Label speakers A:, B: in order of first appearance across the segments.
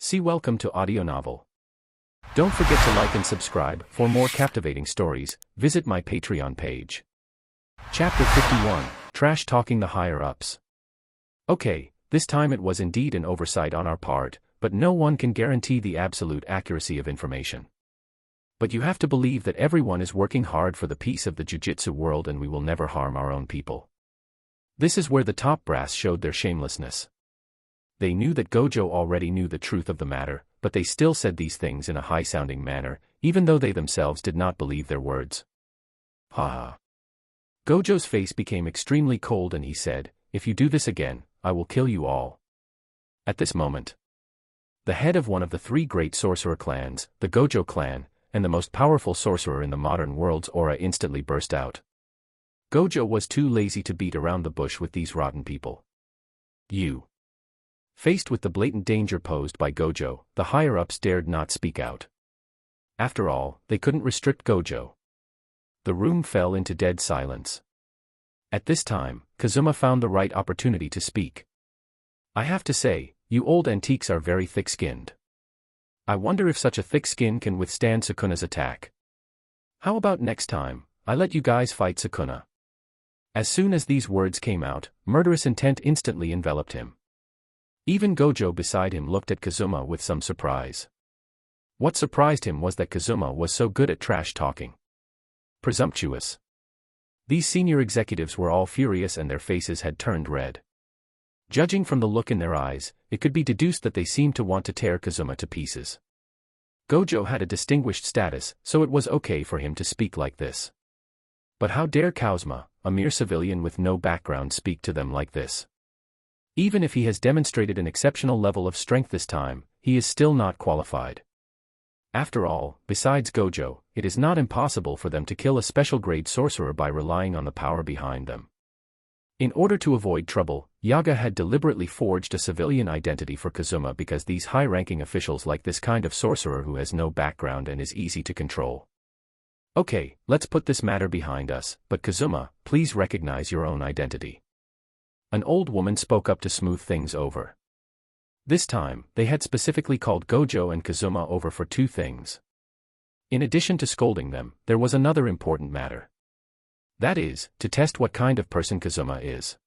A: Welcome to AudioNovel. Don't forget to like and subscribe. For more captivating stories, visit my Patreon page. Chapter 51, Trash Talking the Higher-Ups. Okay, this time it was indeed an oversight on our part, but no one can guarantee the absolute accuracy of information. But you have to believe that everyone is working hard for the peace of the Jujutsu world and we will never harm our own people. This is where the top brass showed their shamelessness. They knew that Gojo already knew the truth of the matter, but they still said these things in a high-sounding manner, even though they themselves did not believe their words. Ha ha. Gojo's face became extremely cold and he said, "If you do this again, I will kill you all." At this moment, the head of one of the three great sorcerer clans, the Gojo clan, and the most powerful sorcerer in the modern world's aura instantly burst out. Gojo was too lazy to beat around the bush with these rotten people. Faced with the blatant danger posed by Gojo, the higher-ups dared not speak out. After all, they couldn't restrict Gojo. The room fell into dead silence. At this time, Kazuma found the right opportunity to speak. "I have to say, you old antiques are very thick-skinned. I wonder if such a thick skin can withstand Sukuna's attack. How about next time, I let you guys fight Sukuna?" As soon as these words came out, murderous intent instantly enveloped him. Even Gojo beside him looked at Kazuma with some surprise. What surprised him was that Kazuma was so good at trash talking. Presumptuous. These senior executives were all furious and their faces had turned red. Judging from the look in their eyes, it could be deduced that they seemed to want to tear Kazuma to pieces. Gojo had a distinguished status, so it was okay for him to speak like this. But how dare Kazuma, a mere civilian with no background, speak to them like this? Even if he has demonstrated an exceptional level of strength this time, he is still not qualified. After all, besides Gojo, it is not impossible for them to kill a special-grade sorcerer by relying on the power behind them. In order to avoid trouble, Yaga had deliberately forged a civilian identity for Kazuma because these high-ranking officials like this kind of sorcerer who has no background and is easy to control. Okay, let's put this matter behind us, but Kazuma, please recognize your own identity. An old woman spoke up to smooth things over. This time, they had specifically called Gojo and Kazuma over for two things. In addition to scolding them, there was another important matter. That is, to test what kind of person Kazuma is.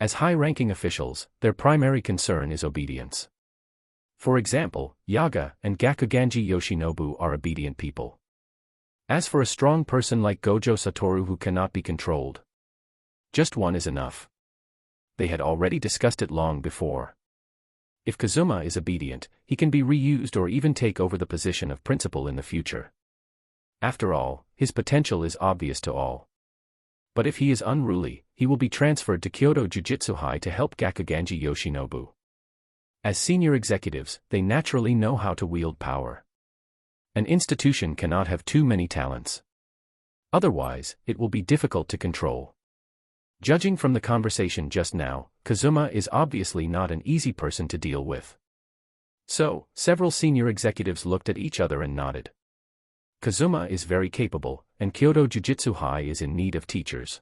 A: As high-ranking officials, their primary concern is obedience. For example, Yaga and Gakuganji Yoshinobu are obedient people. As for a strong person like Gojo Satoru who cannot be controlled, just one is enough. They had already discussed it long before. If Kazuma is obedient, he can be reused or even take over the position of principal in the future. After all, his potential is obvious to all. But if he is unruly, he will be transferred to Kyoto Jujutsu High to help Gakuganji Yoshinobu. As senior executives, they naturally know how to wield power. An institution cannot have too many talents. Otherwise, it will be difficult to control. Judging from the conversation just now, Kazuma is obviously not an easy person to deal with. So, several senior executives looked at each other and nodded. Kazuma is very capable, and Kyoto Jujutsu High is in need of teachers.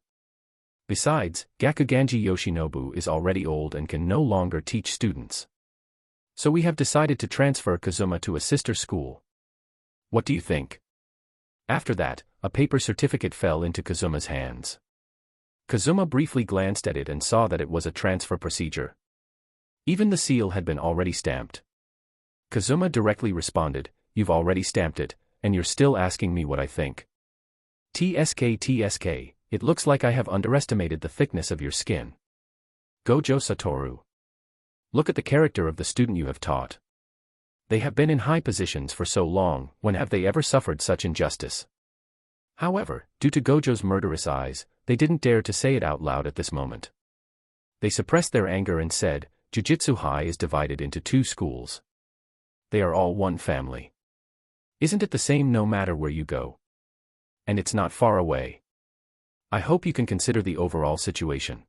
A: Besides, Gakuganji Yoshinobu is already old and can no longer teach students. So we have decided to transfer Kazuma to a sister school. What do you think? After that, a paper certificate fell into Kazuma's hands. Kazuma briefly glanced at it and saw that it was a transfer procedure. Even the seal had been already stamped. Kazuma directly responded, "You've already stamped it, and you're still asking me what I think. TSK, it looks like I have underestimated the thickness of your skin. Gojo Satoru. Look at the character of the student you have taught. They have been in high positions for so long, when have they ever suffered such injustice?" However, due to Gojo's murderous eyes, they didn't dare to say it out loud at this moment. They suppressed their anger and said, "Jujutsu High is divided into two schools. They are all one family. Isn't it the same no matter where you go? And it's not far away. I hope you can consider the overall situation."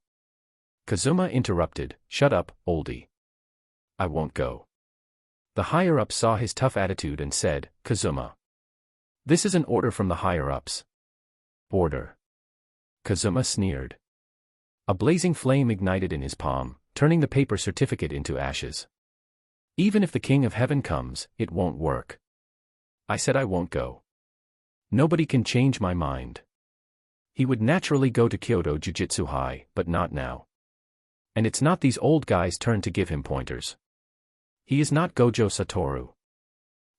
A: Kazuma interrupted, "Shut up, oldie. I won't go." The higher-up saw his tough attitude and said, "Kazuma. This is an order from the higher-ups." "Order?" Kazuma sneered. A blazing flame ignited in his palm, turning the paper certificate into ashes. Even if the King of Heaven comes, it won't work. I said I won't go. Nobody can change my mind. He would naturally go to Kyoto Jujutsu High, but not now. And it's not these old guys' turn to give him pointers. He is not Gojo Satoru.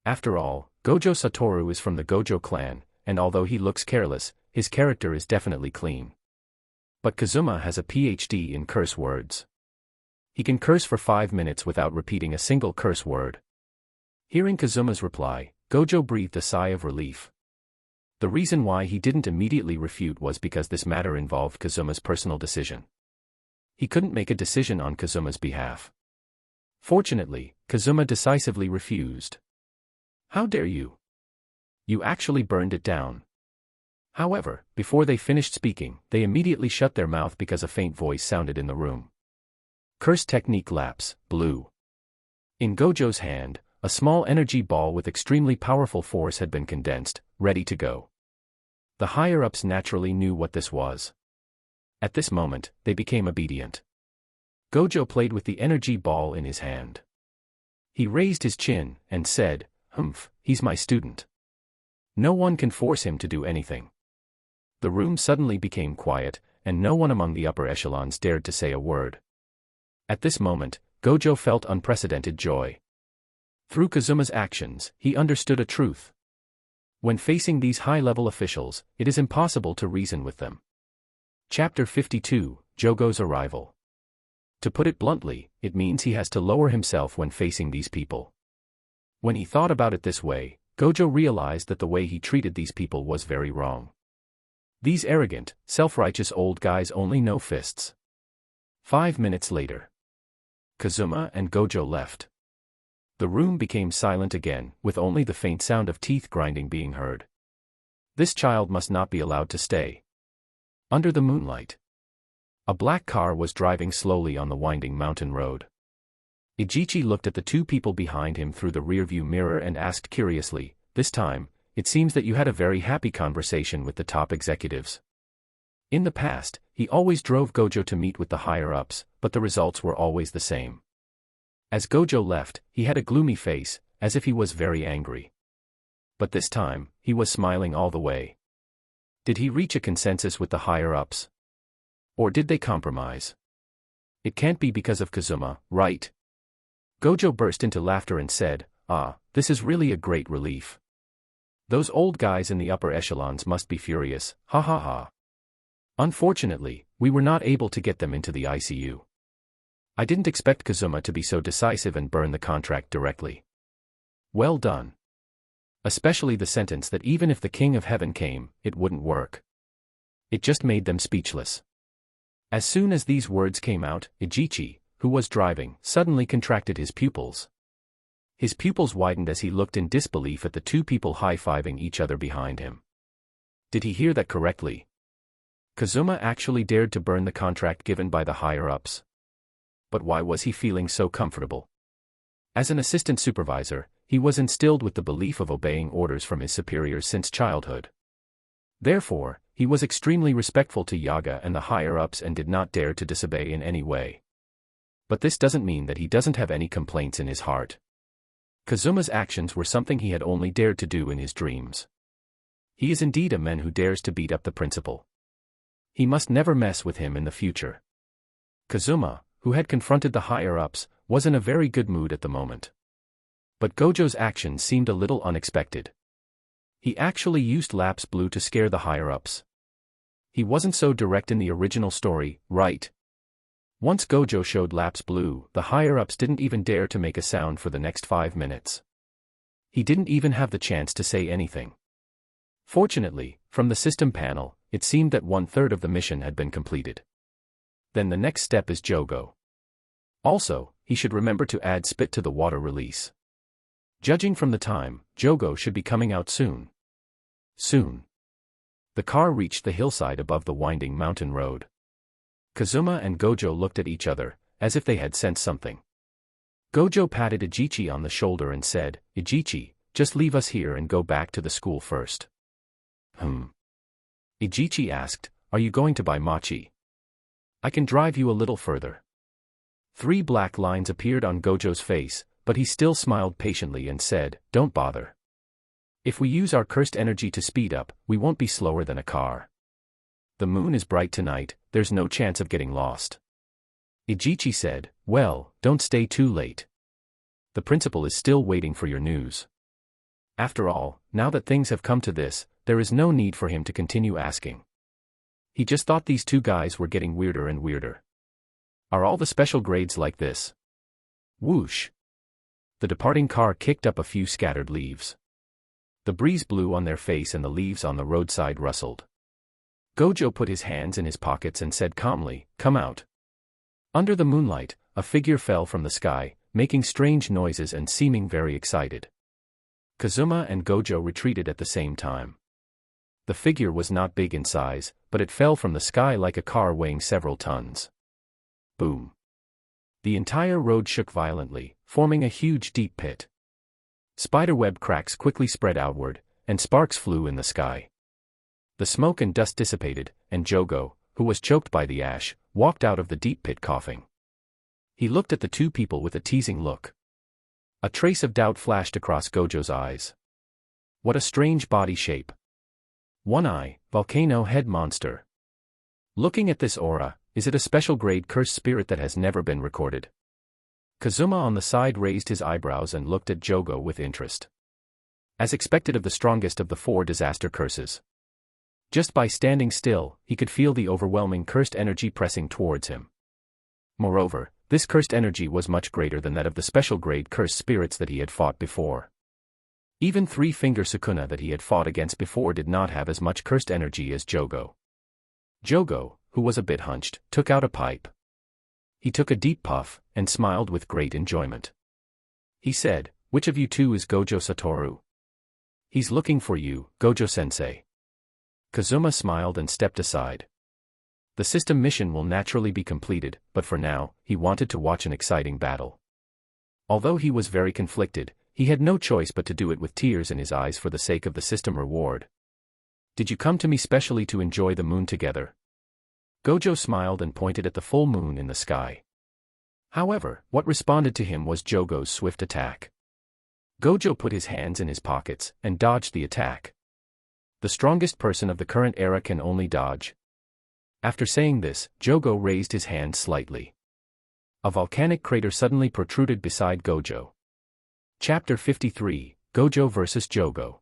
A: After all, Gojo Satoru is from the Gojo clan, and although he looks careless, his character is definitely clean. But Kazuma has a PhD in curse words. He can curse for 5 minutes without repeating a single curse word. Hearing Kazuma's reply, Gojo breathed a sigh of relief. The reason why he didn't immediately refute was because this matter involved Kazuma's personal decision. He couldn't make a decision on Kazuma's behalf. Fortunately, Kazuma decisively refused. How dare you? You actually burned it down. However, before they finished speaking, they immediately shut their mouth because a faint voice sounded in the room. Curse technique lapse, blue. In Gojo's hand, a small energy ball with extremely powerful force had been condensed, ready to go. The higher-ups naturally knew what this was. At this moment, they became obedient. Gojo played with the energy ball in his hand. He raised his chin and said, "Humph, he's my student. No one can force him to do anything." The room suddenly became quiet, and no one among the upper echelons dared to say a word. At this moment, Gojo felt unprecedented joy. Through Kazuma's actions, he understood a truth. When facing these high-level officials, it is impossible to reason with them. Chapter 52, Jogo's Arrival. To put it bluntly, it means he has to lower himself when facing these people. When he thought about it this way, Gojo realized that the way he treated these people was very wrong. These arrogant, self-righteous old guys only know fists. 5 minutes later, Kazuma and Gojo left. The room became silent again, with only the faint sound of teeth grinding being heard. This child must not be allowed to stay. Under the moonlight, a black car was driving slowly on the winding mountain road. Ijichi looked at the two people behind him through the rearview mirror and asked curiously, "This time, it seems that you had a very happy conversation with the top executives." In the past, he always drove Gojo to meet with the higher-ups, but the results were always the same. As Gojo left, he had a gloomy face, as if he was very angry. But this time, he was smiling all the way. Did he reach a consensus with the higher-ups? Or did they compromise? It can't be because of Kazuma, right? Gojo burst into laughter and said, "Ah, this is really a great relief. Those old guys in the upper echelons must be furious, ha ha ha. Unfortunately, we were not able to get them into the ICU. I didn't expect Kazuma to be so decisive and burn the contract directly. Well done. Especially the sentence that even if the King of Heaven came, it wouldn't work." It just made them speechless. As soon as these words came out, Ijichi, who was driving, suddenly contracted his pupils. His pupils widened as he looked in disbelief at the two people high-fiving each other behind him. Did he hear that correctly? Kazuma actually dared to burn the contract given by the higher-ups. But why was he feeling so comfortable? As an assistant supervisor, he was instilled with the belief of obeying orders from his superiors since childhood. Therefore, he was extremely respectful to Yaga and the higher-ups and did not dare to disobey in any way. But this doesn't mean that he doesn't have any complaints in his heart. Kazuma's actions were something he had only dared to do in his dreams. He is indeed a man who dares to beat up the principal. He must never mess with him in the future. Kazuma, who had confronted the higher-ups, was in a very good mood at the moment. But Gojo's actions seemed a little unexpected. He actually used lapse blue to scare the higher-ups. He wasn't so direct in the original story, right? Once Gojo showed lapse blue, the higher-ups didn't even dare to make a sound for the next 5 minutes. He didn't even have the chance to say anything. Fortunately, from the system panel, it seemed that 1/3 of the mission had been completed. Then the next step is Jogo. Also, he should remember to add spit to the water release. Judging from the time, Jogo should be coming out soon. Soon. The car reached the hillside above the winding mountain road. Kazuma and Gojo looked at each other, as if they had sensed something. Gojo patted Ijichi on the shoulder and said, "Ijichi, just leave us here and go back to the school first." Ijichi asked, "Are you going to buy mochi? I can drive you a little further." 3 black lines appeared on Gojo's face, but he still smiled patiently and said, "Don't bother. If we use our cursed energy to speed up, we won't be slower than a car. The moon is bright tonight, there's no chance of getting lost." Ijichi said, "Well, don't stay too late. The principal is still waiting for your news." After all, now that things have come to this, there is no need for him to continue asking. He just thought these two guys were getting weirder and weirder. Are all the special grades like this? Whoosh! The departing car kicked up a few scattered leaves. The breeze blew on their face and the leaves on the roadside rustled. Gojo put his hands in his pockets and said calmly, "Come out." Under the moonlight, a figure fell from the sky, making strange noises and seeming very excited. Kazuma and Gojo retreated at the same time. The figure was not big in size, but it fell from the sky like a car weighing several tons. Boom! The entire road shook violently, forming a huge deep pit. Spiderweb cracks quickly spread outward, and sparks flew in the sky. The smoke and dust dissipated, and Jogo, who was choked by the ash, walked out of the deep pit coughing. He looked at the two people with a teasing look. A trace of doubt flashed across Gojo's eyes. What a strange body shape. One eye, volcano head monster. Looking at this aura, is it a special grade cursed spirit that has never been recorded? Kazuma on the side raised his eyebrows and looked at Jogo with interest. As expected of the strongest of the four disaster curses. Just by standing still, he could feel the overwhelming cursed energy pressing towards him. Moreover, this cursed energy was much greater than that of the special grade cursed spirits that he had fought before. Even Three-Finger Sukuna that he had fought against before did not have as much cursed energy as Jogo. Jogo, who was a bit hunched, took out a pipe. He took a deep puff, and smiled with great enjoyment. He said, "Which of you two is Gojo Satoru?" "He's looking for you, Gojo-sensei." Kazuma smiled and stepped aside. The system mission will naturally be completed, but for now, he wanted to watch an exciting battle. Although he was very conflicted, he had no choice but to do it with tears in his eyes for the sake of the system reward. "Did you come to me specially to enjoy the moon together?" Gojo smiled and pointed at the full moon in the sky. However, what responded to him was Jogo's swift attack. Gojo put his hands in his pockets and dodged the attack. The strongest person of the current era can only dodge. After saying this, Jogo raised his hand slightly. A volcanic crater suddenly protruded beside Gojo. Chapter 53, Gojo vs. Jogo.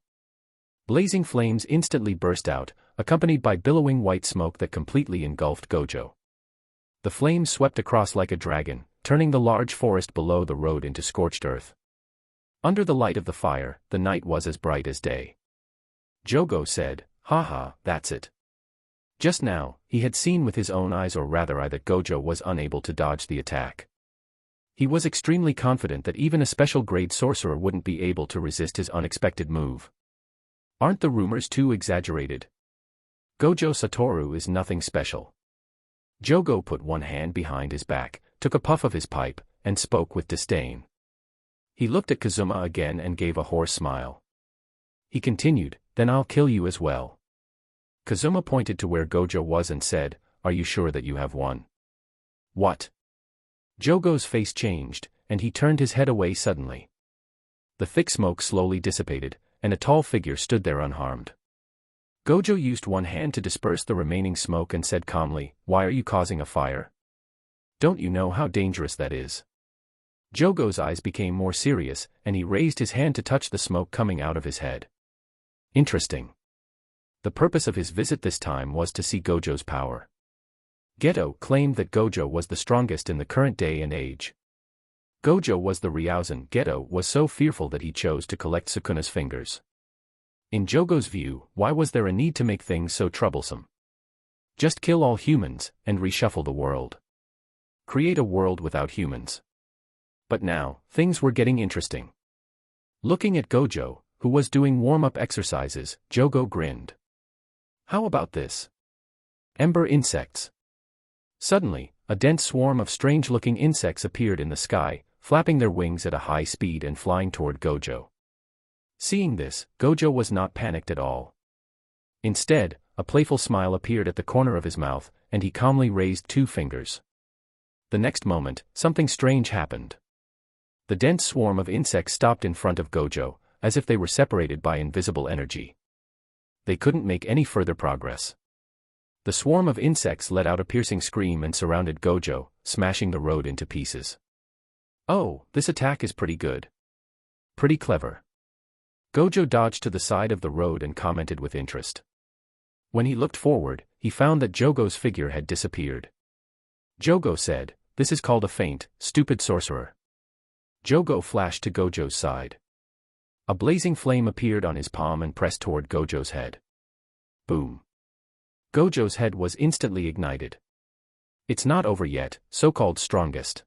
A: Blazing flames instantly burst out, accompanied by billowing white smoke that completely engulfed Gojo. The flames swept across like a dragon, turning the large forest below the road into scorched earth. Under the light of the fire, the night was as bright as day. Jogo said, "Haha, that's it." Just now, he had seen with his own eyes, or rather eye, that Gojo was unable to dodge the attack. He was extremely confident that even a special grade sorcerer wouldn't be able to resist his unexpected move. Aren't the rumors too exaggerated? Gojo Satoru is nothing special. Jogo put one hand behind his back, took a puff of his pipe, and spoke with disdain. He looked at Kazuma again and gave a hoarse smile. He continued, "Then I'll kill you as well." Kazuma pointed to where Gojo was and said, "Are you sure that you have won?" "What?" Jogo's face changed, and he turned his head away suddenly. The thick smoke slowly dissipated, and a tall figure stood there unharmed. Gojo used one hand to disperse the remaining smoke and said calmly, "Why are you causing a fire? Don't you know how dangerous that is?" Jogo's eyes became more serious, and he raised his hand to touch the smoke coming out of his head. Interesting. The purpose of his visit this time was to see Gojo's power. Geto claimed that Gojo was the strongest in the current day and age. Gojo was the Ryuzen. Geto was so fearful that he chose to collect Sukuna's fingers. In Jogo's view, why was there a need to make things so troublesome? Just kill all humans, and reshuffle the world. Create a world without humans. But now, things were getting interesting. Looking at Gojo, who was doing warm-up exercises, Jogo grinned. "How about this? Ember insects." Suddenly, a dense swarm of strange-looking insects appeared in the sky, flapping their wings at a high speed and flying toward Gojo. Seeing this, Gojo was not panicked at all. Instead, a playful smile appeared at the corner of his mouth, and he calmly raised two fingers. The next moment, something strange happened. The dense swarm of insects stopped in front of Gojo, as if they were separated by invisible energy. They couldn't make any further progress. The swarm of insects let out a piercing scream and surrounded Gojo, smashing the road into pieces. "Oh, this attack is pretty good. Pretty clever." Gojo dodged to the side of the road and commented with interest. When he looked forward, he found that Jogo's figure had disappeared. Jogo said, "This is called a feint, stupid sorcerer." Jogo flashed to Gojo's side. A blazing flame appeared on his palm and pressed toward Gojo's head. Boom. Gojo's head was instantly ignited. "It's not over yet, so-called strongest."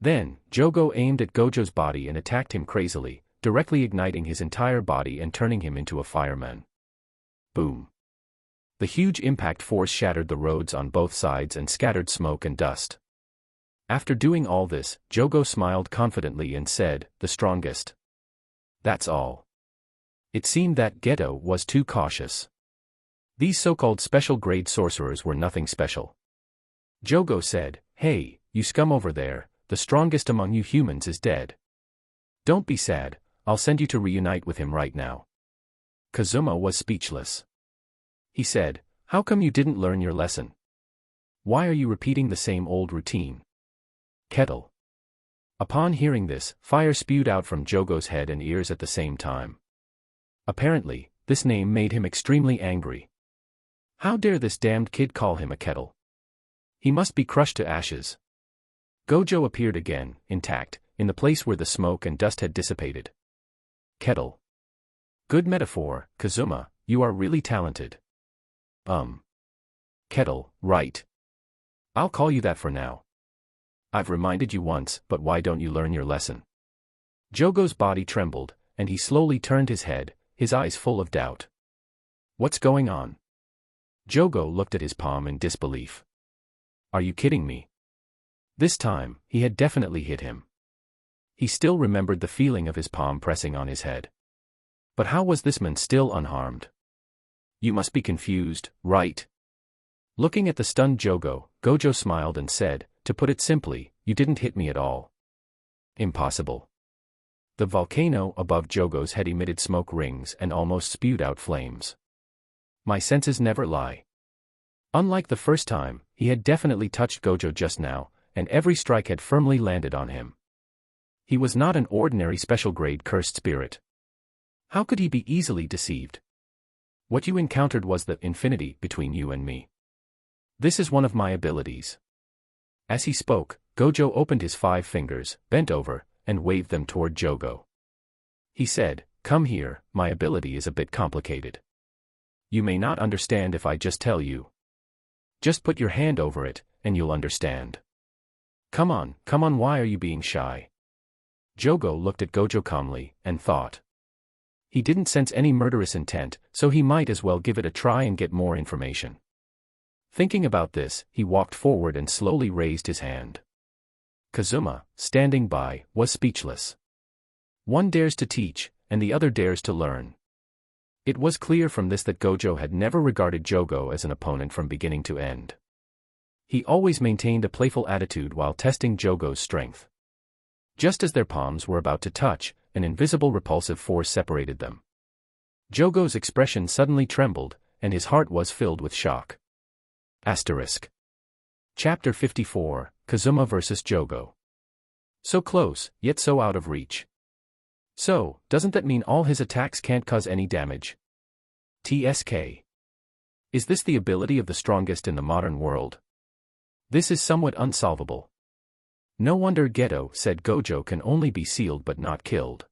A: Then, Jogo aimed at Gojo's body and attacked him crazily, directly igniting his entire body and turning him into a fireman. Boom. The huge impact force shattered the roads on both sides and scattered smoke and dust. After doing all this, Jogo smiled confidently and said, "The strongest." That's all. It seemed that Geto was too cautious. These so-called special-grade sorcerers were nothing special. Jogo said, "Hey, you scum over there, the strongest among you humans is dead. Don't be sad, I'll send you to reunite with him right now." Kazuma was speechless. He said, "How come you didn't learn your lesson? Why are you repeating the same old routine?" Kettle. Upon hearing this, fire spewed out from Jogo's head and ears at the same time. Apparently, this name made him extremely angry. How dare this damned kid call him a kettle? He must be crushed to ashes. Gojo appeared again, intact, in the place where the smoke and dust had dissipated. Kettle. Good metaphor, Kazuma, you are really talented. Kettle, right. I'll call you that for now. I've reminded you once, but why don't you learn your lesson? Jogo's body trembled, and he slowly turned his head, his eyes full of doubt. What's going on? Jogo looked at his palm in disbelief. Are you kidding me? This time, he had definitely hit him. He still remembered the feeling of his palm pressing on his head. But how was this man still unharmed? You must be confused, right? Looking at the stunned Jogo, Gojo smiled and said, "To put it simply, you didn't hit me at all." Impossible. The volcano above Jogo's head emitted smoke rings and almost spewed out flames. My senses never lie. Unlike the first time, he had definitely touched Gojo just now, and every strike had firmly landed on him. He was not an ordinary special-grade cursed spirit. How could he be easily deceived? What you encountered was the infinity between you and me. This is one of my abilities. As he spoke, Gojo opened his 5 fingers, bent over, and waved them toward Jogo. He said, "Come here, my ability is a bit complicated. You may not understand if I just tell you. Just put your hand over it, and you'll understand. Come on, why are you being shy?" Jogo looked at Gojo calmly, and thought. He didn't sense any murderous intent, so he might as well give it a try and get more information. Thinking about this, he walked forward and slowly raised his hand. Kazuma, standing by, was speechless. One dares to teach, and the other dares to learn. It was clear from this that Gojo had never regarded Jogo as an opponent from beginning to end. He always maintained a playful attitude while testing Jogo's strength. Just as their palms were about to touch, an invisible repulsive force separated them. Jogo's expression suddenly trembled, and his heart was filled with shock. Asterisk. Chapter 54, Kazuma vs. Jogo. So close, yet so out of reach. So, doesn't that mean all his attacks can't cause any damage? TSK. Is this the ability of the strongest in the modern world? This is somewhat unsolvable. No wonder Geto said Gojo can only be sealed but not killed.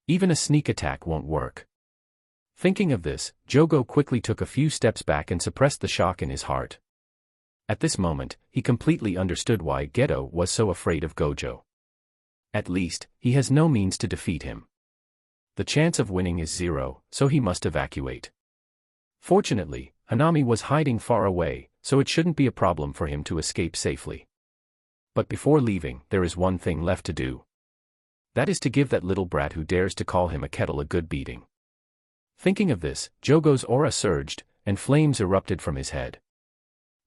A: Even a sneak attack won't work. Thinking of this, Jogo quickly took a few steps back and suppressed the shock in his heart. At this moment, he completely understood why Geto was so afraid of Gojo. At least, he has no means to defeat him. The chance of winning is 0, so he must evacuate. Fortunately, Hanami was hiding far away, so it shouldn't be a problem for him to escape safely. But before leaving, there is one thing left to do. That is to give that little brat who dares to call him a kettle a good beating. Thinking of this, Jogo's aura surged, and flames erupted from his head.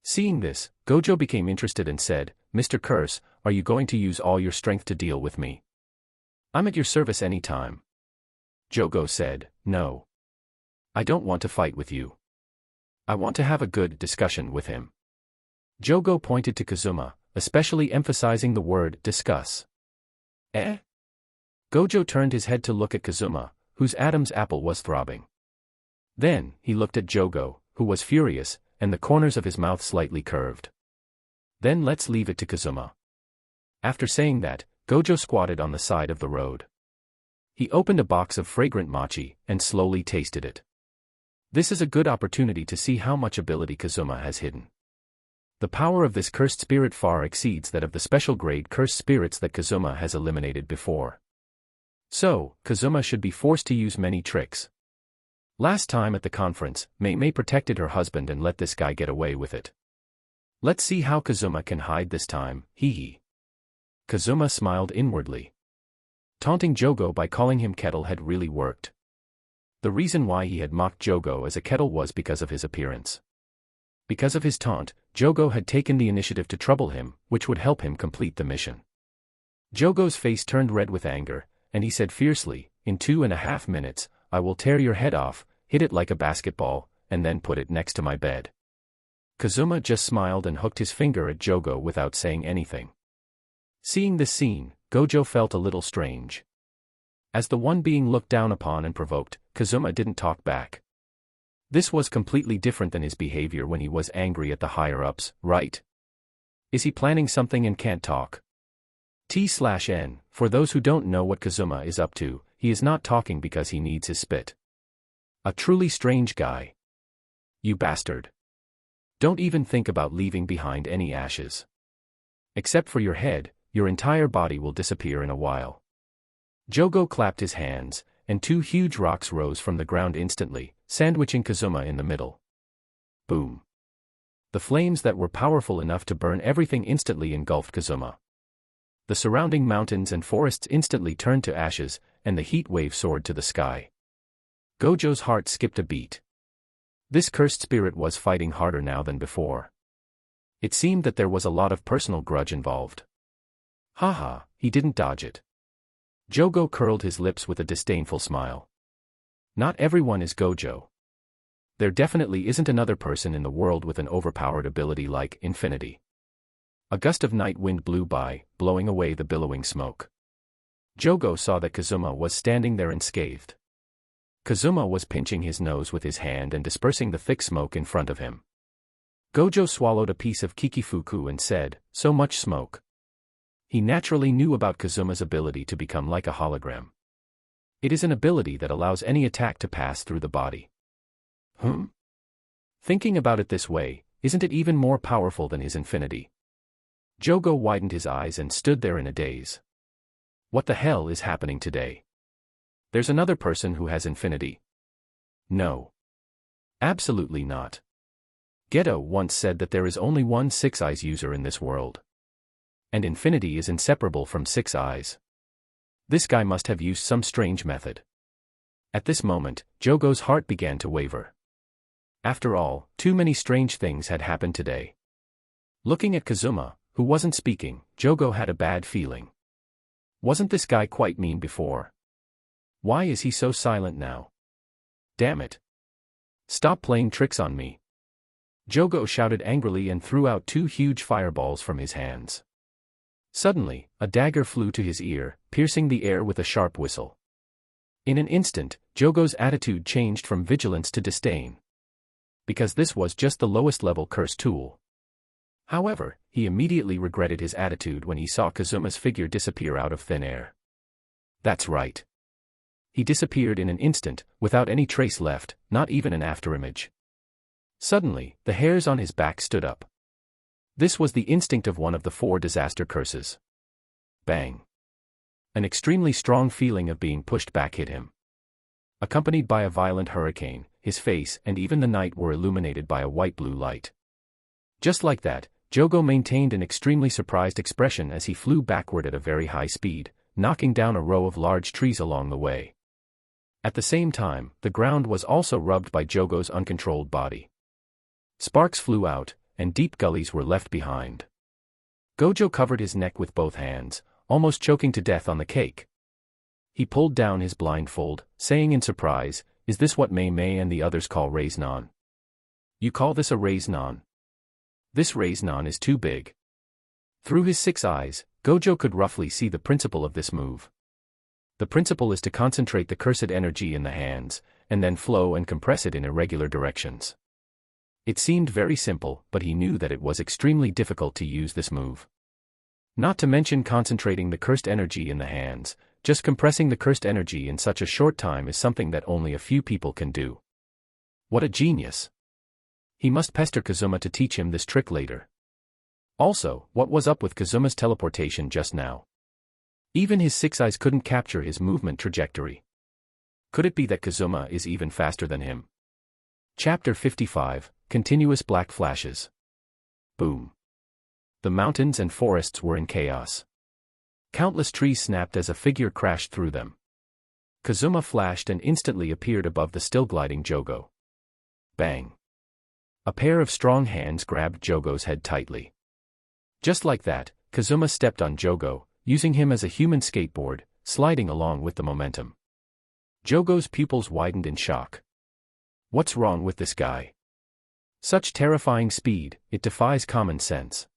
A: Seeing this, Gojo became interested and said, "Mr. Curse, are you going to use all your strength to deal with me?" I'm at your service any time. Jogo said, no. I don't want to fight with you. I want to have a good discussion with him. Jogo pointed to Kazuma, especially emphasizing the word discuss. Eh? Gojo turned his head to look at Kazuma, whose Adam's apple was throbbing. Then, he looked at Jogo, who was furious, and the corners of his mouth slightly curved. Then let's leave it to Kazuma. After saying that, Gojo squatted on the side of the road. He opened a box of fragrant mochi, and slowly tasted it. This is a good opportunity to see how much ability Kazuma has hidden. The power of this cursed spirit far exceeds that of the special grade cursed spirits that Kazuma has eliminated before. So, Kazuma should be forced to use many tricks. Last time at the conference, Mayay protected her husband and let this guy get away with it. Let's see how Kazuma can hide this time, hee. Kazuma smiled inwardly. Taunting Jogo by calling him kettle had really worked. The reason why he had mocked Jogo as a kettle was because of his appearance. Because of his taunt, Jogo had taken the initiative to trouble him, which would help him complete the mission. Jogo's face turned red with anger, and he said fiercely, in 2.5 minutes, I will tear your head off, hit it like a basketball, and then put it next to my bed. Kazuma just smiled and hooked his finger at Jogo without saying anything. Seeing this scene, Gojo felt a little strange. As the one being looked down upon and provoked, Kazuma didn't talk back. This was completely different than his behavior when he was angry at the higher-ups, right? Is he planning something and can't talk? T/N, for those who don't know what Kazuma is up to, he is not talking because he needs his spit. A truly strange guy. You bastard. Don't even think about leaving behind any ashes. Except for your head, your entire body will disappear in a while. Jogo clapped his hands, and 2 huge rocks rose from the ground instantly, sandwiching Kazuma in the middle. Boom. The flames that were powerful enough to burn everything instantly engulfed Kazuma. The surrounding mountains and forests instantly turned to ashes, and the heat wave soared to the sky. Gojo's heart skipped a beat. This cursed spirit was fighting harder now than before. It seemed that there was a lot of personal grudge involved. Haha, he didn't dodge it. Jogo curled his lips with a disdainful smile. Not everyone is Gojo. There definitely isn't another person in the world with an overpowered ability like infinity. A gust of night wind blew by, blowing away the billowing smoke. Jogo saw that Kazuma was standing there unscathed. Kazuma was pinching his nose with his hand and dispersing the thick smoke in front of him. Gojo swallowed a piece of kikifuku and said, so much smoke. He naturally knew about Kazuma's ability to become like a hologram. It is an ability that allows any attack to pass through the body. Thinking about it this way, isn't it even more powerful than his infinity? Jogo widened his eyes and stood there in a daze. What the hell is happening today? There's another person who has infinity. No. Absolutely not. Geto once said that there is only one 6 eyes user in this world. And infinity is inseparable from 6 eyes. This guy must have used some strange method. At this moment, Jogo's heart began to waver. After all, too many strange things had happened today. Looking at Kazuma, who wasn't speaking, Jogo had a bad feeling. Wasn't this guy quite mean before? Why is he so silent now? Damn it. Stop playing tricks on me. Jogo shouted angrily and threw out 2 huge fireballs from his hands. Suddenly, a dagger flew to his ear, piercing the air with a sharp whistle. In an instant, Jogo's attitude changed from vigilance to disdain. Because this was just the lowest level curse tool. However, he immediately regretted his attitude when he saw Kazuma's figure disappear out of thin air. That's right. He disappeared in an instant, without any trace left, not even an afterimage. Suddenly, the hairs on his back stood up. This was the instinct of one of the 4 disaster curses. Bang. An extremely strong feeling of being pushed back hit him. Accompanied by a violent hurricane, his face and even the night were illuminated by a white-blue light. Just like that, Jogo maintained an extremely surprised expression as he flew backward at a very high speed, knocking down a row of large trees along the way. At the same time, the ground was also rubbed by Jogo's uncontrolled body. Sparks flew out, and deep gullies were left behind. Gojo covered his neck with both hands, almost choking to death on the cake. He pulled down his blindfold, saying in surprise, "Is this what Mayay and the others call raise-non? You call this a raise-non? This raise-non is too big." Through his 6 eyes, Gojo could roughly see the principle of this move. The principle is to concentrate the cursed energy in the hands, and then flow and compress it in irregular directions. It seemed very simple, but he knew that it was extremely difficult to use this move. Not to mention concentrating the cursed energy in the hands, just compressing the cursed energy in such a short time is something that only a few people can do. What a genius! He must pester Kazuma to teach him this trick later. Also, what was up with Kazuma's teleportation just now? Even his 6 eyes couldn't capture his movement trajectory. Could it be that Kazuma is even faster than him? Chapter 55, Continuous Black Flashes. Boom. The mountains and forests were in chaos. Countless trees snapped as a figure crashed through them. Kazuma flashed and instantly appeared above the still-gliding Jogo. Bang. A pair of strong hands grabbed Jogo's head tightly. Just like that, Kazuma stepped on Jogo, using him as a human skateboard, sliding along with the momentum. Jogo's pupils widened in shock. What's wrong with this guy? Such terrifying speed, it defies common sense.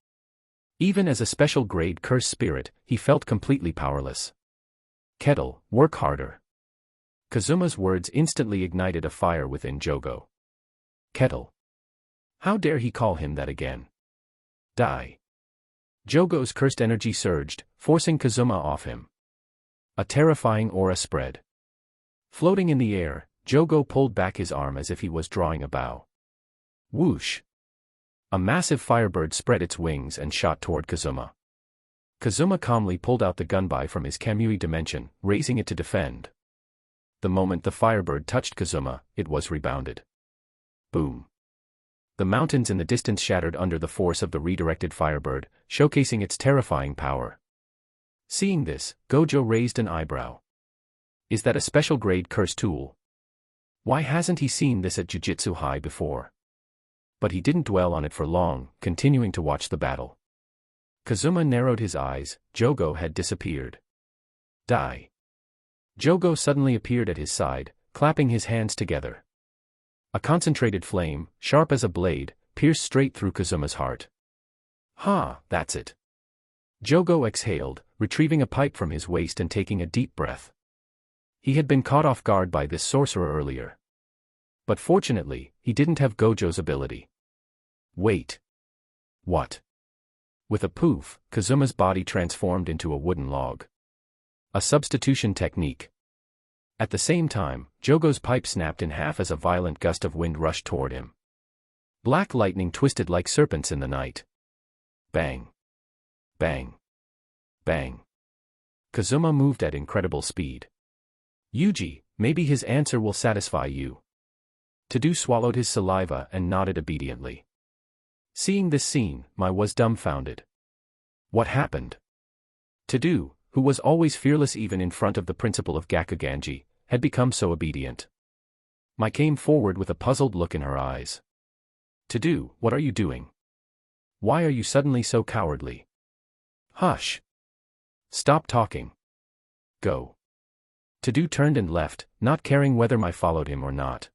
A: Even as a special-grade curse spirit, he felt completely powerless. Kettle, work harder. Kazuma's words instantly ignited a fire within Jogo. Kettle. How dare he call him that again? Die. Jogo's cursed energy surged, forcing Kazuma off him. A terrifying aura spread. Floating in the air, Jogo pulled back his arm as if he was drawing a bow. Whoosh! A massive firebird spread its wings and shot toward Kazuma. Kazuma calmly pulled out the gunbai from his Kamui dimension, raising it to defend. The moment the firebird touched Kazuma, it was rebounded. Boom! The mountains in the distance shattered under the force of the redirected firebird, showcasing its terrifying power. Seeing this, Gojo raised an eyebrow. Is that a special-grade curse tool? Why hasn't he seen this at Jujutsu High before? But he didn't dwell on it for long, continuing to watch the battle. Kazuma narrowed his eyes. Jogo had disappeared. Die. Jogo suddenly appeared at his side, clapping his hands together. A concentrated flame, sharp as a blade, pierced straight through Kazuma's heart. Ha, that's it. Jogo exhaled, retrieving a pipe from his waist and taking a deep breath. He had been caught off guard by this sorcerer earlier. But fortunately, he didn't have Gojo's ability. Wait. What? With a poof, Kazuma's body transformed into a wooden log. A substitution technique. At the same time, Jogo's pipe snapped in half as a violent gust of wind rushed toward him. Black lightning twisted like serpents in the night. Bang. Bang. Bang. Kazuma moved at incredible speed. Yuji, maybe his answer will satisfy you. Todo swallowed his saliva and nodded obediently. Seeing this scene, Mai was dumbfounded. What happened? Todo, who was always fearless even in front of the principal of Gakuganji, had become so obedient. Mai came forward with a puzzled look in her eyes. Todo, what are you doing? Why are you suddenly so cowardly? Hush. Stop talking. Go. Todo turned and left, not caring whether Mai followed him or not.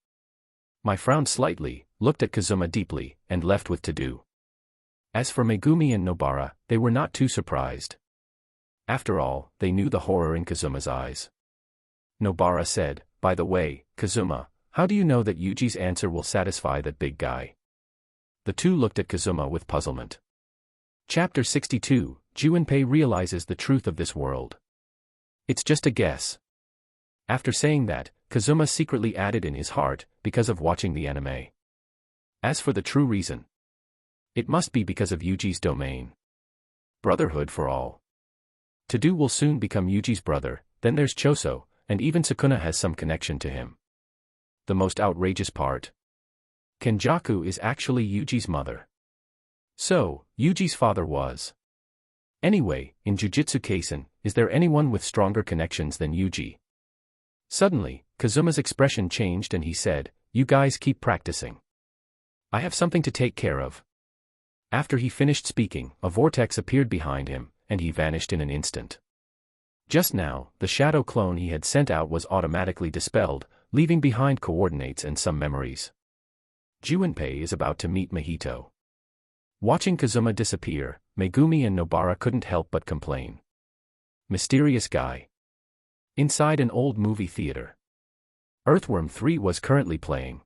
A: Mai frowned slightly, looked at Kazuma deeply, and left with Todo. As for Megumi and Nobara, they were not too surprised. After all, they knew the horror in Kazuma's eyes. Nobara said, "By the way, Kazuma, how do you know that Yuji's answer will satisfy that big guy?" The two looked at Kazuma with puzzlement. Chapter 62, Juanpe realizes the truth of this world. It's just a guess. After saying that, Kazuma secretly added in his heart, because of watching the anime. As for the true reason, it must be because of Yuji's domain. Brotherhood for all. Todo will soon become Yuji's brother, then there's Choso, and even Sukuna has some connection to him. The most outrageous part. Kenjaku is actually Yuji's mother. So, Yuji's father was. Anyway, in Jujutsu Kaisen, is there anyone with stronger connections than Yuji? Suddenly, Kazuma's expression changed and he said, "You guys keep practicing. I have something to take care of." After he finished speaking, a vortex appeared behind him, and he vanished in an instant. Just now, the shadow clone he had sent out was automatically dispelled, leaving behind coordinates and some memories. Juanpe is about to meet Mjito. Watching Kazuma disappear, Megumi and Nobara couldn't help but complain. Mysterious guy. Inside an old movie theater. Earthworm 3 was currently playing.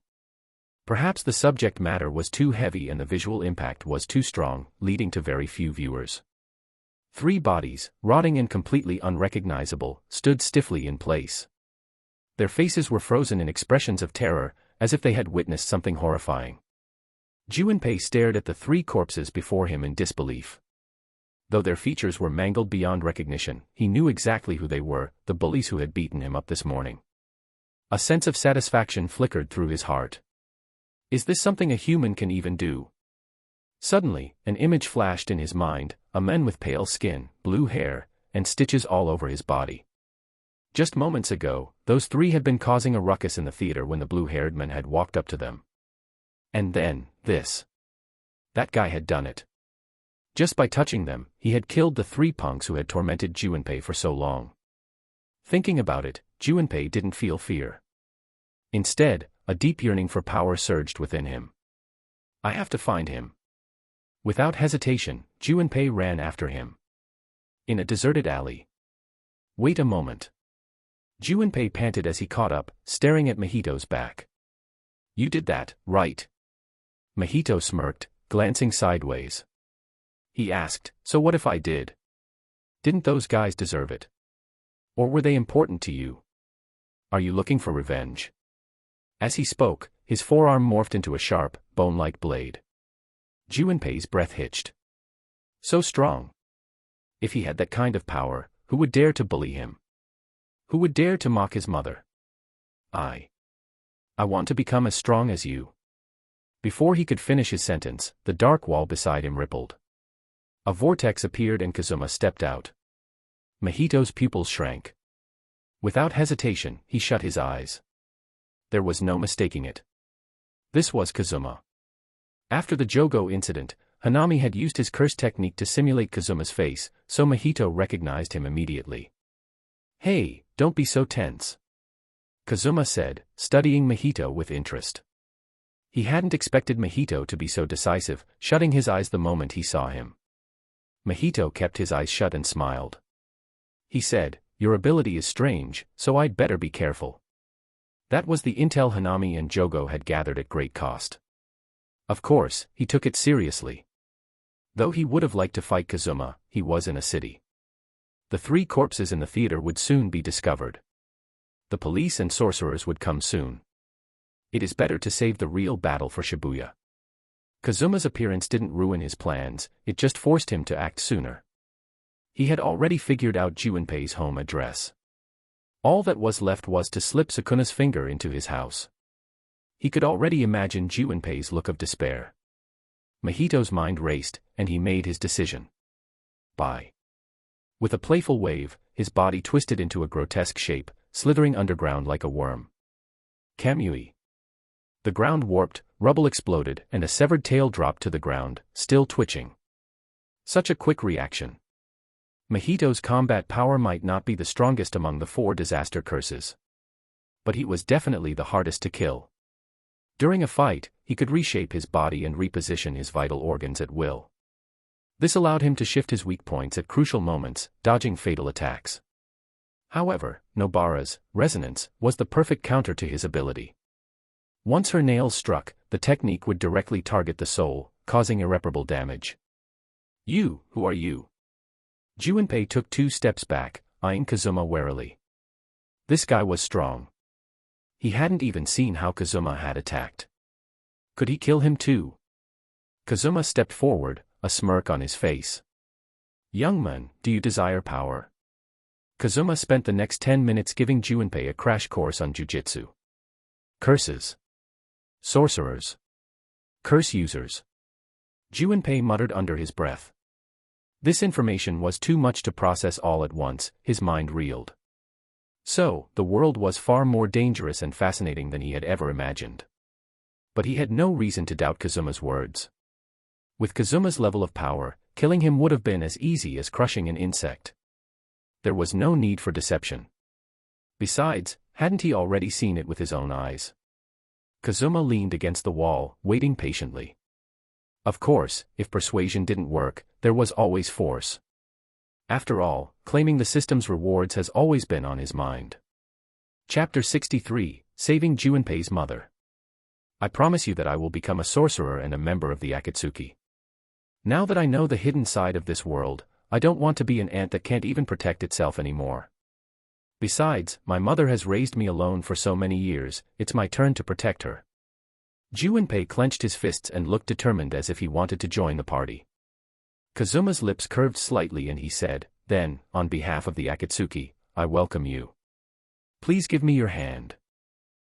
A: Perhaps the subject matter was too heavy and the visual impact was too strong, leading to very few viewers. 3 bodies, rotting and completely unrecognizable, stood stiffly in place. Their faces were frozen in expressions of terror, as if they had witnessed something horrifying. Juanpe stared at the 3 corpses before him in disbelief. Though their features were mangled beyond recognition, he knew exactly who they were, the bullies who had beaten him up this morning. A sense of satisfaction flickered through his heart. Is this something a human can even do? Suddenly, an image flashed in his mind, a man with pale skin, blue hair, and stitches all over his body. Just moments ago, those 3 had been causing a ruckus in the theater when the blue-haired man had walked up to them. And then, this. That guy had done it. Just by touching them, he had killed the 3 punks who had tormented Juanpe for so long. Thinking about it, Juanpe didn't feel fear. Instead, a deep yearning for power surged within him. I have to find him. Without hesitation, Juanpe ran after him. In a deserted alley. Wait a moment. Juanpe panted as he caught up, staring at Mjito's back. You did that, right? Mjito smirked, glancing sideways. He asked, so what if I did? Didn't those guys deserve it? Or were they important to you? Are you looking for revenge? As he spoke, his forearm morphed into a sharp, bone-like blade. Juanpe's breath hitched. So strong. If he had that kind of power, who would dare to bully him? Who would dare to mock his mother? I want to become as strong as you. Before he could finish his sentence, the dark wall beside him rippled. A vortex appeared and Kazuma stepped out. Mjito's pupils shrank. Without hesitation, he shut his eyes. There was no mistaking it. This was Kazuma. After the Jogo incident, Hanami had used his curse technique to simulate Kazuma's face, so Mjito recognized him immediately. Hey, don't be so tense. Kazuma said, studying Mjito with interest. He hadn't expected Mjito to be so decisive, shutting his eyes the moment he saw him. Mjito kept his eyes shut and smiled. He said, your ability is strange, so I'd better be careful. That was the intel Hanami and Jogo had gathered at great cost. Of course, he took it seriously. Though he would have liked to fight Kazuma, he was in a city. The 3 corpses in the theater would soon be discovered. The police and sorcerers would come soon. It is better to save the real battle for Shibuya. Kazuma's appearance didn't ruin his plans, it just forced him to act sooner. He had already figured out Juanpe's home address. All that was left was to slip Sukuna's finger into his house. He could already imagine Juanpe's look of despair. Mjito's mind raced, and he made his decision. Bye. With a playful wave, his body twisted into a grotesque shape, slithering underground like a worm. Kamui. The ground warped, rubble exploded, and a severed tail dropped to the ground, still twitching. Such a quick reaction. Mjito's combat power might not be the strongest among the 4 disaster curses. But he was definitely the hardest to kill. During a fight, he could reshape his body and reposition his vital organs at will. This allowed him to shift his weak points at crucial moments, dodging fatal attacks. However, Nobara's resonance was the perfect counter to his ability. Once her nails struck, the technique would directly target the soul, causing irreparable damage. You, who are you? Juanpe took 2 steps back, eyeing Kazuma warily. This guy was strong. He hadn't even seen how Kazuma had attacked. Could he kill him too? Kazuma stepped forward, a smirk on his face. Young man, do you desire power? Kazuma spent the next 10 minutes giving Juanpe a crash course on jujutsu. Curses. Sorcerers. Curse users. Juanpe muttered under his breath. This information was too much to process all at once, his mind reeled. So, the world was far more dangerous and fascinating than he had ever imagined. But he had no reason to doubt Kazuma's words. With Kazuma's level of power, killing him would have been as easy as crushing an insect. There was no need for deception. Besides, hadn't he already seen it with his own eyes? Kazuma leaned against the wall, waiting patiently. Of course, if persuasion didn't work, there was always force. After all, claiming the system's rewards has always been on his mind. Chapter 63, Saving Juanpe's Mother. I promise you that I will become a sorcerer and a member of the Akatsuki. Now that I know the hidden side of this world, I don't want to be an ant that can't even protect itself anymore. Besides, my mother has raised me alone for so many years, it's my turn to protect her. Juanpe clenched his fists and looked determined as if he wanted to join the party. Kazuma's lips curved slightly and he said, "Then, on behalf of the Akatsuki, I welcome you. Please give me your hand."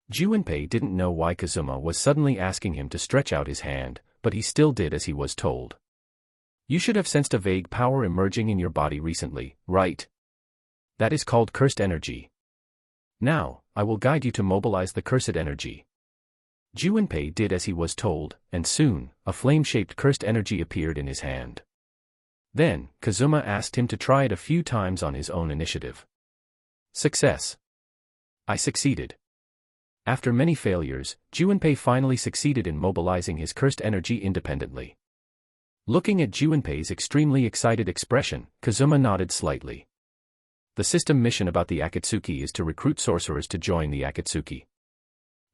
A: Juanpe didn't know why Kazuma was suddenly asking him to stretch out his hand, but he still did as he was told. You should have sensed a vague power emerging in your body recently, right? That is called cursed energy. Now, I will guide you to mobilize the cursed energy. Juanpe did as he was told, and soon, a flame-shaped cursed energy appeared in his hand. Then, Kazuma asked him to try it a few times on his own initiative. Success. I succeeded. After many failures, Juanpe finally succeeded in mobilizing his cursed energy independently. Looking at Juanpe's extremely excited expression, Kazuma nodded slightly. The system mission about the Akatsuki is to recruit sorcerers to join the Akatsuki.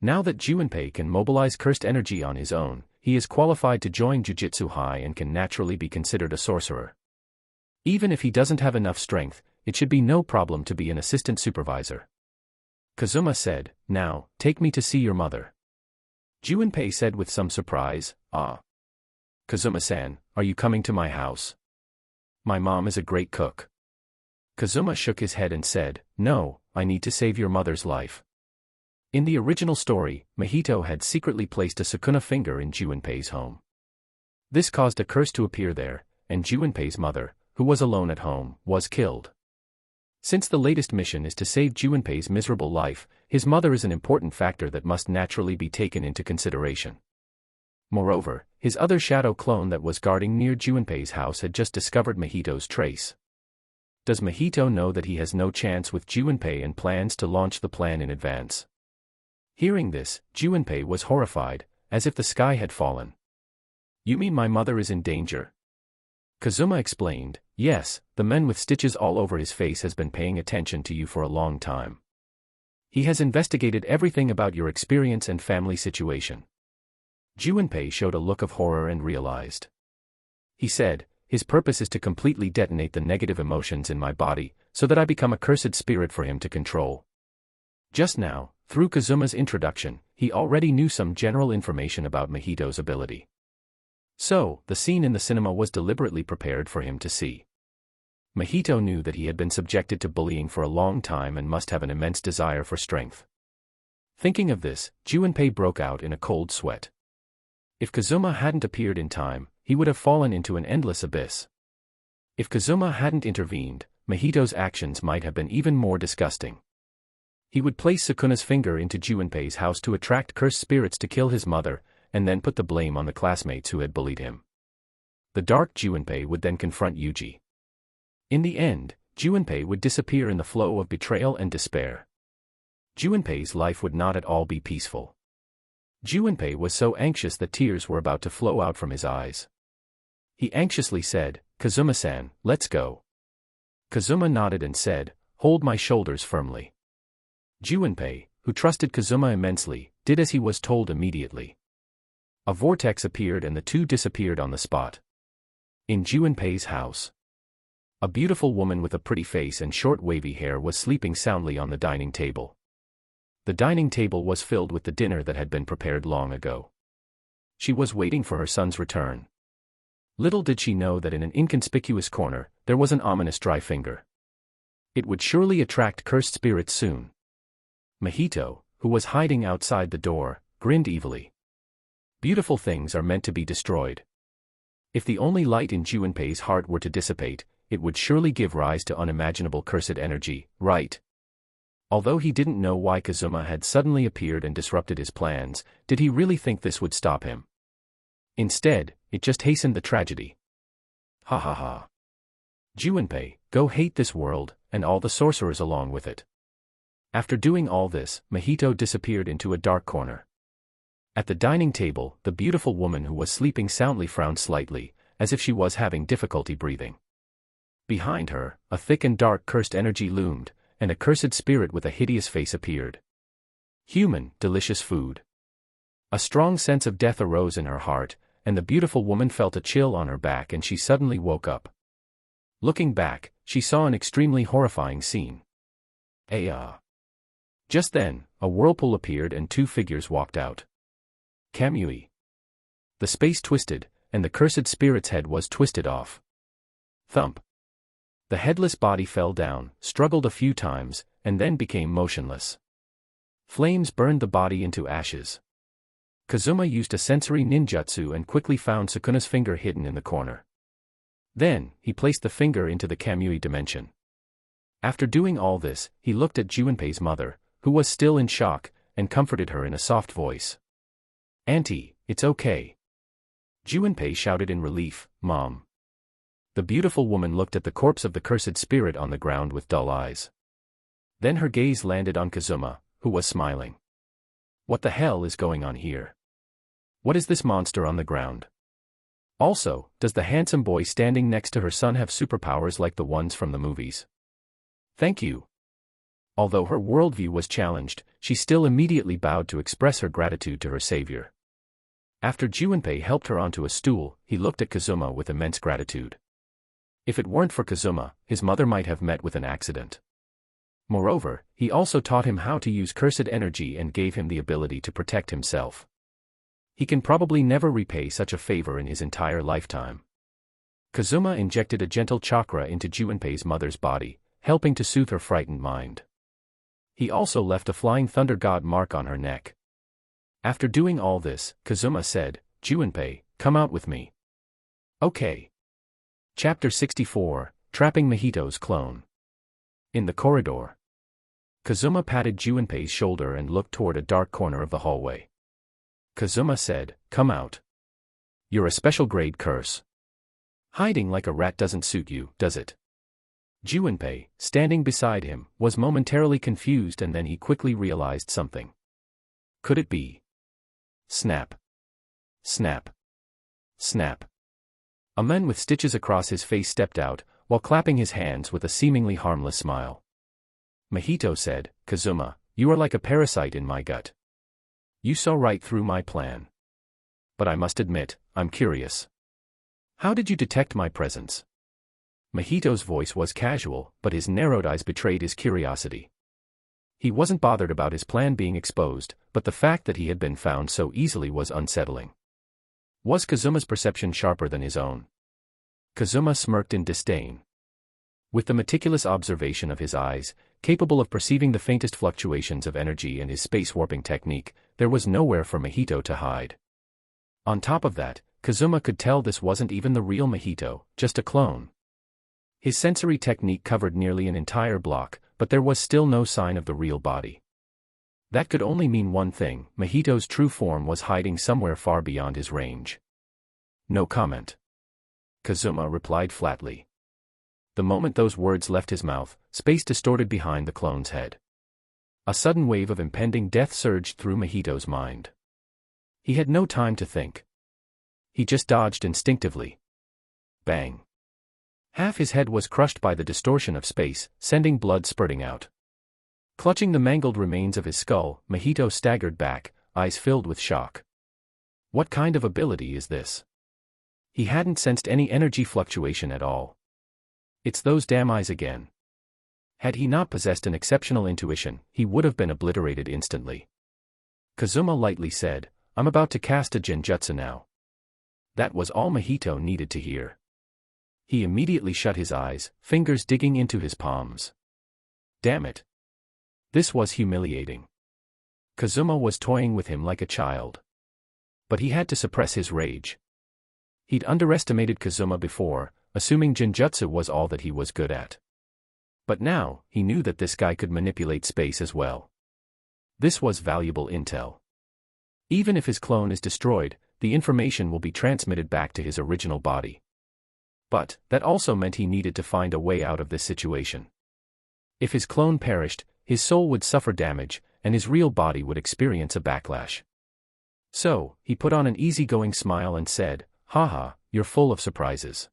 A: Now that Juanpe can mobilize cursed energy on his own, he is qualified to join Jujutsu High and can naturally be considered a sorcerer. Even if he doesn't have enough strength, it should be no problem to be an assistant supervisor. Kazuma said, "Now, take me to see your mother." Juanpe said with some surprise, "Ah. Kazuma-san, are you coming to my house? My mom is a great cook." Kazuma shook his head and said, "No, I need to save your mother's life." In the original story, Mjito had secretly placed a Sukuna finger in Juanpe's home. This caused a curse to appear there, and Juanpe's mother, who was alone at home, was killed. Since the latest mission is to save Juanpe's miserable life, his mother is an important factor that must naturally be taken into consideration. Moreover, his other shadow clone that was guarding near Juanpe's house had just discovered Mjito's trace. Does Mjito know that he has no chance with Juanpe and plans to launch the plan in advance? Hearing this, Juanpe was horrified, as if the sky had fallen. "You mean my mother is in danger?" Kazuma explained, "Yes, the man with stitches all over his face has been paying attention to you for a long time. He has investigated everything about your experience and family situation." Juanpe showed a look of horror and realized. He said, "His purpose is to completely detonate the negative emotions in my body, so that I become a cursed spirit for him to control." Just now, through Kazuma's introduction, he already knew some general information about Mjito's ability. So, the scene in the cinema was deliberately prepared for him to see. Mjito knew that he had been subjected to bullying for a long time and must have an immense desire for strength. Thinking of this, Juanpe broke out in a cold sweat. If Kazuma hadn't appeared in time, he would have fallen into an endless abyss. If Kazuma hadn't intervened, Mjito's actions might have been even more disgusting. He would place Sukuna's finger into Juanpe's house to attract cursed spirits to kill his mother, and then put the blame on the classmates who had bullied him. The dark Juanpe would then confront Yuji. In the end, Juanpe would disappear in the flow of betrayal and despair. Juanpe's life would not at all be peaceful. Juanpe was so anxious that tears were about to flow out from his eyes. He anxiously said, "Kazuma-san, let's go." Kazuma nodded and said, "Hold my shoulders firmly." Juanpe, who trusted Kazuma immensely, did as he was told immediately. A vortex appeared and the two disappeared on the spot. In Juanpe's house, a beautiful woman with a pretty face and short wavy hair was sleeping soundly on the dining table. The dining table was filled with the dinner that had been prepared long ago. She was waiting for her son's return. Little did she know that in an inconspicuous corner, there was an ominous dry finger. It would surely attract cursed spirits soon. Mjito, who was hiding outside the door, grinned evilly. Beautiful things are meant to be destroyed. If the only light in Juanpe's heart were to dissipate, it would surely give rise to unimaginable cursed energy, right? Although he didn't know why Kazuma had suddenly appeared and disrupted his plans, did he really think this would stop him? Instead, it just hastened the tragedy. Ha ha ha. Juanpe, go hate this world, and all the sorcerers along with it. After doing all this, Mjito disappeared into a dark corner. At the dining table, the beautiful woman who was sleeping soundly frowned slightly, as if she was having difficulty breathing. Behind her, a thick and dark cursed energy loomed, and a cursed spirit with a hideous face appeared. Human, delicious food. A strong sense of death arose in her heart, and the beautiful woman felt a chill on her back and she suddenly woke up. Looking back, she saw an extremely horrifying scene. Just then, a whirlpool appeared and two figures walked out. Kamui. The space twisted, and the cursed spirit's head was twisted off. Thump. The headless body fell down, struggled a few times, and then became motionless. Flames burned the body into ashes. Kazuma used a sensory ninjutsu and quickly found Sukuna's finger hidden in the corner. Then, he placed the finger into the Kamui dimension. After doing all this, he looked at Juanpe's mother, who was still in shock, and comforted her in a soft voice. "Auntie, it's okay." Juanpe shouted in relief, "Mom." The beautiful woman looked at the corpse of the cursed spirit on the ground with dull eyes. Then her gaze landed on Kazuma, who was smiling. What the hell is going on here? What is this monster on the ground? Also, does the handsome boy standing next to her son have superpowers like the ones from the movies? Thank you. Although her worldview was challenged, she still immediately bowed to express her gratitude to her savior. After Juanpe helped her onto a stool, he looked at Kazuma with immense gratitude. If it weren't for Kazuma, his mother might have met with an accident. Moreover, he also taught him how to use cursed energy and gave him the ability to protect himself. He can probably never repay such a favor in his entire lifetime. Kazuma injected a gentle chakra into Juanpe's mother's body, helping to soothe her frightened mind. He also left a flying thunder god mark on her neck. After doing all this, Kazuma said, "Juanpe, come out with me." Okay. Chapter 64, Trapping Mjito's Clone. In the corridor. Kazuma patted Juanpe's shoulder and looked toward a dark corner of the hallway. Kazuma said, "Come out. You're a special grade curse. Hiding like a rat doesn't suit you, does it?" Juanpe, standing beside him, was momentarily confused and then he quickly realized something. Could it be? Snap. Snap. Snap. A man with stitches across his face stepped out, while clapping his hands with a seemingly harmless smile. Mjito said, "Kazuma, you are like a parasite in my gut. You saw right through my plan. But I must admit, I'm curious. How did you detect my presence?" Mjito's voice was casual, but his narrowed eyes betrayed his curiosity. He wasn't bothered about his plan being exposed, but the fact that he had been found so easily was unsettling. Was Kazuma's perception sharper than his own? Kazuma smirked in disdain. With the meticulous observation of his eyes, capable of perceiving the faintest fluctuations of energy and his space-warping technique, there was nowhere for Mjito to hide. On top of that, Kazuma could tell this wasn't even the real Mjito, just a clone. His sensory technique covered nearly an entire block, but there was still no sign of the real body. That could only mean one thing: Mjito's true form was hiding somewhere far beyond his range. No comment. Kazuma replied flatly. The moment those words left his mouth, space distorted behind the clone's head. A sudden wave of impending death surged through Mjito's mind. He had no time to think. He just dodged instinctively. Bang. Half his head was crushed by the distortion of space, sending blood spurting out. Clutching the mangled remains of his skull, Mjito staggered back, eyes filled with shock. What kind of ability is this? He hadn't sensed any energy fluctuation at all. It's those damn eyes again. Had he not possessed an exceptional intuition, he would have been obliterated instantly. Kazuma lightly said, "I'm about to cast a genjutsu now." That was all Mjito needed to hear. He immediately shut his eyes, fingers digging into his palms. Damn it. This was humiliating. Kazuma was toying with him like a child. But he had to suppress his rage. He'd underestimated Kazuma before, assuming genjutsu was all that he was good at. But now, he knew that this guy could manipulate space as well. This was valuable intel. Even if his clone is destroyed, the information will be transmitted back to his original body. But, that also meant he needed to find a way out of this situation. If his clone perished, his soul would suffer damage, and his real body would experience a backlash. So, he put on an easygoing smile and said, "Haha, you're full of surprises.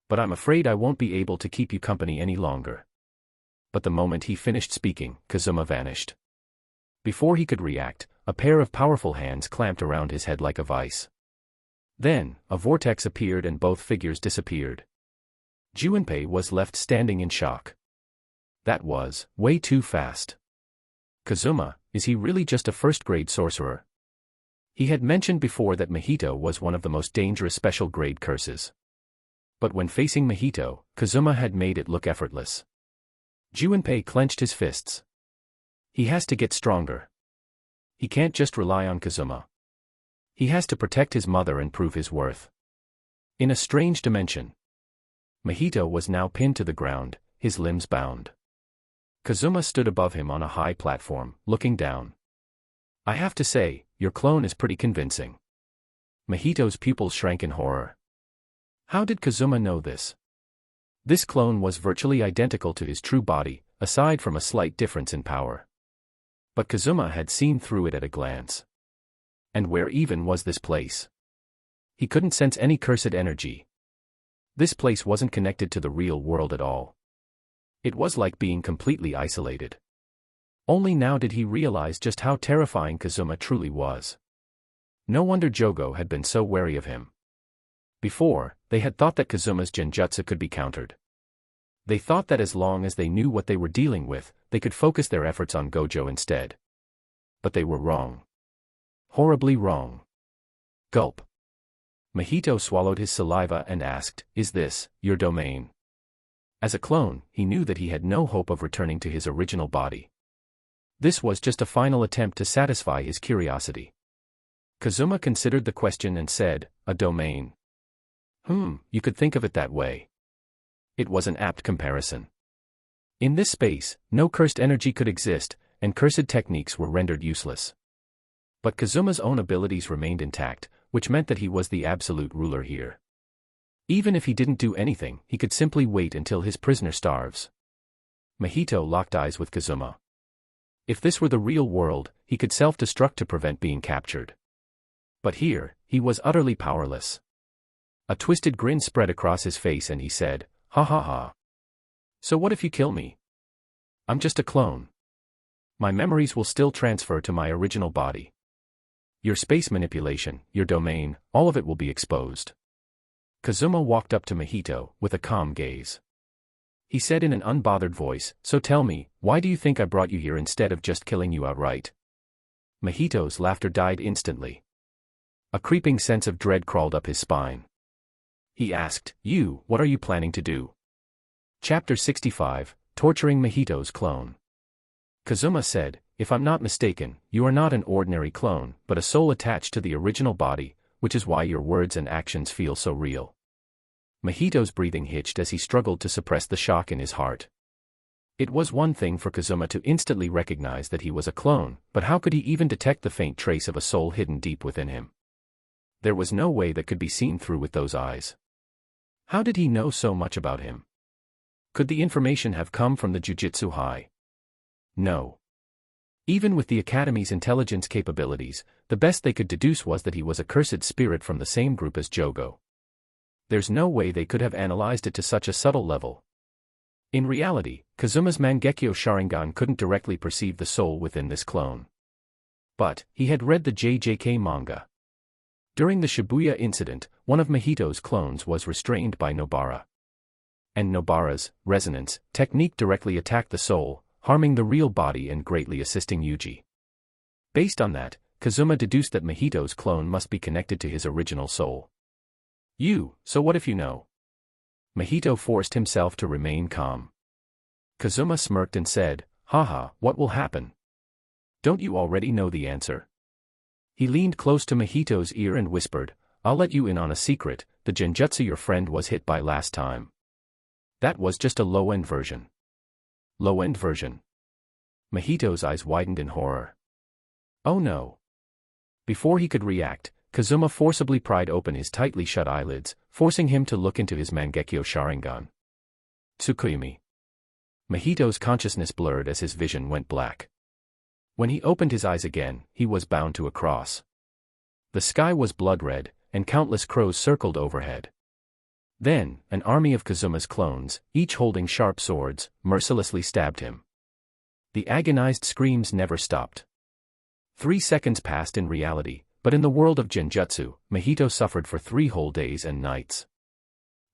A: But I'm afraid I won't be able to keep you company any longer." But the moment he finished speaking, Kazuma vanished. Before he could react, a pair of powerful hands clamped around his head like a vice. Then, a vortex appeared and both figures disappeared. Juanpe was left standing in shock. That was way too fast. Kazuma, is he really just a first-grade sorcerer? He had mentioned before that Mjito was one of the most dangerous special-grade curses. But when facing Mjito, Kazuma had made it look effortless. Juanpe clenched his fists. He has to get stronger. He can't just rely on Kazuma. He has to protect his mother and prove his worth. In a strange dimension, Mjito was now pinned to the ground, his limbs bound. Kazuma stood above him on a high platform, looking down. "I have to say, your clone is pretty convincing." Mjito's pupils shrank in horror. How did Kazuma know this? This clone was virtually identical to his true body, aside from a slight difference in power. But Kazuma had seen through it at a glance. And where even was this place? He couldn't sense any cursed energy. This place wasn't connected to the real world at all. It was like being completely isolated. Only now did he realize just how terrifying Kazuma truly was. No wonder Jogo had been so wary of him. Before, they had thought that Kazuma's genjutsu could be countered. They thought that as long as they knew what they were dealing with, they could focus their efforts on Gojo instead. But they were wrong. Horribly wrong. Gulp. Mjito swallowed his saliva and asked, "Is this your domain?" As a clone, he knew that he had no hope of returning to his original body. This was just a final attempt to satisfy his curiosity. Kazuma considered the question and said, "A domain. You could think of it that way." It was an apt comparison. In this space, no cursed energy could exist, and cursed techniques were rendered useless. But Kazuma's own abilities remained intact, which meant that he was the absolute ruler here. Even if he didn't do anything, he could simply wait until his prisoner starves. Mjito locked eyes with Kazuma. If this were the real world, he could self-destruct to prevent being captured. But here, he was utterly powerless. A twisted grin spread across his face and he said, "Ha ha ha. So what if you kill me? I'm just a clone. My memories will still transfer to my original body. Your space manipulation, your domain, all of it will be exposed." Kazuma walked up to Mjito, with a calm gaze. He said in an unbothered voice, "So tell me, why do you think I brought you here instead of just killing you outright?" Mjito's laughter died instantly. A creeping sense of dread crawled up his spine. He asked, What are you planning to do?" Chapter 65, Torturing Mjito's Clone. Kazuma said, "If I'm not mistaken, you are not an ordinary clone, but a soul attached to the original body, which is why your words and actions feel so real." Mjito's breathing hitched as he struggled to suppress the shock in his heart. It was one thing for Kazuma to instantly recognize that he was a clone, but how could he even detect the faint trace of a soul hidden deep within him? There was no way that could be seen through with those eyes. How did he know so much about him? Could the information have come from the Jujutsu High? No. Even with the Academy's intelligence capabilities, the best they could deduce was that he was a cursed spirit from the same group as Jogo. There's no way they could have analyzed it to such a subtle level. In reality, Kazuma's Mangekyo Sharingan couldn't directly perceive the soul within this clone. But, he had read the JJK manga. During the Shibuya incident, one of Mjito's clones was restrained by Nobara. And Nobara's resonance technique directly attacked the soul, harming the real body and greatly assisting Yuji. Based on that, Kazuma deduced that Mjito's clone must be connected to his original soul. So what if you know? Mjito forced himself to remain calm. Kazuma smirked and said, "Haha, what will happen? Don't you already know the answer?" He leaned close to Mjito's ear and whispered, "I'll let you in on a secret, the genjutsu your friend was hit by last time. That was just a low-end version." Low-end version? Mjito's eyes widened in horror. Oh no. Before he could react, Kazuma forcibly pried open his tightly shut eyelids, forcing him to look into his Mangekyo Sharingan. Tsukuyomi. Mjito's consciousness blurred as his vision went black. When he opened his eyes again, he was bound to a cross. The sky was blood red, and countless crows circled overhead. Then, an army of Kazuma's clones, each holding sharp swords, mercilessly stabbed him. The agonized screams never stopped. 3 seconds passed in reality, but in the world of genjutsu, Mjito suffered for 3 whole days and nights.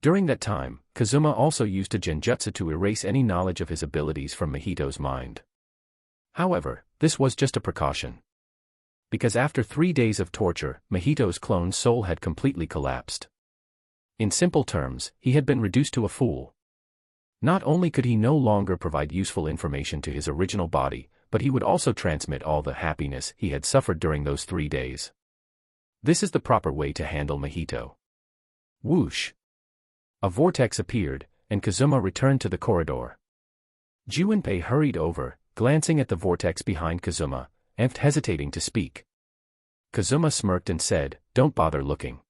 A: During that time, Kazuma also used a genjutsu to erase any knowledge of his abilities from Mjito's mind. However, this was just a precaution. Because after 3 days of torture, Mjito's clone's soul had completely collapsed. In simple terms, he had been reduced to a fool. Not only could he no longer provide useful information to his original body, but he would also transmit all the happiness he had suffered during those 3 days. This is the proper way to handle Mjito. Whoosh! A vortex appeared, and Kazuma returned to the corridor. Juanpe hurried over, glancing at the vortex behind Kazuma, and hesitating to speak. Kazuma smirked and said, "Don't bother looking."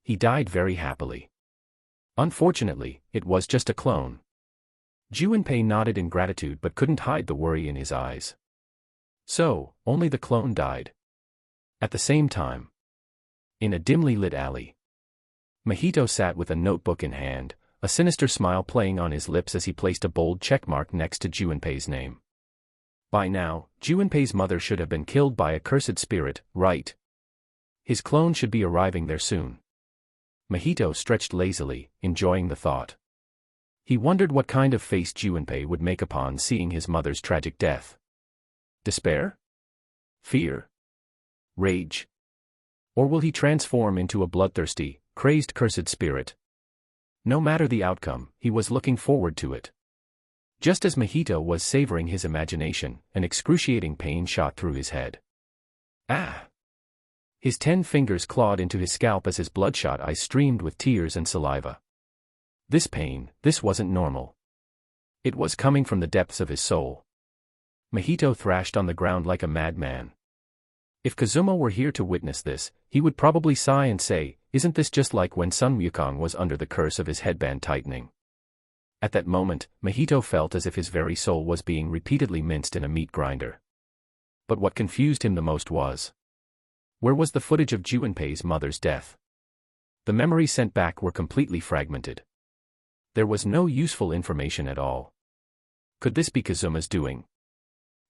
A: He died very happily. Unfortunately, it was just a clone. Juanpe nodded in gratitude but couldn't hide the worry in his eyes. So, only the clone died. At the same time, in a dimly lit alley, Mjito sat with a notebook in hand, a sinister smile playing on his lips as he placed a bold checkmark next to Juanpe's name. By now, Juanpe's mother should have been killed by a cursed spirit, right? His clone should be arriving there soon. Mjito stretched lazily, enjoying the thought. He wondered what kind of face Juanpe would make upon seeing his mother's tragic death. Despair? Fear? Rage? Or will he transform into a bloodthirsty, crazed cursed spirit? No matter the outcome, he was looking forward to it. Just as Mjito was savoring his imagination, an excruciating pain shot through his head. Ah! His 10 fingers clawed into his scalp as his bloodshot eyes streamed with tears and saliva. This pain, this wasn't normal. It was coming from the depths of his soul. Mjito thrashed on the ground like a madman. If Kazuma were here to witness this, he would probably sigh and say, "Isn't this just like when Sun Wukong was under the curse of his headband tightening?" At that moment, Mjito felt as if his very soul was being repeatedly minced in a meat grinder. But what confused him the most was, where was the footage of Juanpe's mother's death? The memories sent back were completely fragmented. There was no useful information at all. Could this be Kazuma's doing?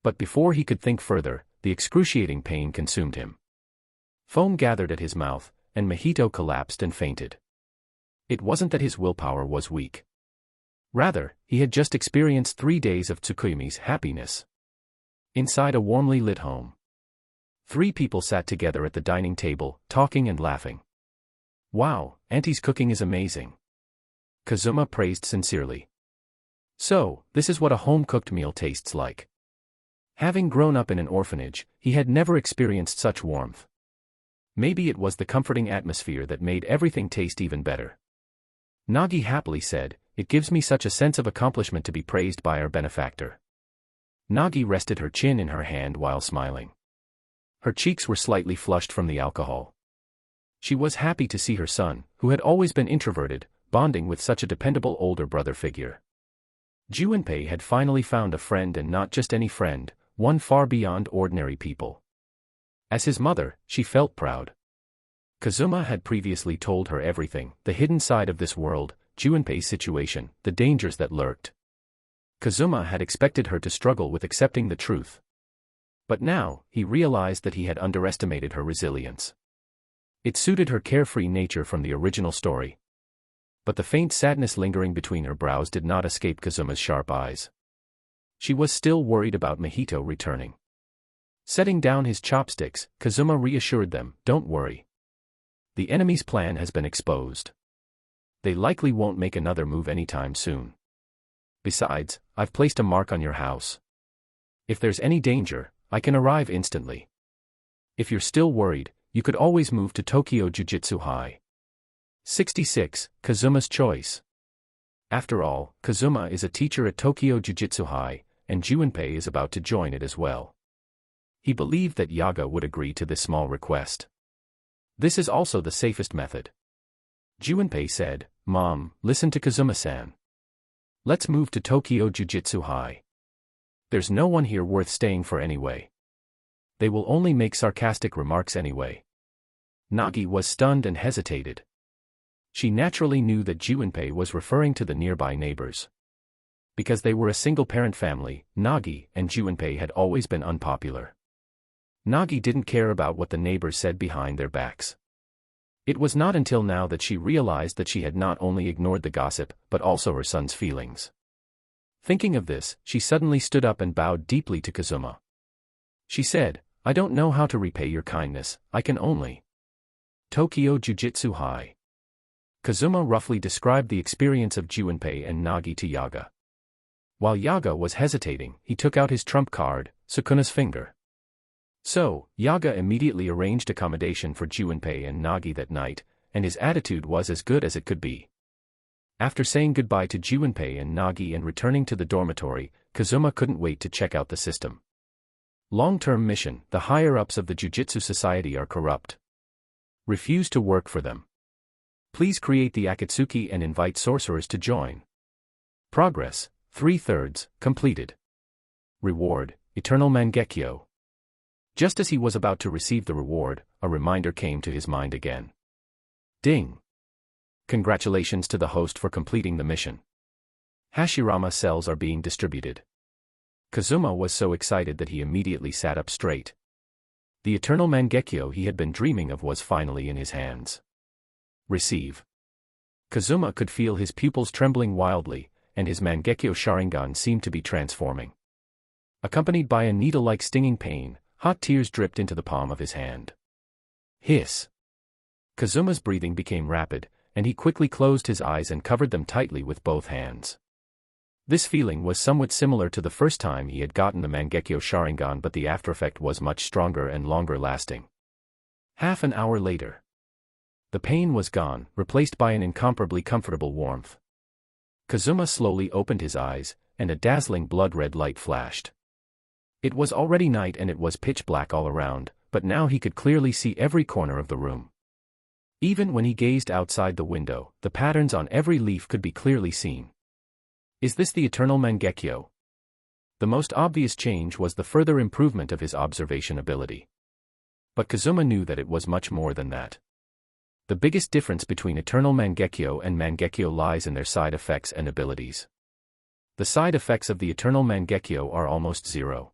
A: But before he could think further, the excruciating pain consumed him. Foam gathered at his mouth, and Mjito collapsed and fainted. It wasn't that his willpower was weak. Rather, he had just experienced 3 days of Tsukuyomi's happiness. Inside a warmly lit home, 3 people sat together at the dining table, talking and laughing. "Wow, Auntie's cooking is amazing," Kazuma praised sincerely. So, this is what a home-cooked meal tastes like. Having grown up in an orphanage, he had never experienced such warmth. Maybe it was the comforting atmosphere that made everything taste even better. Nagi happily said, "It gives me such a sense of accomplishment to be praised by our benefactor." Nagi rested her chin in her hand while smiling. Her cheeks were slightly flushed from the alcohol. She was happy to see her son, who had always been introverted, bonding with such a dependable older brother figure. Juanpe had finally found a friend, and not just any friend, one far beyond ordinary people. As his mother, she felt proud. Kazuma had previously told her everything, the hidden side of this world, Juanpe's situation, the dangers that lurked. Kazuma had expected her to struggle with accepting the truth. But now, he realized that he had underestimated her resilience. It suited her carefree nature from the original story. But the faint sadness lingering between her brows did not escape Kazuma's sharp eyes. She was still worried about Mjito returning. Setting down his chopsticks, Kazuma reassured them, "Don't worry. The enemy's plan has been exposed. They likely won't make another move anytime soon. Besides, I've placed a mark on your house. If there's any danger, I can arrive instantly. If you're still worried, you could always move to Tokyo Jujutsu High." 66. Kazuma's choice. After all, Kazuma is a teacher at Tokyo Jujutsu High, and Juanpe is about to join it as well. He believed that Yaga would agree to this small request. This is also the safest method. Juanpe said, "Mom, listen to Kazuma-san. Let's move to Tokyo Jujutsu High. There's no one here worth staying for anyway. They will only make sarcastic remarks anyway. Nagi was stunned and hesitated. She naturally knew that Juanpe was referring to the nearby neighbors. Because they were a single-parent family, Nagi and Juanpe had always been unpopular. Nagi didn't care about what the neighbors said behind their backs. It was not until now that she realized that she had not only ignored the gossip, but also her son's feelings. Thinking of this, she suddenly stood up and bowed deeply to Kazuma. She said, "I don't know how to repay your kindness, I can only." Tokyo Jujutsu High. Kazuma roughly described the experience of Juanpe and Nagi to Yaga. While Yaga was hesitating, he took out his trump card, Sukuna's finger. So, Yaga immediately arranged accommodation for Juanpe and Nagi that night, and his attitude was as good as it could be. After saying goodbye to Juanpe and Nagi and returning to the dormitory, Kazuma couldn't wait to check out the system. Long-term mission: the higher-ups of the Jujutsu Society are corrupt. Refuse to work for them. Please create the Akatsuki and invite sorcerers to join. Progress: 3/3, completed. Reward: Eternal Mangekyo. Just as he was about to receive the reward, a reminder came to his mind again. Ding! Congratulations to the host for completing the mission. Hashirama cells are being distributed. Kazuma was so excited that he immediately sat up straight. The eternal Mangekyo he had been dreaming of was finally in his hands. Receive. Kazuma could feel his pupils trembling wildly, and his Mangekyo Sharingan seemed to be transforming. Accompanied by a needle-like stinging pain, hot tears dripped into the palm of his hand. Hiss! Kazuma's breathing became rapid, and he quickly closed his eyes and covered them tightly with both hands. This feeling was somewhat similar to the first time he had gotten the Mangekyo Sharingan, but the aftereffect was much stronger and longer lasting. Half an hour later. The pain was gone, replaced by an incomparably comfortable warmth. Kazuma slowly opened his eyes, and a dazzling blood-red light flashed. It was already night and it was pitch black all around, but now he could clearly see every corner of the room. Even when he gazed outside the window, the patterns on every leaf could be clearly seen. Is this the eternal Mangekyo? The most obvious change was the further improvement of his observation ability. But Kazuma knew that it was much more than that. The biggest difference between eternal Mangekyo and Mangekyo lies in their side effects and abilities. The side effects of the eternal Mangekyo are almost zero.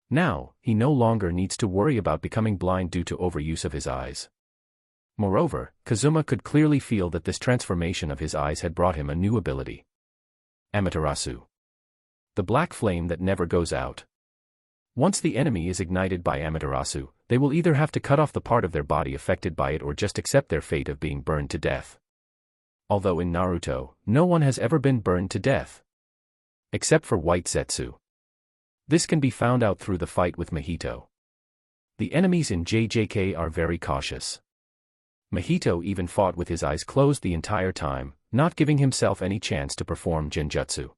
A: Now, he no longer needs to worry about becoming blind due to overuse of his eyes. Moreover, Kazuma could clearly feel that this transformation of his eyes had brought him a new ability. Amaterasu. The black flame that never goes out. Once the enemy is ignited by Amaterasu, they will either have to cut off the part of their body affected by it or just accept their fate of being burned to death. Although in Naruto, no one has ever been burned to death. Except for White Zetsu. This can be found out through the fight with Mjito. The enemies in JJK are very cautious. Mjito even fought with his eyes closed the entire time, not giving himself any chance to perform genjutsu.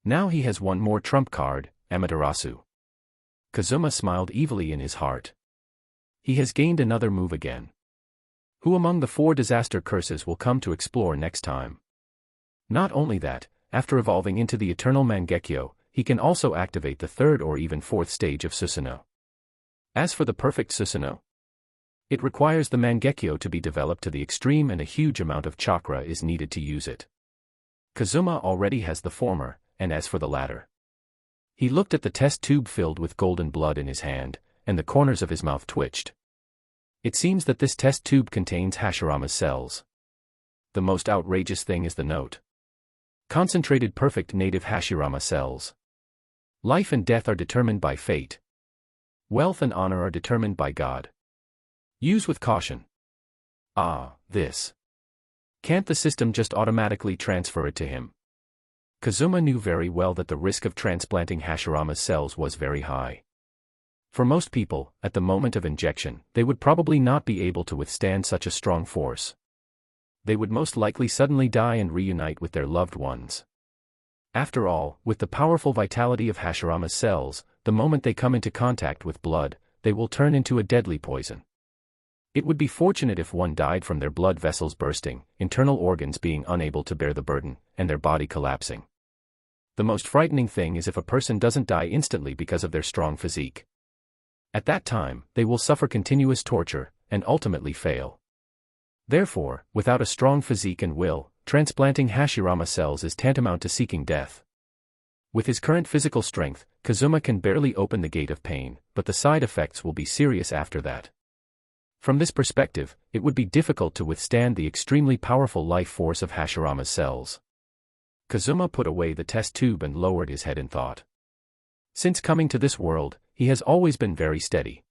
A: Now he has one more trump card, Amaterasu. Kazuma smiled evilly in his heart. He has gained another move again. Who among the 4 disaster curses will come to explore next time? Not only that, after evolving into the eternal Mangekyo, he can also activate the 3rd or even 4th stage of Susanoo. As for the perfect Susanoo, it requires the Mangekyo to be developed to the extreme and a huge amount of chakra is needed to use it. Kazuma already has the former, and as for the latter. He looked at the test tube filled with golden blood in his hand, and the corners of his mouth twitched. It seems that this test tube contains Hashirama's cells. The most outrageous thing is the note. Concentrated perfect native Hashirama cells. Life and death are determined by fate. Wealth and honor are determined by God. Use with caution. This. Can't the system just automatically transfer it to him? Kazuma knew very well that the risk of transplanting Hashirama's cells was very high. For most people, at the moment of injection, they would probably not be able to withstand such a strong force. They would most likely suddenly die and reunite with their loved ones. After all, with the powerful vitality of Hashirama's cells, the moment they come into contact with blood, they will turn into a deadly poison. It would be fortunate if one died from their blood vessels bursting, internal organs being unable to bear the burden, and their body collapsing. The most frightening thing is if a person doesn't die instantly because of their strong physique. At that time, they will suffer continuous torture, and ultimately fail. Therefore, without a strong physique and will, transplanting Hashirama cells is tantamount to seeking death. With his current physical strength, Kazuma can barely open the gate of pain, but the side effects will be serious after that. From this perspective, it would be difficult to withstand the extremely powerful life force of Hashirama's cells. Kazuma put away the test tube and lowered his head in thought. Since coming to this world, he has always been very steady.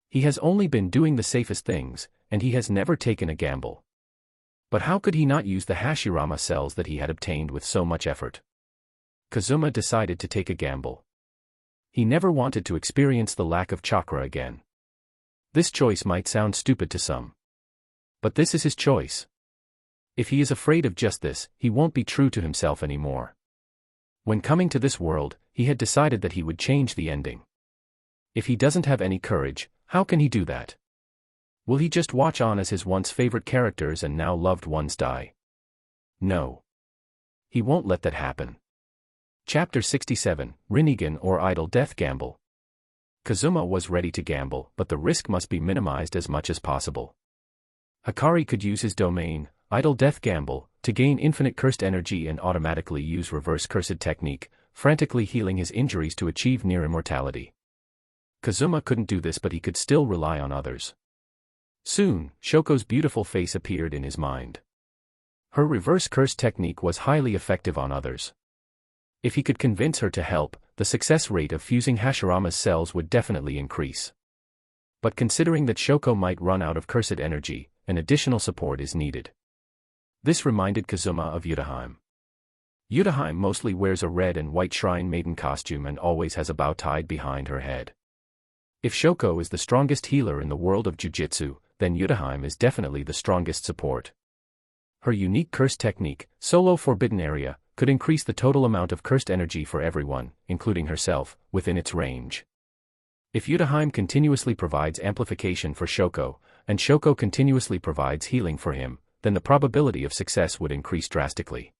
A: He has only been doing the safest things, and he has never taken a gamble. But how could he not use the Hashirama cells that he had obtained with so much effort? Kazuma decided to take a gamble. He never wanted to experience the lack of chakra again. This choice might sound stupid to some. But this is his choice. If he is afraid of just this, he won't be true to himself anymore. When coming to this world, he had decided that he would change the ending. If he doesn't have any courage, how can he do that? Will he just watch on as his once favorite characters and now loved ones die? No. He won't let that happen. Chapter 67, Renegan or Idle Death Gamble. Kazuma was ready to gamble, but the risk must be minimized as much as possible. Hikari could use his domain, Idle Death Gamble, to gain infinite cursed energy and automatically use reverse cursed technique, frantically healing his injuries to achieve near immortality. Kazuma couldn't do this, but he could still rely on others. Soon, Shoko's beautiful face appeared in his mind. Her reverse curse technique was highly effective on others. If he could convince her to help, the success rate of fusing Hashirama's cells would definitely increase. But considering that Shoko might run out of cursed energy, an additional support is needed. This reminded Kazuma of Yutaheim. Yutaheim mostly wears a red and white shrine maiden costume and always has a bow tied behind her head. If Shoko is the strongest healer in the world of Jujutsu, then Yutaheim is definitely the strongest support. Her unique curse technique, Solo Forbidden Area, could increase the total amount of cursed energy for everyone, including herself, within its range. If Yutaheim continuously provides amplification for Shoko, and Shoko continuously provides healing for him, then the probability of success would increase drastically.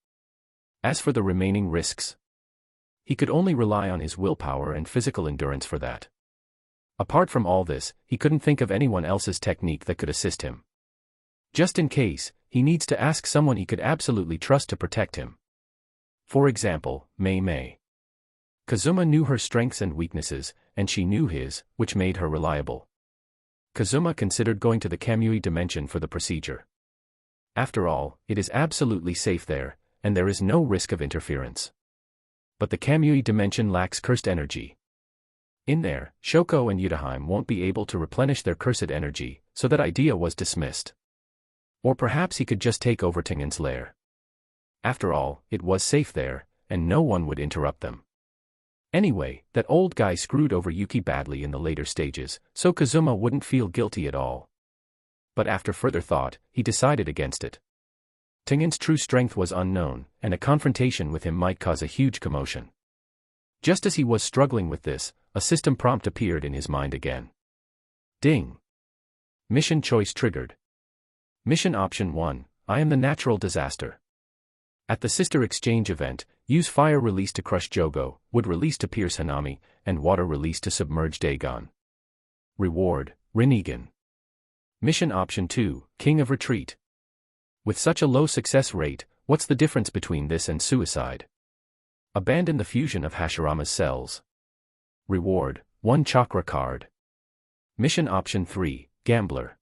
A: As for the remaining risks, he could only rely on his willpower and physical endurance for that. Apart from all this, he couldn't think of anyone else's technique that could assist him. Just in case, he needs to ask someone he could absolutely trust to protect him. For example, Mayay. Kazuma knew her strengths and weaknesses, and she knew his, which made her reliable. Kazuma considered going to the Kamui dimension for the procedure. After all, it is absolutely safe there, and there is no risk of interference. But the Kamui dimension lacks cursed energy. In there, Shoko and Yutaheim won't be able to replenish their cursed energy, so that idea was dismissed. Or perhaps he could just take over Tengen's lair. After all, it was safe there, and no one would interrupt them. Anyway, that old guy screwed over Yuki badly in the later stages, so Kazuma wouldn't feel guilty at all. But after further thought, he decided against it. Tengen's true strength was unknown, and a confrontation with him might cause a huge commotion. Just as he was struggling with this, a system prompt appeared in his mind again. Ding! Mission choice triggered. Mission option 1, I am the natural disaster. At the sister exchange event, use fire release to crush Jogo, wood release to pierce Hanami, and water release to submerge Dagon. Reward, Renegan. Mission option 2, King of Retreat. With such a low success rate, what's the difference between this and suicide? Abandon the fusion of Hashirama's cells. Reward, 1 chakra card. Mission option 3, Gambler.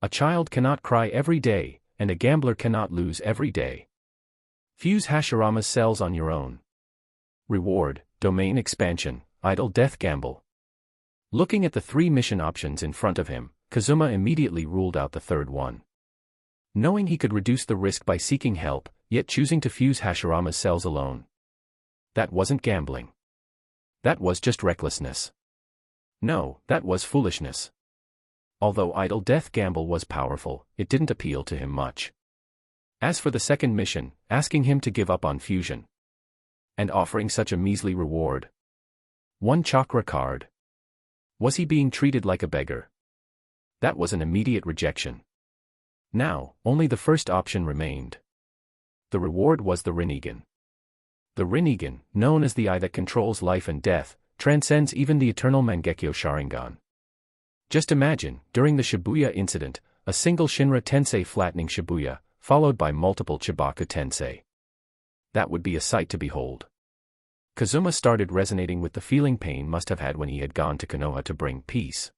A: A child cannot cry every day, and a gambler cannot lose every day. Fuse Hashirama's cells on your own. Reward, Domain Expansion, Idle Death Gamble. Looking at the 3 mission options in front of him, Kazuma immediately ruled out the third one. Knowing he could reduce the risk by seeking help, yet choosing to fuse Hashirama's cells alone. That wasn't gambling. That was just recklessness. No, that was foolishness. Although Idle Death Gamble was powerful, it didn't appeal to him much. As for the second mission, asking him to give up on fusion. And offering such a measly reward. 1 chakra card. Was he being treated like a beggar? That was an immediate rejection. Now, only the first option remained. The reward was the Renegan. The Renegan, known as the eye that controls life and death, transcends even the eternal Mangekyo Sharingan. Just imagine, during the Shibuya incident, a single Shinra Tensei flattening Shibuya, followed by multiple Chibaku Tensei. That would be a sight to behold. Kazuma started resonating with the feeling pain must have had when he had gone to Konoha to bring peace.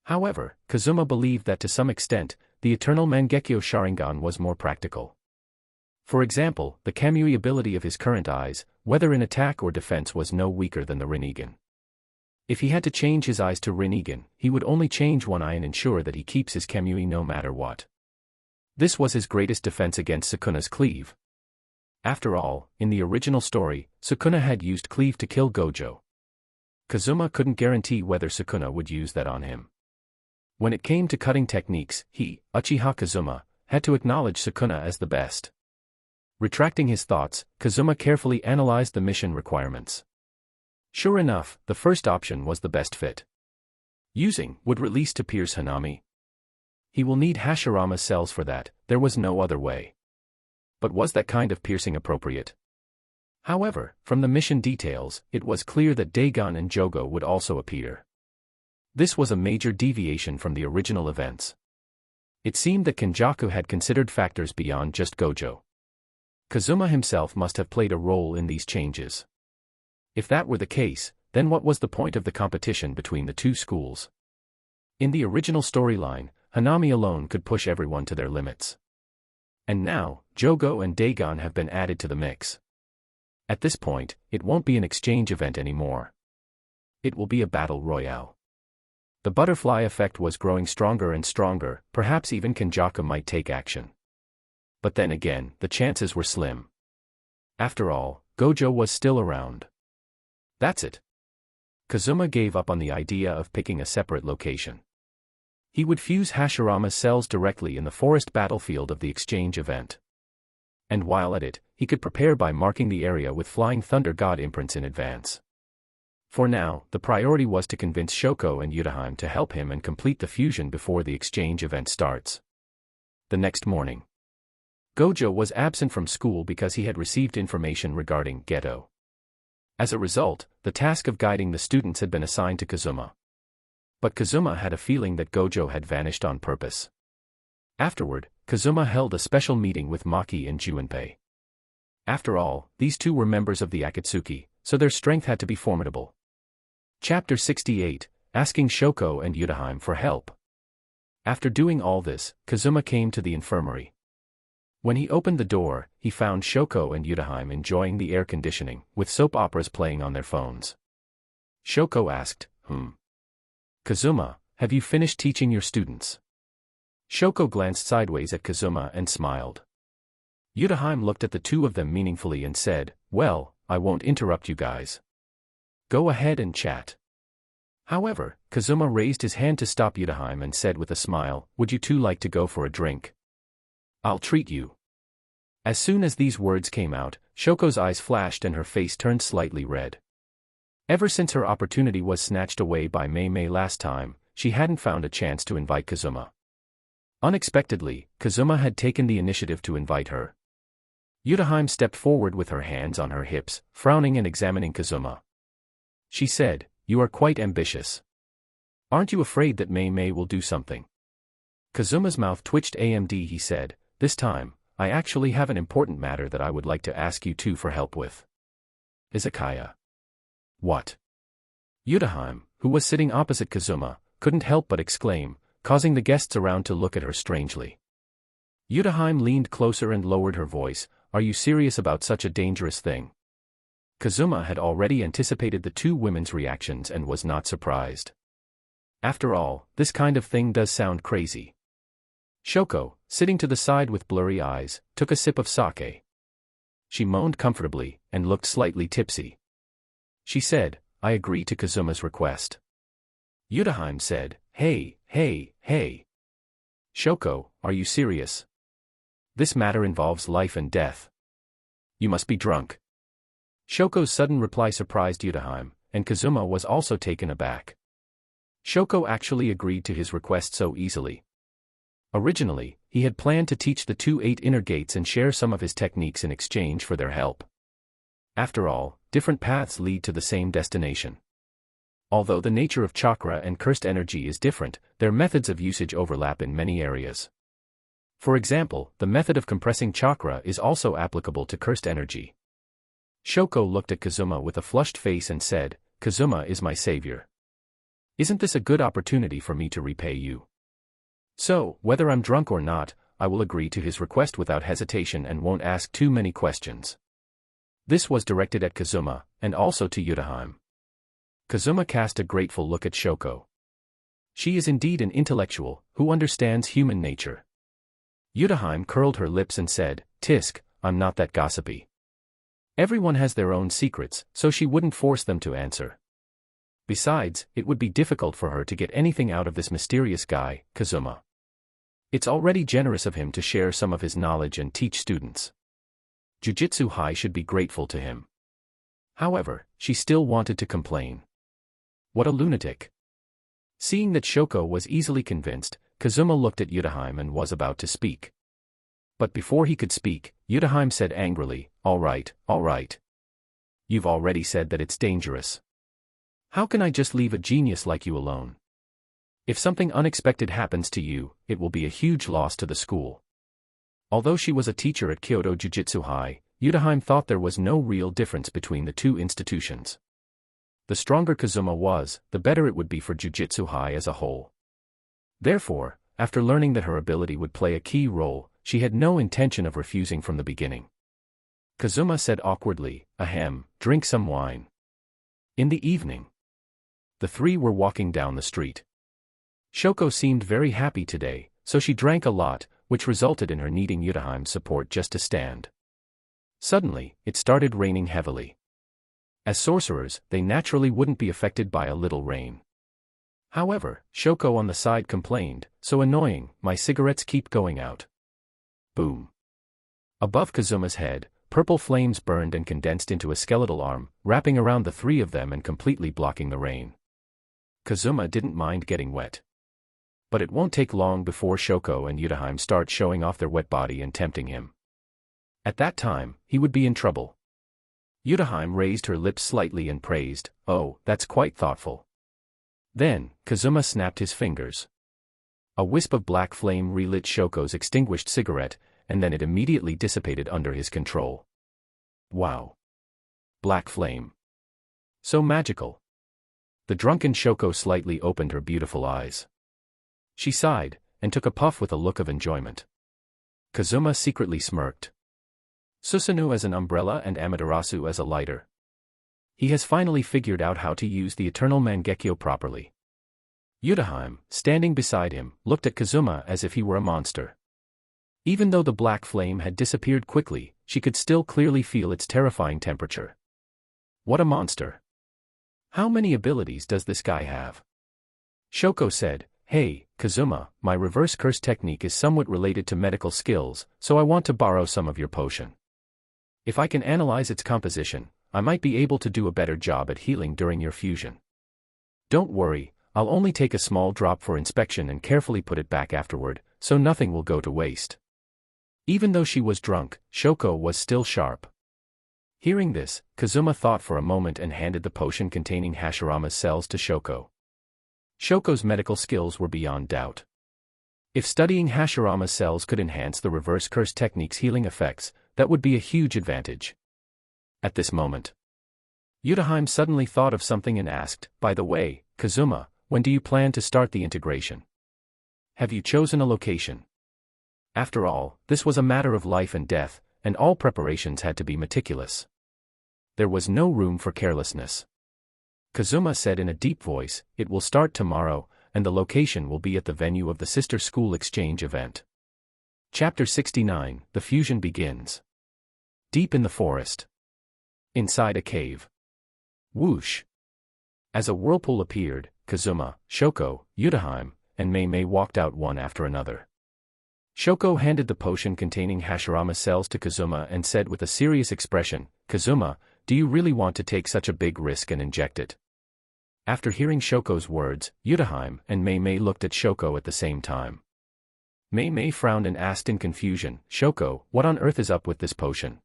A: However, Kazuma believed that to some extent, the eternal Mangekyo Sharingan was more practical. For example, the Kamui ability of his current eyes, whether in attack or defense, was no weaker than the Renegan. If he had to change his eyes to Renegan, he would only change one eye and ensure that he keeps his Kamui no matter what. This was his greatest defense against Sukuna's cleave. After all, in the original story, Sukuna had used cleave to kill Gojo. Kazuma couldn't guarantee whether Sukuna would use that on him. When it came to cutting techniques, he, Uchiha Kazuma, had to acknowledge Sukuna as the best. Retracting his thoughts, Kazuma carefully analyzed the mission requirements. Sure enough, the first option was the best fit. Using would release to pierce Hanami. He will need Hashirama's cells for that, there was no other way. But was that kind of piercing appropriate? However, from the mission details, it was clear that Dagon and Jogo would also appear. This was a major deviation from the original events. It seemed that Kenjaku had considered factors beyond just Gojo. Kazuma himself must have played a role in these changes. If that were the case, then what was the point of the competition between the two schools? In the original storyline, Hanami alone could push everyone to their limits. And now, Jogo and Dagon have been added to the mix. At this point, it won't be an exchange event anymore. It will be a battle royale. The butterfly effect was growing stronger and stronger, perhaps even Kenjaku might take action. But then again, the chances were slim. After all, Gojo was still around. That's it. Kazuma gave up on the idea of picking a separate location. He would fuse Hashirama's cells directly in the forest battlefield of the exchange event. And while at it, he could prepare by marking the area with Flying Thunder God imprints in advance. For now, the priority was to convince Shoko and Yutaheim to help him and complete the fusion before the exchange event starts. The next morning, Gojo was absent from school because he had received information regarding Geto. As a result, the task of guiding the students had been assigned to Kazuma. But Kazuma had a feeling that Gojo had vanished on purpose. Afterward, Kazuma held a special meeting with Maki and Juanpe. After all, these two were members of the Akatsuki, so their strength had to be formidable. Chapter 68, Asking Shoko and Yutaheim for help. After doing all this, Kazuma came to the infirmary. When he opened the door, he found Shoko and Yutaheim enjoying the air conditioning, with soap operas playing on their phones. Shoko asked, Kazuma, have you finished teaching your students? Shoko glanced sideways at Kazuma and smiled. Yutaheim looked at the two of them meaningfully and said, well, I won't interrupt you guys. Go ahead and chat. However, Kazuma raised his hand to stop Yutaheim and said with a smile, would you two like to go for a drink? I'll treat you. As soon as these words came out, Shoko's eyes flashed and her face turned slightly red. Ever since her opportunity was snatched away by Mayay last time, she hadn't found a chance to invite Kazuma. Unexpectedly, Kazuma had taken the initiative to invite her. Yutaheim stepped forward with her hands on her hips, frowning and examining Kazuma. She said, you are quite ambitious. Aren't you afraid that Mayay will do something? Kazuma's mouth twitched. He said, this time, I actually have an important matter that I would like to ask you two for help with. Izakaya. What? Yutaheim, who was sitting opposite Kazuma, couldn't help but exclaim, causing the guests around to look at her strangely. Yutaheim leaned closer and lowered her voice, are you serious about such a dangerous thing? Kazuma had already anticipated the two women's reactions and was not surprised. After all, this kind of thing does sound crazy. Shoko, sitting to the side with blurry eyes, took a sip of sake. She moaned comfortably, and looked slightly tipsy. She said, I agree to Kazuma's request. Yutaheim said, hey. Shoko, are you serious? This matter involves life and death. You must be drunk. Shoko's sudden reply surprised Yutaheim, and Kazuma was also taken aback. Shoko actually agreed to his request so easily. Originally, he had planned to teach the two 8 inner gates and share some of his techniques in exchange for their help. After all, different paths lead to the same destination. Although the nature of chakra and cursed energy is different, their methods of usage overlap in many areas. For example, the method of compressing chakra is also applicable to cursed energy. Shoko looked at Kazuma with a flushed face and said, "Kazuma is my savior. Isn't this a good opportunity for me to repay you? So, whether I'm drunk or not, I will agree to his request without hesitation and won't ask too many questions." This was directed at Kazuma, and also to Yuji. Kazuma cast a grateful look at Shoko. She is indeed an intellectual, who understands human nature. Yuji curled her lips and said, "Tisk, I'm not that gossipy." Everyone has their own secrets, so she wouldn't force them to answer. Besides, it would be difficult for her to get anything out of this mysterious guy, Kazuma. It's already generous of him to share some of his knowledge and teach students. Jujutsu High should be grateful to him. However, she still wanted to complain. What a lunatic. Seeing that Shoko was easily convinced, Kazuma looked at Yuji and was about to speak. But before he could speak, Yuji said angrily, all right. You've already said that it's dangerous. How can I just leave a genius like you alone? If something unexpected happens to you, it will be a huge loss to the school. Although she was a teacher at Kyoto Jujutsu High, Yuji thought there was no real difference between the two institutions. The stronger Kazuma was, the better it would be for Jujutsu High as a whole. Therefore, after learning that her ability would play a key role, she had no intention of refusing from the beginning. Kazuma said awkwardly, "Ahem, drink some wine." In the evening, the three were walking down the street. Shoko seemed very happy today, so she drank a lot, which resulted in her needing Yuji's support just to stand. Suddenly, it started raining heavily. As sorcerers, they naturally wouldn't be affected by a little rain. However, Shoko on the side complained, "So annoying, my cigarettes keep going out." Boom. Above Kazuma's head, purple flames burned and condensed into a skeletal arm, wrapping around the three of them and completely blocking the rain. Kazuma didn't mind getting wet. But it won't take long before Shoko and Yuji start showing off their wet body and tempting him. At that time, he would be in trouble. Yuji raised her lips slightly and praised, "Oh, that's quite thoughtful." Then, Kazuma snapped his fingers. A wisp of black flame relit Shoko's extinguished cigarette, and then it immediately dissipated under his control. Wow. Black flame. So magical. The drunken Shoko slightly opened her beautiful eyes. She sighed, and took a puff with a look of enjoyment. Kazuma secretly smirked. Susanoo as an umbrella and Amaterasu as a lighter. He has finally figured out how to use the eternal Mangekyo properly. Yuji, standing beside him, looked at Kazuma as if he were a monster. Even though the black flame had disappeared quickly, she could still clearly feel its terrifying temperature. What a monster. How many abilities does this guy have? Shoko said, "Hey, Kazuma, my reverse curse technique is somewhat related to medical skills, so I want to borrow some of your potion. If I can analyze its composition, I might be able to do a better job at healing during your fusion. Don't worry, I'll only take a small drop for inspection and carefully put it back afterward, so nothing will go to waste." Even though she was drunk, Shoko was still sharp. Hearing this, Kazuma thought for a moment and handed the potion containing Hashirama's cells to Shoko. Shoko's medical skills were beyond doubt. If studying Hashirama's cells could enhance the reverse curse technique's healing effects, that would be a huge advantage. At this moment, Yuji suddenly thought of something and asked, "By the way, Kazuma, when do you plan to start the integration? Have you chosen a location?" After all, this was a matter of life and death, and all preparations had to be meticulous. There was no room for carelessness. Kazuma said in a deep voice, "It will start tomorrow, and the location will be at the venue of the Sister School Exchange event." Chapter 69, The Fusion Begins. Deep in the forest. Inside a cave. Whoosh. As a whirlpool appeared, Kazuma, Shoko, Yuji, and Mayay walked out one after another. Shoko handed the potion containing Hashirama cells to Kazuma and said with a serious expression, "Kazuma, do you really want to take such a big risk and inject it?" After hearing Shoko's words, Yudaheim and Mayay looked at Shoko at the same time. Mayay frowned and asked in confusion, "Shoko, what on earth is up with this potion?"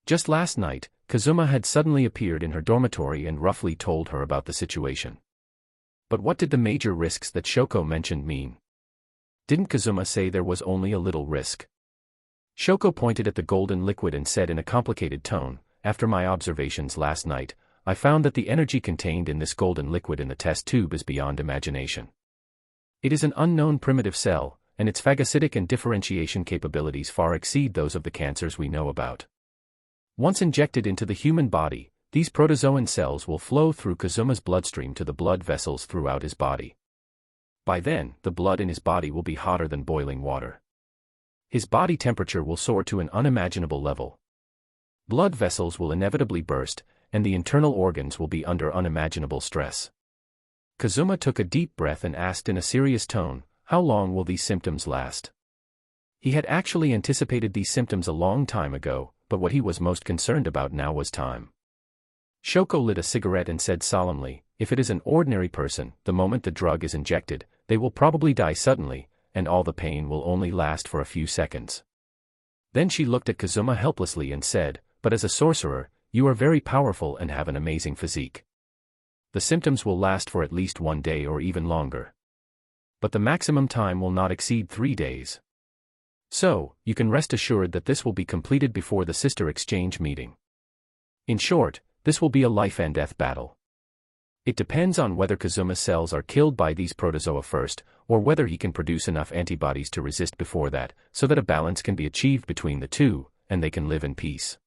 A: Just last night, Kazuma had suddenly appeared in her dormitory and roughly told her about the situation. But what did the major risks that Shoko mentioned mean? Didn't Kazuma say there was only a little risk? Shoko pointed at the golden liquid and said in a complicated tone, "After my observations last night, I found that the energy contained in this golden liquid in the test tube is beyond imagination. It is an unknown primitive cell, and its phagocytic and differentiation capabilities far exceed those of the cancers we know about. Once injected into the human body, these protozoan cells will flow through Kazuma's bloodstream to the blood vessels throughout his body. By then, the blood in his body will be hotter than boiling water. His body temperature will soar to an unimaginable level. Blood vessels will inevitably burst, and the internal organs will be under unimaginable stress." Kazuma took a deep breath and asked in a serious tone, "How long will these symptoms last?" He had actually anticipated these symptoms a long time ago, but what he was most concerned about now was time. Shoko lit a cigarette and said solemnly, "If it is an ordinary person, the moment the drug is injected, they will probably die suddenly, and all the pain will only last for a few seconds." Then she looked at Kazuma helplessly and said, "But as a sorcerer, you are very powerful and have an amazing physique. The symptoms will last for at least 1 day or even longer. But the maximum time will not exceed 3 days. So, you can rest assured that this will be completed before the sister exchange meeting. In short, this will be a life and death battle. It depends on whether Kazuma's cells are killed by these protozoa first, or whether he can produce enough antibodies to resist before that, so that a balance can be achieved between the two, and they can live in peace.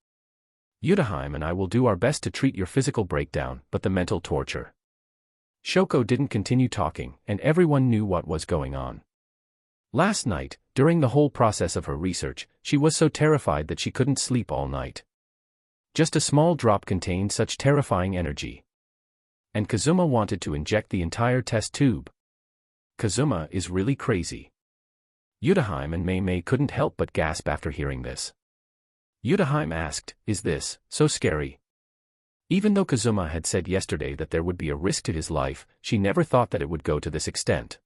A: Yudaheim and I will do our best to treat your physical breakdown, but the mental torture." Shoko didn't continue talking, and everyone knew what was going on. Last night, during the whole process of her research, she was so terrified that she couldn't sleep all night. Just a small drop contained such terrifying energy. And Kazuma wanted to inject the entire test tube. Kazuma is really crazy. Yudaheim and Mayay couldn't help but gasp after hearing this. Yudaheim asked, "Is this so scary?" Even though Kazuma had said yesterday that there would be a risk to his life, she never thought that it would go to this extent.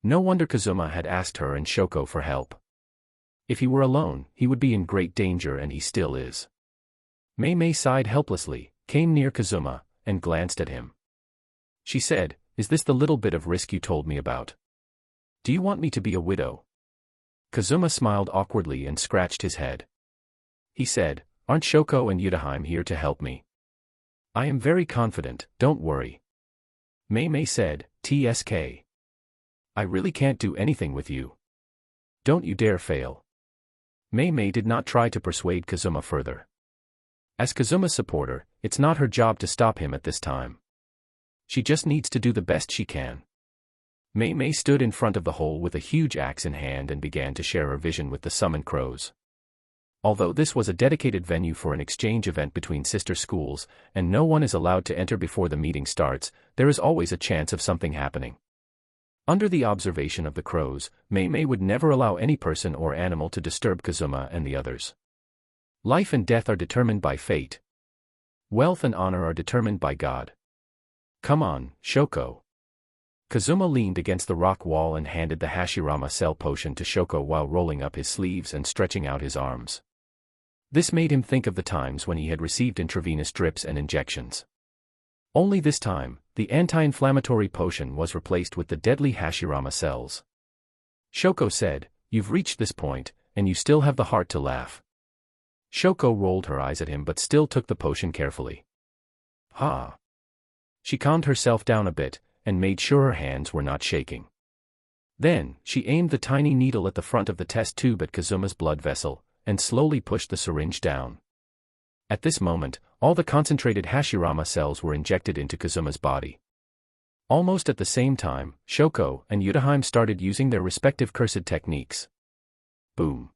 A: No wonder Kazuma had asked her and Shoko for help. If he were alone, he would be in great danger, and he still is. Mayay sighed helplessly, came near Kazuma, and glanced at him. She said, "Is this the little bit of risk you told me about? Do you want me to be a widow?" Kazuma smiled awkwardly and scratched his head. He said, "Aren't Shoko and Yudaheim here to help me? I am very confident, don't worry." Mayay said, "TSK. I really can't do anything with you. Don't you dare fail." Mayay did not try to persuade Kazuma further. As Kazuma's supporter, it's not her job to stop him at this time. She just needs to do the best she can. Mayay stood in front of the hole with a huge axe in hand and began to share her vision with the summoned crows. Although this was a dedicated venue for an exchange event between sister schools, and no one is allowed to enter before the meeting starts, there is always a chance of something happening. Under the observation of the crows, Mayay would never allow any person or animal to disturb Kazuma and the others. Life and death are determined by fate. Wealth and honor are determined by God. Come on, Shoko. Kazuma leaned against the rock wall and handed the Hashirama cell potion to Shoko while rolling up his sleeves and stretching out his arms. This made him think of the times when he had received intravenous drips and injections. Only this time, the anti-inflammatory potion was replaced with the deadly Hashirama cells. Shoko said, "You've reached this point, and you still have the heart to laugh." Shoko rolled her eyes at him but still took the potion carefully. Ha! She calmed herself down a bit, and made sure her hands were not shaking. Then, she aimed the tiny needle at the front of the test tube at Kazuma's blood vessel, and slowly pushed the syringe down. At this moment, all the concentrated Hashirama cells were injected into Kazuma's body. Almost at the same time, Shoko and Yudaheim started using their respective cursed techniques. Boom!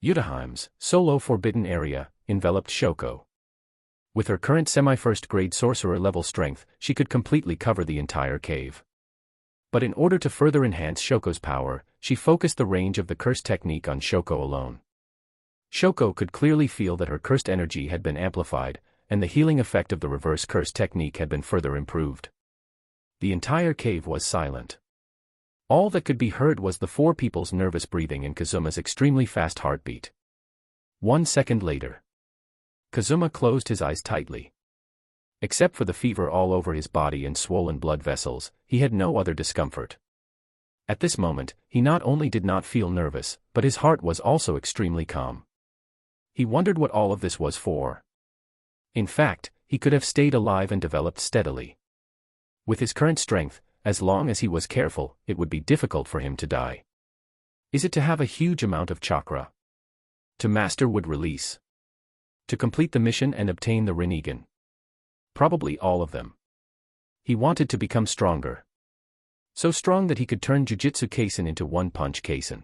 A: Yudaheim's solo forbidden area enveloped Shoko. With her current semi-first grade sorcerer level strength, she could completely cover the entire cave. But in order to further enhance Shoko's power, she focused the range of the curse technique on Shoko alone. Shoko could clearly feel that her cursed energy had been amplified, and the healing effect of the reverse curse technique had been further improved. The entire cave was silent. All that could be heard was the four people's nervous breathing and Kazuma's extremely fast heartbeat. 1 second later, Kazuma closed his eyes tightly. Except for the fever all over his body and swollen blood vessels, he had no other discomfort. At this moment, he not only did not feel nervous, but his heart was also extremely calm. He wondered what all of this was for. In fact, he could have stayed alive and developed steadily. With his current strength, as long as he was careful, it would be difficult for him to die. Is it to have a huge amount of chakra? To master would release. To complete the mission and obtain the Renegan. Probably all of them. He wanted to become stronger. So strong that he could turn Jujutsu Kaisen into one-punch Kaisen.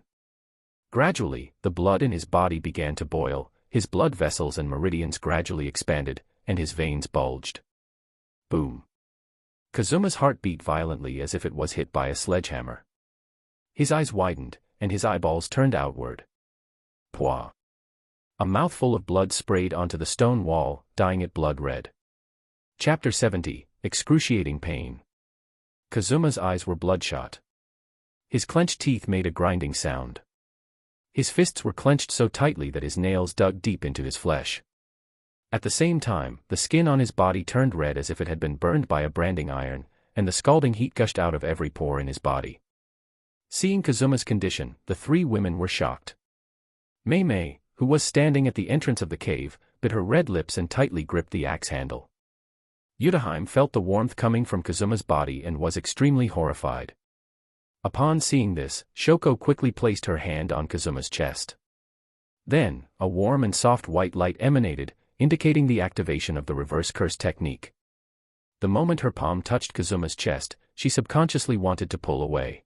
A: Gradually, the blood in his body began to boil, his blood vessels and meridians gradually expanded, and his veins bulged. Boom. Kazuma's heart beat violently as if it was hit by a sledgehammer. His eyes widened, and his eyeballs turned outward. Pwah. A mouthful of blood sprayed onto the stone wall, dyeing it blood red. Chapter 70, Excruciating Pain. Kazuma's eyes were bloodshot. His clenched teeth made a grinding sound. His fists were clenched so tightly that his nails dug deep into his flesh. At the same time, the skin on his body turned red as if it had been burned by a branding iron, and the scalding heat gushed out of every pore in his body. Seeing Kazuma's condition, the three women were shocked. Mayay, who was standing at the entrance of the cave, bit her red lips and tightly gripped the axe handle. Yuji felt the warmth coming from Kazuma's body and was extremely horrified. Upon seeing this, Shoko quickly placed her hand on Kazuma's chest. Then, a warm and soft white light emanated, indicating the activation of the reverse curse technique. The moment her palm touched Kazuma's chest, she subconsciously wanted to pull away.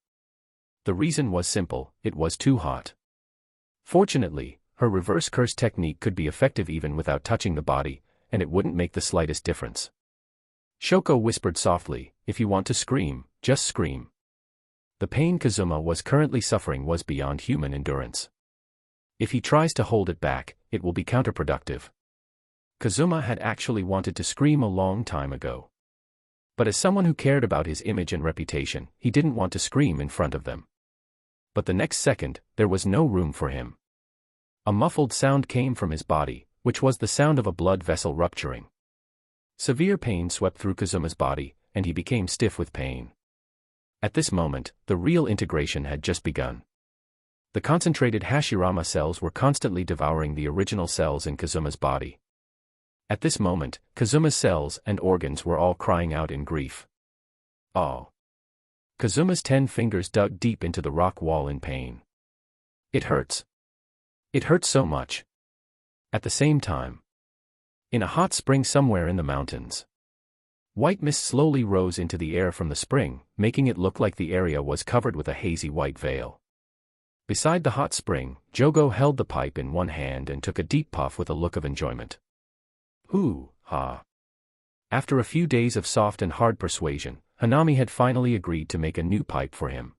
A: The reason was simple: it was too hot. Fortunately, her reverse curse technique could be effective even without touching the body, and it wouldn't make the slightest difference. Shoko whispered softly, "If you want to scream, just scream." The pain Kazuma was currently suffering was beyond human endurance. If he tries to hold it back, it will be counterproductive. Kazuma had actually wanted to scream a long time ago. But as someone who cared about his image and reputation, he didn't want to scream in front of them. But the next second, there was no room for him. A muffled sound came from his body, which was the sound of a blood vessel rupturing. Severe pain swept through Kazuma's body, and he became stiff with pain. At this moment, the real integration had just begun. The concentrated Hashirama cells were constantly devouring the original cells in Kazuma's body. At this moment, Kazuma's cells and organs were all crying out in grief. Oh! Kazuma's 10 fingers dug deep into the rock wall in pain. It hurts. It hurts so much. At the same time, in a hot spring somewhere in the mountains, white mist slowly rose into the air from the spring, making it look like the area was covered with a hazy white veil. Beside the hot spring, Jogo held the pipe in one hand and took a deep puff with a look of enjoyment. Hoo, ha. After a few days of soft and hard persuasion, Hanami had finally agreed to make a new pipe for him.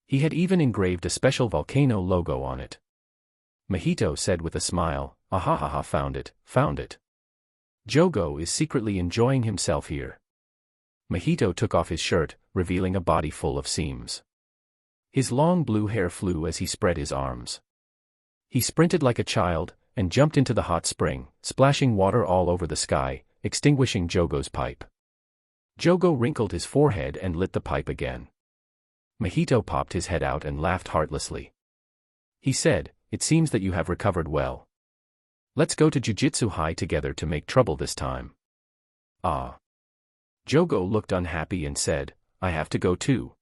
A: He had even engraved a special volcano logo on it. Mjito said with a smile, "Ahahaha, found it. Jogo is secretly enjoying himself here." Mjito took off his shirt, revealing a body full of seams. His long blue hair flew as he spread his arms. He sprinted like a child, and jumped into the hot spring, splashing water all over the sky, extinguishing Jogo's pipe. Jogo wrinkled his forehead and lit the pipe again. Mjito popped his head out and laughed heartlessly. He said, "It seems that you have recovered well. Let's go to Jujutsu High together to make trouble this time." Ah. Jogo looked unhappy and said, "I have to go too."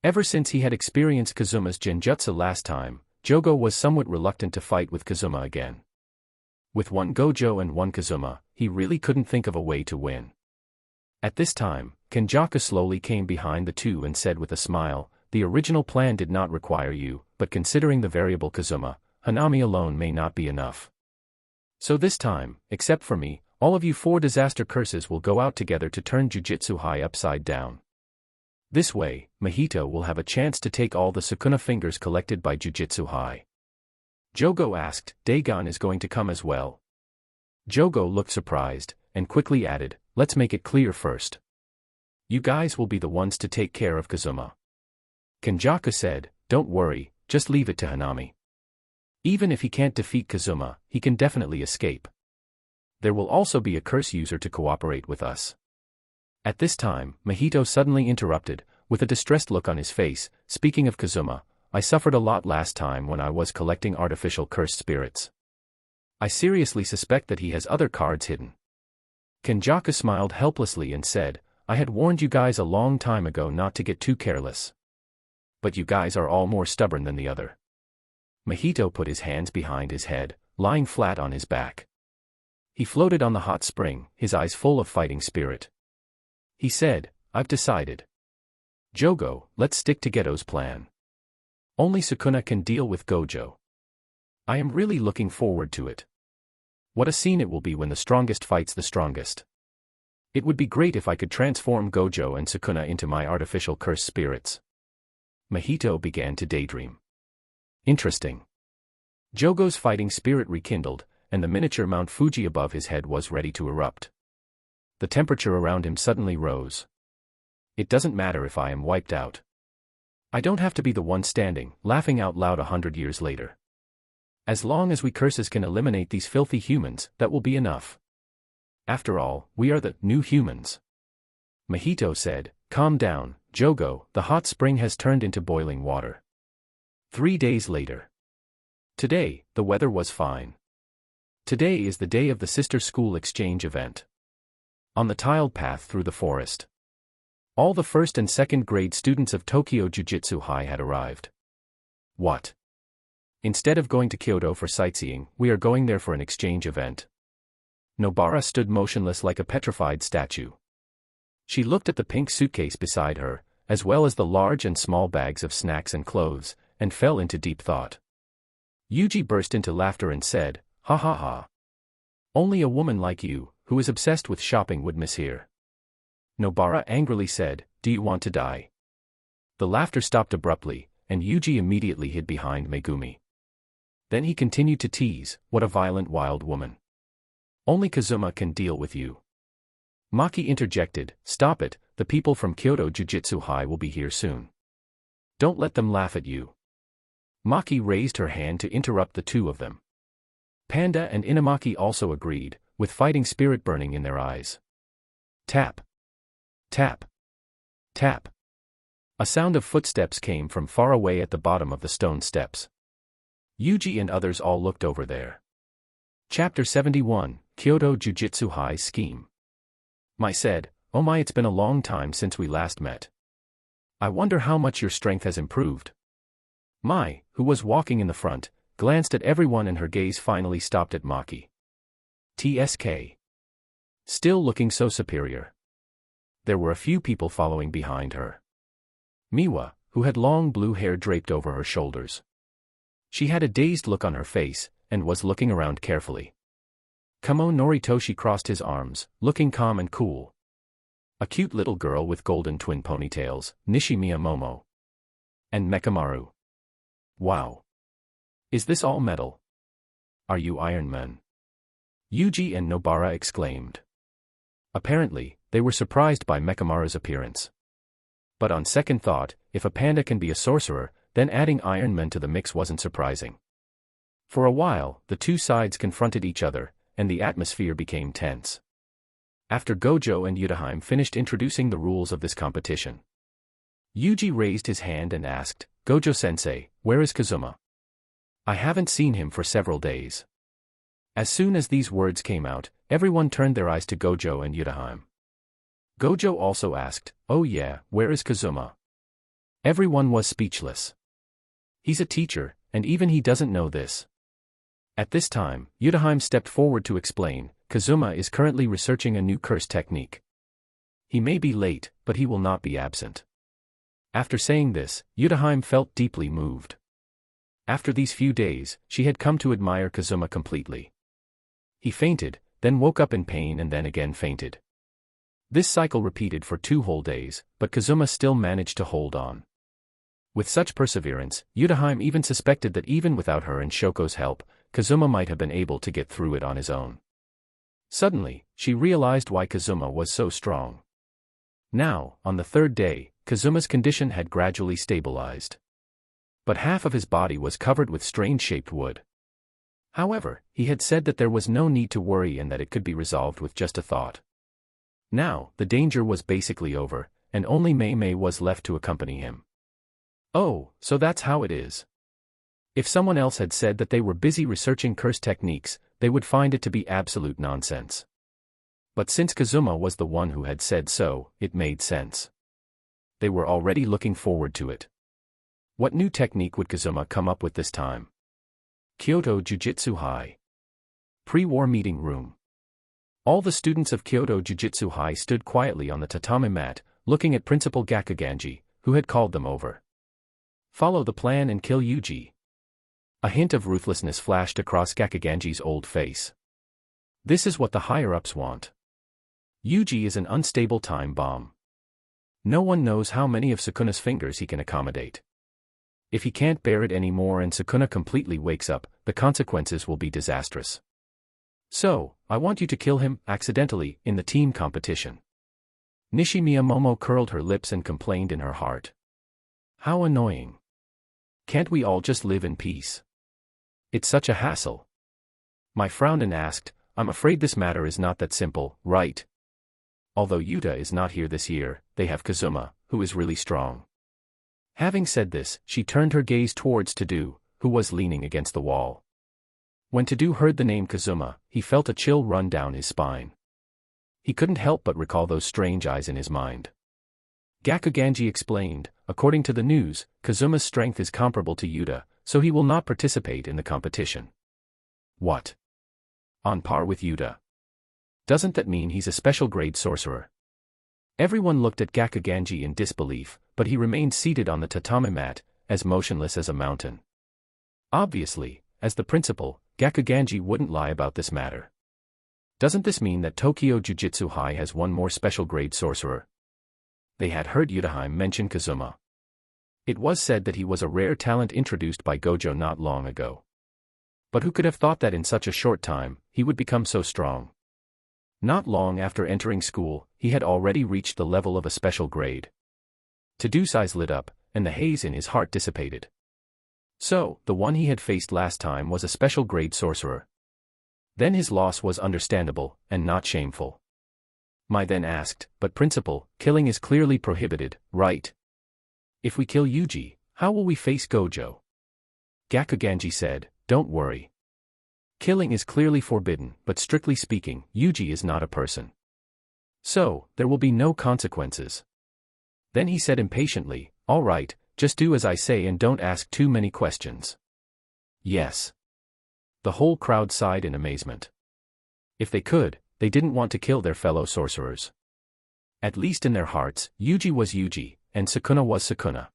A: Ever since he had experienced Kazuma's genjutsu last time, Jogo was somewhat reluctant to fight with Kazuma again. With one Gojo and one Kazuma, he really couldn't think of a way to win. At this time, Kenjaku slowly came behind the two and said with a smile, "The original plan did not require you, but considering the variable Kazuma, Hanami alone may not be enough. So this time, except for me, all of you 4 disaster curses will go out together to turn Jujutsu High upside down. This way, Mjito will have a chance to take all the Sukuna fingers collected by Jujutsu High." Jogo asked, "Dagon is going to come as well?" Jogo looked surprised, and quickly added, let's make it clear first. You guys will be the ones to take care of Kazuma. Kenjaku said, don't worry, just leave it to Hanami. Even if he can't defeat Kazuma, he can definitely escape. There will also be a curse user to cooperate with us. At this time, Mjito suddenly interrupted, with a distressed look on his face, speaking of Kazuma, I suffered a lot last time when I was collecting artificial cursed spirits. I seriously suspect that he has other cards hidden. Kenjaku smiled helplessly and said, I had warned you guys a long time ago not to get too careless. But you guys are all more stubborn than the other. Mjito put his hands behind his head, lying flat on his back. He floated on the hot spring, his eyes full of fighting spirit. He said, I've decided. Jogo, let's stick to Geto's plan. Only Sukuna can deal with Gojo. I am really looking forward to it. What a scene it will be when the strongest fights the strongest. It would be great if I could transform Gojo and Sukuna into my artificial cursed spirits. Mjito began to daydream. Interesting. Jogo's fighting spirit rekindled, and the miniature Mount Fuji above his head was ready to erupt. The temperature around him suddenly rose. It doesn't matter if I am wiped out. I don't have to be the one standing, laughing out loud 100 years later. As long as we curses can eliminate these filthy humans, that will be enough. After all, we are the new humans. Mjito said, calm down, Jogo, the hot spring has turned into boiling water. 3 days later. Today, the weather was fine. Today is the day of the sister school exchange event. On the tiled path through the forest, all the first and second grade students of Tokyo Jujutsu High had arrived. What? Instead of going to Kyoto for sightseeing, we are going there for an exchange event. Nobara stood motionless like a petrified statue. She looked at the pink suitcase beside her, as well as the large and small bags of snacks and clothes, and fell into deep thought. Yuji burst into laughter and said, ha ha ha. Only a woman like you, who is obsessed with shopping, would miss here. Nobara angrily said, do you want to die? The laughter stopped abruptly, and Yuji immediately hid behind Megumi. Then he continued to tease, what a violent wild woman. Only Kazuma can deal with you. Maki interjected, stop it, the people from Kyoto Jujutsu High will be here soon. Don't let them laugh at you. Maki raised her hand to interrupt the two of them. Panda and Inamaki also agreed, with fighting spirit burning in their eyes. Tap. Tap. Tap. A sound of footsteps came from far away at the bottom of the stone steps. Yuji and others all looked over there. Chapter 71, Kyoto Jujutsu High Scheme. Mai said, oh my, it's been a long time since we last met. I wonder how much your strength has improved. Mai, who was walking in the front, glanced at everyone and her gaze finally stopped at Maki. TSK. Still looking so superior. There were a few people following behind her. Miwa, who had long blue hair draped over her shoulders. She had a dazed look on her face, and was looking around carefully. Kamo Noritoshi crossed his arms, looking calm and cool. A cute little girl with golden twin ponytails, Nishimiya Momo. And Mechamaru. Wow. Is this all metal? Are you Iron Man? Yuji and Nobara exclaimed. Apparently, they were surprised by Mechamaru's appearance. But on second thought, if a panda can be a sorcerer, then adding Iron Man to the mix wasn't surprising. For a while, the two sides confronted each other, and the atmosphere became tense. After Gojo and Yudaheim finished introducing the rules of this competition, Yuji raised his hand and asked, Gojo-sensei, where is Kazuma? I haven't seen him for several days. As soon as these words came out, everyone turned their eyes to Gojo and Yudaheim. Gojo also asked, oh yeah, where is Kazuma? Everyone was speechless. He's a teacher, and even he doesn't know this. At this time, Yudaheim stepped forward to explain, Kazuma is currently researching a new curse technique. He may be late, but he will not be absent. After saying this, Yudaheim felt deeply moved. After these few days, she had come to admire Kazuma completely. He fainted, then woke up in pain and then again fainted. This cycle repeated for 2 whole days, but Kazuma still managed to hold on. With such perseverance, Yudaheim even suspected that even without her and Shoko's help, Kazuma might have been able to get through it on his own. Suddenly, she realized why Kazuma was so strong. Now, on the third day, Kazuma's condition had gradually stabilized. But half of his body was covered with strange-shaped wood. However, he had said that there was no need to worry and that it could be resolved with just a thought. Now, the danger was basically over, and only Mayay was left to accompany him. Oh, so that's how it is. If someone else had said that they were busy researching curse techniques, they would find it to be absolute nonsense. But since Kazuma was the one who had said so, it made sense. They were already looking forward to it. What new technique would Kazuma come up with this time? Kyoto Jujutsu High. Pre-war meeting room. All the students of Kyoto Jujutsu High stood quietly on the tatami mat, looking at Principal Gakuganji, who had called them over. Follow the plan and kill Yuji. A hint of ruthlessness flashed across Gakuganji's old face. This is what the higher-ups want. Yuji is an unstable time bomb. No one knows how many of Sukuna's fingers he can accommodate. If he can't bear it anymore and Sukuna completely wakes up, the consequences will be disastrous. So, I want you to kill him, accidentally, in the team competition. Nishimiya Momo curled her lips and complained in her heart. How annoying. Can't we all just live in peace? It's such a hassle. Mai frowned and asked, I'm afraid this matter is not that simple, right? Although Yuta is not here this year, they have Kazuma, who is really strong. Having said this, she turned her gaze towards Todo, who was leaning against the wall. When Todo heard the name Kazuma, he felt a chill run down his spine. He couldn't help but recall those strange eyes in his mind. Gakuganji explained, according to the news, Kazuma's strength is comparable to Yuta, so he will not participate in the competition. What? On par with Yuta? Doesn't that mean he's a special grade sorcerer? Everyone looked at Gakuganji in disbelief, but he remained seated on the tatami mat, as motionless as a mountain. Obviously, as the principal, Gakuganji wouldn't lie about this matter. Doesn't this mean that Tokyo Jujutsu High has one more special grade sorcerer? They had heard Yutaheim mention Kazuma. It was said that he was a rare talent introduced by Gojo not long ago. But who could have thought that in such a short time, he would become so strong? Not long after entering school, he had already reached the level of a special grade. Todo's eyes lit up, and the haze in his heart dissipated. So, the one he had faced last time was a special grade sorcerer. Then his loss was understandable, and not shameful. Mai then asked, but principal, killing is clearly prohibited, right? If we kill Yuji, how will we face Gojo? Gakuganji said, don't worry. Killing is clearly forbidden, but strictly speaking, Yuji is not a person. So, there will be no consequences. Then he said impatiently, all right, just do as I say and don't ask too many questions. Yes. The whole crowd sighed in amazement. If they could, they didn't want to kill their fellow sorcerers. At least in their hearts, Yuji was Yuji, and Sukuna was Sukuna.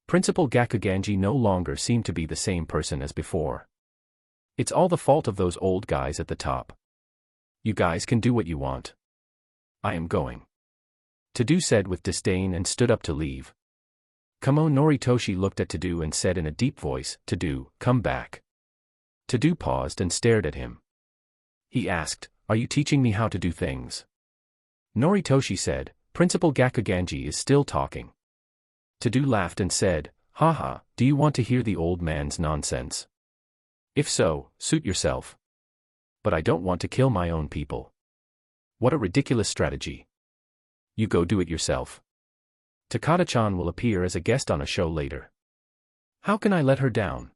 A: Principal Gakuganji no longer seemed to be the same person as before. It's all the fault of those old guys at the top. You guys can do what you want. I am going. Todo said with disdain and stood up to leave. Kamo Noritoshi looked at Todo and said in a deep voice, Todo, come back. Todo paused and stared at him. He asked, are you teaching me how to do things? Noritoshi said, Principal Gakuganji is still talking. Todo laughed and said, haha, do you want to hear the old man's nonsense? If so, suit yourself. But I don't want to kill my own people. What a ridiculous strategy. You go do it yourself. Takada-chan will appear as a guest on a show later. How can I let her down?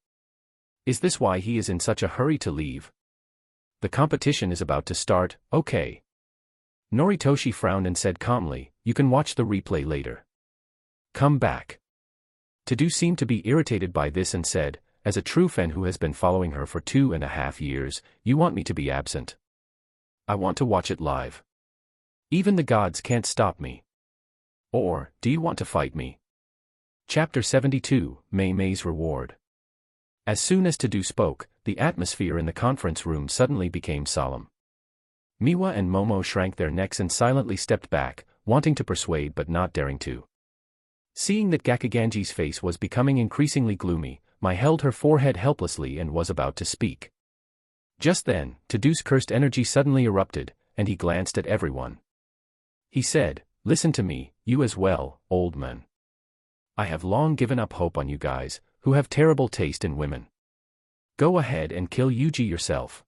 A: Is this why he is in such a hurry to leave? The competition is about to start, okay. Noritoshi frowned and said calmly, you can watch the replay later. Come back. Todo seemed to be irritated by this and said, as a true fan who has been following her for 2.5 years, you want me to be absent. I want to watch it live. Even the gods can't stop me. Or, do you want to fight me? Chapter 72, Mayay's Reward. As soon as Todo spoke, the atmosphere in the conference room suddenly became solemn. Miwa and Momo shrank their necks and silently stepped back, wanting to persuade but not daring to. Seeing that Gakuganji's face was becoming increasingly gloomy, Mai held her forehead helplessly and was about to speak. Just then, Todo's cursed energy suddenly erupted, and he glanced at everyone. He said, "Listen to me, you as well, old man. I have long given up hope on you guys, who have terrible taste in women. Go ahead and kill Yuji yourself.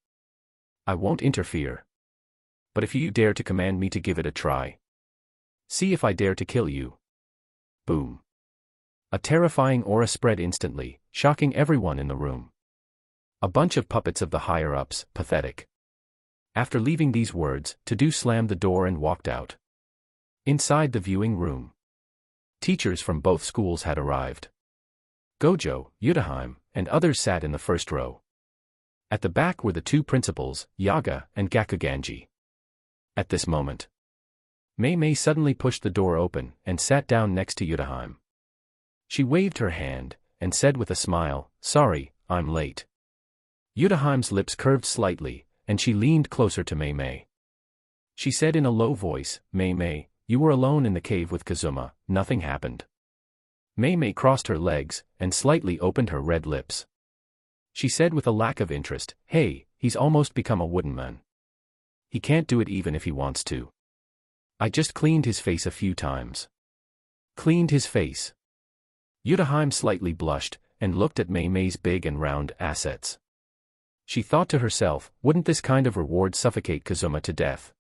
A: I won't interfere. But if you dare to command me to give it a try, see if I dare to kill you." Boom. A terrifying aura spread instantly, shocking everyone in the room. A bunch of puppets of the higher-ups, pathetic. After leaving these words, Todo slammed the door and walked out. Inside the viewing room, teachers from both schools had arrived. Gojo, Yuta, and others sat in the first row. At the back were the two principals, Yaga and Gakuganji. At this moment, Mayay suddenly pushed the door open and sat down next to Yuta. She waved her hand and said with a smile, "Sorry, I'm late." Yuta's lips curved slightly, and she leaned closer to Mayay. She said in a low voice, "Mayay, you were alone in the cave with Kazuma, nothing happened." Mayay crossed her legs and slightly opened her red lips. She said with a lack of interest, "Hey, he's almost become a wooden man. He can't do it even if he wants to. I just cleaned his face a few times." Cleaned his face. Yuta slightly blushed and looked at Mayay's big and round assets. She thought to herself, wouldn't this kind of reward suffocate Kazuma to death?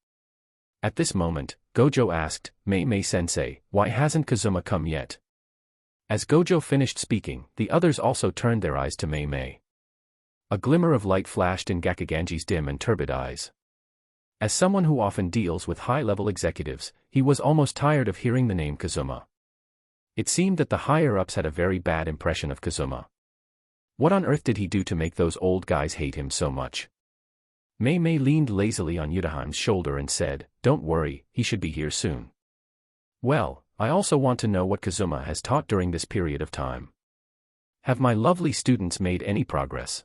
A: At this moment, Gojo asked, "Mayay-sensei, why hasn't Kazuma come yet?" As Gojo finished speaking, the others also turned their eyes to Mayay. A glimmer of light flashed in Gakuganji's dim and turbid eyes. As someone who often deals with high-level executives, he was almost tired of hearing the name Kazuma. It seemed that the higher-ups had a very bad impression of Kazuma. What on earth did he do to make those old guys hate him so much? Mayay leaned lazily on Yuta's shoulder and said, "Don't worry, he should be here soon." Well, I also want to know what Kazuma has taught during this period of time. Have my lovely students made any progress?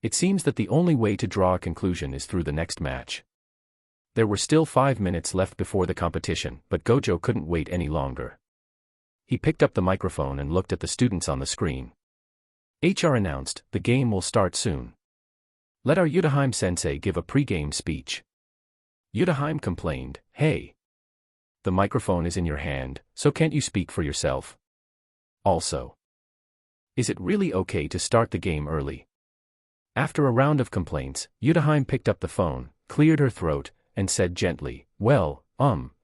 A: It seems that the only way to draw a conclusion is through the next match. There were still 5 minutes left before the competition, but Gojo couldn't wait any longer. He picked up the microphone and looked at the students on the screen. HR announced, "The game will start soon. Let our Yuta-sensei give a pre-game speech." Yuta complained, "Hey. The microphone is in your hand, so can't you speak for yourself? Also, is it really okay to start the game early?" After a round of complaints, Yuta picked up the phone, cleared her throat, and said gently, "Well,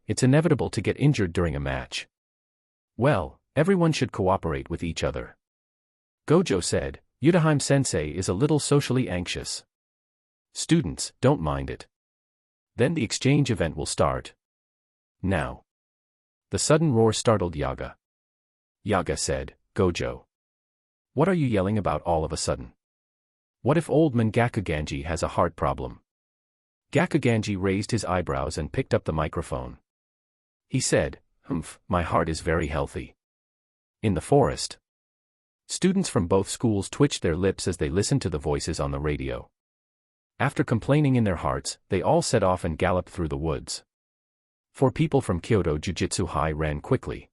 A: it's inevitable to get injured during a match. Well, everyone should cooperate with each other." Gojo said, "Yuta-sensei is a little socially anxious. Students, don't mind it. Then the exchange event will start. Now." The sudden roar startled Yaga. Yaga said, "Gojo. What are you yelling about all of a sudden? What if old man Gakuganji has a heart problem?" Gakuganji raised his eyebrows and picked up the microphone. He said, My heart is very healthy." In the forest, students from both schools twitched their lips as they listened to the voices on the radio. After complaining in their hearts, they all set off and galloped through the woods. 4 people from Kyoto Jujutsu High ran quickly.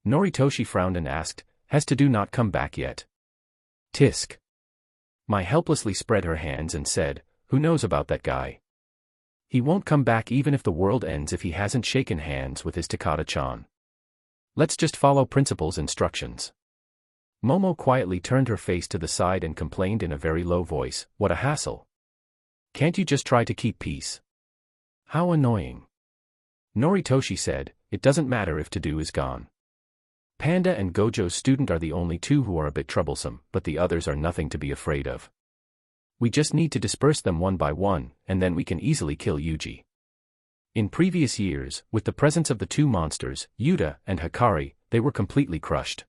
A: Noritoshi frowned and asked, "Has Todo not come back yet?" Tisk. Mai helplessly spread her hands and said, "Who knows about that guy? He won't come back even if the world ends if he hasn't shaken hands with his Takada-chan. Let's just follow principal's instructions." Momo quietly turned her face to the side and complained in a very low voice, "What a hassle. Can't you just try to keep peace? How annoying." Noritoshi said, "It doesn't matter if Todo is gone. Panda and Gojo's student are the only 2 who are a bit troublesome, but the others are nothing to be afraid of. We just need to disperse them one by one, and then we can easily kill Yuji." In previous years, with the presence of the 2 monsters, Yuta and Hikari, they were completely crushed.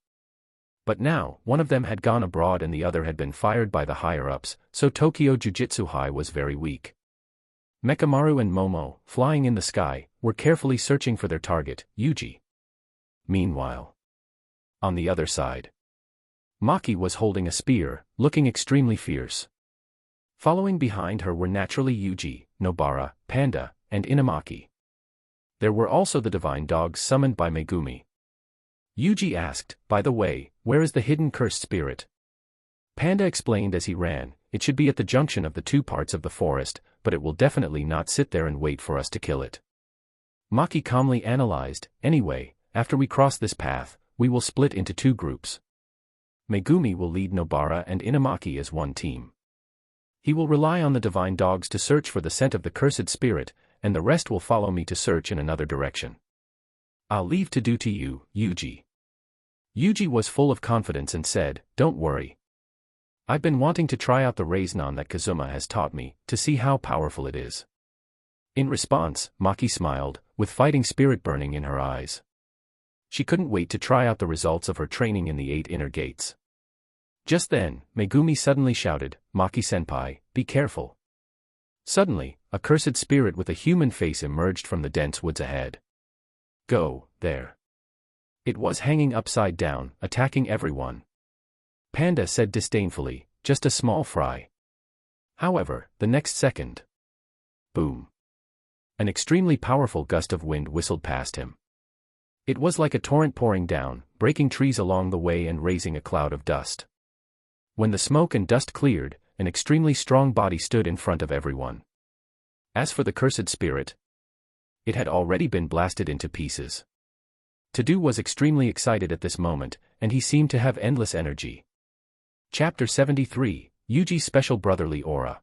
A: But now, one of them had gone abroad and the other had been fired by the higher-ups, so Tokyo Jujutsu High was very weak. Mechamaru and Momo, flying in the sky, were carefully searching for their target, Yuji. Meanwhile, on the other side, Maki was holding a spear, looking extremely fierce. Following behind her were naturally Yuji, Nobara, Panda, and Inamaki. There were also the divine dogs summoned by Megumi. Yuji asked, "By the way, where is the hidden cursed spirit?" Panda explained as he ran, it should be at the junction of the two parts of the forest, but it will definitely not sit there and wait for us to kill it. Maki calmly analyzed, anyway, after we cross this path, we will split into two groups. Megumi will lead Nobara and Inamaki as one team. He will rely on the divine dogs to search for the scent of the cursed spirit, and the rest will follow me to search in another direction. I'll leave to do to you, Yuji. Yuji was full of confidence and said, don't worry. I've been wanting to try out the Renegan that Kazuma has taught me, to see how powerful it is. In response, Maki smiled, with fighting spirit burning in her eyes. She couldn't wait to try out the results of her training in the 8 inner gates. Just then, Megumi suddenly shouted, Maki-senpai, be careful. Suddenly, a cursed spirit with a human face emerged from the dense woods ahead. Go, there. It was hanging upside down, attacking everyone. Panda said disdainfully, just a small fry. However, the next second. Boom. An extremely powerful gust of wind whistled past him. It was like a torrent pouring down, breaking trees along the way and raising a cloud of dust. When the smoke and dust cleared, an extremely strong body stood in front of everyone. As for the cursed spirit, it had already been blasted into pieces. Todo was extremely excited at this moment, and he seemed to have endless energy. Chapter 73, Yuji's Special Brotherly Aura.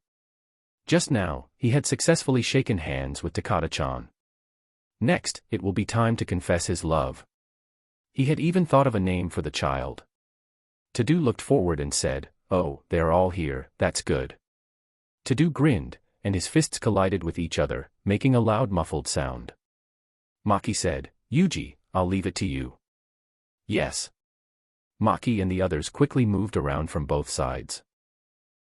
A: Just now, he had successfully shaken hands with Takada-chan. Next, it will be time to confess his love. He had even thought of a name for the child. Todo looked forward and said, oh, they're all here, that's good. Todo grinned, and his fists collided with each other, making a loud muffled sound. Maki said, Yuji, I'll leave it to you. Yes. Maki and the others quickly moved around from both sides.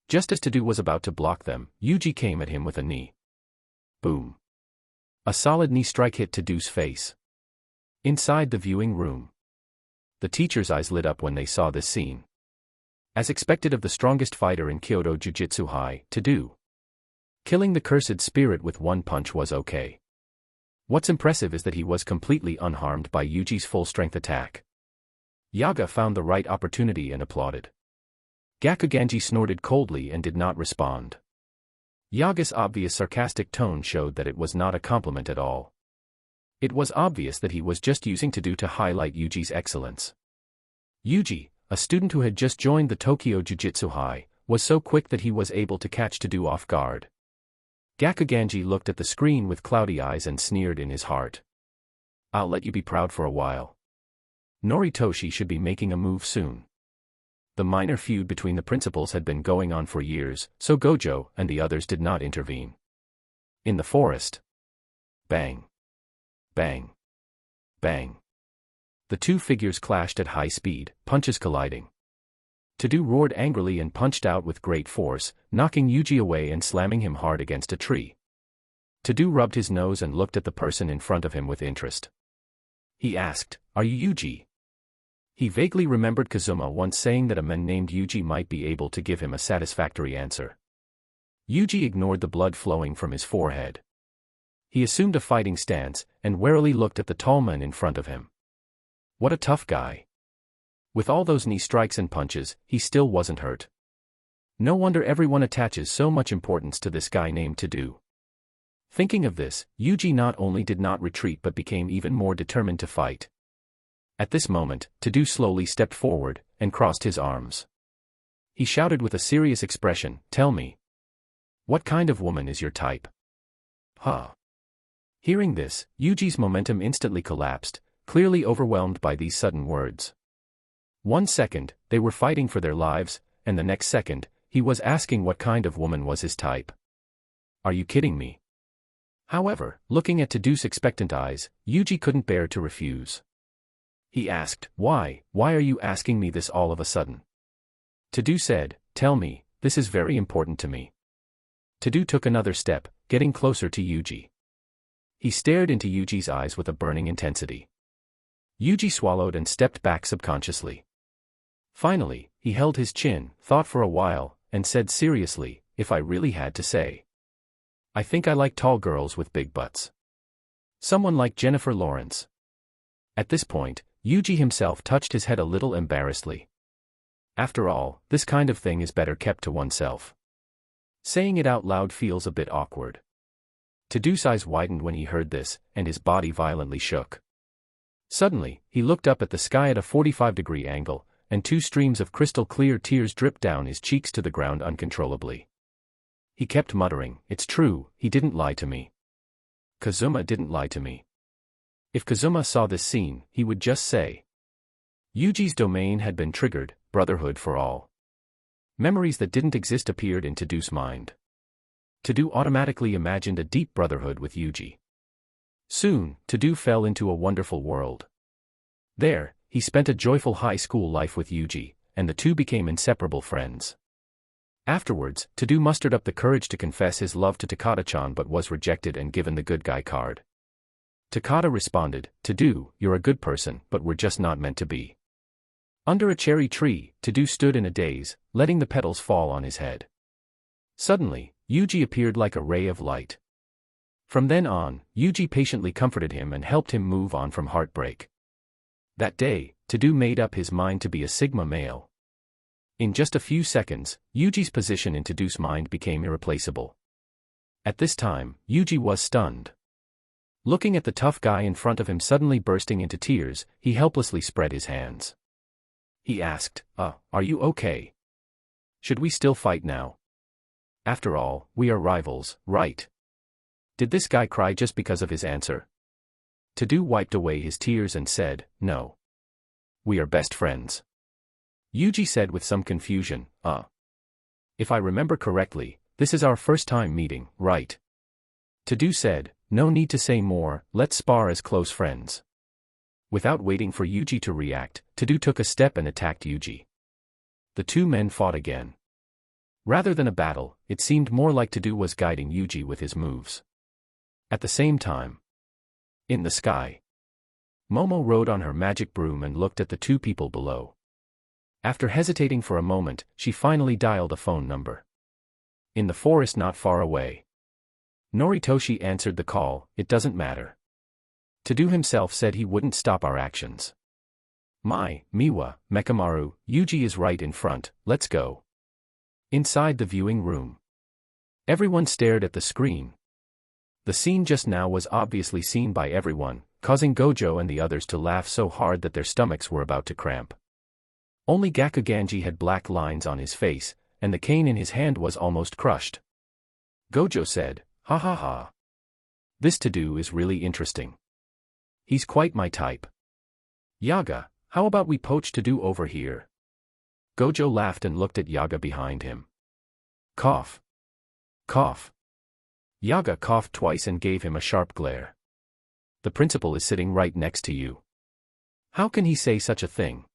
A: Just as Todo was about to block them, Yuji came at him with a knee. Boom. A solid knee strike hit Todo's face. Inside the viewing room, the teacher's eyes lit up when they saw this scene. As expected of the strongest fighter in Kyoto Jujutsu High, Todo. Killing the cursed spirit with one punch was okay. What's impressive is that he was completely unharmed by Yuji's full-strength attack. Yaga found the right opportunity and applauded. Gakuganji snorted coldly and did not respond. Yaga's obvious sarcastic tone showed that it was not a compliment at all. It was obvious that he was just using Todo to highlight Yuji's excellence. Yuji, a student who had just joined the Tokyo Jujutsu High, was so quick that he was able to catch Todo off guard. Gakuganji looked at the screen with cloudy eyes and sneered in his heart. I'll let you be proud for a while. Noritoshi should be making a move soon. The minor feud between the principals had been going on for years, so Gojo and the others did not intervene. In the forest. Bang. Bang. Bang. The two figures clashed at high speed, punches colliding. Todo roared angrily and punched out with great force, knocking Yuji away and slamming him hard against a tree. Todo rubbed his nose and looked at the person in front of him with interest. He asked, "Are you Yuji?" He vaguely remembered Kazuma once saying that a man named Yuji might be able to give him a satisfactory answer. Yuji ignored the blood flowing from his forehead. He assumed a fighting stance, and warily looked at the tall man in front of him. What a tough guy. With all those knee strikes and punches, he still wasn't hurt. No wonder everyone attaches so much importance to this guy named Todo. Thinking of this, Yuji not only did not retreat but became even more determined to fight. At this moment, Todo slowly stepped forward, and crossed his arms. He shouted with a serious expression, "Tell me. What kind of woman is your type?" Huh. Hearing this, Yuji's momentum instantly collapsed, clearly overwhelmed by these sudden words. 1 second, they were fighting for their lives, and the next second, he was asking what kind of woman was his type. Are you kidding me? However, looking at Todo's expectant eyes, Yuji couldn't bear to refuse. He asked, Why are you asking me this all of a sudden? Todo said, "Tell me, this is very important to me." Todo took another step, getting closer to Yuji. He stared into Yuji's eyes with a burning intensity. Yuji swallowed and stepped back subconsciously. Finally, he held his chin, thought for a while, and said seriously, "If I really had to say, I think I like tall girls with big butts. Someone like Jennifer Lawrence." At this point, Yuji himself touched his head a little embarrassedly. After all, this kind of thing is better kept to oneself. Saying it out loud feels a bit awkward. Todo's eyes widened when he heard this, and his body violently shook. Suddenly, he looked up at the sky at a 45-degree angle, and 2 streams of crystal-clear tears dripped down his cheeks to the ground uncontrollably. He kept muttering, "It's true, he didn't lie to me. Kazuma didn't lie to me." If Kazuma saw this scene, he would just say, Yuji's domain had been triggered, brotherhood for all. Memories that didn't exist appeared in Todo's mind. Todo automatically imagined a deep brotherhood with Yuji. Soon, Todo fell into a wonderful world. There, he spent a joyful high school life with Yuji, and the two became inseparable friends. Afterwards, Todo mustered up the courage to confess his love to Takada-chan but was rejected and given the good guy card. Takada responded, "Todo, you're a good person, but we're just not meant to be." Under a cherry tree, Todo stood in a daze, letting the petals fall on his head. Suddenly, Yuji appeared like a ray of light. From then on, Yuji patiently comforted him and helped him move on from heartbreak. That day, Todo made up his mind to be a Sigma male. In just a few seconds, Yuji's position in Todo's mind became irreplaceable. At this time, Yuji was stunned. Looking at the tough guy in front of him suddenly bursting into tears, he helplessly spread his hands. He asked, "Are you okay? Should we still fight now? After all, we are rivals, right?" Did this guy cry just because of his answer? Todo wiped away his tears and said, "No. We are best friends." Yuji said with some confusion, If I remember correctly, this is our first time meeting, right?" Todo said, "No need to say more, let's spar as close friends." Without waiting for Yuji to react, Todo took a step and attacked Yuji. The two men fought again. Rather than a battle, it seemed more like Todo was guiding Yuji with his moves. At the same time, in the sky, Momo rode on her magic broom and looked at the two people below. After hesitating for a moment, she finally dialed a phone number. In the forest not far away, Noritoshi answered the call. "It doesn't matter. Todo himself said he wouldn't stop our actions. Miwa, Mechamaru, Yuji is right in front, let's go." Inside the viewing room, everyone stared at the screen. The scene just now was obviously seen by everyone, causing Gojo and the others to laugh so hard that their stomachs were about to cramp. Only Gakuganji had black lines on his face, and the cane in his hand was almost crushed. Gojo said, "Ha ha ha. This Todo is really interesting. He's quite my type. Yaga, how about we poach Todo over here?" Gojo laughed and looked at Yaga behind him. Cough. Cough. Yaga coughed twice and gave him a sharp glare. "The principal is sitting right next to you. How can he say such a thing?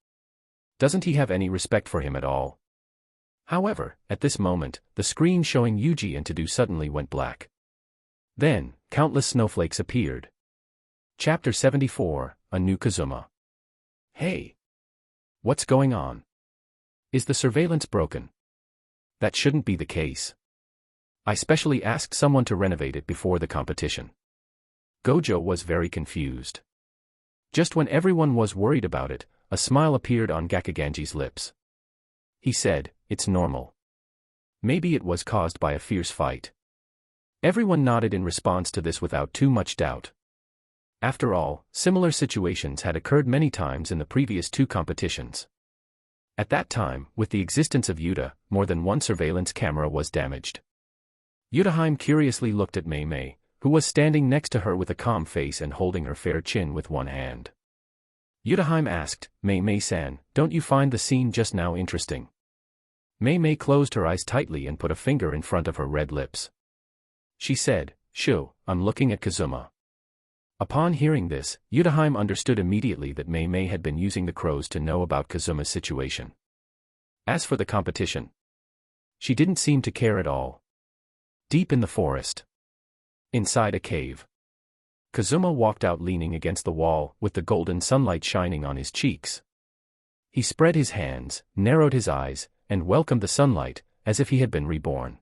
A: Doesn't he have any respect for him at all?" However, at this moment, the screen showing Yuji and Todo suddenly went black. Then, countless snowflakes appeared. Chapter 74, A New Kazuma. Hey! What's going on? Is the surveillance broken? That shouldn't be the case. I specially asked someone to renovate it before the competition. Gojo was very confused. Just when everyone was worried about it, a smile appeared on Gakuganji's lips. He said, "It's normal. Maybe it was caused by a fierce fight." Everyone nodded in response to this without too much doubt. After all, similar situations had occurred many times in the previous 2 competitions. At that time, with the existence of Yuta, more than one surveillance camera was damaged. Yutaheim curiously looked at Mayay, who was standing next to her with a calm face and holding her fair chin with one hand. Yutaheim asked, "Mayay-san, don't you find the scene just now interesting?" Mayay closed her eyes tightly and put a finger in front of her red lips. She said, "Sure, I'm looking at Kazuma." Upon hearing this, Yutaheim understood immediately that Mayay had been using the crows to know about Kazuma's situation. As for the competition, she didn't seem to care at all. Deep in the forest, inside a cave, Kazuma walked out leaning against the wall, with the golden sunlight shining on his cheeks. He spread his hands, narrowed his eyes, and welcomed the sunlight, as if he had been reborn.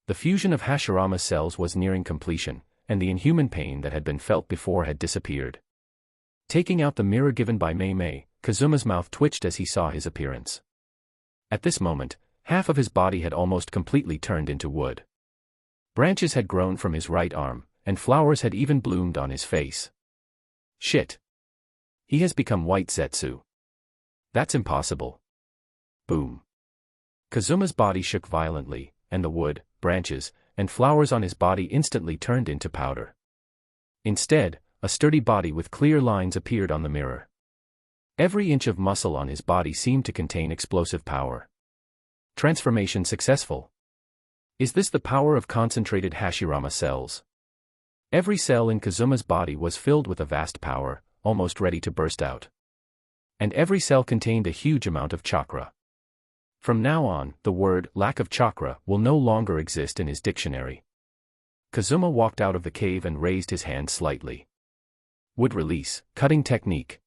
A: The fusion of Hashirama's cells was nearing completion, and the inhuman pain that had been felt before had disappeared. Taking out the mirror given by Mayay, Kazuma's mouth twitched as he saw his appearance. At this moment, half of his body had almost completely turned into wood. Branches had grown from his right arm, and flowers had even bloomed on his face. Shit. He has become white Zetsu. That's impossible. Boom. Kazuma's body shook violently, and the wood, branches, and flowers on his body instantly turned into powder. Instead, a sturdy body with clear lines appeared on the mirror. Every inch of muscle on his body seemed to contain explosive power. Transformation successful. Is this the power of concentrated Hashirama cells? Every cell in Kazuma's body was filled with a vast power, almost ready to burst out. And every cell contained a huge amount of chakra. From now on, the word lack of chakra will no longer exist in his dictionary. Kazuma walked out of the cave and raised his hand slightly. Wood release, cutting technique.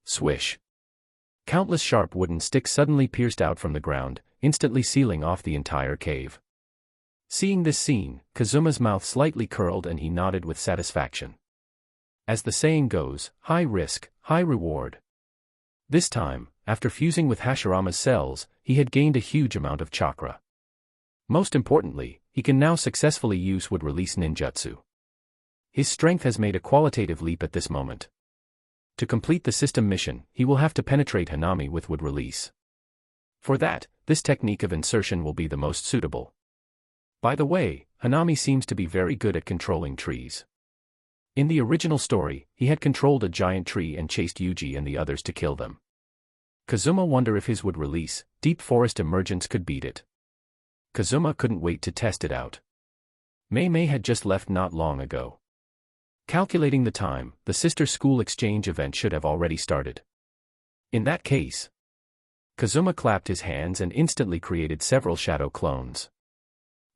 A: Swish. Countless sharp wooden sticks suddenly pierced out from the ground, instantly sealing off the entire cave. Seeing this scene, Kazuma's mouth slightly curled and he nodded with satisfaction. As the saying goes, high risk, high reward. This time, after fusing with Hashirama's cells, he had gained a huge amount of chakra. Most importantly, he can now successfully use wood release ninjutsu. His strength has made a qualitative leap at this moment. To complete the system mission, he will have to penetrate Hanami with wood release. For that, this technique of insertion will be the most suitable. By the way, Hanami seems to be very good at controlling trees. In the original story, he had controlled a giant tree and chased Yuji and the others to kill them. Kazuma wondered if his wood release, deep forest emergence could beat it. Kazuma couldn't wait to test it out. Mayay had just left not long ago. Calculating the time, the sister school exchange event should have already started. In that case, Kazuma clapped his hands and instantly created several shadow clones.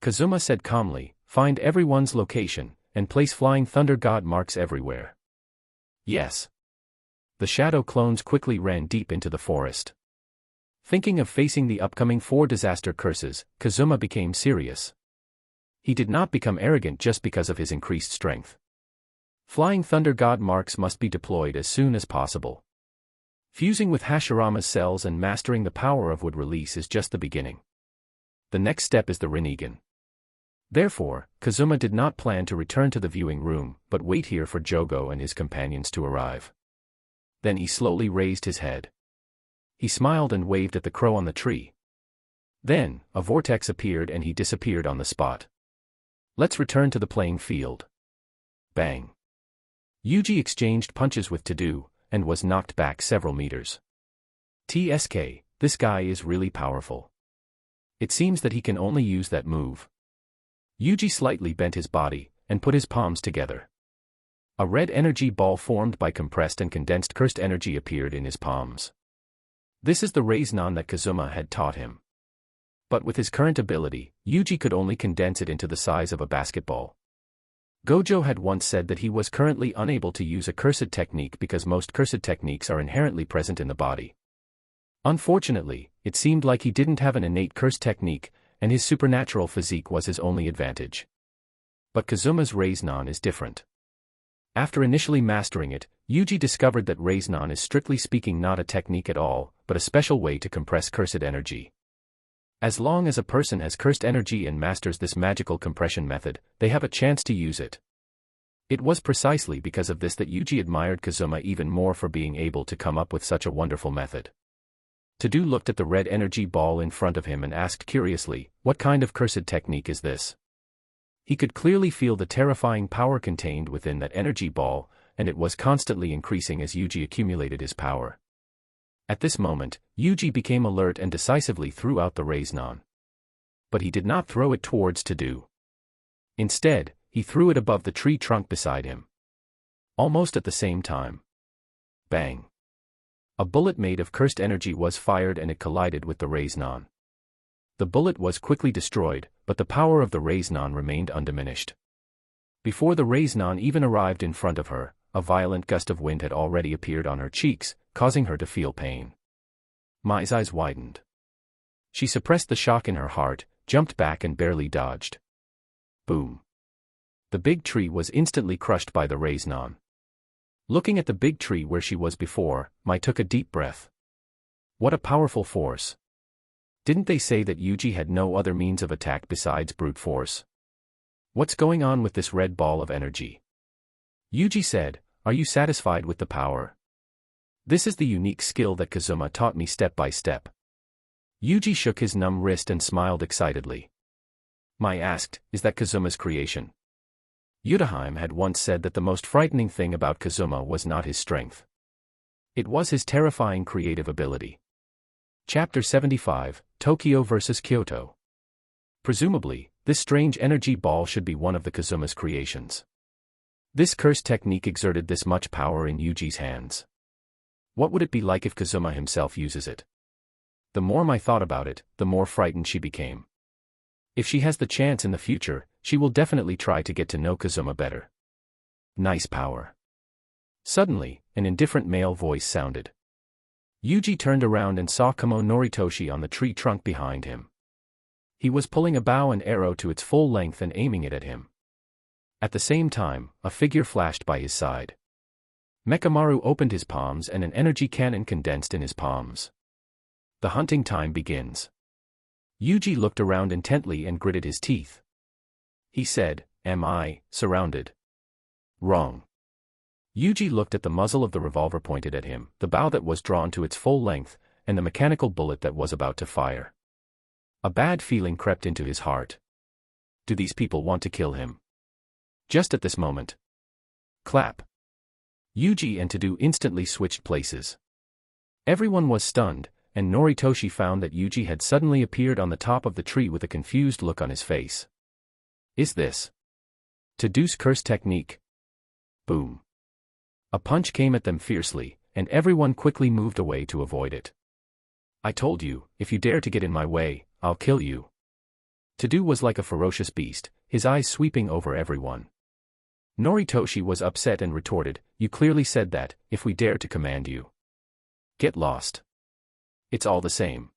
A: Kazuma said calmly, "Find everyone's location, and place flying thunder god marks everywhere." Yes. The shadow clones quickly ran deep into the forest. Thinking of facing the upcoming 4 disaster curses, Kazuma became serious. He did not become arrogant just because of his increased strength. Flying thunder god marks must be deployed as soon as possible. Fusing with Hashirama's cells and mastering the power of wood release is just the beginning. The next step is the Renegan. Therefore, Kazuma did not plan to return to the viewing room, but wait here for Jogo and his companions to arrive. Then he slowly raised his head. He smiled and waved at the crow on the tree. Then, a vortex appeared and he disappeared on the spot. Let's return to the playing field. Bang. Yuji exchanged punches with Todo, and was knocked back several meters. TSK, this guy is really powerful. It seems that he can only use that move. Yuji slightly bent his body, and put his palms together. A red energy ball formed by compressed and condensed cursed energy appeared in his palms. This is the Renegan that Kazuma had taught him. But with his current ability, Yuji could only condense it into the size of a basketball. Gojo had once said that he was currently unable to use a cursed technique because most cursed techniques are inherently present in the body. Unfortunately, it seemed like he didn't have an innate curse technique, and his supernatural physique was his only advantage. But Kazuma's Renegan is different. After initially mastering it, Yuji discovered that Renegan is strictly speaking not a technique at all, but a special way to compress cursed energy. As long as a person has cursed energy and masters this magical compression method, they have a chance to use it. It was precisely because of this that Yuji admired Kazuma even more for being able to come up with such a wonderful method. Todo looked at the red energy ball in front of him and asked curiously, "What kind of cursed technique is this?" He could clearly feel the terrifying power contained within that energy ball, and it was constantly increasing as Yuji accumulated his power. At this moment, Yuji became alert and decisively threw out the Renegan. But he did not throw it towards Todo. Instead, he threw it above the tree trunk beside him. Almost at the same time. Bang. A bullet made of cursed energy was fired and it collided with the Renegan. The bullet was quickly destroyed, but the power of the Renegan remained undiminished. Before the Renegan even arrived in front of her, a violent gust of wind had already appeared on her cheeks, causing her to feel pain. May's eyes widened. She suppressed the shock in her heart, jumped back and barely dodged. Boom. The big tree was instantly crushed by the Renegan. Looking at the big tree where she was before, May took a deep breath. What a powerful force. Didn't they say that Yuji had no other means of attack besides brute force? What's going on with this red ball of energy? Yuji said, are you satisfied with the power? This is the unique skill that Kazuma taught me step by step. Yuji shook his numb wrist and smiled excitedly. Mai asked, is that Kazuma's creation? Yudaheim had once said that the most frightening thing about Kazuma was not his strength. It was his terrifying creative ability. Chapter 75, Tokyo vs. Kyoto. Presumably, this strange energy ball should be one of the Kazuma's creations. This cursed technique exerted this much power in Yuji's hands. What would it be like if Kazuma himself uses it? The more Mai thought about it, the more frightened she became. If she has the chance in the future, she will definitely try to get to know Kazuma better. Nice power. Suddenly, an indifferent male voice sounded. Yuji turned around and saw Kamo Noritoshi on the tree trunk behind him. He was pulling a bow and arrow to its full length and aiming it at him. At the same time, a figure flashed by his side. Mechamaru opened his palms and an energy cannon condensed in his palms. The hunting time begins. Yuji looked around intently and gritted his teeth. He said, am I surrounded? Wrong. Yuji looked at the muzzle of the revolver pointed at him, the bow that was drawn to its full length, and the mechanical bullet that was about to fire. A bad feeling crept into his heart. Do these people want to kill him? Just at this moment. Clap. Yuji and Todo instantly switched places. Everyone was stunned, and Noritoshi found that Yuji had suddenly appeared on the top of the tree with a confused look on his face. Is this Todo's curse technique? Boom. A punch came at them fiercely, and everyone quickly moved away to avoid it. I told you, if you dare to get in my way, I'll kill you. Todo was like a ferocious beast, his eyes sweeping over everyone. Noritoshi was upset and retorted, you clearly said that, if we dare to command you. Get lost. It's all the same.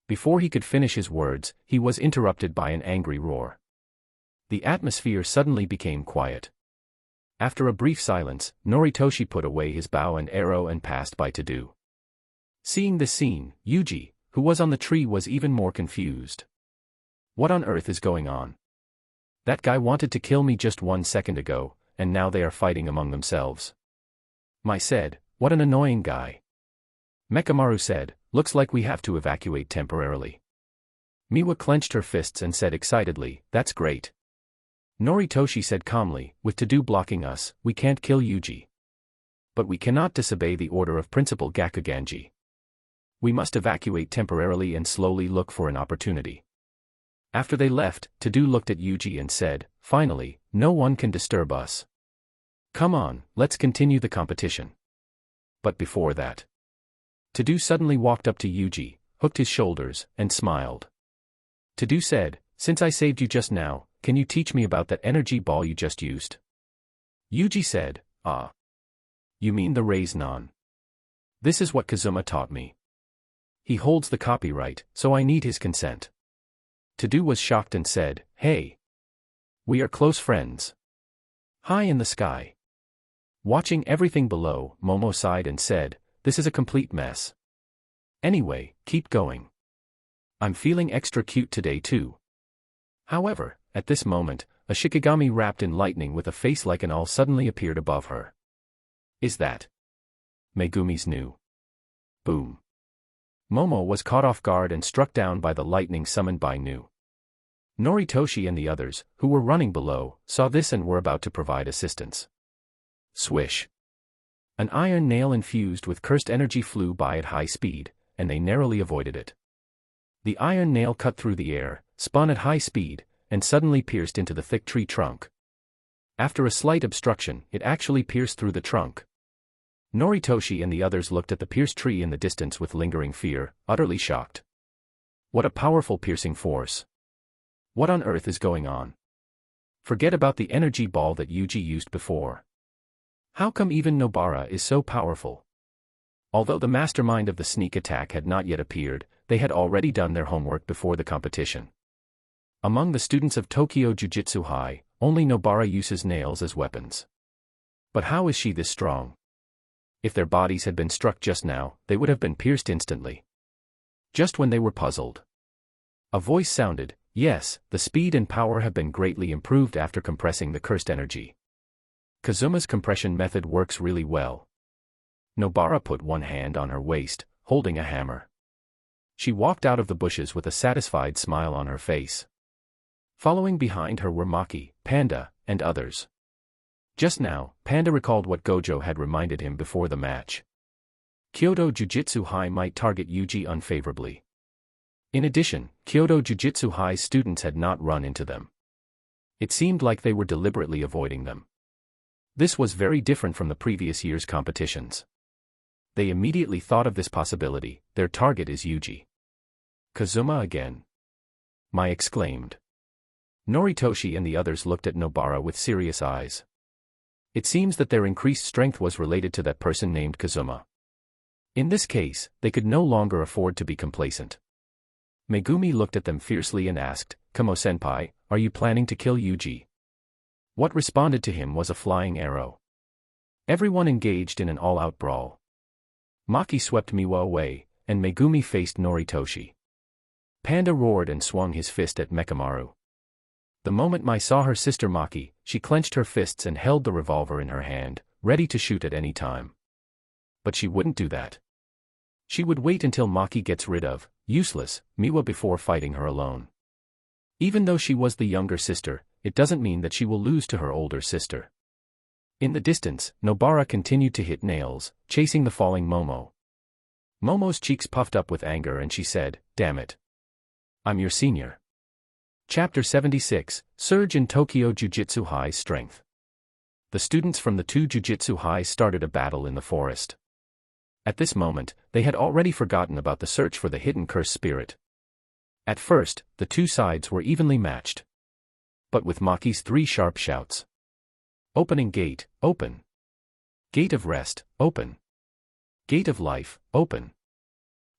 A: Before he could finish his words, he was interrupted by an angry roar. The atmosphere suddenly became quiet. After a brief silence, Noritoshi put away his bow and arrow and passed by Todo. Seeing this scene, Yuji, who was on the tree, was even more confused. What on earth is going on? That guy wanted to kill me just 1 second ago, and now they are fighting among themselves. Mai said, what an annoying guy. Mechamaru said, looks like we have to evacuate temporarily. Miwa clenched her fists and said excitedly, that's great. Noritoshi said calmly, with Todo blocking us, we can't kill Yuji. But we cannot disobey the order of Principal Gakuganji. We must evacuate temporarily and slowly look for an opportunity. After they left, Todo looked at Yuji and said, finally, no one can disturb us. Come on, let's continue the competition. But before that, Todo suddenly walked up to Yuji, hooked his shoulders, and smiled. Todo said, since I saved you just now, can you teach me about that energy ball you just used? Yuji said, ah. You mean the Renegan? This is what Kazuma taught me. He holds the copyright, so I need his consent. Todo was shocked and said, hey. We are close friends. High in the sky. Watching everything below, Momo sighed and said, this is a complete mess. Anyway, keep going. I'm feeling extra cute today too. However, at this moment, a Shikigami wrapped in lightning with a face like an owl suddenly appeared above her. Is that Megumi's new? Boom. Momo was caught off guard and struck down by the lightning summoned by Nu. Noritoshi and the others, who were running below, saw this and were about to provide assistance. Swish. An iron nail infused with cursed energy flew by at high speed, and they narrowly avoided it. The iron nail cut through the air, spun at high speed, and suddenly pierced into the thick tree trunk. After a slight obstruction, it actually pierced through the trunk. Noritoshi and the others looked at the pierced tree in the distance with lingering fear, utterly shocked. What a powerful piercing force. What on earth is going on? Forget about the energy ball that Yuji used before. How come even Nobara is so powerful? Although the mastermind of the sneak attack had not yet appeared, they had already done their homework before the competition. Among the students of Tokyo Jujutsu High, only Nobara uses nails as weapons. But how is she this strong? If their bodies had been struck just now, they would have been pierced instantly. Just when they were puzzled, a voice sounded, "Yes, the speed and power have been greatly improved after compressing the cursed energy. Kazuma's compression method works really well." Nobara put one hand on her waist, holding a hammer. She walked out of the bushes with a satisfied smile on her face. Following behind her were Maki, Panda, and others. Just now, Panda recalled what Gojo had reminded him before the match. Kyoto Jujutsu High might target Yuji unfavorably. In addition, Kyoto Jujutsu High's students had not run into them. It seemed like they were deliberately avoiding them. This was very different from the previous year's competitions. They immediately thought of this possibility: their target is Yuji. Kazuma again? Mai exclaimed. Noritoshi and the others looked at Nobara with serious eyes. It seems that their increased strength was related to that person named Kazuma. In this case, they could no longer afford to be complacent. Megumi looked at them fiercely and asked, "Kamo-senpai, are you planning to kill Yuji?" What responded to him was a flying arrow. Everyone engaged in an all-out brawl. Maki swept Miwa away, and Megumi faced Noritoshi. Panda roared and swung his fist at Mechamaru. The moment Mai saw her sister Maki, she clenched her fists and held the revolver in her hand, ready to shoot at any time. But she wouldn't do that. She would wait until Maki gets rid of, useless, Miwa before fighting her alone. Even though she was the younger sister, it doesn't mean that she will lose to her older sister. In the distance, Nobara continued to hit nails, chasing the falling Momo. Momo's cheeks puffed up with anger and she said, "Damn it. I'm your senior." Chapter 76, Surge in Tokyo Jujutsu High's Strength. The students from the two Jujutsu Highs started a battle in the forest. At this moment, they had already forgotten about the search for the hidden curse spirit. At first, the two sides were evenly matched. But with Maki's three sharp shouts. "Opening gate, open. Gate of rest, open. Gate of life, open."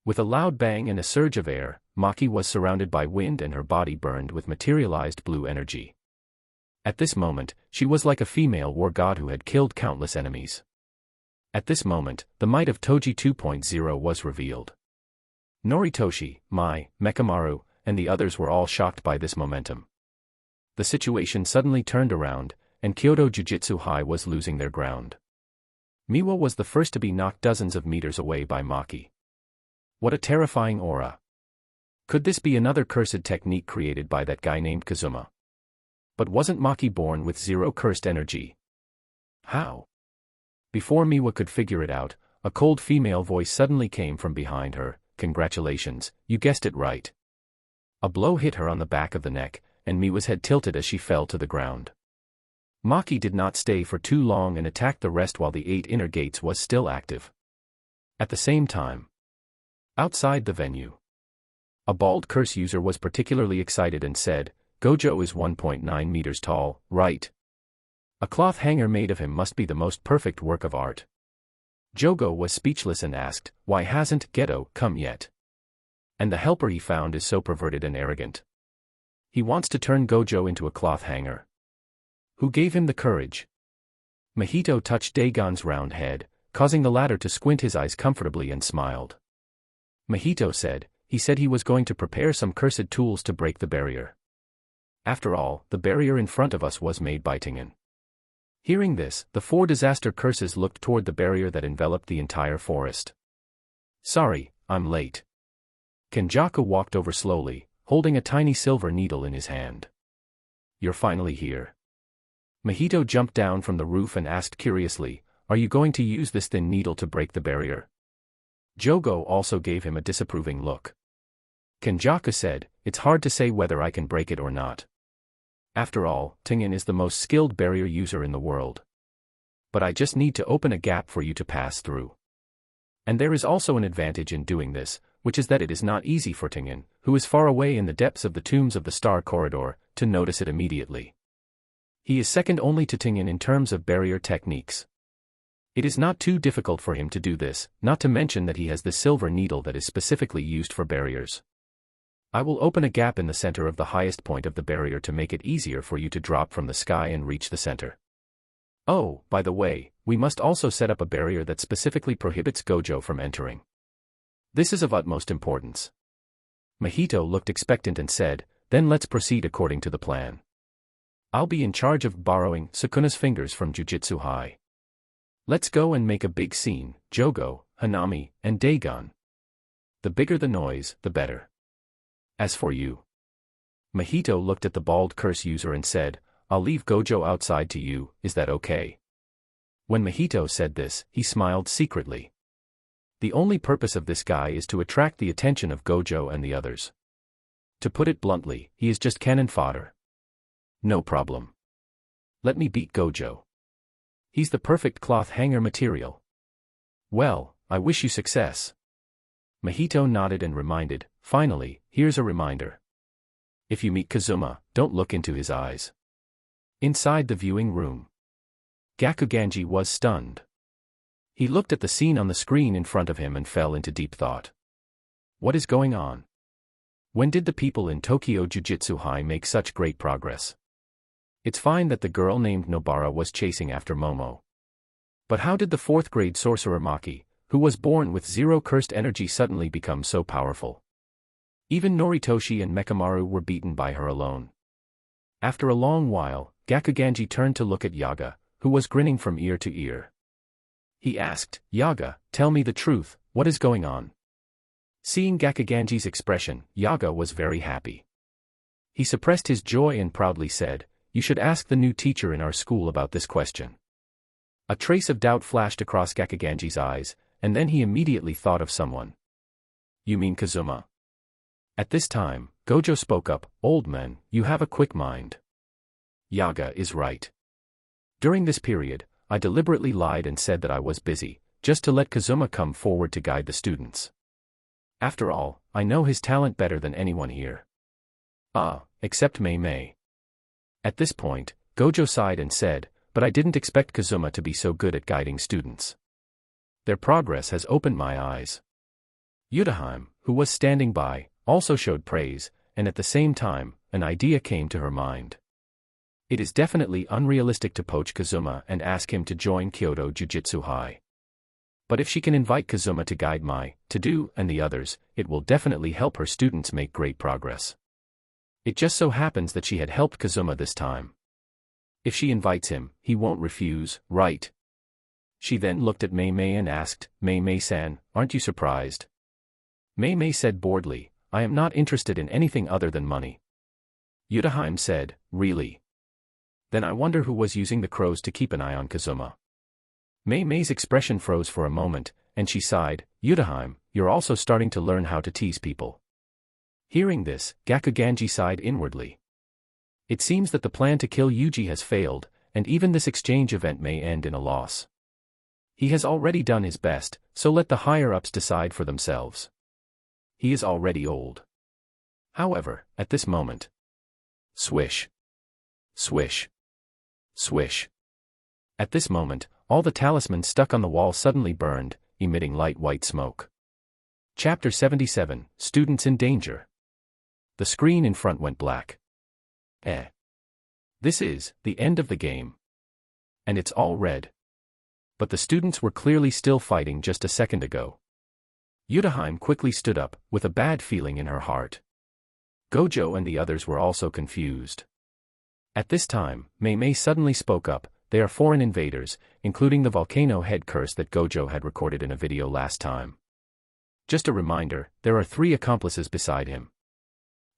A: With a loud bang and a surge of air, Maki was surrounded by wind and her body burned with materialized blue energy. At this moment, she was like a female war god who had killed countless enemies. At this moment, the might of Toji 2.0 was revealed. Noritoshi, Mai, Mechamaru, and the others were all shocked by this momentum. The situation suddenly turned around, and Kyoto Jujutsu High was losing their ground. Miwa was the first to be knocked dozens of meters away by Maki. What a terrifying aura. Could this be another cursed technique created by that guy named Kazuma? But wasn't Maki born with zero cursed energy? How? Before Miwa could figure it out, a cold female voice suddenly came from behind her. "Congratulations, you guessed it right." A blow hit her on the back of the neck, and Miwa's head tilted as she fell to the ground. Maki did not stay for too long and attacked the rest while the 8 inner gates was still active. At the same time, outside the venue, a bald curse user was particularly excited and said, "Gojo is 1.9 meters tall, right? A cloth hanger made of him must be the most perfect work of art." Jogo was speechless and asked, "Why hasn't Geto come yet? And the helper he found is so perverted and arrogant. He wants to turn Gojo into a cloth hanger. Who gave him the courage?" Mjito touched Dagon's round head, causing the latter to squint his eyes comfortably and smiled. Mjito said, "He said he was going to prepare some cursed tools to break the barrier. After all, the barrier in front of us was made by Tingen." Hearing this, the 4 disaster curses looked toward the barrier that enveloped the entire forest. "Sorry, I'm late." Kenjaku walked over slowly, holding a tiny silver needle in his hand. "You're finally here." Mjito jumped down from the roof and asked curiously, "Are you going to use this thin needle to break the barrier?" Jogo also gave him a disapproving look. Kenjaku said, "It's hard to say whether I can break it or not. After all, Tingen is the most skilled barrier user in the world. But I just need to open a gap for you to pass through. And there is also an advantage in doing this, which is that it is not easy for Tingen, who is far away in the depths of the tombs of the Star Corridor, to notice it immediately. He is second only to Tingen in terms of barrier techniques. It is not too difficult for him to do this, not to mention that he has the silver needle that is specifically used for barriers. I will open a gap in the center of the highest point of the barrier to make it easier for you to drop from the sky and reach the center. Oh, by the way, we must also set up a barrier that specifically prohibits Gojo from entering. This is of utmost importance. Mjito looked expectant and said, then let's proceed according to the plan. I'll be in charge of borrowing Sukuna's fingers from Jujutsu High. Let's go and make a big scene, Jogo, Hanami, and Dagon. The bigger the noise, the better. As for you. Mjito looked at the bald curse user and said, I'll leave Gojo outside to you, is that okay? When Mjito said this, he smiled secretly. The only purpose of this guy is to attract the attention of Gojo and the others. To put it bluntly, he is just cannon fodder. No problem. Let me beat Gojo. He's the perfect cloth hanger material. Well, I wish you success. Mjito nodded and reminded, finally, here's a reminder. If you meet Kazuma, don't look into his eyes. Inside the viewing room, Gakuganji was stunned. He looked at the scene on the screen in front of him and fell into deep thought. What is going on? When did the people in Tokyo Jujutsu High make such great progress? It's fine that the girl named Nobara was chasing after Momo. But how did the 4th grade sorcerer Maki, who was born with 0 cursed energy, suddenly become so powerful? Even Noritoshi and Mechamaru were beaten by her alone. After a long while, Gakuganji turned to look at Yaga, who was grinning from ear to ear. He asked, Yaga, tell me the truth, what is going on? Seeing Gakuganji's expression, Yaga was very happy. He suppressed his joy and proudly said, you should ask the new teacher in our school about this question. A trace of doubt flashed across Gakuganji's eyes, and then he immediately thought of someone. You mean Kazuma? At this time, Gojo spoke up, old man, you have a quick mind. Yaga is right. During this period, I deliberately lied and said that I was busy, just to let Kazuma come forward to guide the students. After all, I know his talent better than anyone here. Except Mayay. At this point, Gojo sighed and said, but I didn't expect Kazuma to be so good at guiding students. Their progress has opened my eyes. Yudaheim, who was standing by, also showed praise, and at the same time, an idea came to her mind. It is definitely unrealistic to poach Kazuma and ask him to join Kyoto Jujutsu High. But if she can invite Kazuma to guide Todo and the others, it will definitely help her students make great progress. It just so happens that she had helped Kazuma this time. If she invites him, he won't refuse, right? She then looked at Mayay and asked, Mayay-san, aren't you surprised? Mayay said boredly, I am not interested in anything other than money. Yudaheim said, really? Then I wonder who was using the crows to keep an eye on Kazuma. Mayay's expression froze for a moment, and she sighed, Yudaheim, you're also starting to learn how to tease people. Hearing this, Gakuganji sighed inwardly. It seems that the plan to kill Yuji has failed, and even this exchange event may end in a loss. He has already done his best, so let the higher-ups decide for themselves. He is already old. However, at this moment, swish, swish, swish. At this moment, all the talismans stuck on the wall suddenly burned, emitting light white smoke. Chapter 77, Students in Danger. The screen in front went black. This is the end of the game. And it's all red. But the students were clearly still fighting just a second ago. Yudaheim quickly stood up, with a bad feeling in her heart. Gojo and the others were also confused. At this time, Mayay suddenly spoke up, they are foreign invaders, including the volcano head curse that Gojo had recorded in a video last time. Just a reminder, there are 3 accomplices beside him.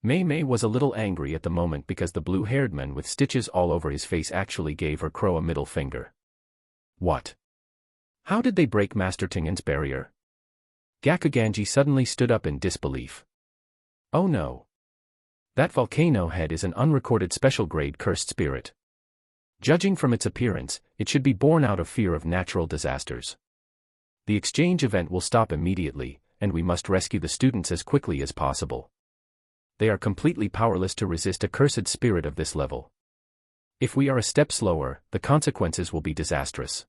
A: Mayay was a little angry at the moment because the blue-haired man with stitches all over his face actually gave her crow a middle finger. What? How did they break Master Tengen's barrier? Gakuganji suddenly stood up in disbelief. Oh no. That volcano head is an unrecorded special grade cursed spirit. Judging from its appearance, it should be born out of fear of natural disasters. The exchange event will stop immediately, and we must rescue the students as quickly as possible. They are completely powerless to resist a cursed spirit of this level. If we are a step slower, the consequences will be disastrous.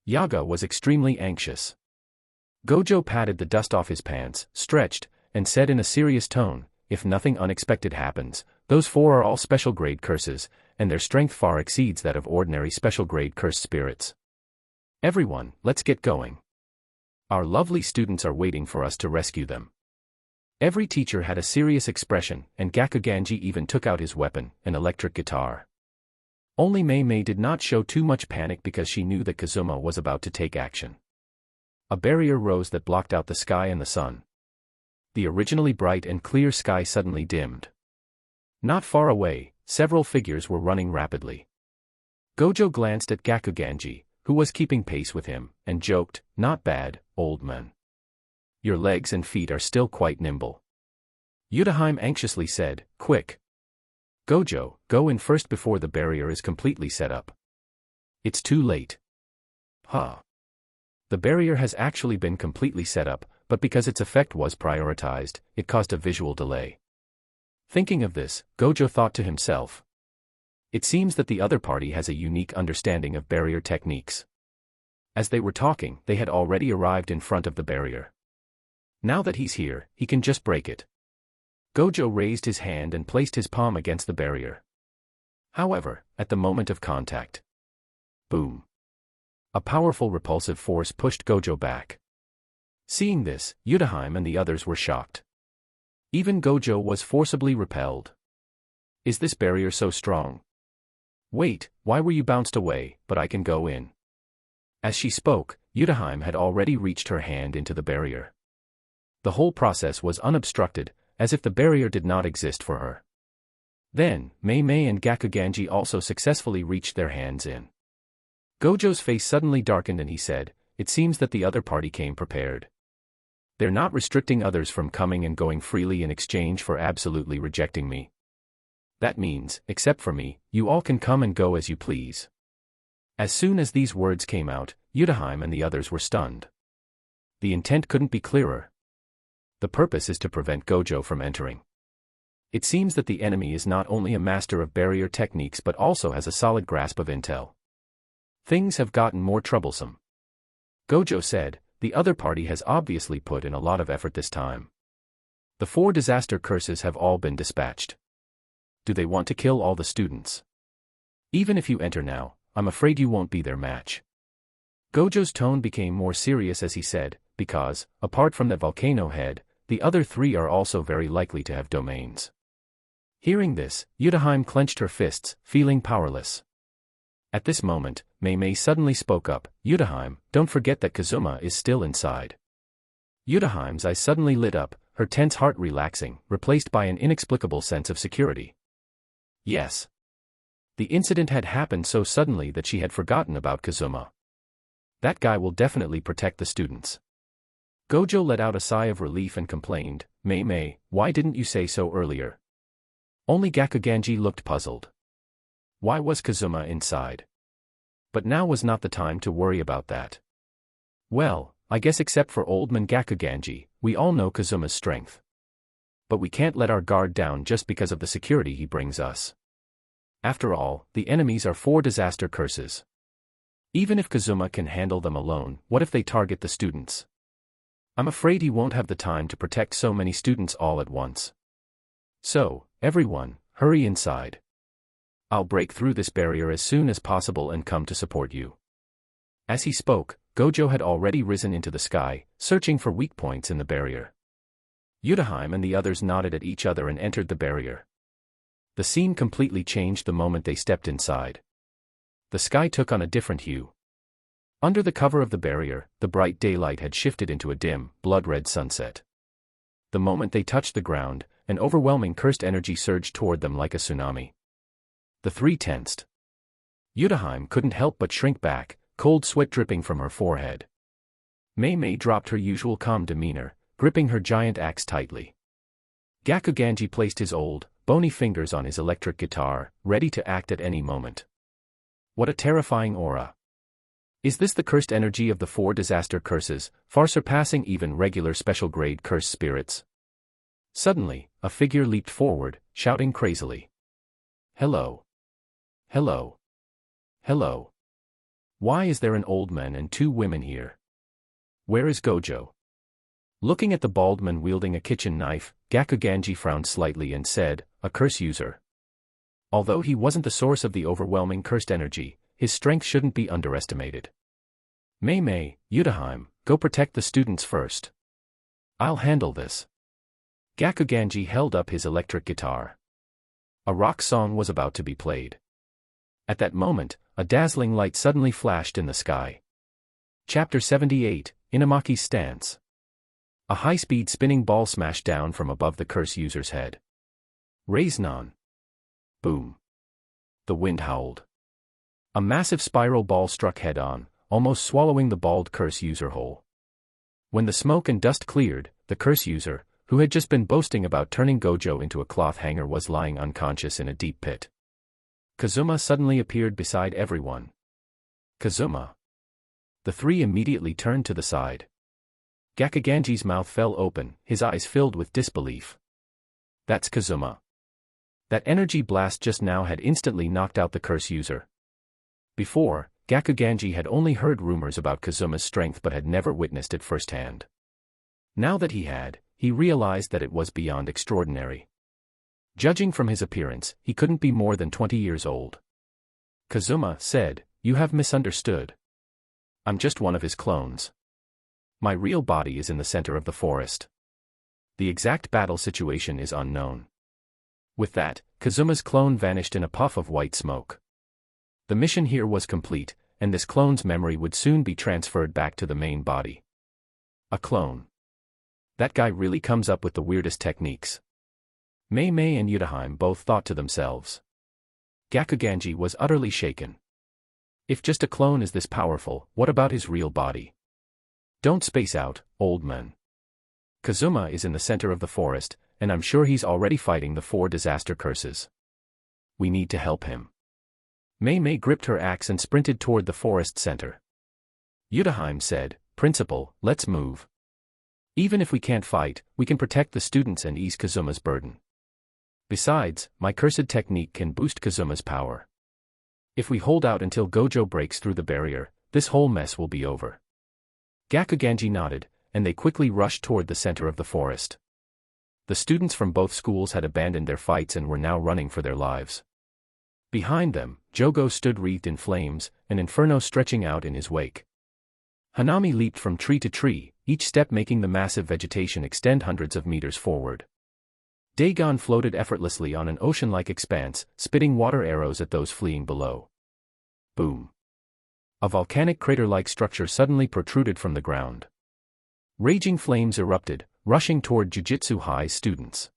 A: Yaga was extremely anxious. Gojo patted the dust off his pants, stretched, and said in a serious tone, if nothing unexpected happens, those 4 are all special grade curses, and their strength far exceeds that of ordinary special grade cursed spirits. Everyone, let's get going. Our lovely students are waiting for us to rescue them. Every teacher had a serious expression, and Gakuganji even took out his weapon, an electric guitar. Only Mayay did not show too much panic because she knew that Kazuma was about to take action. A barrier rose that blocked out the sky and the sun. The originally bright and clear sky suddenly dimmed. Not far away, several figures were running rapidly. Gojo glanced at Gakuganji, who was keeping pace with him, and joked, "Not bad, old man. Your legs and feet are still quite nimble." Yudaheim anxiously said, "Quick. Gojo, go in first before the barrier is completely set up." "It's too late." "Huh." The barrier has actually been completely set up, but because its effect was prioritized, it caused a visual delay. Thinking of this, Gojo thought to himself, "It seems that the other party has a unique understanding of barrier techniques." As they were talking, they had already arrived in front of the barrier. Now that he's here, he can just break it. Gojo raised his hand and placed his palm against the barrier. However, at the moment of contact, boom! A powerful repulsive force pushed Gojo back. Seeing this, Yudaheim and the others were shocked. Even Gojo was forcibly repelled. "Is this barrier so strong? Wait, why were you bounced away, but I can go in?" As she spoke, Yudaheim had already reached her hand into the barrier. The whole process was unobstructed, as if the barrier did not exist for her. Then, Mayay and Gakuganji also successfully reached their hands in. Gojo's face suddenly darkened and he said, "It seems that the other party came prepared. They're not restricting others from coming and going freely in exchange for absolutely rejecting me. That means, except for me, you all can come and go as you please." As soon as these words came out, Yudaheim and the others were stunned. The intent couldn't be clearer. The purpose is to prevent Gojo from entering. It seems that the enemy is not only a master of barrier techniques but also has a solid grasp of intel. Things have gotten more troublesome. Gojo said, "The other party has obviously put in a lot of effort this time. The 4 disaster curses have all been dispatched. Do they want to kill all the students? Even if you enter now, I'm afraid you won't be their match." Gojo's tone became more serious as he said, "Because, apart from the volcano head, the other 3 are also very likely to have domains." Hearing this, Yudaheim clenched her fists, feeling powerless. At this moment, Mayay suddenly spoke up, "Yudaheim, don't forget that Kazuma is still inside." Yudaheim's eyes suddenly lit up, her tense heart relaxing, replaced by an inexplicable sense of security. Yes. The incident had happened so suddenly that she had forgotten about Kazuma. That guy will definitely protect the students. Gojo let out a sigh of relief and complained, "Mayay, why didn't you say so earlier?" Only Gakuganji looked puzzled. Why was Kazuma inside? But now was not the time to worry about that. "Well, I guess except for old man Gakuganji, we all know Kazuma's strength. But we can't let our guard down just because of the security he brings us. After all, the enemies are 4 disaster curses. Even if Kazuma can handle them alone, what if they target the students? I'm afraid he won't have the time to protect so many students all at once. So, everyone, hurry inside. I'll break through this barrier as soon as possible and come to support you." As he spoke, Gojo had already risen into the sky, searching for weak points in the barrier. Yudaheim and the others nodded at each other and entered the barrier. The scene completely changed the moment they stepped inside. The sky took on a different hue. Under the cover of the barrier, the bright daylight had shifted into a dim, blood-red sunset. The moment they touched the ground, an overwhelming cursed energy surged toward them like a tsunami. The 3 tensed. Yudaheim couldn't help but shrink back, cold sweat dripping from her forehead. Mayay dropped her usual calm demeanor, gripping her giant axe tightly. Gakuganji placed his old, bony fingers on his electric guitar, ready to act at any moment. What a terrifying aura. Is this the cursed energy of the 4 disaster curses, far surpassing even regular special-grade cursed spirits? Suddenly, a figure leaped forward, shouting crazily. "Hello. Hello. Hello. Why is there an old man and 2 women here? Where is Gojo?" Looking at the bald man wielding a kitchen knife, Gakuganji frowned slightly and said, "A curse user." Although he wasn't the source of the overwhelming cursed energy, his strength shouldn't be underestimated. "Mayay, Yudaheim, go protect the students first. I'll handle this." Gakuganji held up his electric guitar. A rock song was about to be played. At that moment, a dazzling light suddenly flashed in the sky. Chapter 78, Inamaki's Stance. A high-speed spinning ball smashed down from above the curse user's head. Raise non. Boom. The wind howled. A massive spiral ball struck head-on, almost swallowing the bald curse user whole. When the smoke and dust cleared, the curse user, who had just been boasting about turning Gojo into a cloth hanger, was lying unconscious in a deep pit. Kazuma suddenly appeared beside everyone. Kazuma. The three immediately turned to the side. Gakuganji's mouth fell open, his eyes filled with disbelief. That's Kazuma. That energy blast just now had instantly knocked out the curse user. Before, Gakuganji had only heard rumors about Kazuma's strength but had never witnessed it firsthand. Now that he had, he realized that it was beyond extraordinary. Judging from his appearance, he couldn't be more than 20 years old. Kazuma said, "You have misunderstood. I'm just one of his clones. My real body is in the center of the forest. The exact battle situation is unknown." With that, Kazuma's clone vanished in a puff of white smoke. The mission here was complete, and this clone's memory would soon be transferred back to the main body. A clone. That guy really comes up with the weirdest techniques. Mayay and Yuji both thought to themselves. Gakuganji was utterly shaken. If just a clone is this powerful, what about his real body? Don't space out, old man. Kazuma is in the center of the forest, and I'm sure he's already fighting the 4 disaster curses. We need to help him. Mayay gripped her axe and sprinted toward the forest center. Yuji said, "Principal, let's move. Even if we can't fight, we can protect the students and ease Kazuma's burden. Besides, my cursed technique can boost Kazuma's power. If we hold out until Gojo breaks through the barrier, this whole mess will be over." Gakuganji nodded, and they quickly rushed toward the center of the forest. The students from both schools had abandoned their fights and were now running for their lives. Behind them, Jogo stood wreathed in flames, an inferno stretching out in his wake. Hanami leaped from tree to tree, each step making the massive vegetation extend hundreds of meters forward. Dagon floated effortlessly on an ocean-like expanse, spitting water arrows at those fleeing below. Boom. A volcanic crater-like structure suddenly protruded from the ground. Raging flames erupted, rushing toward Jujutsu High's students.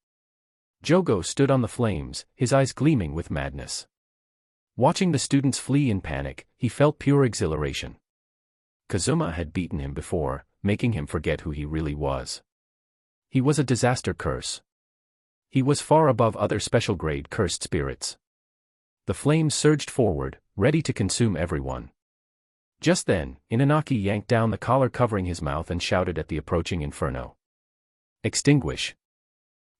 A: Jogo stood on the flames, his eyes gleaming with madness. Watching the students flee in panic, he felt pure exhilaration. Kazuma had beaten him before, making him forget who he really was. He was a disaster curse. He was far above other special-grade cursed spirits. The flames surged forward, ready to consume everyone. Just then, Inanaki yanked down the collar covering his mouth and shouted at the approaching inferno. "Extinguish."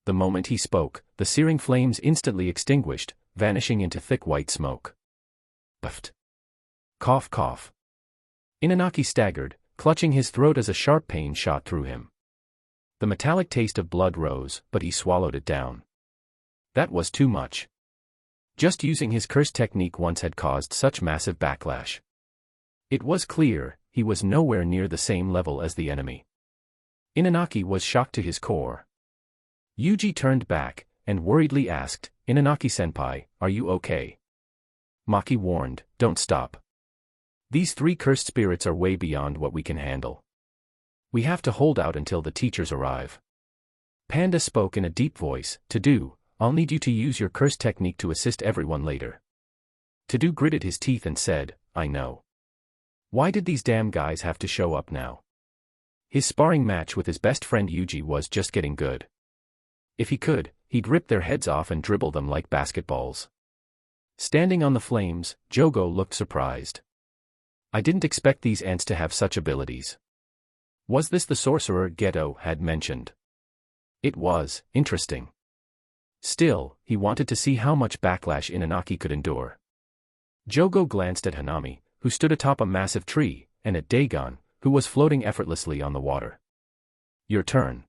A: The moment he spoke, the searing flames instantly extinguished, vanishing into thick white smoke. Puffed. Cough cough. Inanaki staggered, clutching his throat as a sharp pain shot through him. The metallic taste of blood rose, but he swallowed it down. That was too much. Just using his curse technique once had caused such massive backlash. It was clear, he was nowhere near the same level as the enemy. Inanaki was shocked to his core. Yuji turned back, and worriedly asked, "Inanaki-senpai, are you okay?" Maki warned, "Don't stop. These 3 cursed spirits are way beyond what we can handle. We have to hold out until the teachers arrive." Panda spoke in a deep voice, "Todo, I'll need you to use your curse technique to assist everyone later." Todo gritted his teeth and said, "I know. Why did these damn guys have to show up now?" His sparring match with his best friend Yuji was just getting good. If he could, he'd rip their heads off and dribble them like basketballs. Standing on the flames, Jogo looked surprised. "I didn't expect these ants to have such abilities." Was this the sorcerer Geto had mentioned? It was, interesting. Still, he wanted to see how much backlash Inanaki could endure. Jogo glanced at Hanami, who stood atop a massive tree, and at Dagon, who was floating effortlessly on the water. "Your turn.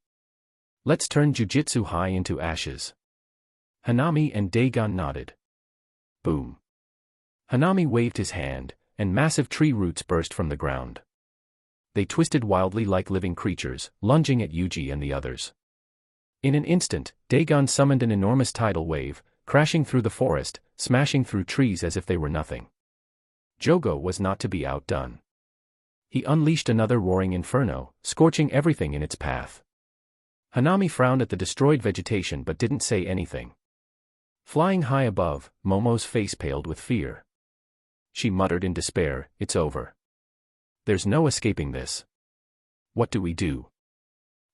A: Let's turn Jujutsu High into ashes." Hanami and Dagon nodded. Boom. Hanami waved his hand, and massive tree roots burst from the ground. They twisted wildly like living creatures, lunging at Yuji and the others. In an instant, Dagon summoned an enormous tidal wave, crashing through the forest, smashing through trees as if they were nothing. Jogo was not to be outdone. He unleashed another roaring inferno, scorching everything in its path. Hanami frowned at the destroyed vegetation but didn't say anything. Flying high above, Momo's face paled with fear. She muttered in despair, "It's over. There's no escaping this. What do we do?"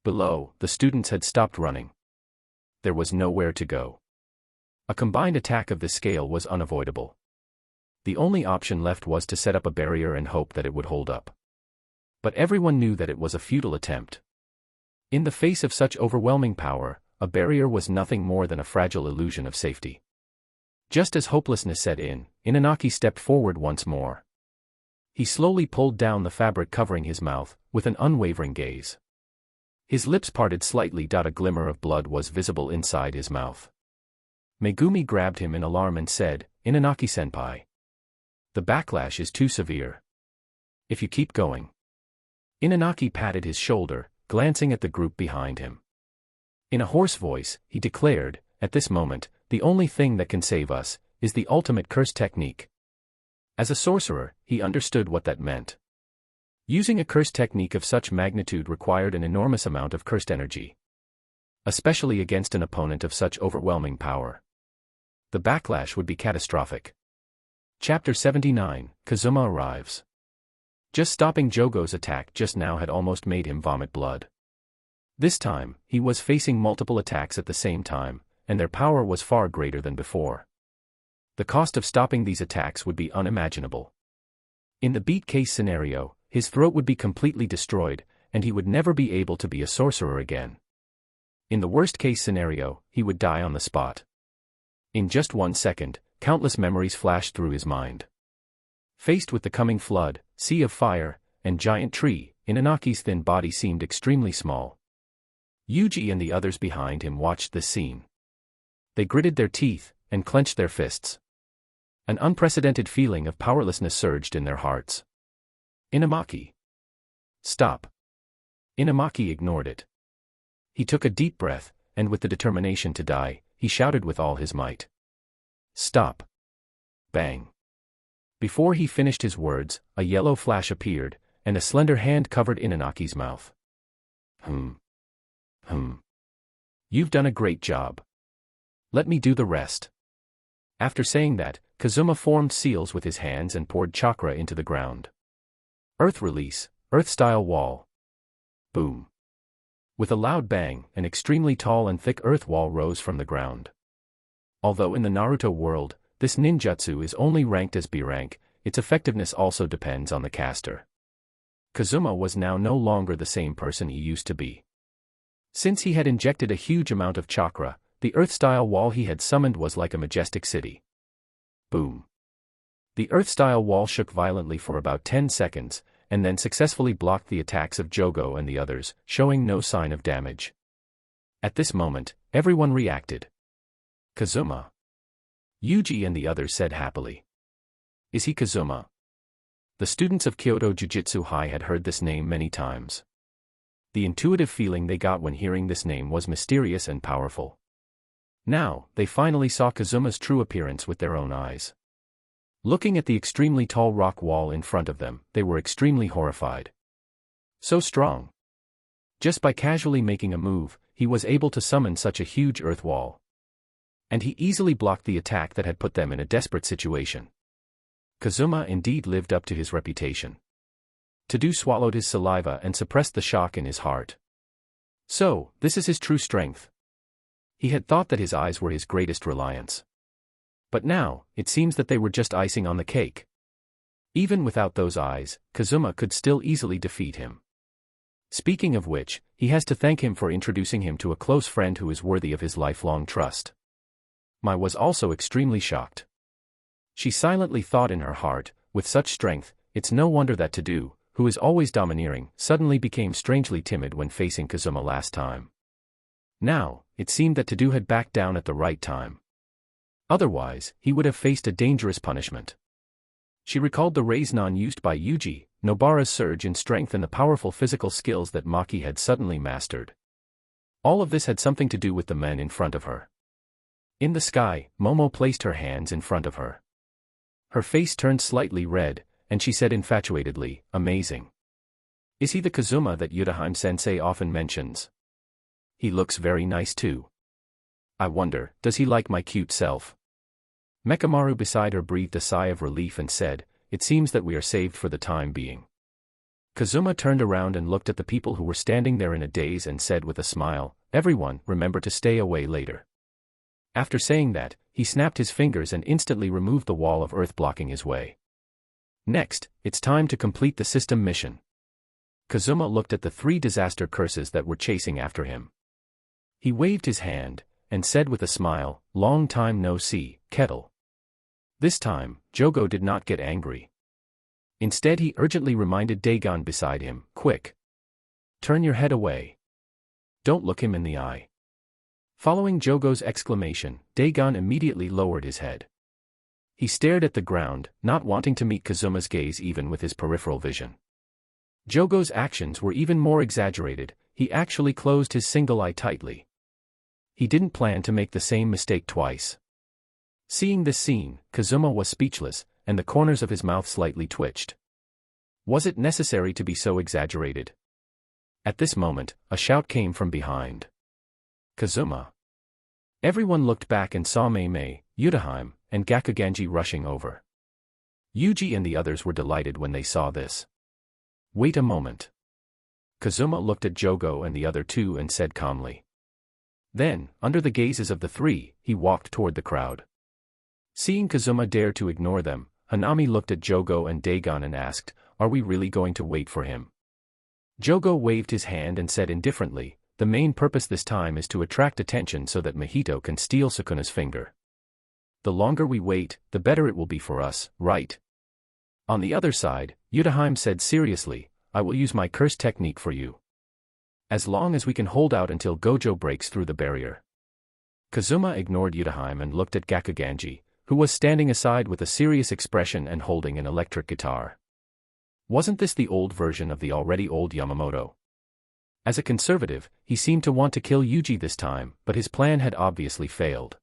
A: Below, the students had stopped running. There was nowhere to go. A combined attack of this scale was unavoidable. The only option left was to set up a barrier and hope that it would hold up. But everyone knew that it was a futile attempt. In the face of such overwhelming power, a barrier was nothing more than a fragile illusion of safety. Just as hopelessness set in, Inanaki stepped forward once more. He slowly pulled down the fabric covering his mouth, with an unwavering gaze. His lips parted slightly. A glimmer of blood was visible inside his mouth. Megumi grabbed him in alarm and said, "Inanaki-senpai. The backlash is too severe. If you keep going." Inanaki patted his shoulder, glancing at the group behind him. In a hoarse voice, he declared, "At this moment, the only thing that can save us is the ultimate curse technique." As a sorcerer, he understood what that meant. Using a curse technique of such magnitude required an enormous amount of cursed energy. Especially against an opponent of such overwhelming power. The backlash would be catastrophic. Chapter 79, Kazuma arrives. Just stopping Jogo's attack just now had almost made him vomit blood. This time, he was facing multiple attacks at the same time, and their power was far greater than before. The cost of stopping these attacks would be unimaginable. In the beat case scenario, his throat would be completely destroyed, and he would never be able to be a sorcerer again. In the worst case scenario, he would die on the spot. In just 1 second, countless memories flashed through his mind. Faced with the coming flood, sea of fire, and giant tree, Inanaki's thin body seemed extremely small. Yuji and the others behind him watched this scene. They gritted their teeth, and clenched their fists. An unprecedented feeling of powerlessness surged in their hearts. "Inamaki. Stop." Inamaki ignored it. He took a deep breath, and with the determination to die, he shouted with all his might. "Stop." Bang. Before he finished his words, a yellow flash appeared, and a slender hand covered Inanaki's mouth. You've done a great job. Let me do the rest." After saying that, Kazuma formed seals with his hands and poured chakra into the ground. Earth release, earth-style wall. Boom. With a loud bang, an extremely tall and thick earth wall rose from the ground. Although in the Naruto world, this ninjutsu is only ranked as B rank, its effectiveness also depends on the caster. Kazuma was now no longer the same person he used to be. Since he had injected a huge amount of chakra, the earth-style wall he had summoned was like a majestic city. Boom. The earth-style wall shook violently for about 10 seconds, and then successfully blocked the attacks of Jogo and the others, showing no sign of damage. At this moment, everyone reacted. "Kazuma." Yuji and the others said happily. "Is he Kazuma?" The students of Kyoto Jujutsu High had heard this name many times. The intuitive feeling they got when hearing this name was mysterious and powerful. Now, they finally saw Kazuma's true appearance with their own eyes. Looking at the extremely tall rock wall in front of them, they were extremely horrified. So strong. Just by casually making a move, he was able to summon such a huge earth wall. And he easily blocked the attack that had put them in a desperate situation. Kazuma indeed lived up to his reputation. Todo swallowed his saliva and suppressed the shock in his heart. So, this is his true strength. He had thought that his eyes were his greatest reliance. But now, it seems that they were just icing on the cake. Even without those eyes, Kazuma could still easily defeat him. Speaking of which, he has to thank him for introducing him to a close friend who is worthy of his lifelong trust. Mai was also extremely shocked. She silently thought in her heart, with such strength, it's no wonder that Todo, who is always domineering, suddenly became strangely timid when facing Kazuma last time. Now, it seemed that Todo had backed down at the right time. Otherwise, he would have faced a dangerous punishment. She recalled the Renegan used by Yuji, Nobara's surge in strength and the powerful physical skills that Maki had suddenly mastered. All of this had something to do with the men in front of her. In the sky, Momo placed her hands in front of her. Her face turned slightly red, and she said infatuatedly, "Amazing. Is he the Kazuma that Yudahime-sensei often mentions? He looks very nice too. I wonder, does he like my cute self?" Mechamaru beside her breathed a sigh of relief and said, "It seems that we are saved for the time being." Kazuma turned around and looked at the people who were standing there in a daze and said with a smile, "Everyone, remember to stay away later." After saying that, he snapped his fingers and instantly removed the wall of earth blocking his way. Next, it's time to complete the system mission. Kazuma looked at the 3 disaster curses that were chasing after him. He waved his hand, and said with a smile, "Long time no see, Kettle." This time, Jogo did not get angry. Instead he urgently reminded Dagon beside him, "Quick! Turn your head away. Don't look him in the eye." Following Jogo's exclamation, Dagon immediately lowered his head. He stared at the ground, not wanting to meet Kazuma's gaze even with his peripheral vision. Jogo's actions were even more exaggerated, he actually closed his single eye tightly. He didn't plan to make the same mistake twice. Seeing this scene, Kazuma was speechless, and the corners of his mouth slightly twitched. Was it necessary to be so exaggerated? At this moment, a shout came from behind. "Kazuma!" Everyone looked back and saw Mayay, Yudahime, and Gakuganji rushing over. Yuji and the others were delighted when they saw this. "Wait a moment." Kazuma looked at Jogo and the other 2 and said calmly. Then, under the gazes of the 3, he walked toward the crowd. Seeing Kazuma dare to ignore them, Hanami looked at Jogo and Dagon and asked, "Are we really going to wait for him?" Jogo waved his hand and said indifferently, "The main purpose this time is to attract attention so that Mjito can steal Sukuna's finger. The longer we wait, the better it will be for us, right?" On the other side, Yudahime said seriously, "I will use my curse technique for you. As long as we can hold out until Gojo breaks through the barrier." Kazuma ignored Yudahime and looked at Gakuganji, who was standing aside with a serious expression and holding an electric guitar. Wasn't this the old version of the already old Yamamoto? As a conservative, he seemed to want to kill Yuji this time, but his plan had obviously failed.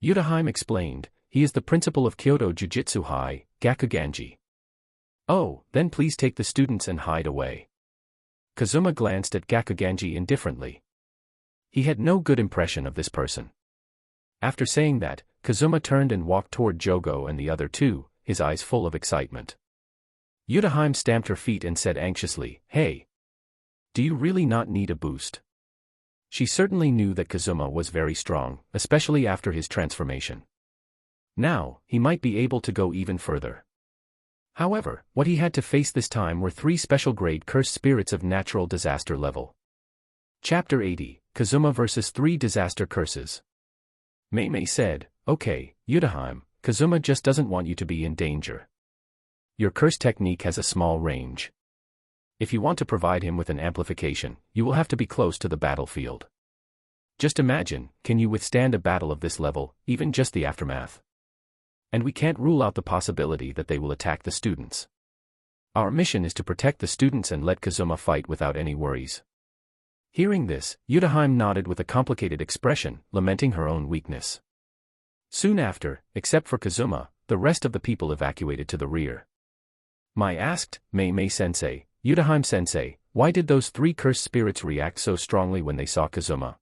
A: Yudahime explained, "He is the principal of Kyoto Jujutsu High, Gakuganji." "Oh, then please take the students and hide away." Kazuma glanced at Gakuganji indifferently. He had no good impression of this person. After saying that, Kazuma turned and walked toward Jogo and the other 2, his eyes full of excitement. Yudahime stamped her feet and said anxiously, "Hey! Do you really not need a boost?" She certainly knew that Kazuma was very strong, especially after his transformation. Now, he might be able to go even further. However, what he had to face this time were 3 special-grade cursed spirits of natural disaster level. Chapter 80, Kazuma vs 3 Disaster Curses. Mayay said, "Okay, Yudahime, Kazuma just doesn't want you to be in danger. Your curse technique has a small range. If you want to provide him with an amplification, you will have to be close to the battlefield. Just imagine, can you withstand a battle of this level, even just the aftermath? And we can't rule out the possibility that they will attack the students. Our mission is to protect the students and let Kazuma fight without any worries." Hearing this, Yudahime nodded with a complicated expression, lamenting her own weakness. Soon after, except for Kazuma, the rest of the people evacuated to the rear. Mai asked, "Mayay-sensei, Yudahime-sensei, why did those 3 cursed spirits react so strongly when they saw Kazuma?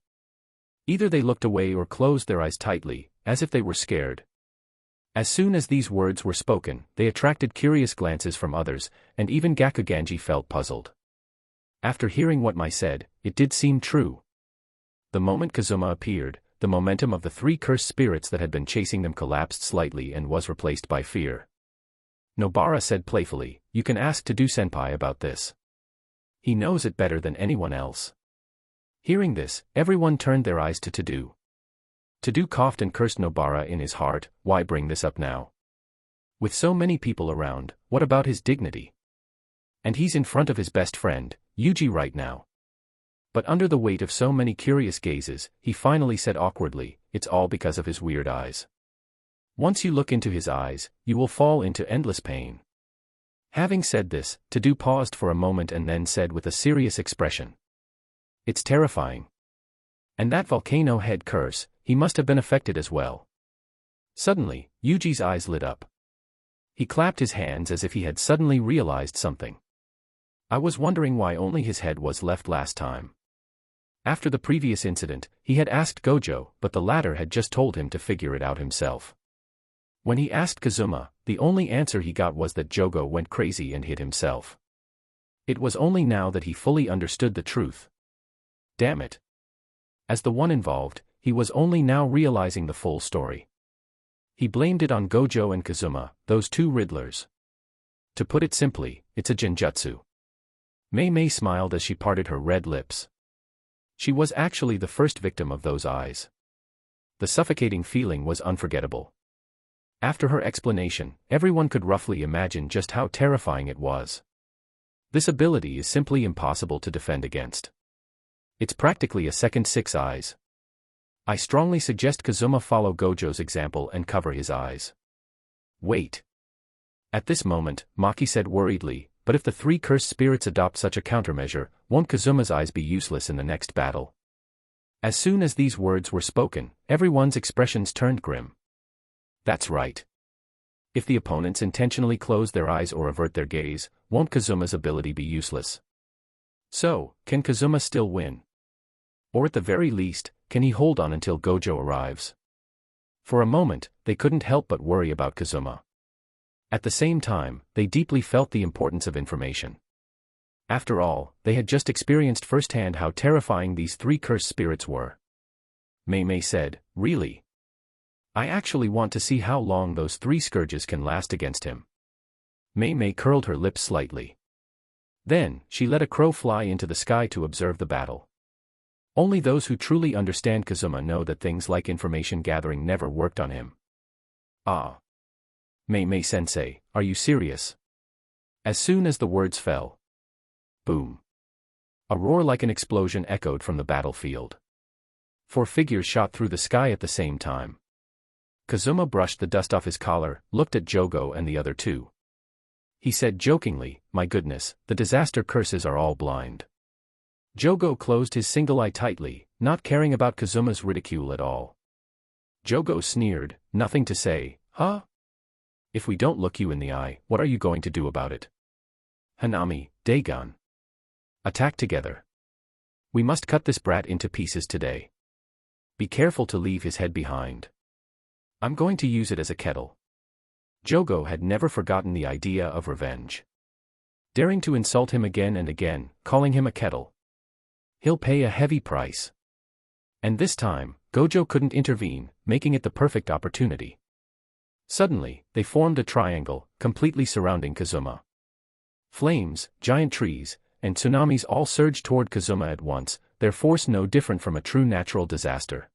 A: Either they looked away or closed their eyes tightly, as if they were scared." As soon as these words were spoken, they attracted curious glances from others, and even Gakuganji felt puzzled. After hearing what Mai said, it did seem true. The moment Kazuma appeared, the momentum of the 3 cursed spirits that had been chasing them collapsed slightly and was replaced by fear. Nobara said playfully, "You can ask Todo-senpai about this. He knows it better than anyone else." Hearing this, everyone turned their eyes to Todo. Todo coughed and cursed Nobara in his heart, "Why bring this up now? With so many people around, what about his dignity? And he's in front of his best friend, Yuji right now." But under the weight of so many curious gazes, he finally said awkwardly, "It's all because of his weird eyes. Once you look into his eyes, you will fall into endless pain." Having said this, Todo paused for a moment and then said with a serious expression, "It's terrifying. And that volcano head curse, he must have been affected as well. Suddenly, Yuji's eyes lit up. He clapped his hands as if he had suddenly realized something. I was wondering why only his head was left last time. After the previous incident, he had asked Gojo, but the latter had just told him to figure it out himself. When he asked Kazuma, the only answer he got was that Jogo went crazy and hit himself. It was only now that he fully understood the truth. Damn it. As the one involved, he was only now realizing the full story. He blamed it on Gojo and Kazuma, those two Riddlers. To put it simply, it's a genjutsu. Mayay smiled as she parted her red lips. She was actually the first victim of those eyes. The suffocating feeling was unforgettable. After her explanation, everyone could roughly imagine just how terrifying it was. This ability is simply impossible to defend against. It's practically a second six eyes. I strongly suggest Kazuma follow Gojo's example and cover his eyes. Wait. At this moment, Maki said worriedly, but if the three cursed spirits adopt such a countermeasure, won't Kazuma's eyes be useless in the next battle? As soon as these words were spoken, everyone's expressions turned grim. That's right. If the opponents intentionally close their eyes or avert their gaze, won't Kazuma's ability be useless? So, can Kazuma still win? Or at the very least, can he hold on until Gojo arrives? For a moment, they couldn't help but worry about Kazuma. At the same time, they deeply felt the importance of information. After all, they had just experienced firsthand how terrifying these three cursed spirits were. Mayay said, "Really? I actually want to see how long those three scourges can last against him." Mayay curled her lips slightly. Then, she let a crow fly into the sky to observe the battle. Only those who truly understand Kazuma know that things like information gathering never worked on him. Ah. Mayay-sensei, are you serious? As soon as the words fell. Boom. A roar like an explosion echoed from the battlefield. 4 figures shot through the sky at the same time. Kazuma brushed the dust off his collar, looked at Jogo and the other two. He said jokingly, "My goodness, the disaster curses are all blind." Jogo closed his single eye tightly, not caring about Kazuma's ridicule at all. Jogo sneered, "Nothing to say, huh? If we don't look you in the eye, what are you going to do about it? Hanami, Dagon. Attack together. We must cut this brat into pieces today. Be careful to leave his head behind. I'm going to use it as a kettle." Jogo had never forgotten the idea of revenge. Daring to insult him again and again, calling him a kettle. He'll pay a heavy price. And this time, Gojo couldn't intervene, making it the perfect opportunity. Suddenly, they formed a triangle, completely surrounding Kazuma. Flames, giant trees, and tsunamis all surged toward Kazuma at once, their force no different from a true natural disaster.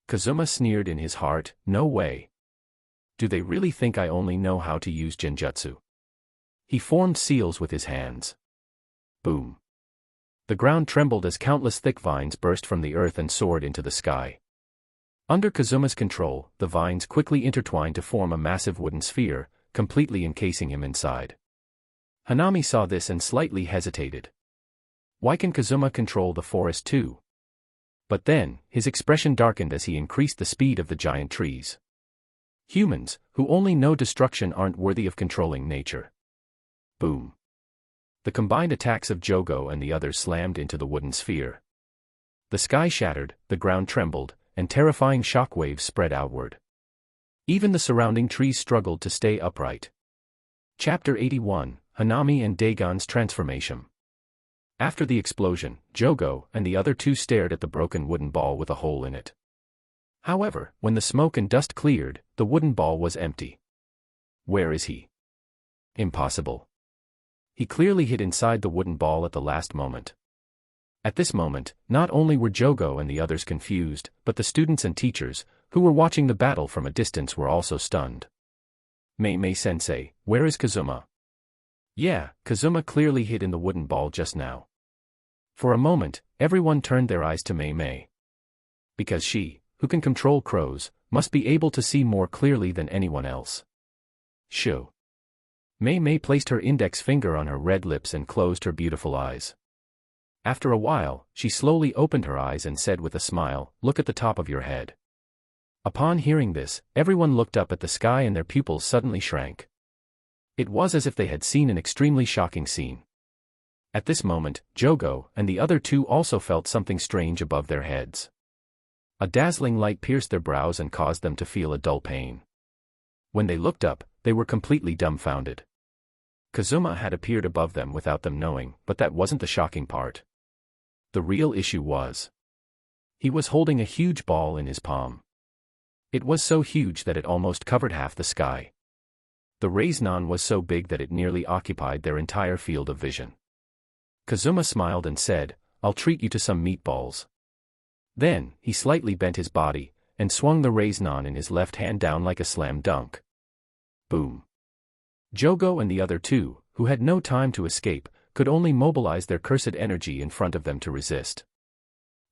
A: Kazuma sneered in his heart, "No way. Do they really think I only know how to use genjutsu?" He formed seals with his hands. Boom. The ground trembled as countless thick vines burst from the earth and soared into the sky. Under Kazuma's control, the vines quickly intertwined to form a massive wooden sphere, completely encasing him inside. Hanami saw this and slightly hesitated. Why can Kazuma control the forest too? But then, his expression darkened as he increased the speed of the giant trees. Humans, who only know destruction, aren't worthy of controlling nature. Boom. The combined attacks of Jogo and the others slammed into the wooden sphere. The sky shattered, the ground trembled, and terrifying shockwaves spread outward. Even the surrounding trees struggled to stay upright. Chapter 81, Hanami and Dagon's Transformation. After the explosion, Jogo and the other two stared at the broken wooden ball with a hole in it. However, when the smoke and dust cleared, the wooden ball was empty. Where is he? Impossible. He clearly hid inside the wooden ball at the last moment. At this moment, not only were Jogo and the others confused, but the students and teachers, who were watching the battle from a distance, were also stunned. Mayay-sensei, where is Kazuma? Yeah, Kazuma clearly hid in the wooden ball just now. For a moment, everyone turned their eyes to Mayay. Because she, who can control crows, must be able to see more clearly than anyone else. Shoo. Mayay placed her index finger on her red lips and closed her beautiful eyes. After a while, she slowly opened her eyes and said with a smile, "Look at the top of your head." Upon hearing this, everyone looked up at the sky and their pupils suddenly shrank. It was as if they had seen an extremely shocking scene. At this moment, Jogo and the other two also felt something strange above their heads. A dazzling light pierced their brows and caused them to feel a dull pain. When they looked up, they were completely dumbfounded. Kazuma had appeared above them without them knowing, but that wasn't the shocking part. The real issue was, he was holding a huge ball in his palm. It was so huge that it almost covered half the sky. The Renegan was so big that it nearly occupied their entire field of vision. Kazuma smiled and said, "I'll treat you to some meatballs." Then, he slightly bent his body, and swung the Renegan in his left hand down like a slam dunk. Boom. Jogo and the other two, who had no time to escape, could only mobilize their cursed energy in front of them to resist.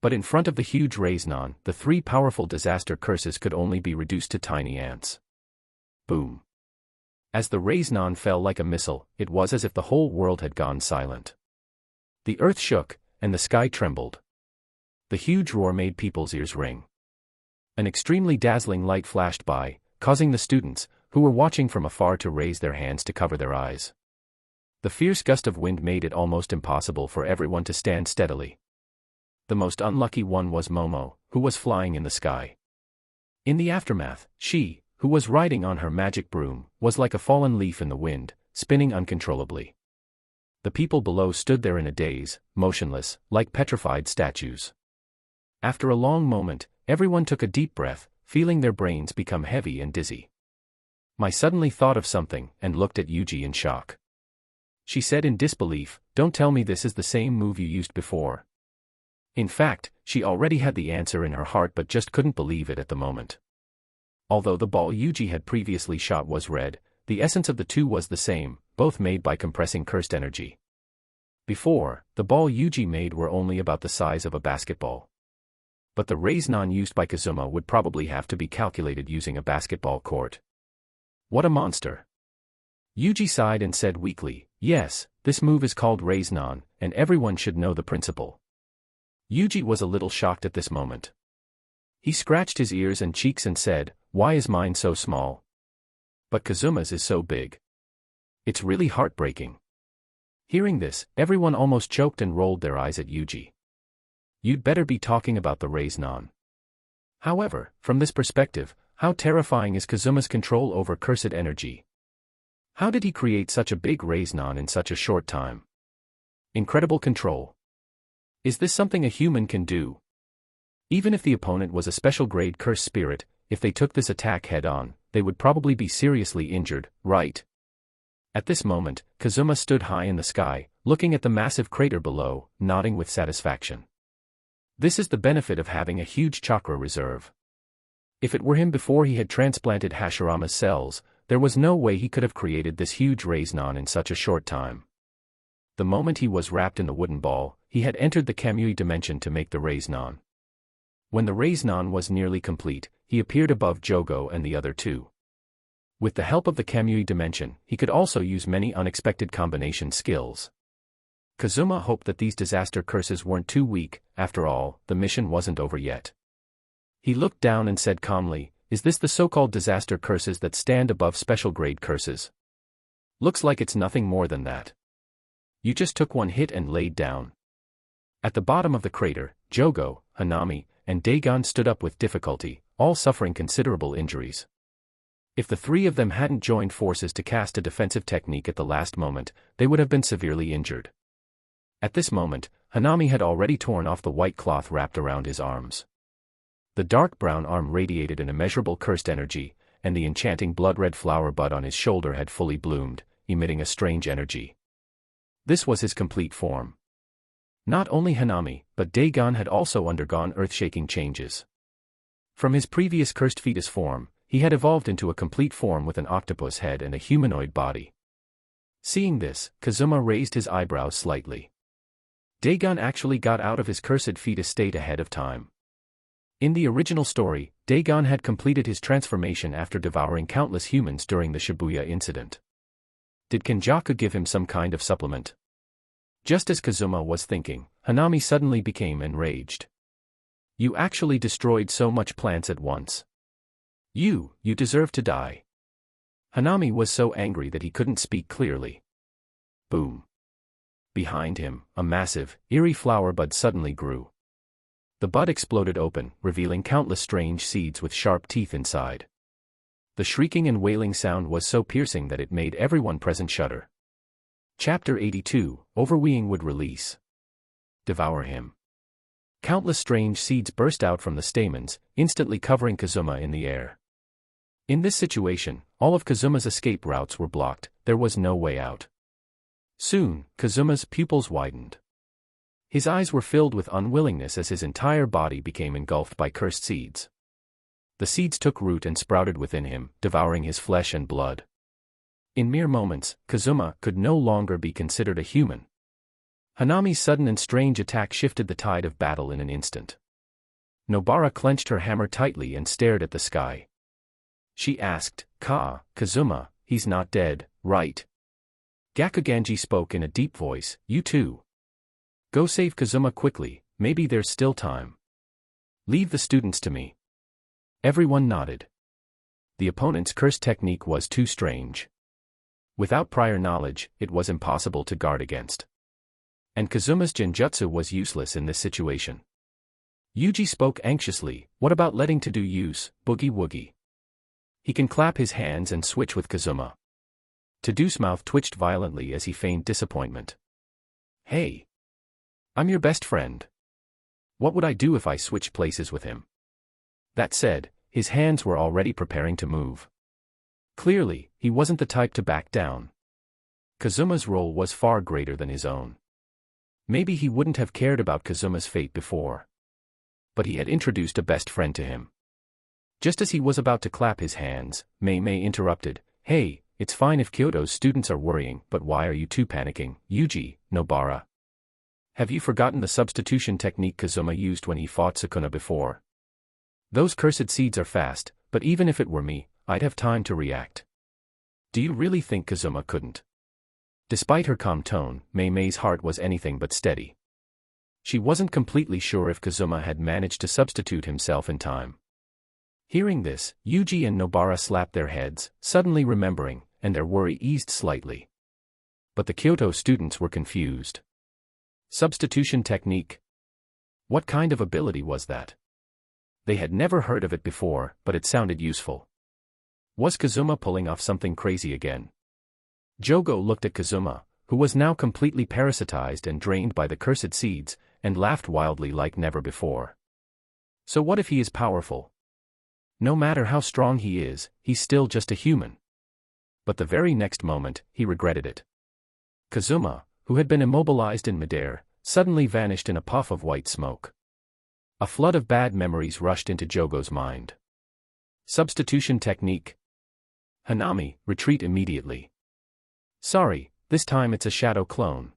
A: But in front of the huge Renegan, the three powerful disaster curses could only be reduced to tiny ants. Boom. As the Renegan fell like a missile, it was as if the whole world had gone silent. The earth shook, and the sky trembled. The huge roar made people's ears ring. An extremely dazzling light flashed by, causing the students, who were watching from afar, to raise their hands to cover their eyes. The fierce gust of wind made it almost impossible for everyone to stand steadily. The most unlucky one was Momo, who was flying in the sky. In the aftermath, she, who was riding on her magic broom, was like a fallen leaf in the wind, spinning uncontrollably. The people below stood there in a daze, motionless, like petrified statues. After a long moment, everyone took a deep breath, feeling their brains become heavy and dizzy. Mai suddenly thought of something, and looked at Yuji in shock. She said in disbelief, "Don't tell me this is the same move you used before." In fact, she already had the answer in her heart but just couldn't believe it at the moment. Although the ball Yuji had previously shot was red, the essence of the two was the same, both made by compressing cursed energy. Before, the ball Yuji made were only about the size of a basketball. But the Renegan used by Kazuma would probably have to be calculated using a basketball court. What a monster! Yuji sighed and said weakly, "Yes, this move is called Renegan, and everyone should know the principle." Yuji was a little shocked at this moment. He scratched his ears and cheeks and said, "Why is mine so small? But Kazuma's is so big. It's really heartbreaking." Hearing this, everyone almost choked and rolled their eyes at Yuji. You'd better be talking about the Renegan. However, from this perspective, how terrifying is Kazuma's control over cursed energy? How did he create such a big Renegan in such a short time? Incredible control. Is this something a human can do? Even if the opponent was a special grade curse spirit, if they took this attack head-on, they would probably be seriously injured, right? At this moment, Kazuma stood high in the sky, looking at the massive crater below, nodding with satisfaction. This is the benefit of having a huge chakra reserve. If it were him before he had transplanted Hashirama's cells, there was no way he could have created this huge Renegan in such a short time. The moment he was wrapped in the wooden ball, he had entered the Kamui dimension to make the Renegan. When the Renegan was nearly complete, he appeared above Jogo and the other two. With the help of the Kamui dimension, he could also use many unexpected combination skills. Kazuma hoped that these disaster curses weren't too weak. After all, the mission wasn't over yet. He looked down and said calmly, "Is this the so-called disaster curses that stand above special grade curses? Looks like it's nothing more than that. You just took one hit and laid down." At the bottom of the crater, Jogo, Hanami, and Dagon stood up with difficulty, all suffering considerable injuries. If the three of them hadn't joined forces to cast a defensive technique at the last moment, they would have been severely injured. At this moment, Hanami had already torn off the white cloth wrapped around his arms. The dark brown arm radiated an immeasurable cursed energy, and the enchanting blood-red flower bud on his shoulder had fully bloomed, emitting a strange energy. This was his complete form. Not only Hanami, but Dagon had also undergone earth-shaking changes. From his previous cursed fetus form, he had evolved into a complete form with an octopus head and a humanoid body. Seeing this, Kazuma raised his eyebrows slightly. Dagon actually got out of his cursed fetus state ahead of time. In the original story, Dagon had completed his transformation after devouring countless humans during the Shibuya incident. Did Kenjaku give him some kind of supplement? Just as Kazuma was thinking, Hanami suddenly became enraged. You actually destroyed so much plants at once. You deserve to die. Hanami was so angry that he couldn't speak clearly. Boom. Behind him, a massive, eerie flower bud suddenly grew. The bud exploded open, revealing countless strange seeds with sharp teeth inside. The shrieking and wailing sound was so piercing that it made everyone present shudder. Chapter 82, Overweening would release. Devour him. Countless strange seeds burst out from the stamens, instantly covering Kazuma in the air. In this situation, all of Kazuma's escape routes were blocked, there was no way out. Soon, Kazuma's pupils widened. His eyes were filled with unwillingness as his entire body became engulfed by cursed seeds. The seeds took root and sprouted within him, devouring his flesh and blood. In mere moments, Kazuma could no longer be considered a human. Hanami's sudden and strange attack shifted the tide of battle in an instant. Nobara clenched her hammer tightly and stared at the sky. She asked, Kazuma, he's not dead, right? Gakuganji spoke in a deep voice, you too. Go save Kazuma quickly, maybe there's still time. Leave the students to me. Everyone nodded. The opponent's curse technique was too strange. Without prior knowledge, it was impossible to guard against. And Kazuma's genjutsu was useless in this situation. Yuji spoke anxiously, what about letting Todo use Boogie Woogie? He can clap his hands and switch with Kazuma. Todo's mouth twitched violently as he feigned disappointment. Hey! I'm your best friend. What would I do if I switched places with him? That said, his hands were already preparing to move. Clearly, he wasn't the type to back down. Kazuma's role was far greater than his own. Maybe he wouldn't have cared about Kazuma's fate before. But he had introduced a best friend to him. Just as he was about to clap his hands, Mayay interrupted, Hey, it's fine if Kyoto's students are worrying, but why are you two panicking, Yuji, Nobara? Have you forgotten the substitution technique Kazuma used when he fought Sukuna before? Those cursed seeds are fast, but even if it were me, I'd have time to react. Do you really think Kazuma couldn't? Despite her calm tone, May's heart was anything but steady. She wasn't completely sure if Kazuma had managed to substitute himself in time. Hearing this, Yuji and Nobara slapped their heads, suddenly remembering, and their worry eased slightly. But the Kyoto students were confused. Substitution technique? What kind of ability was that? They had never heard of it before, but it sounded useful. Was Kazuma pulling off something crazy again? Jogo looked at Kazuma, who was now completely parasitized and drained by the cursed seeds, and laughed wildly like never before. So what if he is powerful? No matter how strong he is, he's still just a human. But the very next moment, he regretted it. Kazuma, who had been immobilized in midair, suddenly vanished in a puff of white smoke. A flood of bad memories rushed into Jogo's mind. Substitution technique. Hanami, retreat immediately. Sorry, this time it's a shadow clone.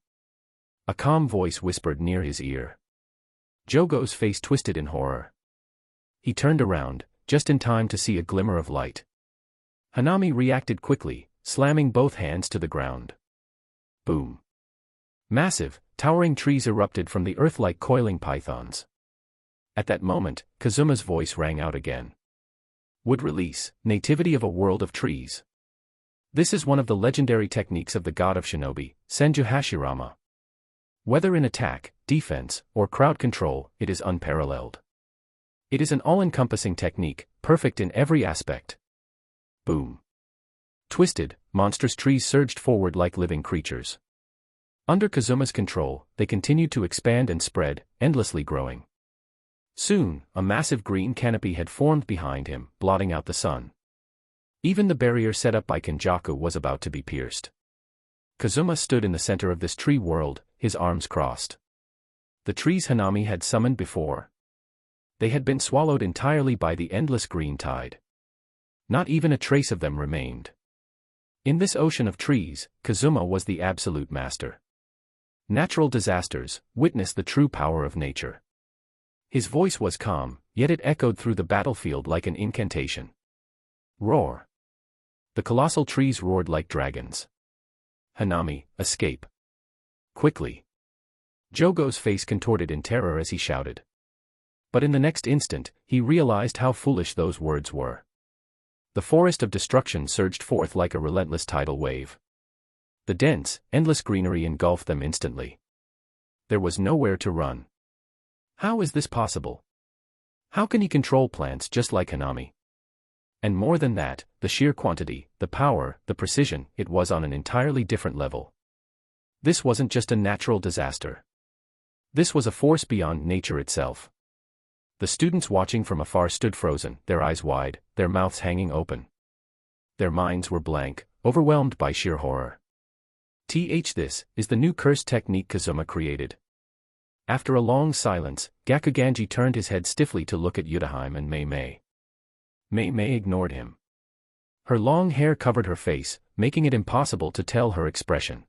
A: A calm voice whispered near his ear. Jogo's face twisted in horror. He turned around, just in time to see a glimmer of light. Hanami reacted quickly, slamming both hands to the ground. Boom. Massive, towering trees erupted from the earth like coiling pythons. At that moment, Kazuma's voice rang out again. Would release, nativity of a world of trees. This is one of the legendary techniques of the god of shinobi, Senju Hashirama. Whether in attack, defense, or crowd control, it is unparalleled. It is an all-encompassing technique, perfect in every aspect. Boom. Twisted, monstrous trees surged forward like living creatures. Under Kazuma's control, they continued to expand and spread, endlessly growing. Soon, a massive green canopy had formed behind him, blotting out the sun. Even the barrier set up by Kenjaku was about to be pierced. Kazuma stood in the center of this tree world, his arms crossed. The trees Hanami had summoned before. They had been swallowed entirely by the endless green tide. Not even a trace of them remained. In this ocean of trees, Kazuma was the absolute master. Natural disasters, witness the true power of nature. His voice was calm, yet it echoed through the battlefield like an incantation. Roar. The colossal trees roared like dragons. Hanami, escape. Quickly. Jogo's face contorted in terror as he shouted. But in the next instant, he realized how foolish those words were. The forest of destruction surged forth like a relentless tidal wave. The dense, endless greenery engulfed them instantly. There was nowhere to run. How is this possible? How can he control plants just like Hanami? And more than that, the sheer quantity, the power, the precision, it was on an entirely different level. This wasn't just a natural disaster. This was a force beyond nature itself. The students watching from afar stood frozen, their eyes wide, their mouths hanging open. Their minds were blank, overwhelmed by sheer horror. This is the new curse technique Kazuma created. After a long silence, Gakuganji turned his head stiffly to look at Yudaheim and Mayay. Mayay ignored him. Her long hair covered her face, making it impossible to tell her expression.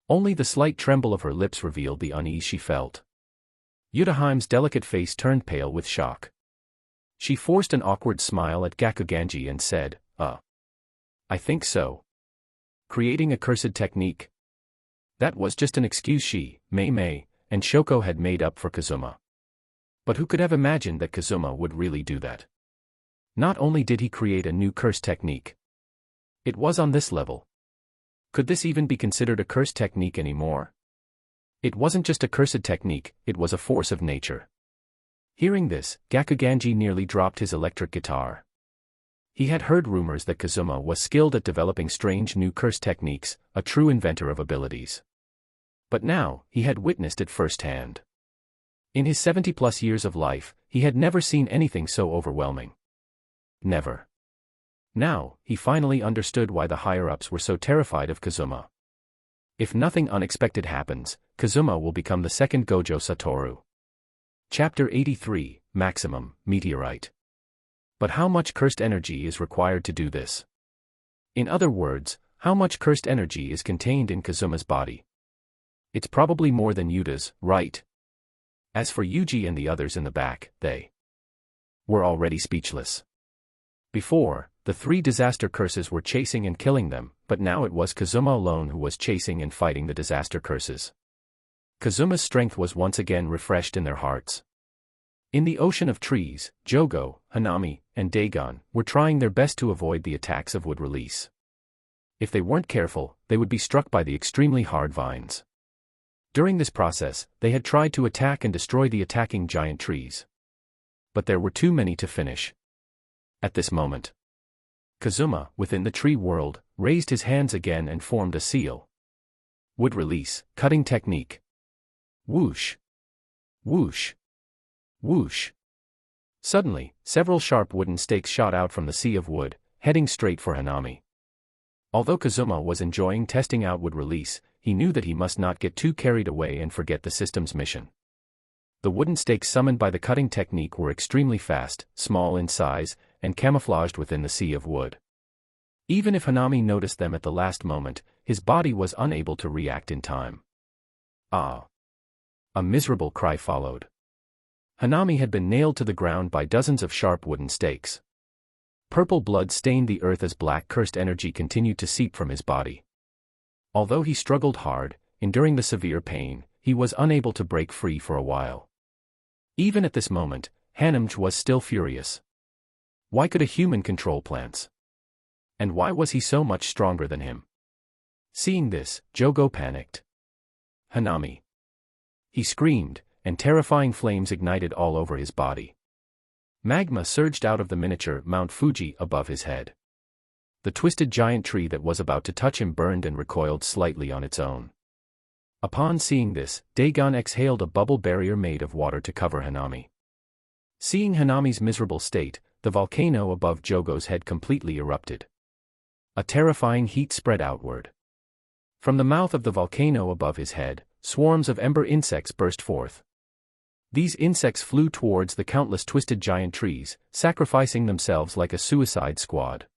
A: Only the slight tremble of her lips revealed the unease she felt. Yudaheim's delicate face turned pale with shock. She forced an awkward smile at Gakuganji and said, I think so. Creating a cursed technique. That was just an excuse she, Mayay, and Shoko had made up for Kazuma. But who could have imagined that Kazuma would really do that? Not only did he create a new curse technique. It was on this level. Could this even be considered a curse technique anymore? It wasn't just a cursed technique, it was a force of nature. Hearing this, Gakuganji nearly dropped his electric guitar. He had heard rumors that Kazuma was skilled at developing strange new curse techniques, a true inventor of abilities. But now, he had witnessed it firsthand. In his 70-plus years of life, he had never seen anything so overwhelming. Never. Now, he finally understood why the higher-ups were so terrified of Kazuma. If nothing unexpected happens, Kazuma will become the second Gojo Satoru. Chapter 83, Maximum, Meteorite. But how much cursed energy is required to do this? In other words, how much cursed energy is contained in Kazuma's body? It's probably more than Yuta's, right? As for Yuji and the others in the back, they were already speechless. Before, the three disaster curses were chasing and killing them, but now it was Kazuma alone who was chasing and fighting the disaster curses. Kazuma's strength was once again refreshed in their hearts. In the ocean of trees, Jogo, Hanami, and Dagon were trying their best to avoid the attacks of wood release. If they weren't careful, they would be struck by the extremely hard vines. During this process, they had tried to attack and destroy the attacking giant trees. But there were too many to finish. At this moment, Kazuma, within the tree world, raised his hands again and formed a seal. Wood release, cutting technique. Whoosh. Whoosh. Whoosh. Suddenly, several sharp wooden stakes shot out from the sea of wood, heading straight for Hanami. Although Kazuma was enjoying testing out wood release, he knew that he must not get too carried away and forget the system's mission. The wooden stakes summoned by the cutting technique were extremely fast, small in size, and camouflaged within the sea of wood. Even if Hanami noticed them at the last moment, his body was unable to react in time. Ah! A miserable cry followed. Hanami had been nailed to the ground by dozens of sharp wooden stakes. Purple blood stained the earth as black cursed energy continued to seep from his body. Although he struggled hard, enduring the severe pain, he was unable to break free for a while. Even at this moment, Hanami was still furious. Why could a human control plants? And why was he so much stronger than him? Seeing this, Jogo panicked. Hanami! He screamed, and terrifying flames ignited all over his body. Magma surged out of the miniature Mount Fuji above his head. The twisted giant tree that was about to touch him burned and recoiled slightly on its own. Upon seeing this, Dagon exhaled a bubble barrier made of water to cover Hanami. Seeing Hanami's miserable state, the volcano above Jogo's head completely erupted. A terrifying heat spread outward. From the mouth of the volcano above his head, swarms of ember insects burst forth. These insects flew towards the countless twisted giant trees, sacrificing themselves like a suicide squad.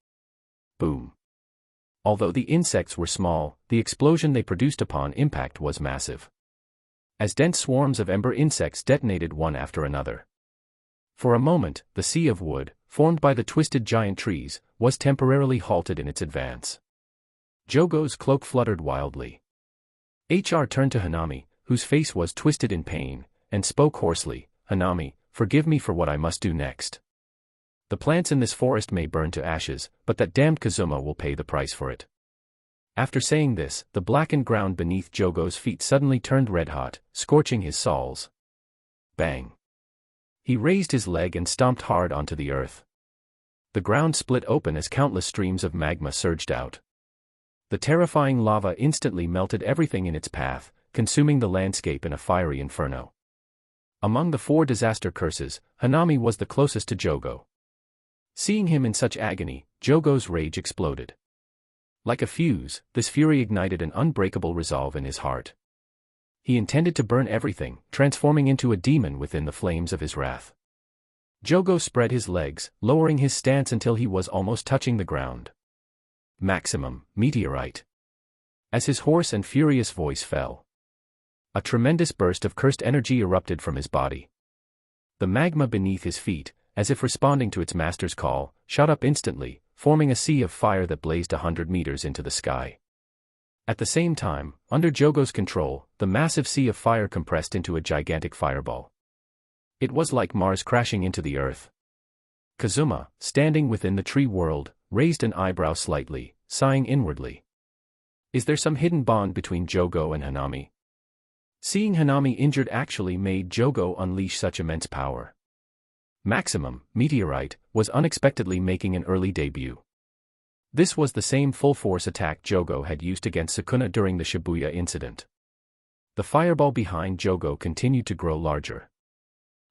A: Boom. Although the insects were small, the explosion they produced upon impact was massive. As dense swarms of ember insects detonated one after another. For a moment, the sea of wood, formed by the twisted giant trees, was temporarily halted in its advance. Jogo's cloak fluttered wildly. HR turned to Hanami, whose face was twisted in pain, and spoke hoarsely, "Hanami, forgive me for what I must do next. The plants in this forest may burn to ashes, but that damned Kazuma will pay the price for it." After saying this, the blackened ground beneath Jogo's feet suddenly turned red-hot, scorching his soles. Bang! He raised his leg and stomped hard onto the earth. The ground split open as countless streams of magma surged out. The terrifying lava instantly melted everything in its path, consuming the landscape in a fiery inferno. Among the 4 disaster curses, Hanami was the closest to Jogo. Seeing him in such agony, Jogo's rage exploded. Like a fuse, this fury ignited an unbreakable resolve in his heart. He intended to burn everything, transforming into a demon within the flames of his wrath. Jogo spread his legs, lowering his stance until he was almost touching the ground. Maximum, meteorite. As his hoarse and furious voice fell, a tremendous burst of cursed energy erupted from his body. The magma beneath his feet, as if responding to its master's call, shot up instantly, forming a sea of fire that blazed 100 meters into the sky. At the same time, under Jogo's control, the massive sea of fire compressed into a gigantic fireball. It was like Mars crashing into the earth. Kazuma, standing within the tree world, raised an eyebrow slightly, sighing inwardly. Is there some hidden bond between Jogo and Hanami? Seeing Hanami injured actually made Jogo unleash such immense power. Maximum, meteorite, was unexpectedly making an early debut. This was the same full-force attack Jogo had used against Sukuna during the Shibuya incident. The fireball behind Jogo continued to grow larger.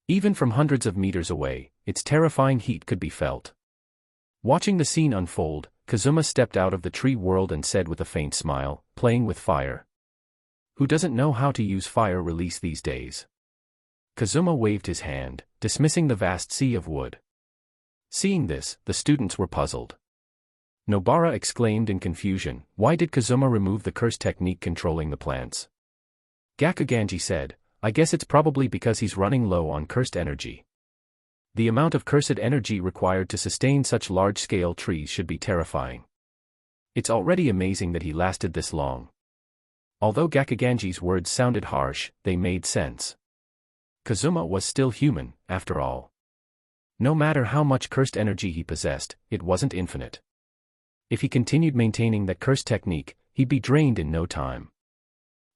A: Even from hundreds of meters away, its terrifying heat could be felt. Watching the scene unfold, Kazuma stepped out of the tree world and said with a faint smile, "Playing with fire. Who doesn't know how to use fire release these days?" Kazuma waved his hand, dismissing the vast sea of wood. Seeing this, the students were puzzled. Nobara exclaimed in confusion, "Why did Kazuma remove the curse technique controlling the plants?" Gakuganji said, "I guess it's probably because he's running low on cursed energy. The amount of cursed energy required to sustain such large-scale trees should be terrifying. It's already amazing that he lasted this long." Although Gakuganji's words sounded harsh, they made sense. Kazuma was still human, after all. No matter how much cursed energy he possessed, it wasn't infinite. If he continued maintaining that cursed technique, he'd be drained in no time.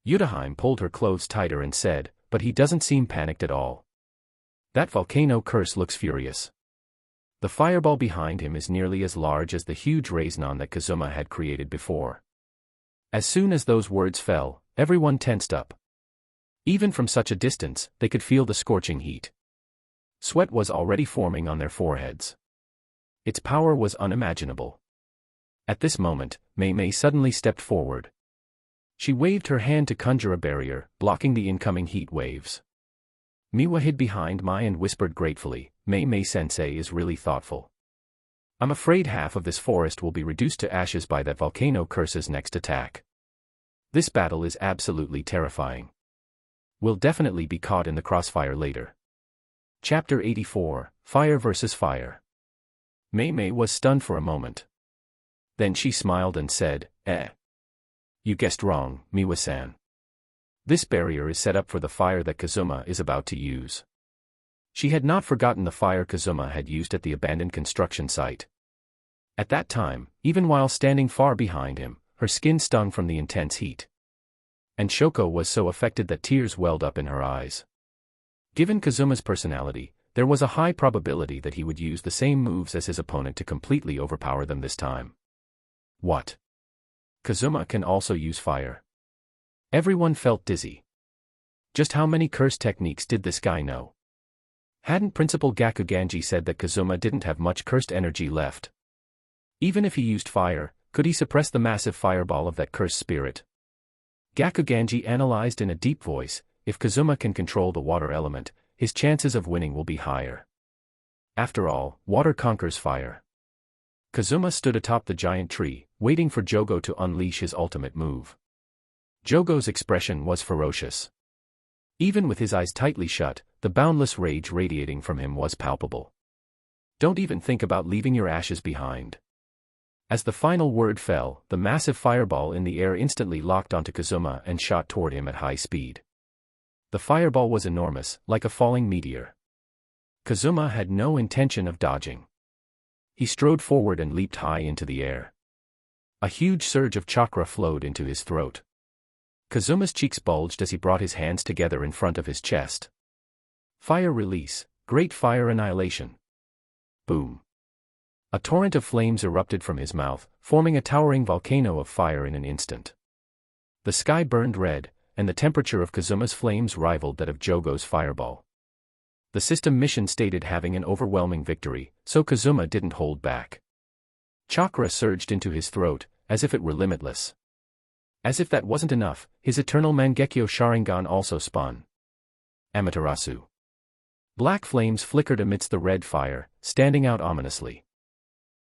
A: Yutaheim pulled her clothes tighter and said, "But he doesn't seem panicked at all. That volcano curse looks furious. The fireball behind him is nearly as large as the huge raisonnon that Kazuma had created before." As soon as those words fell, everyone tensed up. Even from such a distance, they could feel the scorching heat. Sweat was already forming on their foreheads. Its power was unimaginable. At this moment, Mayay suddenly stepped forward. She waved her hand to conjure a barrier, blocking the incoming heat waves. Miwa hid behind Mai and whispered gratefully, "Mayay-sensei is really thoughtful. I'm afraid half of this forest will be reduced to ashes by that volcano curse's next attack. This battle is absolutely terrifying. We'll definitely be caught in the crossfire later." Chapter 84, Fire vs. Fire. Mayay was stunned for a moment. Then she smiled and said, You guessed wrong, Miwa-san. This barrier is set up for the fire that Kazuma is about to use." She had not forgotten the fire Kazuma had used at the abandoned construction site. At that time, even while standing far behind him, her skin stung from the intense heat. And Shoko was so affected that tears welled up in her eyes. Given Kazuma's personality, there was a high probability that he would use the same moves as his opponent to completely overpower them this time. What? Kazuma can also use fire? Everyone felt dizzy. Just how many curse techniques did this guy know? Hadn't Principal Gakuganji said that Kazuma didn't have much cursed energy left? Even if he used fire, could he suppress the massive fireball of that cursed spirit? Gakuganji analyzed in a deep voice, if Kazuma can control the water element, his chances of winning will be higher. After all, water conquers fire. Kazuma stood atop the giant tree, waiting for Jogo to unleash his ultimate move. Jogo's expression was ferocious. Even with his eyes tightly shut, the boundless rage radiating from him was palpable. "Don't even think about leaving your ashes behind." As the final word fell, the massive fireball in the air instantly locked onto Kazuma and shot toward him at high speed. The fireball was enormous, like a falling meteor. Kazuma had no intention of dodging. He strode forward and leaped high into the air. A huge surge of chakra flowed into his throat. Kazuma's cheeks bulged as he brought his hands together in front of his chest. Fire release, great fire annihilation. Boom. A torrent of flames erupted from his mouth, forming a towering volcano of fire in an instant. The sky burned red, and the temperature of Kazuma's flames rivaled that of Jogo's fireball. The system mission stated having an overwhelming victory, so Kazuma didn't hold back. Chakra surged into his throat, as if it were limitless. As if that wasn't enough, his eternal Mangekyo Sharingan also spun. Amaterasu. Black flames flickered amidst the red fire, standing out ominously.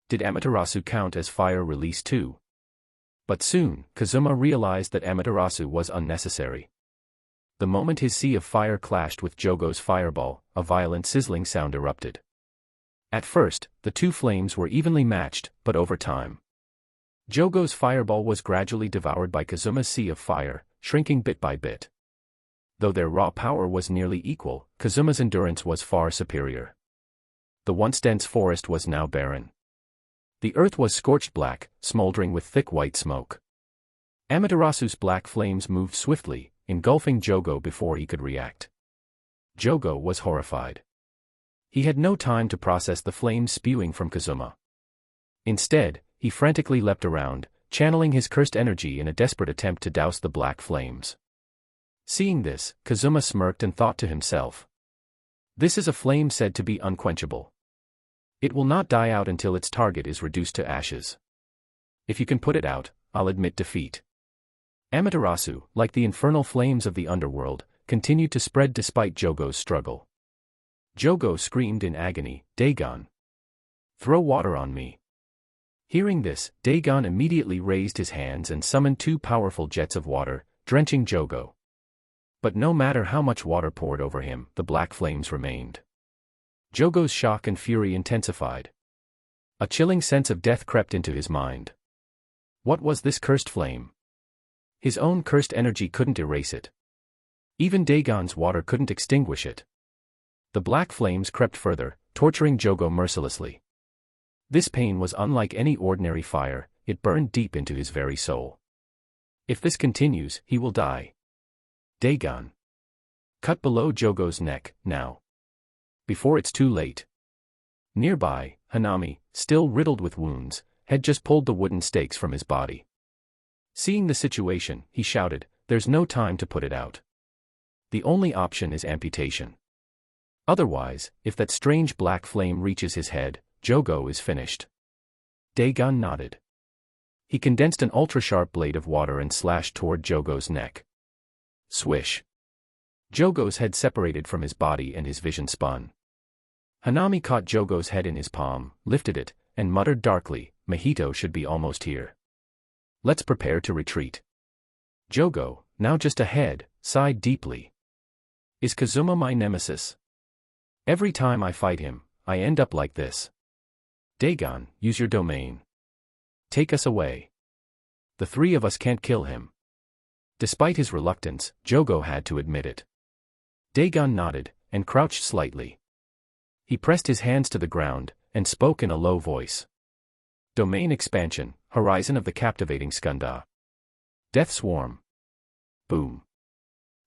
A: Did Amaterasu count as fire release too? But soon, Kazuma realized that Amaterasu was unnecessary. The moment his sea of fire clashed with Jogo's fireball, a violent sizzling sound erupted. At first, the two flames were evenly matched, but over time, Jogo's fireball was gradually devoured by Kazuma's sea of fire, shrinking bit by bit. Though their raw power was nearly equal, Kazuma's endurance was far superior. The once dense forest was now barren. The earth was scorched black, smoldering with thick white smoke. Amaterasu's black flames moved swiftly, engulfing Jogo before he could react. Jogo was horrified. He had no time to process the flames spewing from Kazuma. Instead, he frantically leapt around, channeling his cursed energy in a desperate attempt to douse the black flames. Seeing this, Kazuma smirked and thought to himself, "This is a flame said to be unquenchable. It will not die out until its target is reduced to ashes. If you can put it out, I'll admit defeat." Amaterasu, like the infernal flames of the underworld, continued to spread despite Jogo's struggle. Jogo screamed in agony, "Dagon! Throw water on me!" Hearing this, Dagon immediately raised his hands and summoned two powerful jets of water, drenching Jogo. But no matter how much water poured over him, the black flames remained. Jogo's shock and fury intensified. A chilling sense of death crept into his mind. What was this cursed flame? His own cursed energy couldn't erase it. Even Dagon's water couldn't extinguish it. The black flames crept further, torturing Jogo mercilessly. This pain was unlike any ordinary fire, it burned deep into his very soul. If this continues, he will die. Dagon! Cut below Jogo's neck, now. Before it's too late. Nearby, Hanami, still riddled with wounds, had just pulled the wooden stakes from his body. Seeing the situation, he shouted, "There's no time to put it out. The only option is amputation. Otherwise, if that strange black flame reaches his head, Jogo is finished." Dagon nodded. He condensed an ultra-sharp blade of water and slashed toward Jogo's neck. Swish. Jogo's head separated from his body and his vision spun. Hanami caught Jogo's head in his palm, lifted it, and muttered darkly, "Mjito should be almost here. Let's prepare to retreat." Jogo, now just ahead, sighed deeply. "Is Kazuma my nemesis? Every time I fight him, I end up like this. Dagon, use your domain. Take us away. The three of us can't kill him." Despite his reluctance, Jogo had to admit it. Dagon nodded, and crouched slightly. He pressed his hands to the ground, and spoke in a low voice. "Domain expansion, horizon of the captivating Skanda. Death swarm." Boom.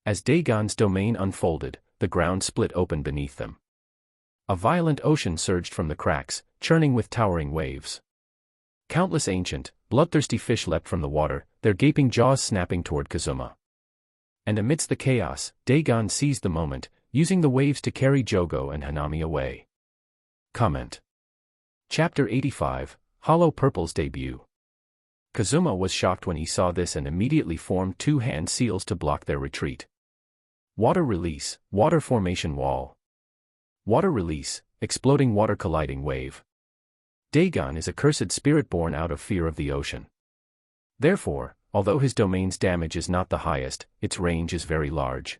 A: As Dagon's domain unfolded, the ground split open beneath them. A violent ocean surged from the cracks, churning with towering waves. Countless ancient, bloodthirsty fish leapt from the water, their gaping jaws snapping toward Kazuma. And amidst the chaos, Dagon seized the moment, using the waves to carry Jogo and Hanami away. Comment. Chapter 85, Hollow Purple's debut. Kazuma was shocked when he saw this and immediately formed two hand seals to block their retreat. Water release, water formation wall. Water release, exploding water colliding wave. Dagon is a cursed spirit born out of fear of the ocean. Therefore, although his domain's damage is not the highest, its range is very large.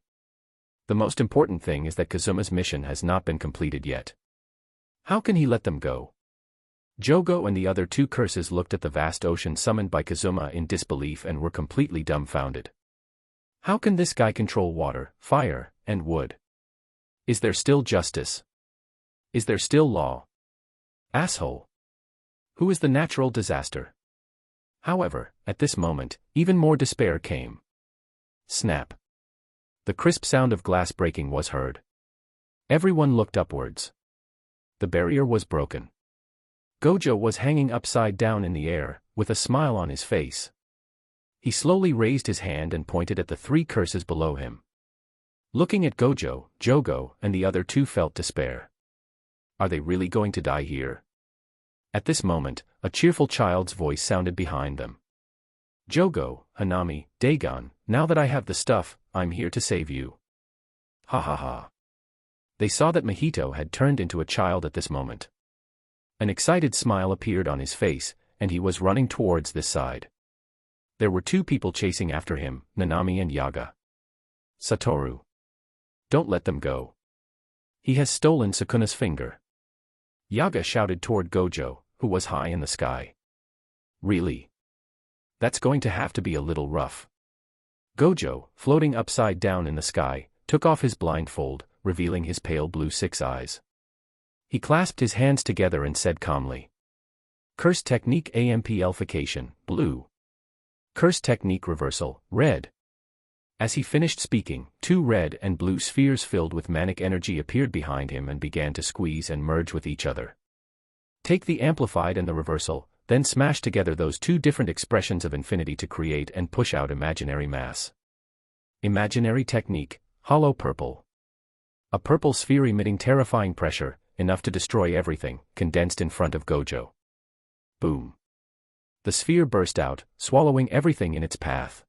A: The most important thing is that Kazuma's mission has not been completed yet. How can he let them go? Jogo and the other two curses looked at the vast ocean summoned by Kazuma in disbelief and were completely dumbfounded. How can this guy control water, fire, and wood? Is there still justice? Is there still law? Asshole. Who is the natural disaster? However, at this moment, even more despair came. Snap. The crisp sound of glass breaking was heard. Everyone looked upwards. The barrier was broken. Gojo was hanging upside down in the air, with a smile on his face. He slowly raised his hand and pointed at the 3 curses below him. Looking at Gojo, Jogo, and the other 2 felt despair. Are they really going to die here? At this moment, a cheerful child's voice sounded behind them. Jogo, Hanami, Dagon, now that I have the stuff, I'm here to save you. Ha ha ha. They saw that Mjito had turned into a child at this moment. An excited smile appeared on his face, and he was running towards this side. There were 2 people chasing after him, Nanami and Yaga. Satoru. Don't let them go. He has stolen Sukuna's finger. Yaga shouted toward Gojo, who was high in the sky. Really? That's going to have to be a little rough. Gojo, floating upside down in the sky, took off his blindfold, revealing his pale blue 6 eyes. He clasped his hands together and said calmly. Curse technique amplification, blue. Curse technique reversal, red. As he finished speaking, 2 red and blue spheres filled with manic energy appeared behind him and began to squeeze and merge with each other. Take the amplified and the reversal, then smash together those 2 different expressions of infinity to create and push out imaginary mass. Imaginary technique, hollow purple. A purple sphere emitting terrifying pressure, enough to destroy everything, condensed in front of Gojo. Boom. The sphere burst out, swallowing everything in its path.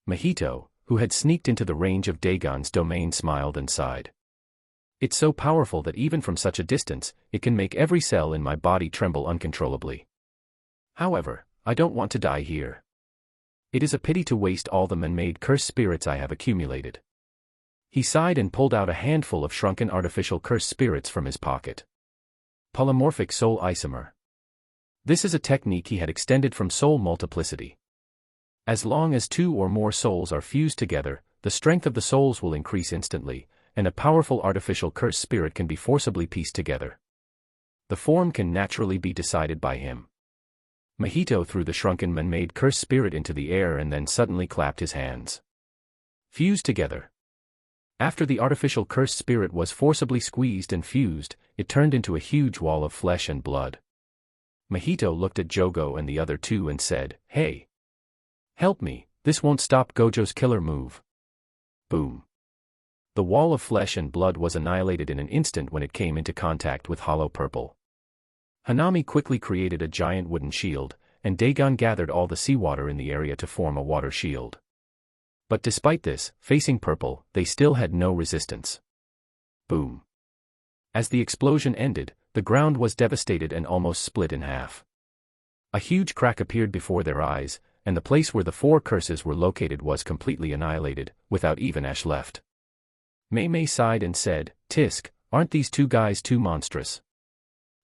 A: Mjito, who had sneaked into the range of Dagon's domain, smiled and sighed. It's so powerful that even from such a distance, it can make every cell in my body tremble uncontrollably. However, I don't want to die here. It is a pity to waste all the man-made curse spirits I have accumulated. He sighed and pulled out a handful of shrunken artificial curse spirits from his pocket. Polymorphic soul isomer. This is a technique he had extended from soul multiplicity. As long as 2 or more souls are fused together, the strength of the souls will increase instantly, and a powerful artificial curse spirit can be forcibly pieced together. The form can naturally be decided by him. Mjito threw the shrunken man-made curse spirit into the air and then suddenly clapped his hands. Fused together. After the artificial curse spirit was forcibly squeezed and fused, it turned into a huge wall of flesh and blood. Mjito looked at Jogo and the other 2 and said, Hey! Help me, this won't stop Gojo's killer move. Boom. The wall of flesh and blood was annihilated in an instant when it came into contact with hollow purple. Hanami quickly created a giant wooden shield, and Dagon gathered all the seawater in the area to form a water shield. But despite this, facing purple, they still had no resistance. Boom. As the explosion ended, the ground was devastated and almost split in half. A huge crack appeared before their eyes, and the place where the 4 curses were located was completely annihilated, without even ash left. Mayay sighed and said, Tisk, aren't these 2 guys too monstrous?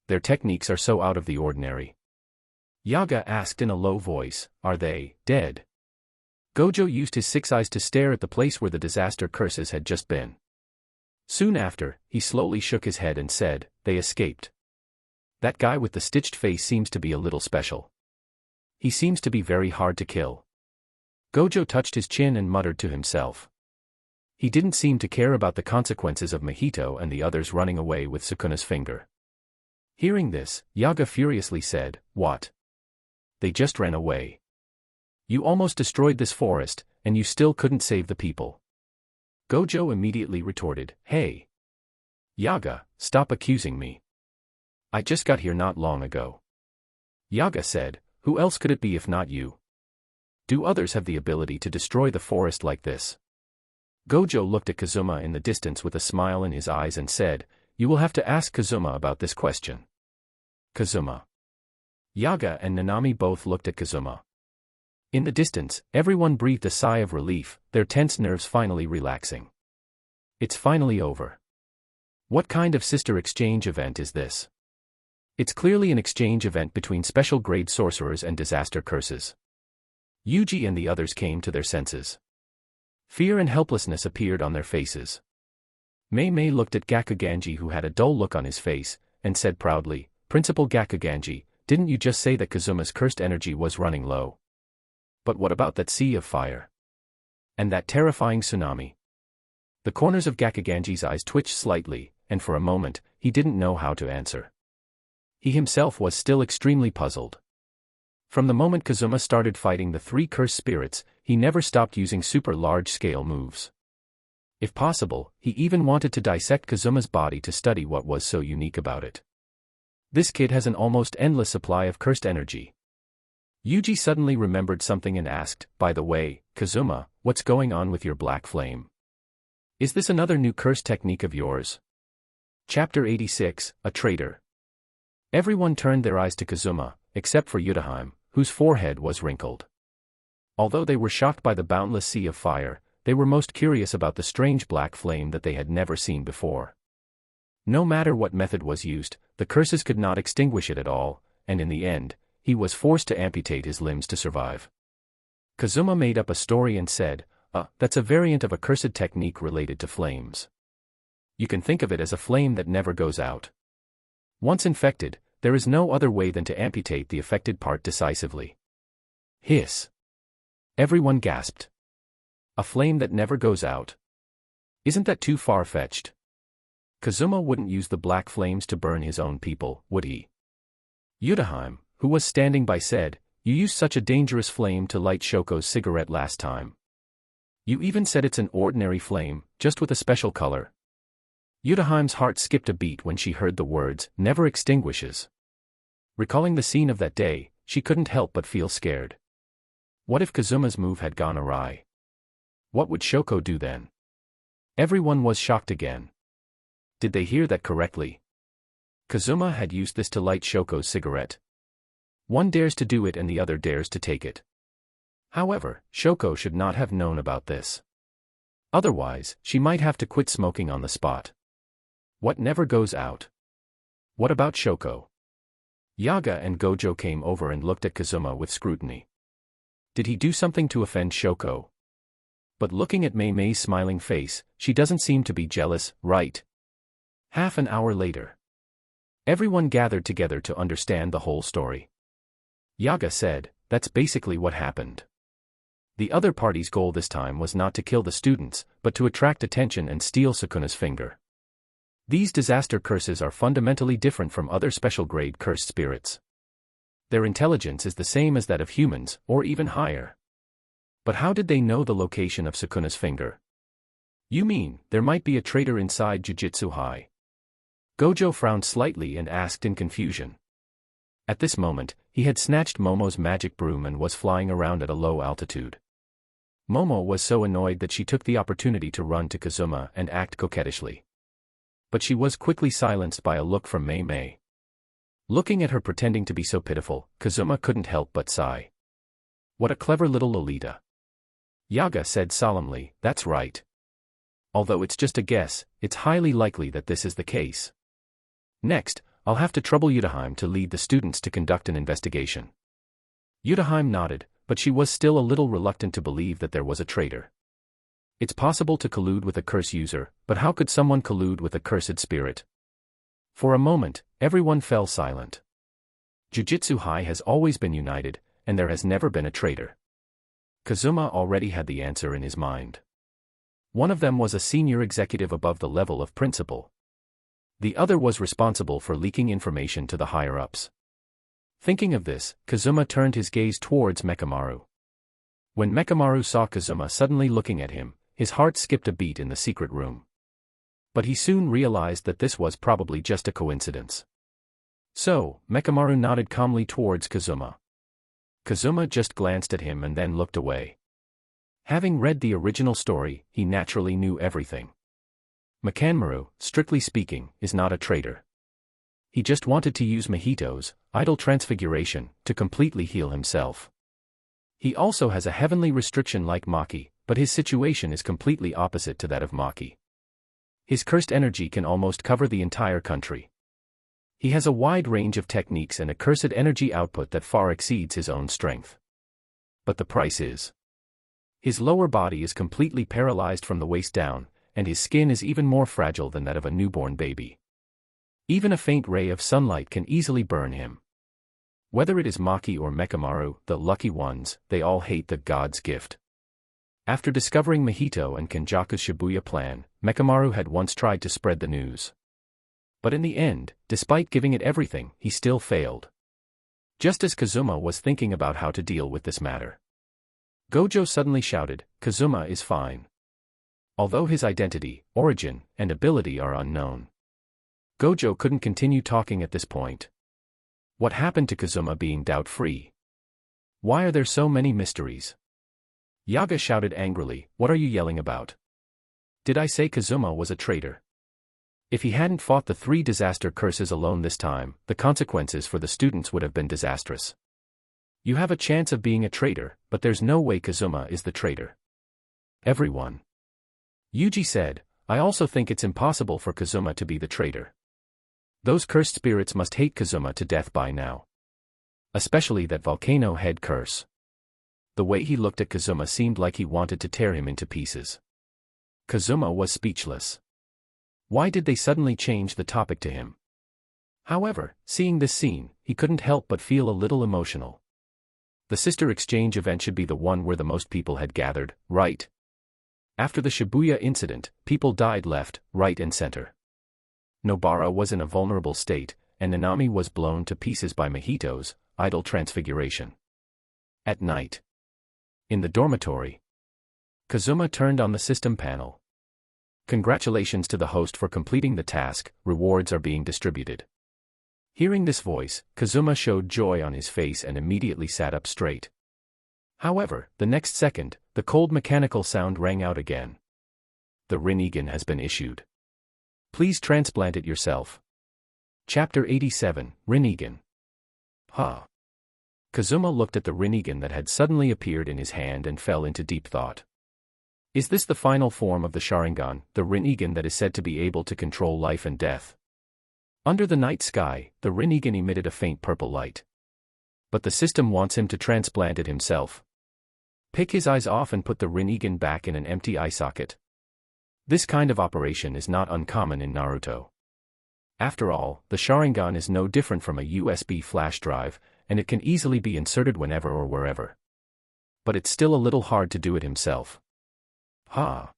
A: Their techniques are so out of the ordinary. Yaga asked in a low voice, Are they dead? Gojo used his 6 eyes to stare at the place where the disaster curses had just been. Soon after, he slowly shook his head and said, They escaped. That guy with the stitched face seems to be a little special. He seems to be very hard to kill. Gojo touched his chin and muttered to himself. He didn't seem to care about the consequences of Mjito and the others running away with Sukuna's finger. Hearing this, Yaga furiously said, What? They just ran away. You almost destroyed this forest, and you still couldn't save the people. Gojo immediately retorted, Hey! Yaga, stop accusing me. I just got here not long ago. Yaga said, Who else could it be if not you? Do others have the ability to destroy the forest like this? Gojo looked at Kazuma in the distance with a smile in his eyes and said, You will have to ask Kazuma about this question. Kazuma. Yaga and Nanami both looked at Kazuma. In the distance, everyone breathed a sigh of relief, their tense nerves finally relaxing. It's finally over. What kind of sister exchange event is this? It's clearly an exchange event between special grade sorcerers and disaster curses. Yuji and the others came to their senses. Fear and helplessness appeared on their faces. Mayay looked at Gakuganji, who had a dull look on his face, and said proudly, "Principal Gakuganji, didn't you just say that Kazuma's cursed energy was running low? But what about that sea of fire? And that terrifying tsunami?" The corners of Gakuganji's eyes twitched slightly, and for a moment, he didn't know how to answer. He himself was still extremely puzzled. From the moment Kazuma started fighting the three cursed spirits, he never stopped using super large-scale moves. If possible, he even wanted to dissect Kazuma's body to study what was so unique about it. This kid has an almost endless supply of cursed energy. Yuji suddenly remembered something and asked, "By the way, Kazuma, what's going on with your black flame? Is this another new curse technique of yours?" Chapter 86, A Traitor. Everyone turned their eyes to Kazuma, except for Yuji, whose forehead was wrinkled. Although they were shocked by the boundless sea of fire, they were most curious about the strange black flame that they had never seen before. No matter what method was used, the curses could not extinguish it at all, and in the end, he was forced to amputate his limbs to survive. Kazuma made up a story and said, that's a variant of a cursed technique related to flames. You can think of it as a flame that never goes out. Once infected, there is no other way than to amputate the affected part decisively." Hiss. Everyone gasped. A flame that never goes out? Isn't that too far-fetched? Kazuma wouldn't use the black flames to burn his own people, would he? Yuji, who was standing by, said, "You used such a dangerous flame to light Shoko's cigarette last time. You even said it's an ordinary flame, just with a special color." Yudi's heart skipped a beat when she heard the words, "never extinguishes." Recalling the scene of that day, she couldn't help but feel scared. What if Kazuma's move had gone awry? What would Shoko do then? Everyone was shocked again. Did they hear that correctly? Kazuma had used this to light Shoko's cigarette. One dares to do it and the other dares to take it. However, Shoko should not have known about this. Otherwise, she might have to quit smoking on the spot. What never goes out? What about Shoko? Yaga and Gojo came over and looked at Kazuma with scrutiny. Did he do something to offend Shoko? But looking at Mayay's smiling face, she doesn't seem to be jealous, right? Half an hour later. Everyone gathered together to understand the whole story. Yaga said, "That's basically what happened. The other party's goal this time was not to kill the students, but to attract attention and steal Sukuna's finger. These disaster curses are fundamentally different from other special-grade cursed spirits. Their intelligence is the same as that of humans, or even higher. But how did they know the location of Sukuna's finger? You mean, there might be a traitor inside Jujutsu High?" Gojo frowned slightly and asked in confusion. At this moment, he had snatched Momo's magic broom and was flying around at a low altitude. Momo was so annoyed that she took the opportunity to run to Kazuma and act coquettishly. But she was quickly silenced by a look from Mayay. Looking at her pretending to be so pitiful, Kazuma couldn't help but sigh. What a clever little Lolita. Yaga said solemnly, "That's right. Although it's just a guess, it's highly likely that this is the case. Next, I'll have to trouble Yuji to lead the students to conduct an investigation." Yuji nodded, but she was still a little reluctant to believe that there was a traitor. It's possible to collude with a curse user, but how could someone collude with a cursed spirit? For a moment, everyone fell silent. Jujutsu High has always been united, and there has never been a traitor. Kazuma already had the answer in his mind. One of them was a senior executive above the level of principal. The other was responsible for leaking information to the higher-ups. Thinking of this, Kazuma turned his gaze towards Mechamaru. When Mechamaru saw Kazuma suddenly looking at him, his heart skipped a beat in the secret room. But he soon realized that this was probably just a coincidence. So, Mechamaru nodded calmly towards Kazuma. Kazuma just glanced at him and then looked away. Having read the original story, he naturally knew everything. Mechamaru, strictly speaking, is not a traitor. He just wanted to use Mjito's idle transfiguration to completely heal himself. He also has a heavenly restriction like Maki, but his situation is completely opposite to that of Maki. His cursed energy can almost cover the entire country. He has a wide range of techniques and a cursed energy output that far exceeds his own strength. But the price is His lower body is completely paralyzed from the waist down, and his skin is even more fragile than that of a newborn baby. Even a faint ray of sunlight can easily burn him. Whether it is Maki or Mechamaru, the lucky ones, they all hate the god's gift. After discovering Mjito and Kenjaku's Shibuya plan, Mechamaru had once tried to spread the news. But in the end, despite giving it everything, he still failed. Just as Kazuma was thinking about how to deal with this matter, Gojo suddenly shouted, "Kazuma is fine." Although his identity, origin, and ability are unknown, Gojo couldn't continue talking at this point. What happened to Kazuma being doubt-free? Why are there so many mysteries? Yaga shouted angrily, "What are you yelling about? Did I say Kazuma was a traitor?" If he hadn't fought the 3 disaster curses alone this time, the consequences for the students would have been disastrous. You have a chance of being a traitor, but there's no way Kazuma is the traitor. Everyone. Yuji said, "I also think it's impossible for Kazuma to be the traitor. Those cursed spirits must hate Kazuma to death by now. Especially that volcano head curse." The way he looked at Kazuma seemed like he wanted to tear him into pieces. Kazuma was speechless. Why did they suddenly change the topic to him? However, seeing this scene, he couldn't help but feel a little emotional. The sister exchange event should be the one where the most people had gathered, right? After the Shibuya incident, people died left, right and center. Nobara was in a vulnerable state, and Hanami was blown to pieces by Mjito's idle transfiguration. At night, in the dormitory, Kazuma turned on the system panel. "Congratulations to the host for completing the task, rewards are being distributed." Hearing this voice, Kazuma showed joy on his face and immediately sat up straight. However, the next second, the cold mechanical sound rang out again. "The Renegan has been issued. Please transplant it yourself." Chapter 87, Renegan. Huh. Kazuma looked at the Renegan that had suddenly appeared in his hand and fell into deep thought. Is this the final form of the Sharingan, the Renegan that is said to be able to control life and death? Under the night sky, the Renegan emitted a faint purple light. But the system wants him to transplant it himself. Pick his eyes off and put the Renegan back in an empty eye socket. This kind of operation is not uncommon in Naruto. After all, the Sharingan is no different from a USB flash drive, and it can easily be inserted whenever or wherever. But it's still a little hard to do it himself. Ha!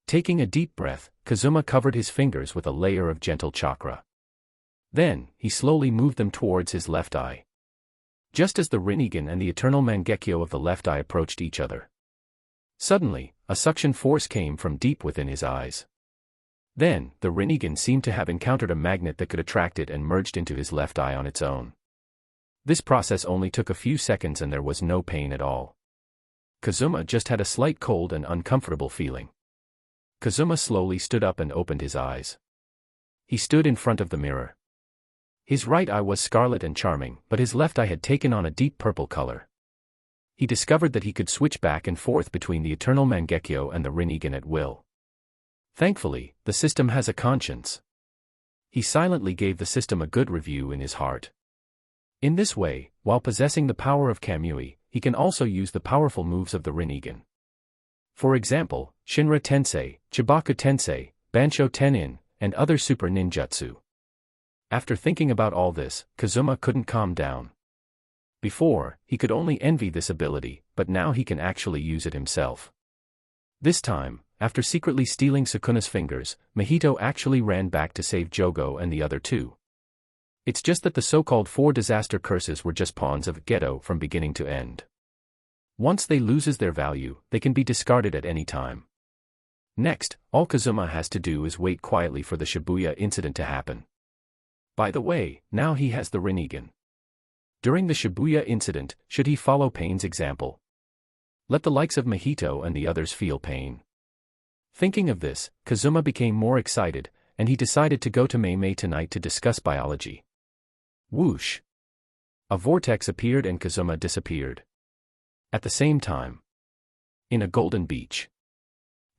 A: Taking a deep breath, Kazuma covered his fingers with a layer of gentle chakra. Then, he slowly moved them towards his left eye. Just as the Renegan and the eternal Mangekyo of the left eye approached each other, suddenly, a suction force came from deep within his eyes. Then, the Renegan seemed to have encountered a magnet that could attract it and merged into his left eye on its own. This process only took a few seconds and there was no pain at all. Kazuma just had a slight cold and uncomfortable feeling. Kazuma slowly stood up and opened his eyes. He stood in front of the mirror. His right eye was scarlet and charming, but his left eye had taken on a deep purple color. He discovered that he could switch back and forth between the eternal Mangekyo and the Renegan at will. Thankfully, the system has a conscience. He silently gave the system a good review in his heart. In this way, while possessing the power of Kamui, he can also use the powerful moves of the Renegan. For example, Shinra Tensei, Chibaku Tensei, Bansho Tenin, and other super ninjutsu. After thinking about all this, Kazuma couldn't calm down. Before, he could only envy this ability, but now he can actually use it himself. This time, after secretly stealing Sukuna's fingers, Mjito actually ran back to save Jogo and the other 2. It's just that the so-called 4 disaster curses were just pawns of Geto from beginning to end. Once they loses their value, they can be discarded at any time. Next, all Kazuma has to do is wait quietly for the Shibuya incident to happen. By the way, now he has the Renegan. During the Shibuya incident, should he follow Pain's example? Let the likes of Mjito and the others feel pain. Thinking of this, Kazuma became more excited, and he decided to go to Mayay tonight to discuss biology. Whoosh! A vortex appeared and Kazuma disappeared. At the same time, in a golden beach.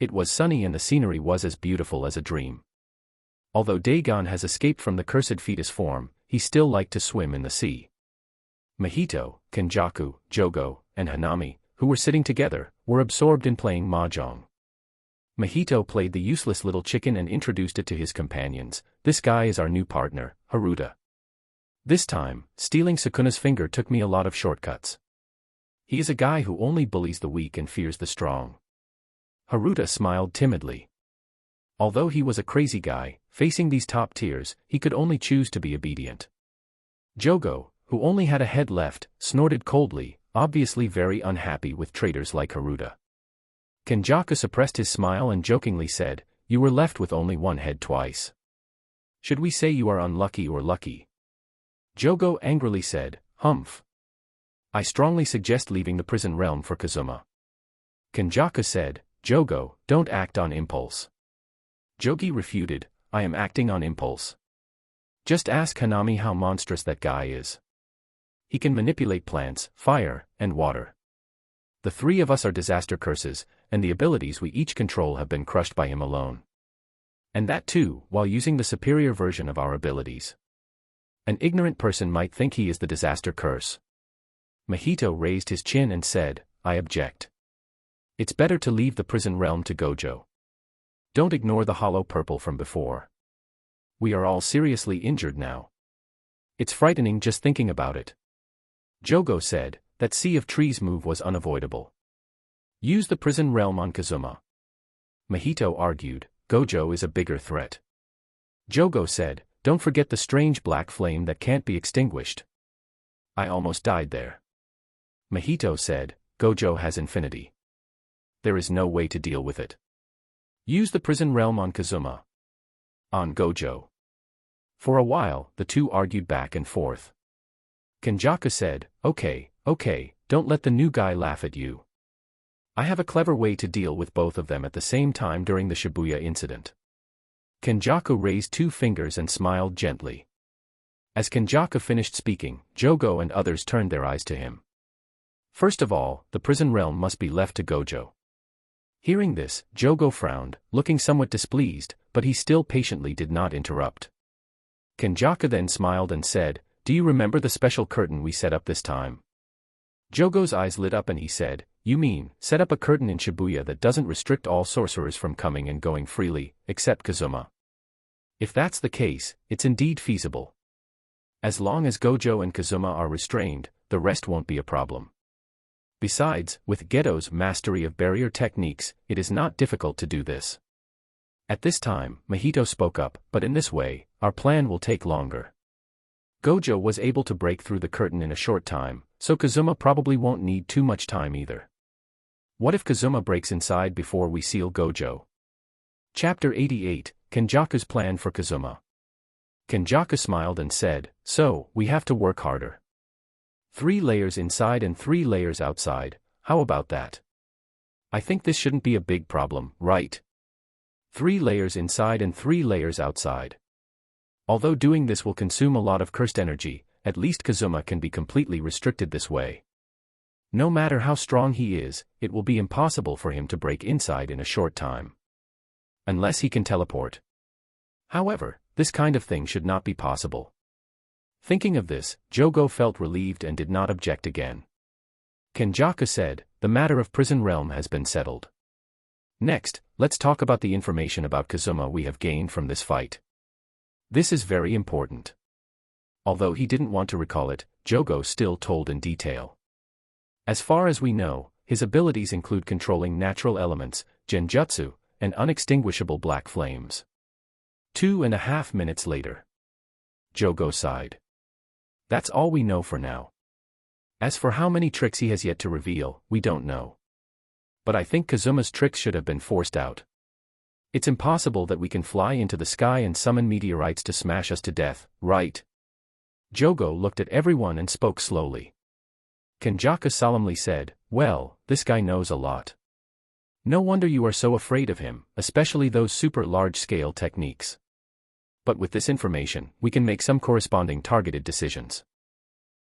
A: It was sunny and the scenery was as beautiful as a dream. Although Dagon has escaped from the cursed fetus form, he still liked to swim in the sea. Mjito, Kenjaku, Jogo, and Hanami, who were sitting together, were absorbed in playing mahjong. Mjito played the useless little chicken and introduced it to his companions. This guy is our new partner, Haruta. This time, stealing Sukuna's finger took me a lot of shortcuts. He is a guy who only bullies the weak and fears the strong. Haruta smiled timidly. Although he was a crazy guy, facing these top tiers, he could only choose to be obedient. Jogo, who only had a head left, snorted coldly, obviously very unhappy with traitors like Haruta. Kenjaku suppressed his smile and jokingly said, "You were left with only one head twice. Should we say you are unlucky or lucky?" Jogo angrily said, "Humph. I strongly suggest leaving the prison realm for Kazuma." Kenjaku said, "Jogo, don't act on impulse." Jogi refuted, "I am acting on impulse. Just ask Hanami how monstrous that guy is. He can manipulate plants, fire, and water. The three of us are disaster curses, and the abilities we each control have been crushed by him alone. And that too, while using the superior version of our abilities. An ignorant person might think he is the disaster curse." Mjito raised his chin and said, "I object. It's better to leave the prison realm to Gojo. Don't ignore the hollow purple from before. We are all seriously injured now. It's frightening just thinking about it." Jogo said, "That sea of trees move was unavoidable. Use the prison realm on Kazuma." Mjito argued, "Gojo is a bigger threat." Jogo said, "Don't forget the strange black flame that can't be extinguished. I almost died there." Mjito said, "Gojo has infinity. There is no way to deal with it. Use the prison realm on Kazuma. On Gojo." For a while, the two argued back and forth. Kenjaku said, Okay, don't let the new guy laugh at you. I have a clever way to deal with both of them at the same time during the Shibuya incident." Kenjaku raised two fingers and smiled gently. As Kenjaku finished speaking, Jogo and others turned their eyes to him. First of all, the prison realm must be left to Gojo. Hearing this, Jogo frowned, looking somewhat displeased, but he still patiently did not interrupt. Kenjaku then smiled and said, "Do you remember the special curtain we set up this time?" Jogo's eyes lit up and he said, "You mean, set up a curtain in Shibuya that doesn't restrict all sorcerers from coming and going freely, except Kazuma? If that's the case, it's indeed feasible. As long as Gojo and Kazuma are restrained, the rest won't be a problem. Besides, with Geto's mastery of barrier techniques, it is not difficult to do this." At this time, Mjito spoke up, "But in this way, our plan will take longer. Gojo was able to break through the curtain in a short time, so Kazuma probably won't need too much time either. What if Kazuma breaks inside before we seal Gojo?" Chapter 88, Kenjaku's Plan for Kazuma. Kenjaku smiled and said, "So, we have to work harder. 3 layers inside and 3 layers outside, how about that? I think this shouldn't be a big problem, right? 3 layers inside and 3 layers outside. Although doing this will consume a lot of cursed energy, at least Kazuma can be completely restricted this way. No matter how strong he is, it will be impossible for him to break inside in a short time. Unless he can teleport. However, this kind of thing should not be possible." Thinking of this, Jogo felt relieved and did not object again. Kenjaku said, "The matter of prison realm has been settled. Next, let's talk about the information about Kazuma we have gained from this fight. This is very important." Although he didn't want to recall it, Jogo still told in detail. As far as we know, his abilities include controlling natural elements, genjutsu, and unextinguishable black flames. 2.5 minutes later. Jogo sighed. "That's all we know for now. As for how many tricks he has yet to reveal, we don't know. But I think Kazuma's tricks should have been forced out. It's impossible that we can fly into the sky and summon meteorites to smash us to death, right?" Jogo looked at everyone and spoke slowly. Kenjaku solemnly said, "Well, this guy knows a lot. No wonder you are so afraid of him, especially those super large-scale techniques. But with this information, we can make some corresponding targeted decisions."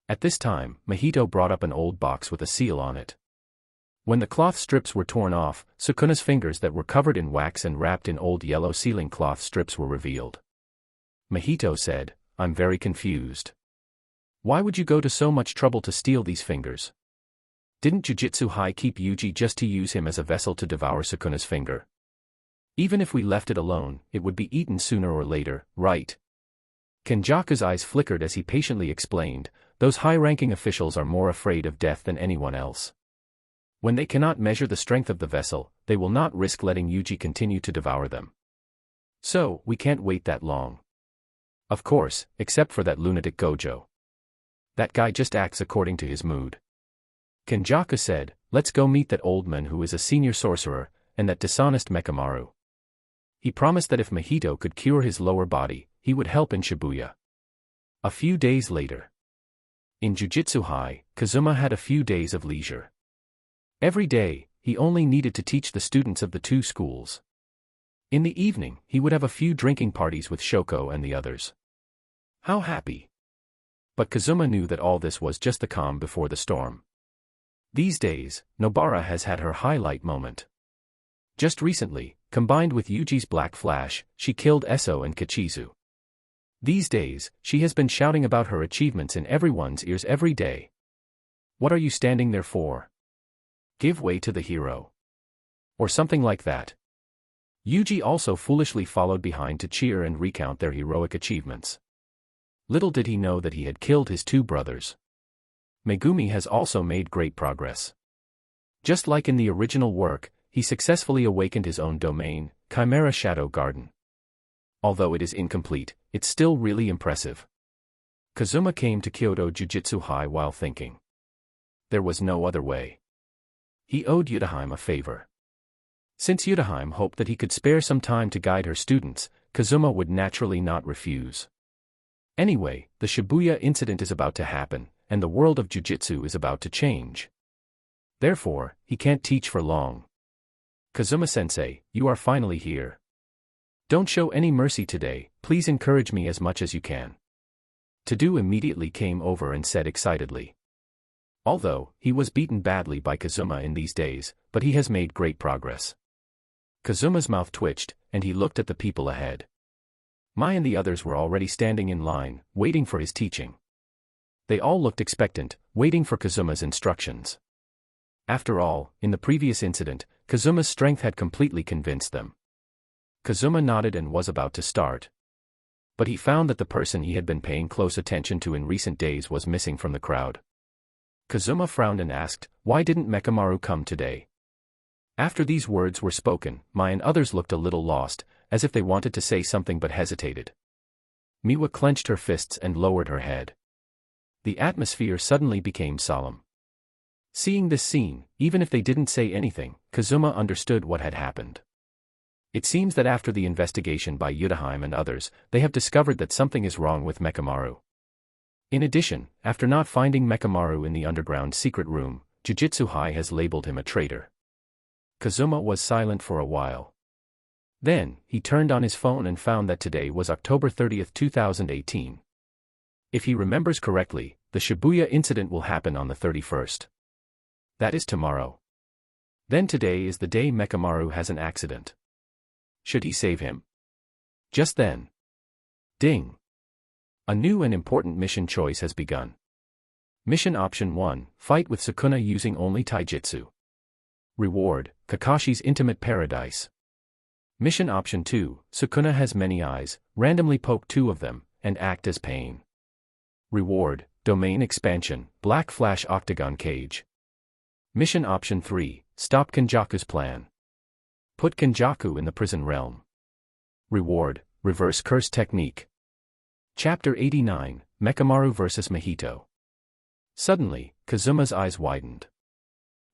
A: At this time, Mjito brought up an old box with a seal on it. When the cloth strips were torn off, Sukuna's fingers that were covered in wax and wrapped in old yellow sealing cloth strips were revealed. Mjito said, "I'm very confused. Why would you go to so much trouble to steal these fingers?" Didn't Jujutsu High keep Yuji just to use him as a vessel to devour Sukuna's finger? Even if we left it alone, it would be eaten sooner or later, right? Kenjaku's eyes flickered as he patiently explained, those high-ranking officials are more afraid of death than anyone else. When they cannot measure the strength of the vessel, they will not risk letting Yuji continue to devour them. So, we can't wait that long. Of course, except for that lunatic Gojo. That guy just acts according to his mood. Kenjaku said, let's go meet that old man who is a senior sorcerer, and that dishonest Mechamaru. He promised that if Mjito could cure his lower body, he would help in Shibuya. A few days later. In Jujutsu High, Kazuma had a few days of leisure. Every day, he only needed to teach the students of the two schools. In the evening, he would have a few drinking parties with Shoko and the others. How happy! But Kazuma knew that all this was just the calm before the storm. These days, Nobara has had her highlight moment. Just recently, combined with Yuji's Black Flash, she killed Eso and Kachizu. These days, she has been shouting about her achievements in everyone's ears every day. What are you standing there for? Give way to the hero. Or something like that. Yuji also foolishly followed behind to cheer and recount their heroic achievements. Little did he know that he had killed his two brothers. Megumi has also made great progress. Just like in the original work, he successfully awakened his own domain, Chimera Shadow Garden. Although it is incomplete, it's still really impressive. Kazuma came to Kyoto Jujutsu High while thinking. There was no other way. He owed Yutaheim a favor. Since Yutaheim hoped that he could spare some time to guide her students, Kazuma would naturally not refuse. Anyway, the Shibuya incident is about to happen, and the world of Jujutsu is about to change. Therefore, he can't teach for long. Kazuma-sensei, you are finally here. Don't show any mercy today, please encourage me as much as you can. Todo immediately came over and said excitedly. Although, he was beaten badly by Kazuma in these days, but he has made great progress. Kazuma's mouth twitched, and he looked at the people ahead. Mai and the others were already standing in line, waiting for his teaching. They all looked expectant, waiting for Kazuma's instructions. After all, in the previous incident, Kazuma's strength had completely convinced them. Kazuma nodded and was about to start. But he found that the person he had been paying close attention to in recent days was missing from the crowd. Kazuma frowned and asked, why didn't Mechamaru come today? After these words were spoken, Mai and others looked a little lost, as if they wanted to say something but hesitated. Miwa clenched her fists and lowered her head. The atmosphere suddenly became solemn. Seeing this scene, even if they didn't say anything, Kazuma understood what had happened. It seems that after the investigation by Yutaheim and others, they have discovered that something is wrong with Mechamaru. In addition, after not finding Mechamaru in the underground secret room, Jujutsu High has labeled him a traitor. Kazuma was silent for a while. Then, he turned on his phone and found that today was October 30th, 2018. If he remembers correctly, the Shibuya incident will happen on the 31st. That is tomorrow. Then today is the day Mechamaru has an accident. Should he save him? Just then. Ding! A new and important mission choice has begun. Mission Option 1, Fight with Sukuna using only taijutsu. Reward, Kakashi's Intimate Paradise. Mission Option 2, Sukuna has many eyes, randomly poke 2 of them, and act as pain. Reward, Domain Expansion, Black Flash Octagon Cage. Mission Option 3, Stop Kenjaku's Plan. Put Kenjaku in the prison realm. Reward, Reverse Curse Technique. Chapter 89, Mechamaru vs. Mjito. Suddenly, Kazuma's eyes widened.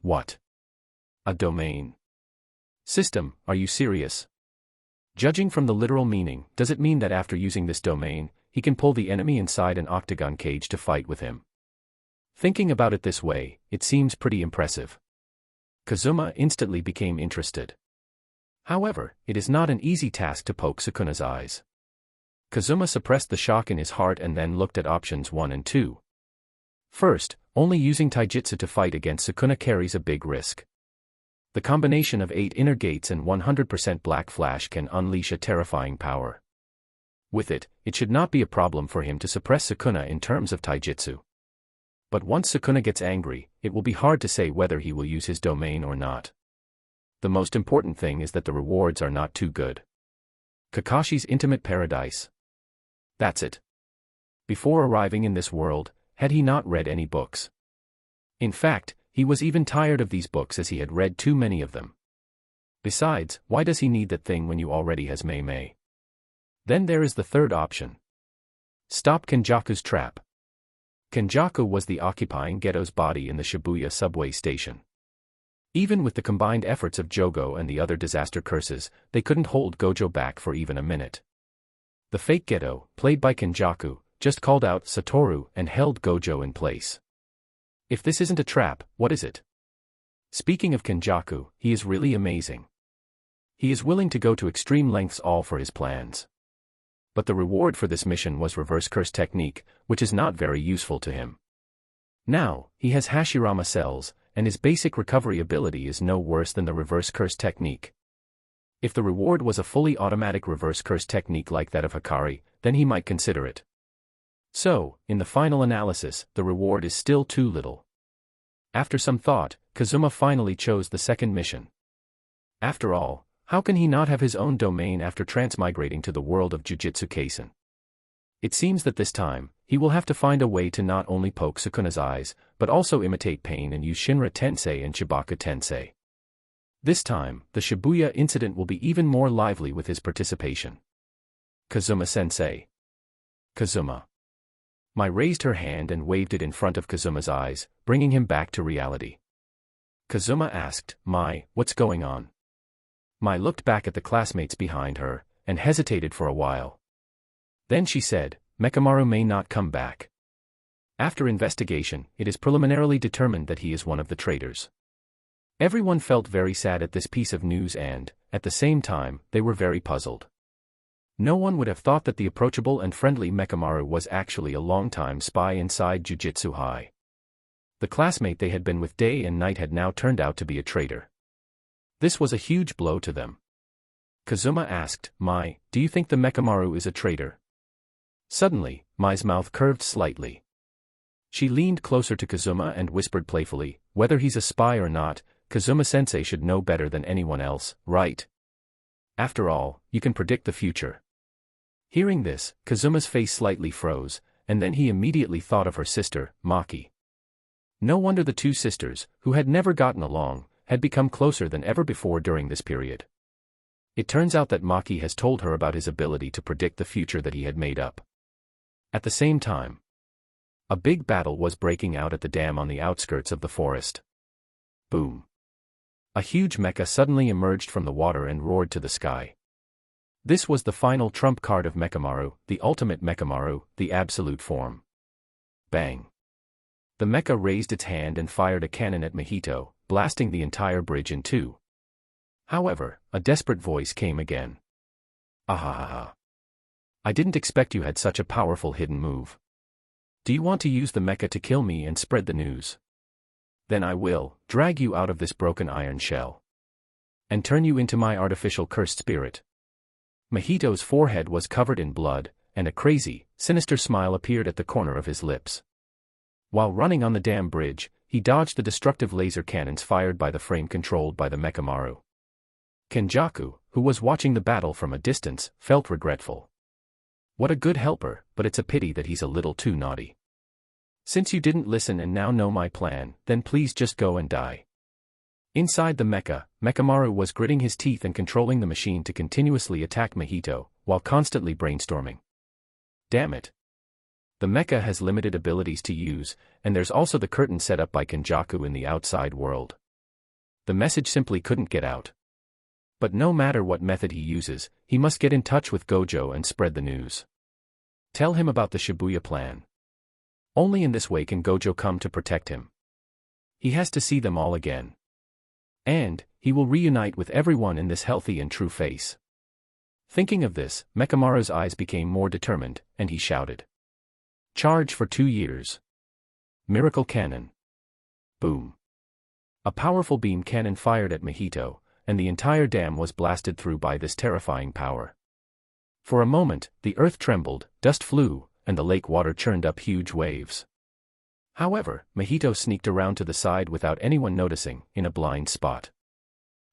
A: What? A domain? System, are you serious? Judging from the literal meaning, does it mean that after using this domain, he can pull the enemy inside an octagon cage to fight with him? Thinking about it this way, it seems pretty impressive. Kazuma instantly became interested. However, it is not an easy task to poke Sukuna's eyes. Kazuma suppressed the shock in his heart and then looked at options 1 and 2. First, only using taijutsu to fight against Sukuna carries a big risk. The combination of 8 inner gates and 100% Black Flash can unleash a terrifying power. With it, it should not be a problem for him to suppress Sukuna in terms of taijutsu. But once Sukuna gets angry, it will be hard to say whether he will use his domain or not. The most important thing is that the rewards are not too good. Kakashi's intimate paradise. That's it. Before arriving in this world, had he not read any books? In fact, he was even tired of these books as he had read too many of them. Besides, why does he need that thing when you already has Mayay? Then there is the third option. Stop Kenjaku's trap. Kenjaku was the occupying ghetto's body in the Shibuya subway station. Even with the combined efforts of Jogo and the other disaster curses, they couldn't hold Gojo back for even a minute. The fake ghetto, played by Kenjaku, just called out Satoru and held Gojo in place. If this isn't a trap, what is it? Speaking of Kenjaku, he is really amazing. He is willing to go to extreme lengths all for his plans. But the reward for this mission was reverse curse technique, which is not very useful to him. Now, he has Hashirama cells, and his basic recovery ability is no worse than the reverse curse technique. If the reward was a fully automatic reverse curse technique like that of Hikari, then he might consider it. So, in the final analysis, the reward is still too little. After some thought, Kazuma finally chose the second mission. After all, how can he not have his own domain after transmigrating to the world of Jujutsu Kaisen? It seems that this time, he will have to find a way to not only poke Sukuna's eyes, but also imitate pain and use Shinra Tensei and Chibaku Tensei. This time, the Shibuya incident will be even more lively with his participation. Kazuma-sensei. Kazuma. Mai raised her hand and waved it in front of Kazuma's eyes, bringing him back to reality. Kazuma asked, Mai, what's going on? Mai looked back at the classmates behind her, and hesitated for a while. Then she said, Mechamaru may not come back. After investigation, it is preliminarily determined that he is one of the traitors. Everyone felt very sad at this piece of news and, at the same time, they were very puzzled. No one would have thought that the approachable and friendly Mechamaru was actually a long-time spy inside Jujutsu High. The classmate they had been with day and night had now turned out to be a traitor. This was a huge blow to them. Kazuma asked, Mai, do you think the Mechamaru is a traitor? Suddenly, Mai's mouth curved slightly. She leaned closer to Kazuma and whispered playfully, whether he's a spy or not, Kazuma-sensei should know better than anyone else, right? After all, you can predict the future. Hearing this, Kazuma's face slightly froze, and then he immediately thought of her sister, Maki. No wonder the two sisters, who had never gotten along, had become closer than ever before during this period. It turns out that Maki has told her about his ability to predict the future that he had made up. At the same time, a big battle was breaking out at the dam on the outskirts of the forest. Boom. A huge mecha suddenly emerged from the water and roared to the sky. This was the final trump card of Mechamaru, the ultimate Mechamaru, the absolute form. Bang. The mecha raised its hand and fired a cannon at Mjito, blasting the entire bridge in two. However, a desperate voice came again. Ahahaha. I didn't expect you had such a powerful hidden move. Do you want to use the mecha to kill me and spread the news? Then I will drag you out of this broken iron shell and turn you into my artificial cursed spirit. Mjito's forehead was covered in blood, and a crazy, sinister smile appeared at the corner of his lips. While running on the dam bridge, he dodged the destructive laser cannons fired by the frame controlled by the Mechamaru. Kenjaku, who was watching the battle from a distance, felt regretful. What a good helper, but it's a pity that he's a little too naughty. Since you didn't listen and now know my plan, then please just go and die. Inside the mecha, Mechamaru was gritting his teeth and controlling the machine to continuously attack Mjito, while constantly brainstorming. Damn it. The mecha has limited abilities to use, and there's also the curtain set up by Kenjaku in the outside world. The message simply couldn't get out. But no matter what method he uses, he must get in touch with Gojo and spread the news. Tell him about the Shibuya plan. Only in this way can Gojo come to protect him. He has to see them all again. And, he will reunite with everyone in this healthy and true face. Thinking of this, Mechamaru's eyes became more determined, and he shouted. Charge for 2 years. Miracle Cannon. Boom. A powerful beam cannon fired at Mjito, and the entire dam was blasted through by this terrifying power. For a moment, the earth trembled, dust flew, and the lake water churned up huge waves. However, Mjito sneaked around to the side without anyone noticing, in a blind spot.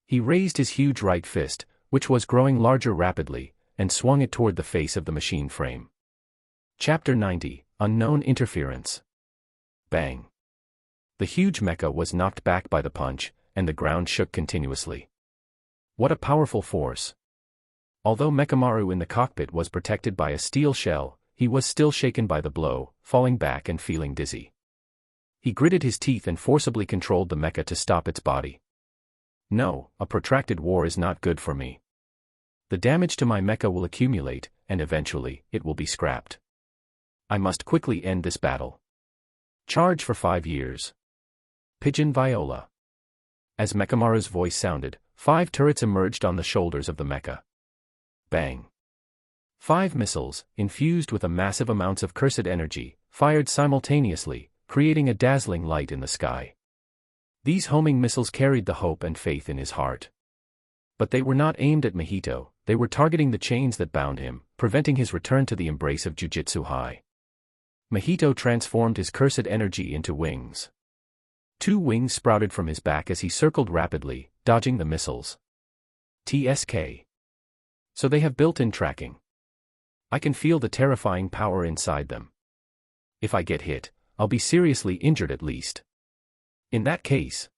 A: He raised his huge right fist, which was growing larger rapidly, and swung it toward the face of the machine frame. Chapter 90, Unknown Interference. Bang. The huge mecha was knocked back by the punch, and the ground shook continuously. What a powerful force. Although Mechamaru in the cockpit was protected by a steel shell, he was still shaken by the blow, falling back and feeling dizzy. He gritted his teeth and forcibly controlled the mecha to stop its body. No, a protracted war is not good for me. The damage to my mecha will accumulate, and eventually, it will be scrapped. I must quickly end this battle. Charge for 5 years. Pigeon Viola. As Mechamaru's voice sounded, 5 turrets emerged on the shoulders of the mecha. Bang. 5 missiles, infused with a massive amounts of cursed energy, fired simultaneously, creating a dazzling light in the sky. These homing missiles carried the hope and faith in his heart. But they were not aimed at Mjito, they were targeting the chains that bound him, preventing his return to the embrace of Jujutsu High. Mjito transformed his cursed energy into wings. 2 wings sprouted from his back as he circled rapidly, dodging the missiles. TSK. So they have built-in tracking. I can feel the terrifying power inside them. If I get hit, I'll be seriously injured at least. In that case.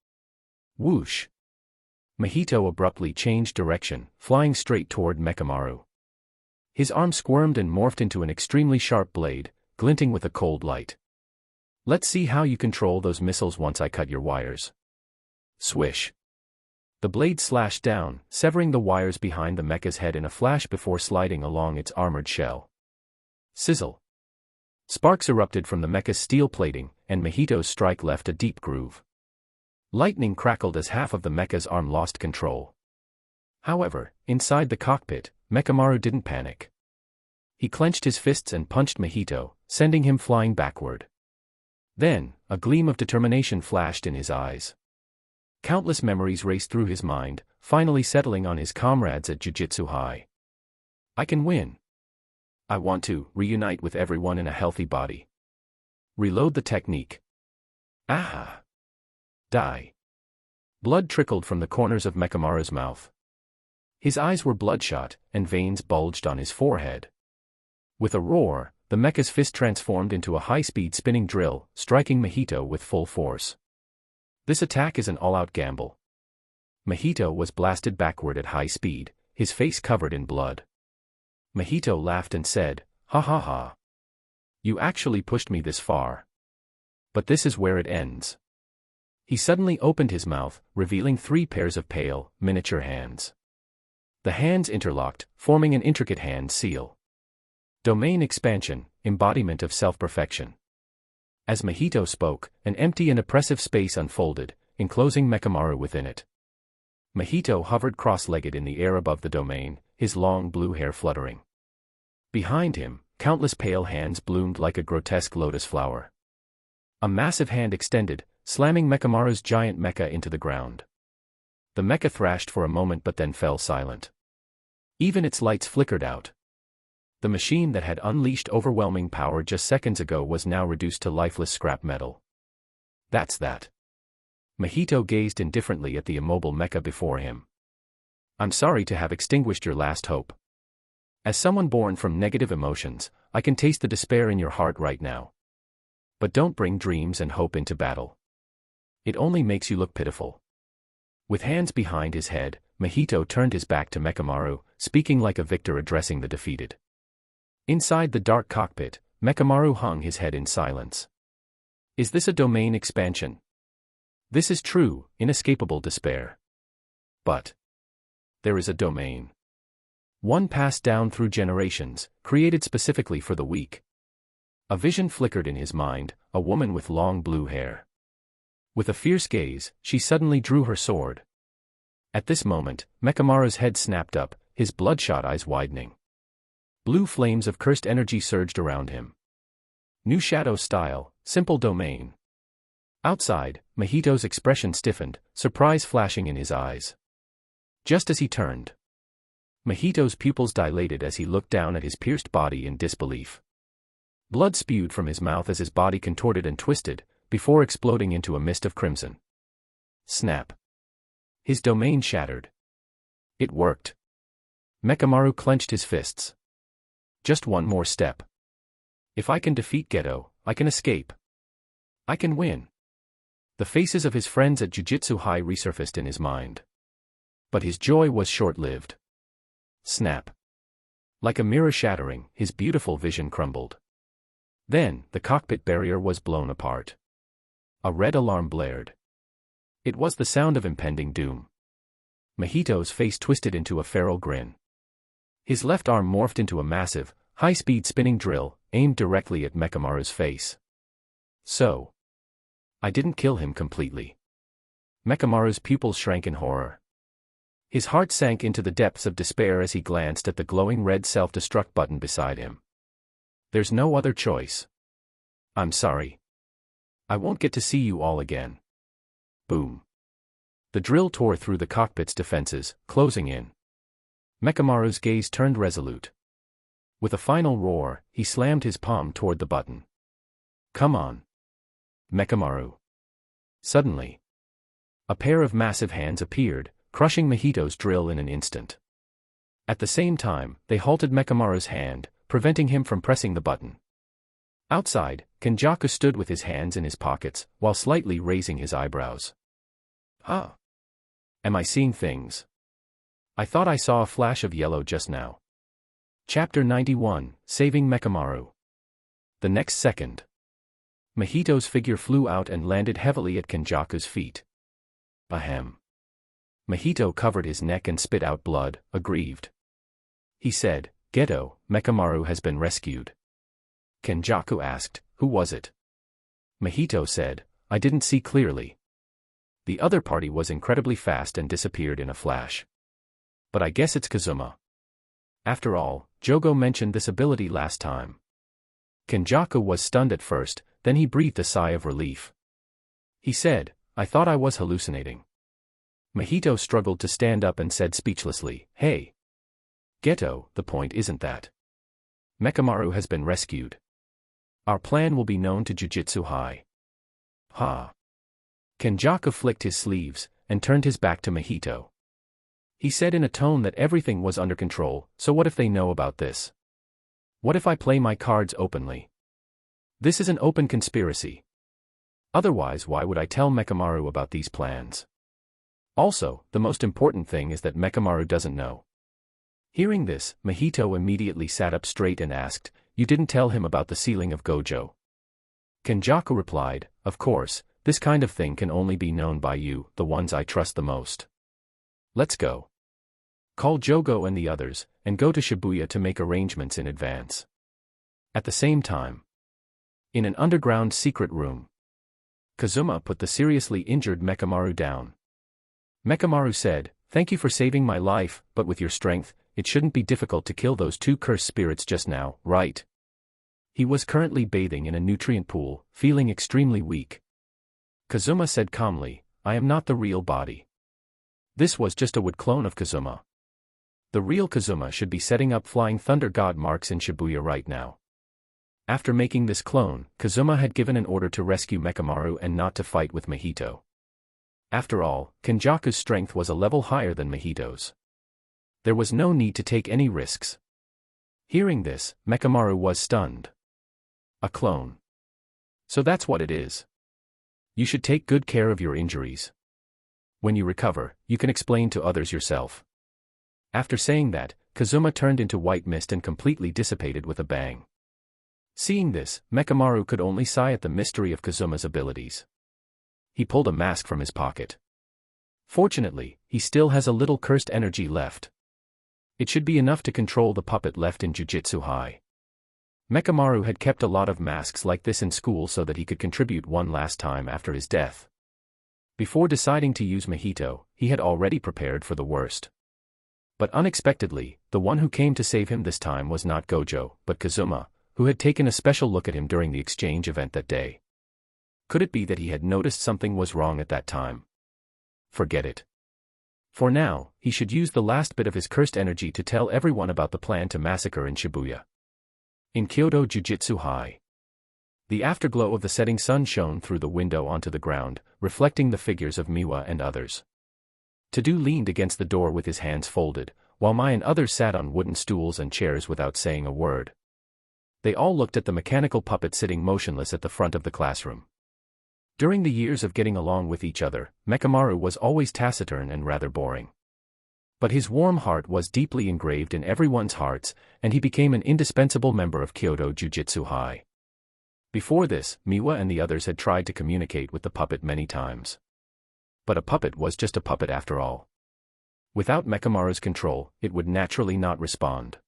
A: Whoosh. Mjito abruptly changed direction, flying straight toward Mechamaru. His arm squirmed and morphed into an extremely sharp blade, glinting with a cold light. Let's see how you control those missiles once I cut your wires. Swish. The blade slashed down, severing the wires behind the mecha's head in a flash before sliding along its armored shell. Sizzle. Sparks erupted from the mecha's steel plating, and Mjito's strike left a deep groove. Lightning crackled as half of the mecha's arm lost control. However, inside the cockpit, Mechamaru didn't panic. He clenched his fists and punched Mjito, sending him flying backward. Then, a gleam of determination flashed in his eyes. Countless memories raced through his mind, finally settling on his comrades at Jujutsu High. I can win. I want to reunite with everyone in a healthy body. Reload the technique. Ah! Die. Blood trickled from the corners of Mechamaru's mouth. His eyes were bloodshot, and veins bulged on his forehead. With a roar, the mecha's fist transformed into a high-speed spinning drill, striking Mjito with full force. This attack is an all-out gamble. Mjito was blasted backward at high speed, his face covered in blood. Mjito laughed and said, "Ha ha ha. You actually pushed me this far. But this is where it ends." He suddenly opened his mouth, revealing 3 pairs of pale, miniature hands. The hands interlocked, forming an intricate hand seal. Domain expansion, embodiment of self-perfection. As Mjito spoke, an empty and oppressive space unfolded, enclosing Mechamaru within it. Mjito hovered cross-legged in the air above the domain, his long blue hair fluttering. Behind him, countless pale hands bloomed like a grotesque lotus flower. A massive hand extended, slamming Mechamaru's giant mecha into the ground. The mecha thrashed for a moment but then fell silent. Even its lights flickered out. The machine that had unleashed overwhelming power just seconds ago was now reduced to lifeless scrap metal. That's that. Mjito gazed indifferently at the immobile mecha before him. I'm sorry to have extinguished your last hope. As someone born from negative emotions, I can taste the despair in your heart right now. But don't bring dreams and hope into battle. It only makes you look pitiful. With hands behind his head, Mjito turned his back to Mechamaru, speaking like a victor addressing the defeated. Inside the dark cockpit, Mechamaru hung his head in silence. Is this a domain expansion? This is true, inescapable despair. But there is a domain. One passed down through generations, created specifically for the weak. A vision flickered in his mind, a woman with long blue hair. With a fierce gaze, she suddenly drew her sword. At this moment, Mechamaru's head snapped up, his bloodshot eyes widening. Blue flames of cursed energy surged around him. New shadow style, simple domain. Outside, Mjito's expression stiffened, surprise flashing in his eyes. Just as he turned, Mjito's pupils dilated as he looked down at his pierced body in disbelief. Blood spewed from his mouth as his body contorted and twisted, before exploding into a mist of crimson. Snap. His domain shattered. It worked. Mechamaru clenched his fists. Just one more step. If I can defeat Geto, I can escape. I can win. The faces of his friends at Jujutsu High resurfaced in his mind. But his joy was short-lived. Snap. Like a mirror shattering, his beautiful vision crumbled. Then, the cockpit barrier was blown apart. A red alarm blared. It was the sound of impending doom. Mjito's face twisted into a feral grin. His left arm morphed into a massive, high-speed spinning drill, aimed directly at Mechamaru's face. So. I didn't kill him completely. Mechamaru's pupils shrank in horror. His heart sank into the depths of despair as he glanced at the glowing red self-destruct button beside him. There's no other choice. I'm sorry. I won't get to see you all again. Boom. The drill tore through the cockpit's defenses, closing in. Mechamaru's gaze turned resolute. With a final roar, he slammed his palm toward the button. Come on. Mechamaru. Suddenly. A pair of massive hands appeared, crushing Mjito's drill in an instant. At the same time, they halted Mechamaru's hand, preventing him from pressing the button. Outside, Kenjaku stood with his hands in his pockets, while slightly raising his eyebrows. Huh? Am I seeing things? I thought I saw a flash of yellow just now. Chapter 91, Saving Mechamaru. The next second. Mjito's figure flew out and landed heavily at Kenjaku's feet. Ahem. Mjito covered his neck and spit out blood, aggrieved. He said, Geto, Mechamaru has been rescued. Kenjaku asked, who was it? Mjito said, I didn't see clearly. The other party was incredibly fast and disappeared in a flash. But I guess it's Kazuma. After all, Jogo mentioned this ability last time. Kenjaku was stunned at first, then he breathed a sigh of relief. He said, I thought I was hallucinating. Mjito struggled to stand up and said speechlessly, Hey. Geto, the point isn't that. Mechamaru has been rescued. Our plan will be known to Jujutsu High. Ha. Kenjaku flicked his sleeves, and turned his back to Mjito. He said in a tone that everything was under control, so what if they know about this? What if I play my cards openly? This is an open conspiracy. Otherwise, why would I tell Mechamaru about these plans? Also, the most important thing is that Mechamaru doesn't know. Hearing this, Mjito immediately sat up straight and asked, You didn't tell him about the sealing of Gojo? Kenjaku replied, Of course, this kind of thing can only be known by you, the ones I trust the most. Let's go. Call Jogo and the others, and go to Shibuya to make arrangements in advance. At the same time. In an underground secret room. Kazuma put the seriously injured Mechamaru down. Mechamaru said, Thank you for saving my life, but with your strength, it shouldn't be difficult to kill those two cursed spirits just now, right? He was currently bathing in a nutrient pool, feeling extremely weak. Kazuma said calmly, I am not the real body. This was just a wood clone of Kazuma. The real Kazuma should be setting up Flying Thunder God marks in Shibuya right now. After making this clone, Kazuma had given an order to rescue Mechamaru and not to fight with Mjito. After all, Kenjaku's strength was a level higher than Mjito's. There was no need to take any risks. Hearing this, Mechamaru was stunned. A clone. So that's what it is. You should take good care of your injuries. When you recover, you can explain to others yourself. After saying that, Kazuma turned into white mist and completely dissipated with a bang. Seeing this, Mechamaru could only sigh at the mystery of Kazuma's abilities. He pulled a mask from his pocket. Fortunately, he still has a little cursed energy left. It should be enough to control the puppet left in Jujutsu High. Mechamaru had kept a lot of masks like this in school so that he could contribute one last time after his death. Before deciding to use Mjito, he had already prepared for the worst. But unexpectedly, the one who came to save him this time was not Gojo, but Kazuma, who had taken a special look at him during the exchange event that day. Could it be that he had noticed something was wrong at that time? Forget it. For now, he should use the last bit of his cursed energy to tell everyone about the plan to massacre in Shibuya. In Kyoto Jujutsu High. The afterglow of the setting sun shone through the window onto the ground, reflecting the figures of Miwa and others. Todo leaned against the door with his hands folded, while Mai and others sat on wooden stools and chairs without saying a word. They all looked at the mechanical puppet sitting motionless at the front of the classroom. During the years of getting along with each other, Mechamaru was always taciturn and rather boring. But his warm heart was deeply engraved in everyone's hearts, and he became an indispensable member of Kyoto Jujutsu High. Before this, Miwa and the others had tried to communicate with the puppet many times. But a puppet was just a puppet after all. Without Mechamaru's control, it would naturally not respond.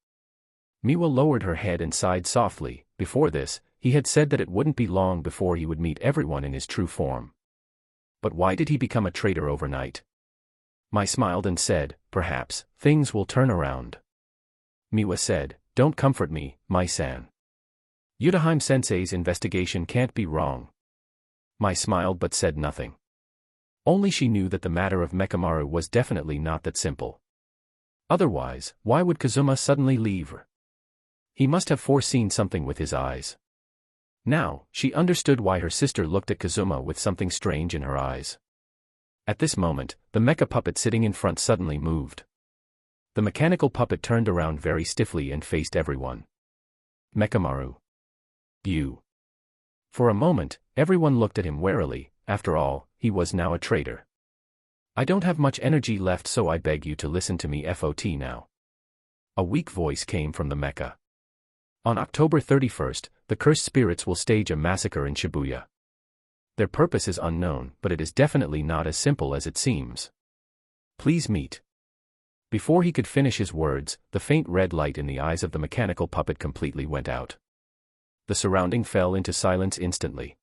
A: Miwa lowered her head and sighed softly. Before this, he had said that it wouldn't be long before he would meet everyone in his true form. But why did he become a traitor overnight? Mai smiled and said, "Perhaps, things will turn around." Miwa said, "Don't comfort me, Mai-san. Yudahime-sensei's investigation can't be wrong." Mai smiled but said nothing. Only she knew that the matter of Mechamaru was definitely not that simple. Otherwise, why would Kazuma suddenly leave her? He must have foreseen something with his eyes. Now, she understood why her sister looked at Kazuma with something strange in her eyes. At this moment, the mecha puppet sitting in front suddenly moved. The mechanical puppet turned around very stiffly and faced everyone. "Mechamaru. You." For a moment, everyone looked at him warily. After all, he was now a traitor. "I don't have much energy left, so I beg you to listen to me FOT now." A weak voice came from the mecha. On October 31st, the cursed spirits will stage a massacre in Shibuya. Their purpose is unknown, but it is definitely not as simple as it seems. Please meet. Before he could finish his words, the faint red light in the eyes of the mechanical puppet completely went out. The surrounding fell into silence instantly.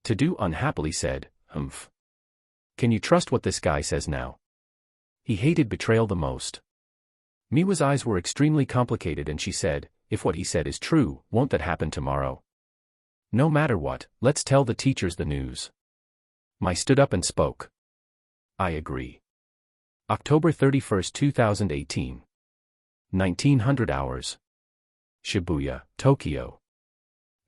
A: Todo unhappily said, "Humph. Can you trust what this guy says now?" He hated betrayal the most. Miwa's eyes were extremely complicated and she said, "If what he said is true, won't that happen tomorrow? No matter what, let's tell the teachers the news." Mai stood up and spoke. "I agree." October 31st, 2018. 1900 hours. Shibuya, Tokyo.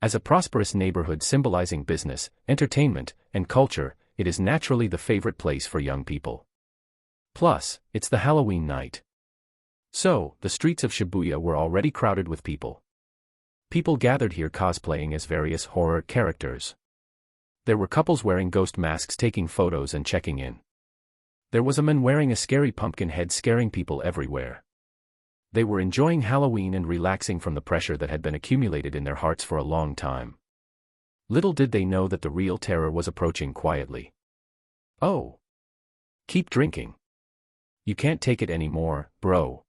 A: As a prosperous neighborhood symbolizing business, entertainment, and culture, it is naturally the favorite place for young people. Plus, it's the Halloween night. So, the streets of Shibuya were already crowded with people. People gathered here cosplaying as various horror characters. There were couples wearing ghost masks taking photos and checking in. There was a man wearing a scary pumpkin head scaring people everywhere. They were enjoying Halloween and relaxing from the pressure that had been accumulated in their hearts for a long time. Little did they know that the real terror was approaching quietly. "Oh. Keep drinking. You can't take it anymore, bro.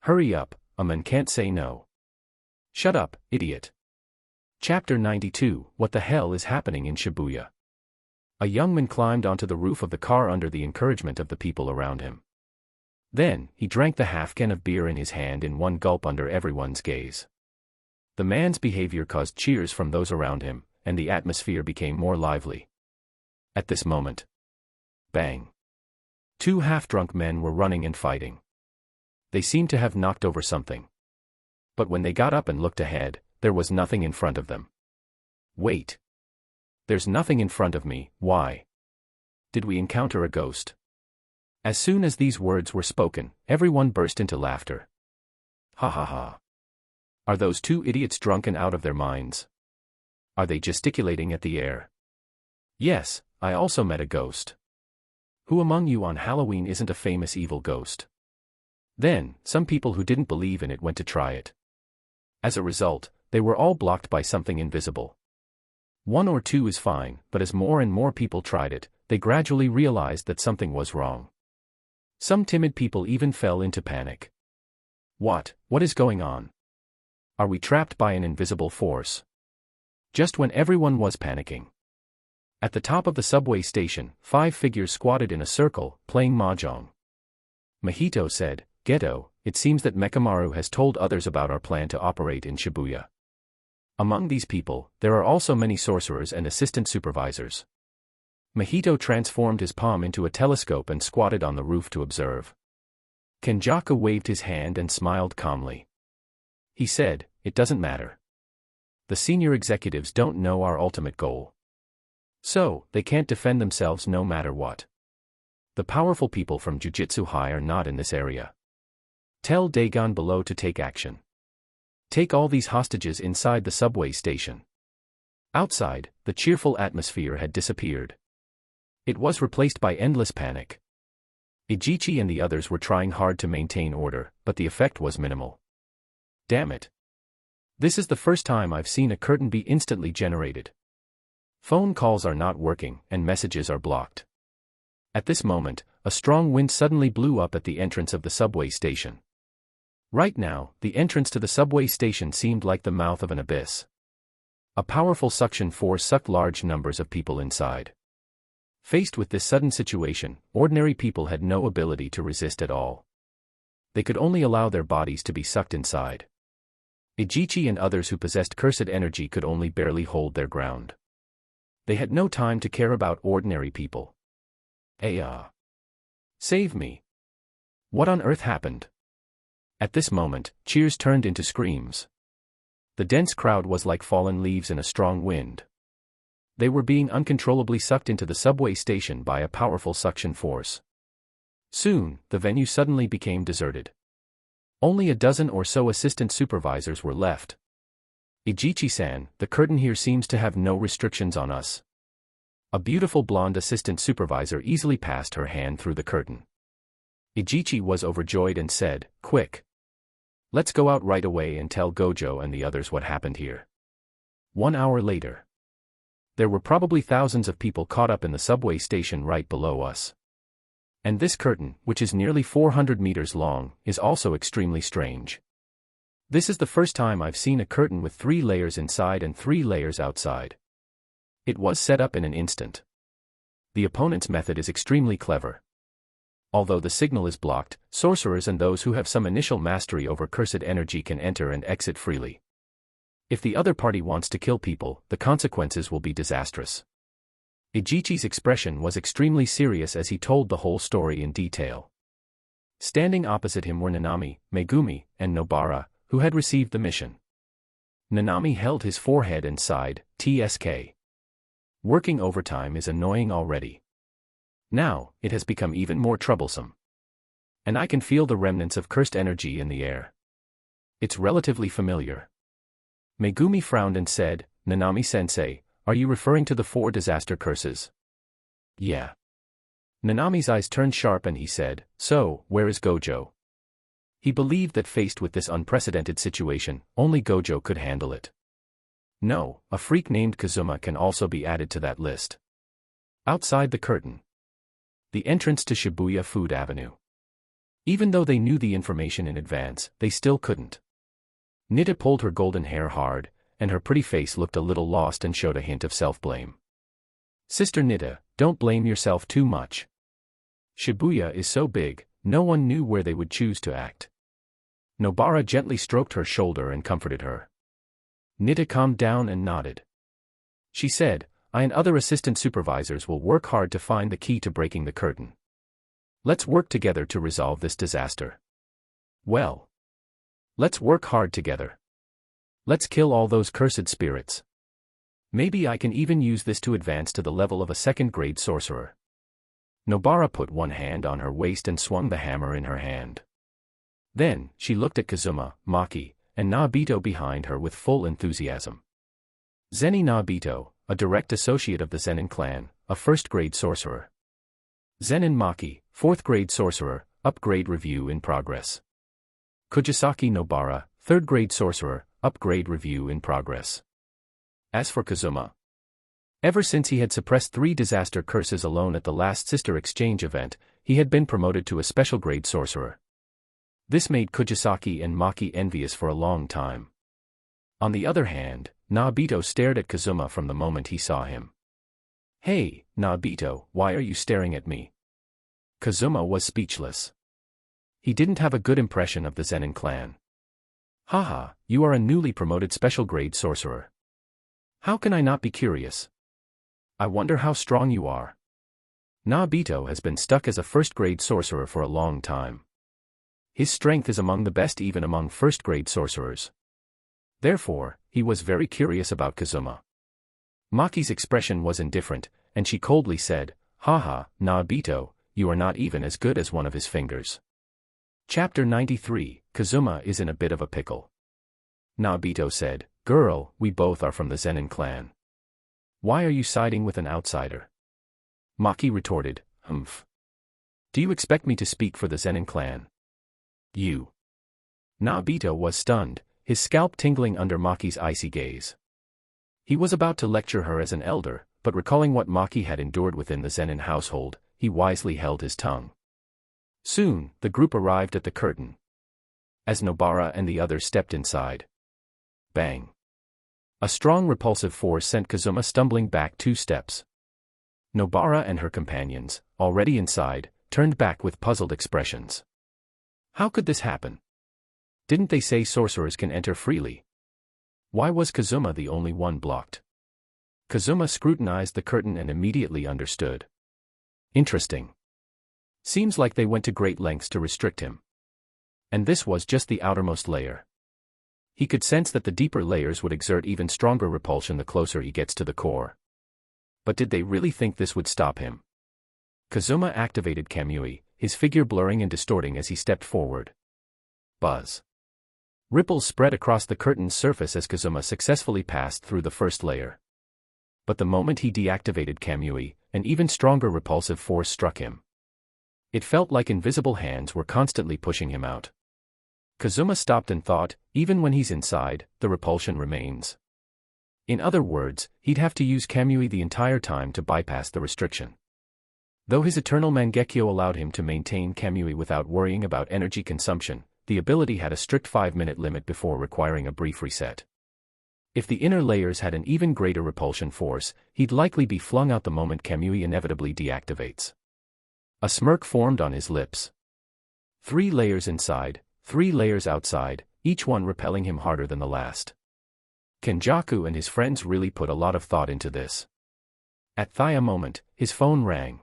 A: Hurry up, a man can't say no. Shut up, idiot." Chapter 92, What the hell is happening in Shibuya? A young man climbed onto the roof of the car under the encouragement of the people around him. Then, he drank the half-can of beer in his hand in one gulp under everyone's gaze. The man's behavior caused cheers from those around him, and the atmosphere became more lively. At this moment, bang! Two half-drunk men were running and fighting. They seemed to have knocked over something. But when they got up and looked ahead, there was nothing in front of them. "Wait. There's nothing in front of me, why? Did we encounter a ghost?" As soon as these words were spoken, everyone burst into laughter. "Ha ha ha. Are those two idiots drunk and out of their minds? Are they gesticulating at the air? Yes, I also met a ghost. Who among you on Halloween isn't a famous evil ghost?" Then, some people who didn't believe in it went to try it. As a result, they were all blocked by something invisible. One or two is fine, but as more and more people tried it, they gradually realized that something was wrong. Some timid people even fell into panic. What is going on? Are we trapped by an invisible force? Just when everyone was panicking. At the top of the subway station, 5 figures squatted in a circle, playing mahjong. Mjito said, "Geto, it seems that Mechamaru has told others about our plan to operate in Shibuya. Among these people, there are also many sorcerers and assistant supervisors." Mjito transformed his palm into a telescope and squatted on the roof to observe. Kenjaku waved his hand and smiled calmly. He said, "It doesn't matter. The senior executives don't know our ultimate goal. So, they can't defend themselves no matter what. The powerful people from Jujutsu High are not in this area. Tell Dagon below to take action. Take all these hostages inside the subway station. Outside, the cheerful atmosphere had disappeared. It was replaced by endless panic. Ijichi and the others were trying hard to maintain order, but the effect was minimal. Damn it. This is the first time I've seen a curtain be instantly generated. Phone calls are not working, and messages are blocked. At this moment, a strong wind suddenly blew up at the entrance of the subway station. Right now, the entrance to the subway station seemed like the mouth of an abyss. A powerful suction force sucked large numbers of people inside. Faced with this sudden situation, ordinary people had no ability to resist at all. They could only allow their bodies to be sucked inside. Ijichi and others who possessed cursed energy could only barely hold their ground. They had no time to care about ordinary people. Save me. What on earth happened? At this moment, cheers turned into screams. The dense crowd was like fallen leaves in a strong wind. They were being uncontrollably sucked into the subway station by a powerful suction force. Soon, the venue suddenly became deserted. Only a dozen or so assistant supervisors were left. Ijichi-san, the curtain here seems to have no restrictions on us. A beautiful blonde assistant supervisor easily passed her hand through the curtain. Ijichi was overjoyed and said, "Quick. Let's go out right away and tell Gojo and the others what happened here." 1 hour later. There were probably thousands of people caught up in the subway station right below us. And this curtain, which is nearly 400 meters long, is also extremely strange. This is the first time I've seen a curtain with 3 layers inside and 3 layers outside. It was set up in an instant. The opponent's method is extremely clever. Although the signal is blocked, sorcerers and those who have some initial mastery over cursed energy can enter and exit freely. If the other party wants to kill people, the consequences will be disastrous. Ijichi's expression was extremely serious as he told the whole story in detail. Standing opposite him were Nanami, Megumi, and Nobara, who had received the mission. Nanami held his forehead and sighed, "TSK. Working overtime is annoying already. Now, it has become even more troublesome. And I can feel the remnants of cursed energy in the air. It's relatively familiar." Megumi frowned and said, "Nanami-sensei, are you referring to the 4 disaster curses?" "Yeah." Nanami's eyes turned sharp and he said, "So, where is Gojo?" He believed that faced with this unprecedented situation, only Gojo could handle it. No, a freak named Kazuma can also be added to that list. Outside the curtain. The entrance to Shibuya Food Avenue. Even though they knew the information in advance, they still couldn't. Nita pulled her golden hair hard, and her pretty face looked a little lost and showed a hint of self-blame. "Sister Nita, don't blame yourself too much. Shibuya is so big, no one knew where they would choose to act." Nobara gently stroked her shoulder and comforted her. Nita calmed down and nodded. She said, "I and other assistant supervisors will work hard to find the key to breaking the curtain. Let's work together to resolve this disaster." "Well. Let's work hard together. Let's kill all those cursed spirits. Maybe I can even use this to advance to the level of a 2nd-grade sorcerer." Nobara put one hand on her waist and swung the hammer in her hand. Then, she looked at Kazuma, Maki, and Nobito behind her with full enthusiasm. Zeni Nobito, a direct associate of the Zenin clan, a 1st-grade sorcerer. Zenin Maki, 4th-grade sorcerer, upgrade review in progress. Kujisaki Nobara, 3rd-grade sorcerer, upgrade review in progress. As for Kazuma, ever since he had suppressed 3 disaster curses alone at the last sister exchange event, he had been promoted to a special grade sorcerer. This made Kujisaki and Maki envious for a long time. On the other hand, Nobito stared at Kazuma from the moment he saw him. "Hey, Nobito, why are you staring at me?" Kazuma was speechless. He didn't have a good impression of the Zenin clan. "Haha, you are a newly promoted special grade sorcerer. How can I not be curious? I wonder how strong you are." Nobito has been stuck as a 1st-grade sorcerer for a long time. His strength is among the best even among 1st-grade sorcerers. Therefore, he was very curious about Kazuma. Maki's expression was indifferent, and she coldly said, "Haha, Mjito, you are not even as good as one of his fingers." Chapter 93, Kazuma is in a bit of a pickle. Mjito said, "Girl, we both are from the Zenin clan. Why are you siding with an outsider?" Maki retorted, "Humph. Do you expect me to speak for the Zenin clan? You." Mjito was stunned, his scalp tingling under Maki's icy gaze. He was about to lecture her as an elder, but recalling what Maki had endured within the Zenin household, he wisely held his tongue. Soon, the group arrived at the curtain. As Nobara and the others stepped inside. Bang! A strong repulsive force sent Kazuma stumbling back 2 steps. Nobara and her companions, already inside, turned back with puzzled expressions. How could this happen? Didn't they say sorcerers can enter freely? Why was Kazuma the only one blocked? Kazuma scrutinized the curtain and immediately understood. Interesting. Seems like they went to great lengths to restrict him. And this was just the outermost layer. He could sense that the deeper layers would exert even stronger repulsion the closer he gets to the core. But did they really think this would stop him? Kazuma activated Kamui, his figure blurring and distorting as he stepped forward. Buzz. Ripples spread across the curtain's surface as Kazuma successfully passed through the first layer. But the moment he deactivated Kamui, an even stronger repulsive force struck him. It felt like invisible hands were constantly pushing him out. Kazuma stopped and thought, even when he's inside, the repulsion remains. In other words, he'd have to use Kamui the entire time to bypass the restriction. Though his eternal Mangekyo allowed him to maintain Kamui without worrying about energy consumption, the ability had a strict 5-minute limit before requiring a brief reset. If the inner layers had an even greater repulsion force, he'd likely be flung out the moment Kamui inevitably deactivates. A smirk formed on his lips. 3 layers inside, 3 layers outside, each one repelling him harder than the last. Kenjaku and his friends really put a lot of thought into this. At a moment, his phone rang.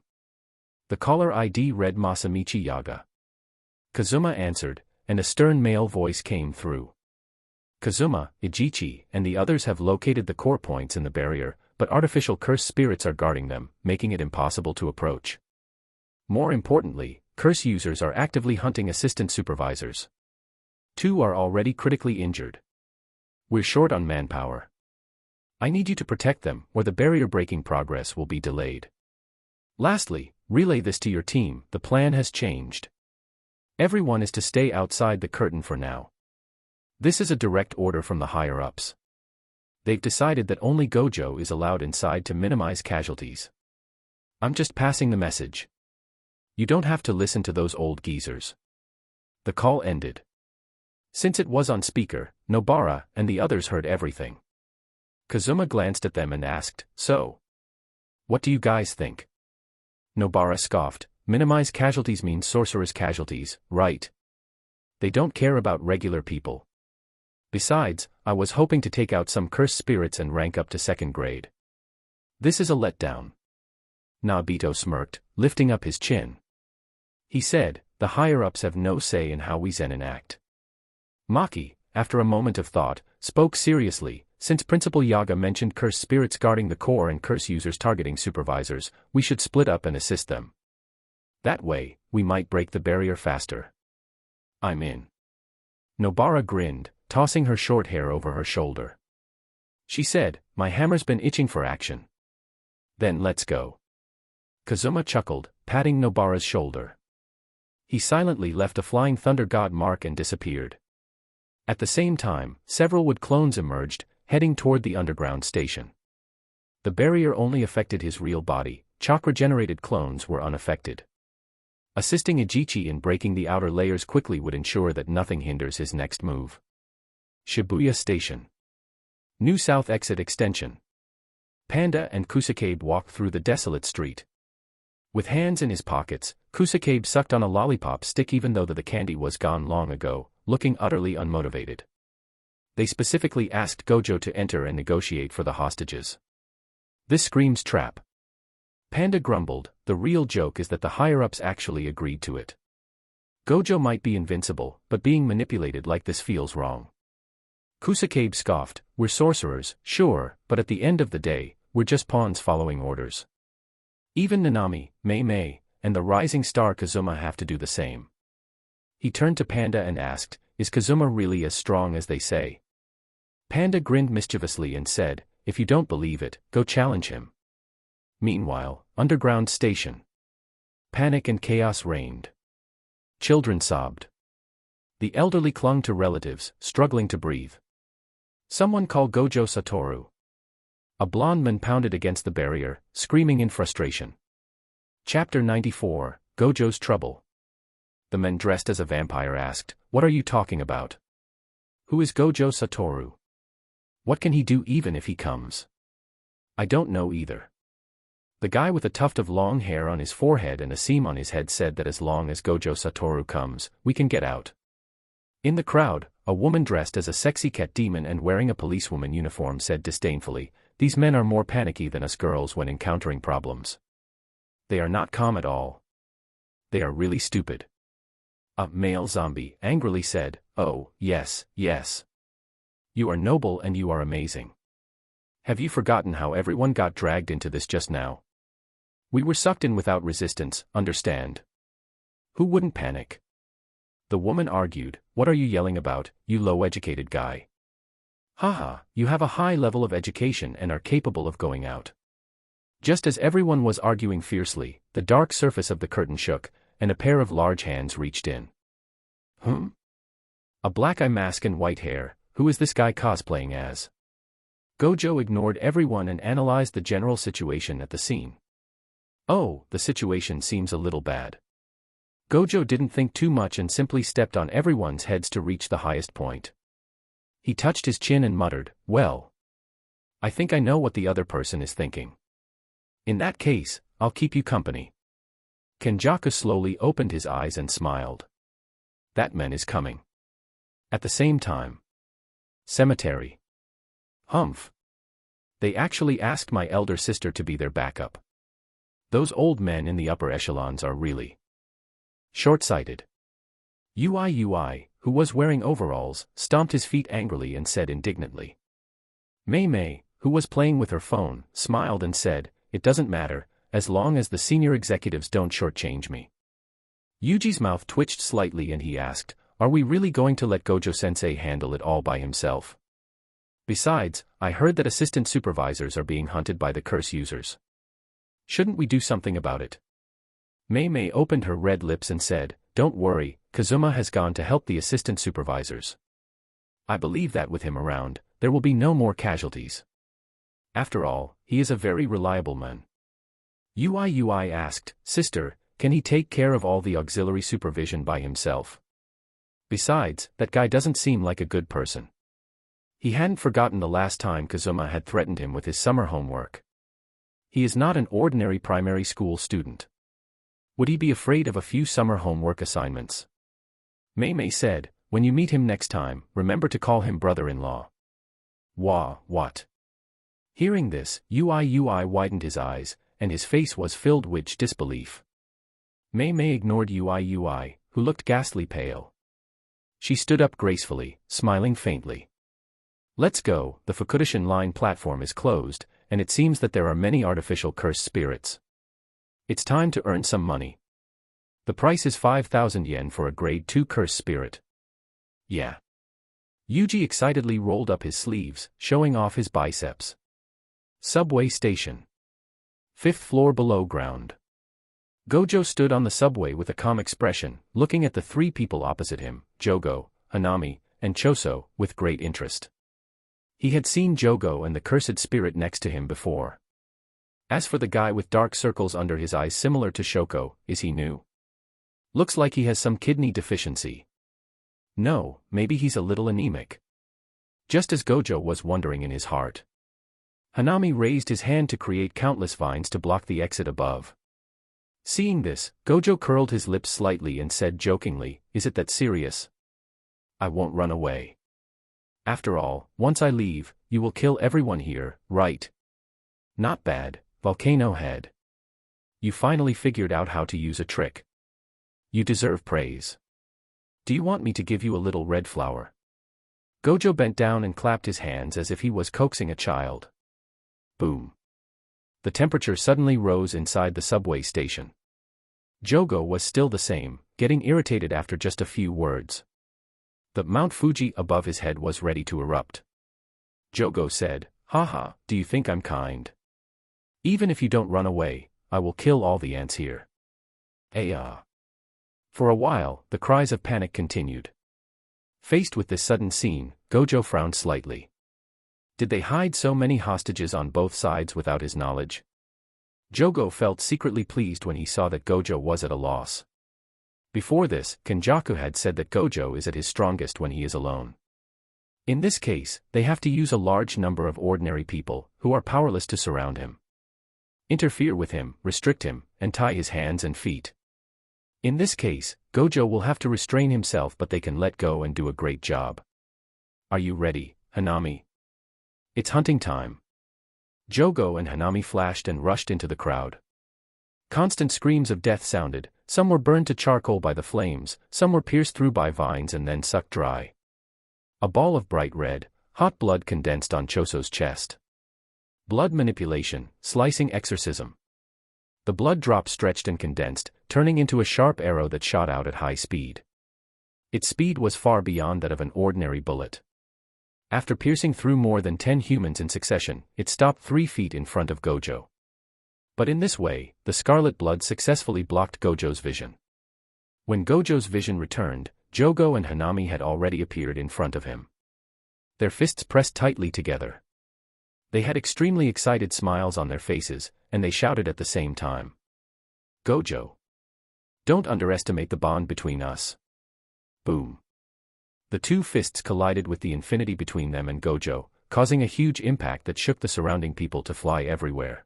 A: The caller ID read Masamichi Yaga. Kazuma answered, and a stern male voice came through. "Kazuma, Ijichi, and the others have located the core points in the barrier, but artificial curse spirits are guarding them, making it impossible to approach. More importantly, curse users are actively hunting assistant supervisors. 2 are already critically injured. We're short on manpower. I need you to protect them, or the barrier-breaking progress will be delayed. Lastly, relay this to your team, the plan has changed. Everyone is to stay outside the curtain for now. This is a direct order from the higher-ups. They've decided that only Gojo is allowed inside to minimize casualties. I'm just passing the message. You don't have to listen to those old geezers." The call ended. Since it was on speaker, Nobara and the others heard everything. Kazuma glanced at them and asked, "So? What do you guys think?" Nobara scoffed, "Minimize casualties means sorcerers' casualties, right? They don't care about regular people. Besides, I was hoping to take out some cursed spirits and rank up to 2nd grade. This is a letdown." Mjito smirked, lifting up his chin. He said, "The higher-ups have no say in how we Zenin act." Maki, after a moment of thought, spoke seriously, "Since Principal Yaga mentioned cursed spirits guarding the core and curse users targeting supervisors, we should split up and assist them. That way, we might break the barrier faster." "I'm in." Nobara grinned, tossing her short hair over her shoulder. She said, "My hammer's been itching for action." "Then let's go." Kazuma chuckled, patting Nobara's shoulder. He silently left a flying thunder god mark and disappeared. At the same time, several wood clones emerged, heading toward the underground station. The barrier only affected his real body, chakra-generated clones were unaffected. Assisting Ijichi in breaking the outer layers quickly would ensure that nothing hinders his next move. Shibuya Station. New South Exit Extension. Panda and Kusakabe walked through the desolate street. With hands in his pockets, Kusakabe sucked on a lollipop stick even though the candy was gone long ago, looking utterly unmotivated. They specifically asked Gojo to enter and negotiate for the hostages. This screams trap. Panda grumbled, "The real joke is that the higher-ups actually agreed to it. Gojo might be invincible, but being manipulated like this feels wrong." Kusakabe scoffed, we're sorcerers, sure, but at the end of the day, we're just pawns following orders. Even Hanami, Mayay, and the rising star Kazuma have to do the same. He turned to Panda and asked, is Kazuma really as strong as they say? Panda grinned mischievously and said, if you don't believe it, go challenge him. Meanwhile, underground station. Panic and chaos reigned. Children sobbed. The elderly clung to relatives, struggling to breathe. Someone called Gojo Satoru. A blonde man pounded against the barrier, screaming in frustration. Chapter 94, Gojo's Trouble. The man dressed as a vampire asked, what are you talking about? Who is Gojo Satoru? What can he do even if he comes? I don't know either. The guy with a tuft of long hair on his forehead and a seam on his head said that as long as Gojo Satoru comes, we can get out. In the crowd, a woman dressed as a sexy cat demon and wearing a policewoman uniform said disdainfully, these men are more panicky than us girls when encountering problems. They are not calm at all. They are really stupid. A male zombie angrily said, oh, yes, yes. You are noble and you are amazing. Have you forgotten how everyone got dragged into this just now? We were sucked in without resistance, understand? Who wouldn't panic? The woman argued, what are you yelling about, you low-educated guy? Haha, you have a high level of education and are capable of going out. Just as everyone was arguing fiercely, the dark surface of the curtain shook, and a pair of large hands reached in. A black eye mask and white hair, who is this guy cosplaying as? Gojo ignored everyone and analyzed the general situation at the scene. Oh, the situation seems a little bad. Gojo didn't think too much and simply stepped on everyone's heads to reach the highest point. He touched his chin and muttered, well. I think I know what the other person is thinking. In that case, I'll keep you company. Kenjaku slowly opened his eyes and smiled. That man is coming. At the same time. Cemetery. Humph. They actually asked my elder sister to be their backup. Those old men in the upper echelons are really short-sighted. Ui, who was wearing overalls, stomped his feet angrily and said indignantly. Mayay, who was playing with her phone, smiled and said, it doesn't matter, as long as the senior executives don't shortchange me. Yuji's mouth twitched slightly and he asked, are we really going to let Gojo-sensei handle it all by himself? Besides, I heard that assistant supervisors are being hunted by the curse users. Shouldn't we do something about it? Mayay opened her red lips and said, don't worry, Kazuma has gone to help the assistant supervisors. I believe that with him around, there will be no more casualties. After all, he is a very reliable man. Ui asked, sister, can he take care of all the auxiliary supervision by himself? Besides, that guy doesn't seem like a good person. He hadn't forgotten the last time Kazuma had threatened him with his summer homework. He is not an ordinary primary school student. Would he be afraid of a few summer homework assignments? Mayay said, when you meet him next time, remember to call him brother-in-law. What? Hearing this, Ui widened his eyes, and his face was filled with disbelief. Mayay ignored Ui, who looked ghastly pale. She stood up gracefully, smiling faintly. Let's go, the Fukutishan line platform is closed, and it seems that there are many artificial cursed spirits. It's time to earn some money. The price is 5,000 yen for a grade 2 cursed spirit. Yeah. Yuji excitedly rolled up his sleeves, showing off his biceps. Subway station. 5th floor below ground. Gojo stood on the subway with a calm expression, looking at the three people opposite him, Jogo, Hanami, and Choso, with great interest. He had seen Jogo and the cursed spirit next to him before. As for the guy with dark circles under his eyes similar to Shoko, is he new? Looks like he has some kidney deficiency. No, maybe he's a little anemic. Just as Gojo was wondering in his heart. Hanami raised his hand to create countless vines to block the exit above. Seeing this, Gojo curled his lips slightly and said jokingly, is it that serious? I won't run away. After all, once I leave, you will kill everyone here, right? Not bad, Volcano Head. You finally figured out how to use a trick. You deserve praise. Do you want me to give you a little red flower? Gojo bent down and clapped his hands as if he was coaxing a child. Boom. The temperature suddenly rose inside the subway station. Jogo was still the same, getting irritated after just a few words. The Mount Fuji above his head was ready to erupt. Jogo said, "Haha, do you think I'm kind? Even if you don't run away, I will kill all the ants here." Ah. For a while, the cries of panic continued. Faced with this sudden scene, Gojo frowned slightly. Did they hide so many hostages on both sides without his knowledge? Jogo felt secretly pleased when he saw that Gojo was at a loss. Before this, Kenjaku had said that Gojo is at his strongest when he is alone. In this case, they have to use a large number of ordinary people, who are powerless to surround him, interfere with him, restrict him, and tie his hands and feet. In this case, Gojo will have to restrain himself, but they can let go and do a great job. Are you ready, Hanami? It's hunting time. Jogo and Hanami flashed and rushed into the crowd. Constant screams of death sounded, some were burned to charcoal by the flames, some were pierced through by vines and then sucked dry. A ball of bright red, hot blood condensed on Choso's chest. Blood manipulation, slicing exorcism. The blood drop stretched and condensed, turning into a sharp arrow that shot out at high speed. Its speed was far beyond that of an ordinary bullet. After piercing through more than 10 humans in succession, it stopped 3 feet in front of Gojo. But in this way, the scarlet blood successfully blocked Gojo's vision. When Gojo's vision returned, Jogo and Hanami had already appeared in front of him. Their fists pressed tightly together. They had extremely excited smiles on their faces, and they shouted at the same time. Gojo! Don't underestimate the bond between us. Boom. The two fists collided with the infinity between them and Gojo, causing a huge impact that shook the surrounding people to fly everywhere.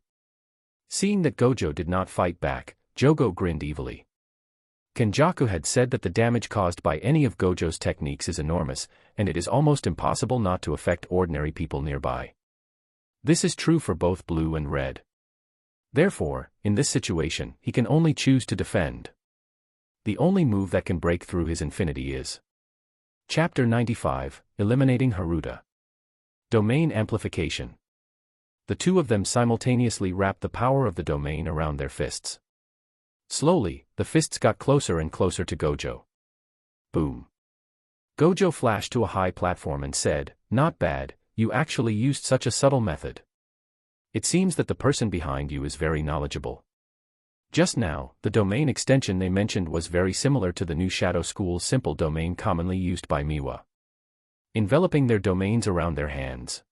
A: Seeing that Gojo did not fight back, Jogo grinned evilly. Kenjaku had said that the damage caused by any of Gojo's techniques is enormous, and it is almost impossible not to affect ordinary people nearby. This is true for both blue and red. Therefore, in this situation, he can only choose to defend. The only move that can break through his infinity is Chapter 95, Eliminating Haruta. Domain Amplification. The two of them simultaneously wrapped the power of the domain around their fists. Slowly, the fists got closer and closer to Gojo. Boom. Gojo flashed to a high platform and said, "Not bad, you actually used such a subtle method. It seems that the person behind you is very knowledgeable." Just now, the domain extension they mentioned was very similar to the new Shadow School's simple domain commonly used by Miwa, enveloping their domains around their hands.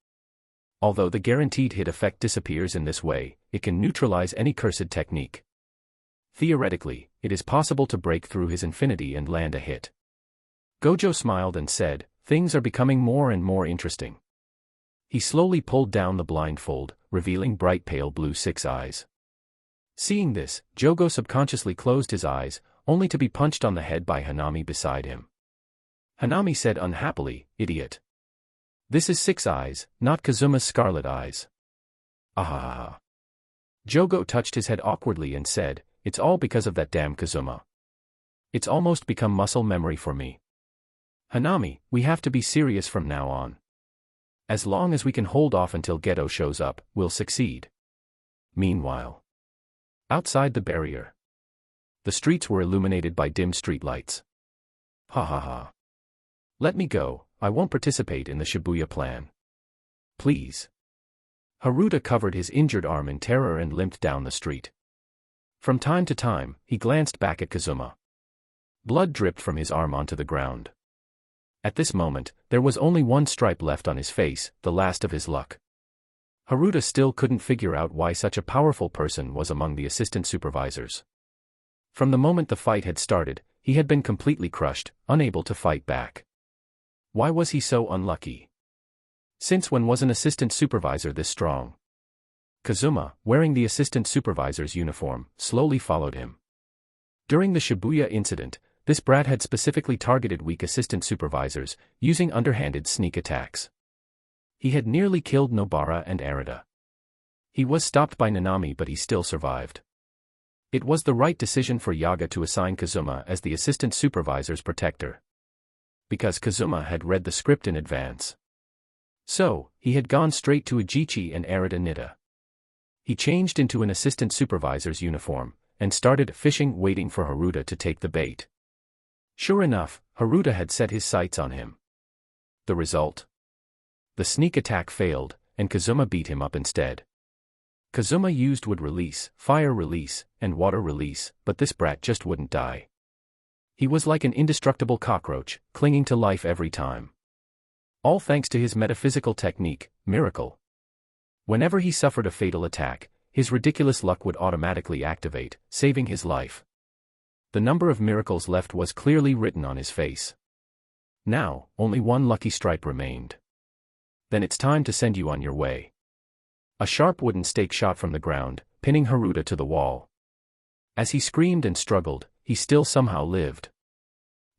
A: Although the guaranteed hit effect disappears in this way, it can neutralize any cursed technique. Theoretically, it is possible to break through his infinity and land a hit. Gojo smiled and said, "Things are becoming more and more interesting." He slowly pulled down the blindfold, revealing bright pale blue six eyes. Seeing this, Jogo subconsciously closed his eyes, only to be punched on the head by Hanami beside him. Hanami said unhappily, "Idiot. This is Six Eyes, not Kazuma's scarlet eyes." Ahaha. Jogo touched his head awkwardly and said, "It's all because of that damn Kazuma. It's almost become muscle memory for me. Hanami, we have to be serious from now on. As long as we can hold off until Geto shows up, we'll succeed." Meanwhile, outside the barrier, the streets were illuminated by dim streetlights. Ha ha ha. Let me go, I won't participate in the Shibuya plan. Please. Haruta covered his injured arm in terror and limped down the street. From time to time, he glanced back at Kazuma. Blood dripped from his arm onto the ground. At this moment, there was only one stripe left on his face, the last of his luck. Haruta still couldn't figure out why such a powerful person was among the assistant supervisors. From the moment the fight had started, he had been completely crushed, unable to fight back. Why was he so unlucky? Since when was an assistant supervisor this strong? Kazuma, wearing the assistant supervisor's uniform, slowly followed him. During the Shibuya incident, this brat had specifically targeted weak assistant supervisors, using underhanded sneak attacks. He had nearly killed Nobara and Arita. He was stopped by Nanami, but he still survived. It was the right decision for Yaga to assign Kazuma as the assistant supervisor's protector. because Kazuma had read the script in advance. So, he had gone straight to Ijichi and Arita Nita. He changed into an assistant supervisor's uniform, and started fishing, waiting for Haruta to take the bait. Sure enough, Haruta had set his sights on him. The result? The sneak attack failed, and Kazuma beat him up instead. Kazuma used wood release, fire release, and water release, but this brat just wouldn't die. He was like an indestructible cockroach, clinging to life every time. All thanks to his metaphysical technique, Miracle. Whenever he suffered a fatal attack, his ridiculous luck would automatically activate, saving his life. The number of miracles left was clearly written on his face. Now, only one lucky stripe remained. Then it's time to send you on your way. A sharp wooden stake shot from the ground, pinning Haruta to the wall. As he screamed and struggled, he still somehow lived.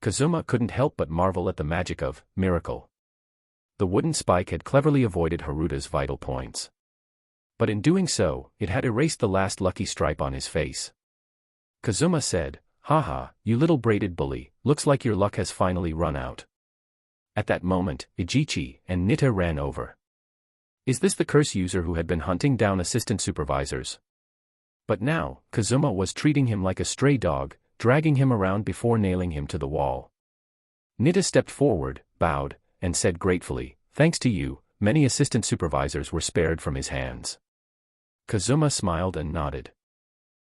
A: Kazuma couldn't help but marvel at the magic of Miracle. The wooden spike had cleverly avoided Haruta's vital points. But in doing so, it had erased the last lucky stripe on his face. Kazuma said, "Haha, you little braided bully, looks like your luck has finally run out." At that moment, Ijichi and Nita ran over. Is this the curse user who had been hunting down assistant supervisors? But now, Kazuma was treating him like a stray dog, dragging him around before nailing him to the wall. Nita stepped forward, bowed, and said gratefully, "Thanks to you, many assistant supervisors were spared from his hands." Kazuma smiled and nodded.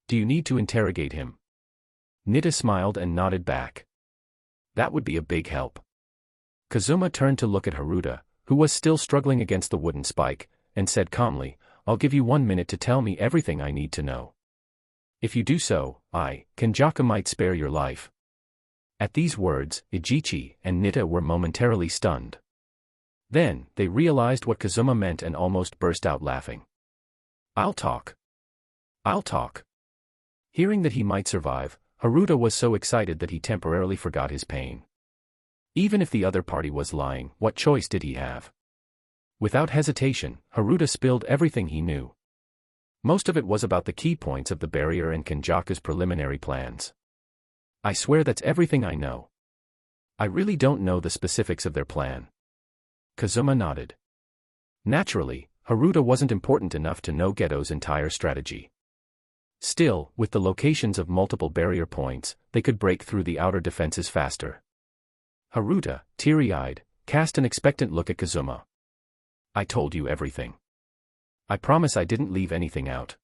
A: "Do you need to interrogate him?" Nita smiled and nodded back. "That would be a big help." Kazuma turned to look at Haruta, who was still struggling against the wooden spike, and said calmly, "I'll give you 1 minute to tell me everything I need to know. If you do so, Kenjaku might spare your life." At these words, Ijichi and Nita were momentarily stunned. Then, they realized what Kazuma meant and almost burst out laughing. I'll talk. Hearing that he might survive, Haruta was so excited that he temporarily forgot his pain. Even if the other party was lying, what choice did he have? Without hesitation, Haruta spilled everything he knew. Most of it was about the key points of the barrier and Kenjaku's preliminary plans. "I swear that's everything I know. I really don't know the specifics of their plan." Kazuma nodded. Naturally, Haruta wasn't important enough to know Geto's entire strategy. Still, with the locations of multiple barrier points, they could break through the outer defenses faster. Haruta, teary-eyed, cast an expectant look at Kazuma. "I told you everything. I promise I didn't leave anything out.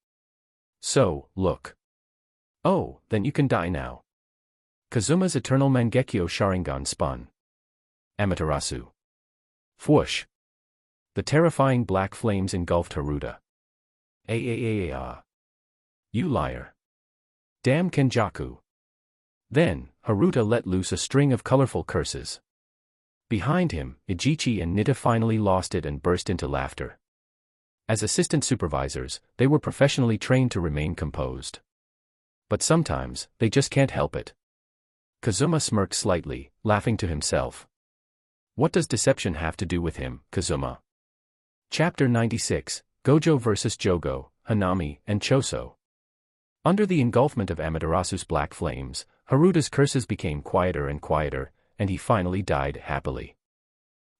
A: So, look." "Oh, then you can die now." Kazuma's eternal Mangekyo Sharingan spun. Amaterasu. Whoosh. The terrifying black flames engulfed Haruta. You liar. Damn Kenjaku. Then, Haruta let loose a string of colorful curses. Behind him, Ijichi and Nita finally lost it and burst into laughter. As assistant supervisors, they were professionally trained to remain composed. But sometimes, they just can't help it. Kazuma smirked slightly, laughing to himself. What does deception have to do with him, Kazuma? Chapter 96, Gojo vs. Jogo, Hanami, and Choso. Under the engulfment of Amaterasu's black flames, Haruta's curses became quieter and quieter, and he finally died happily.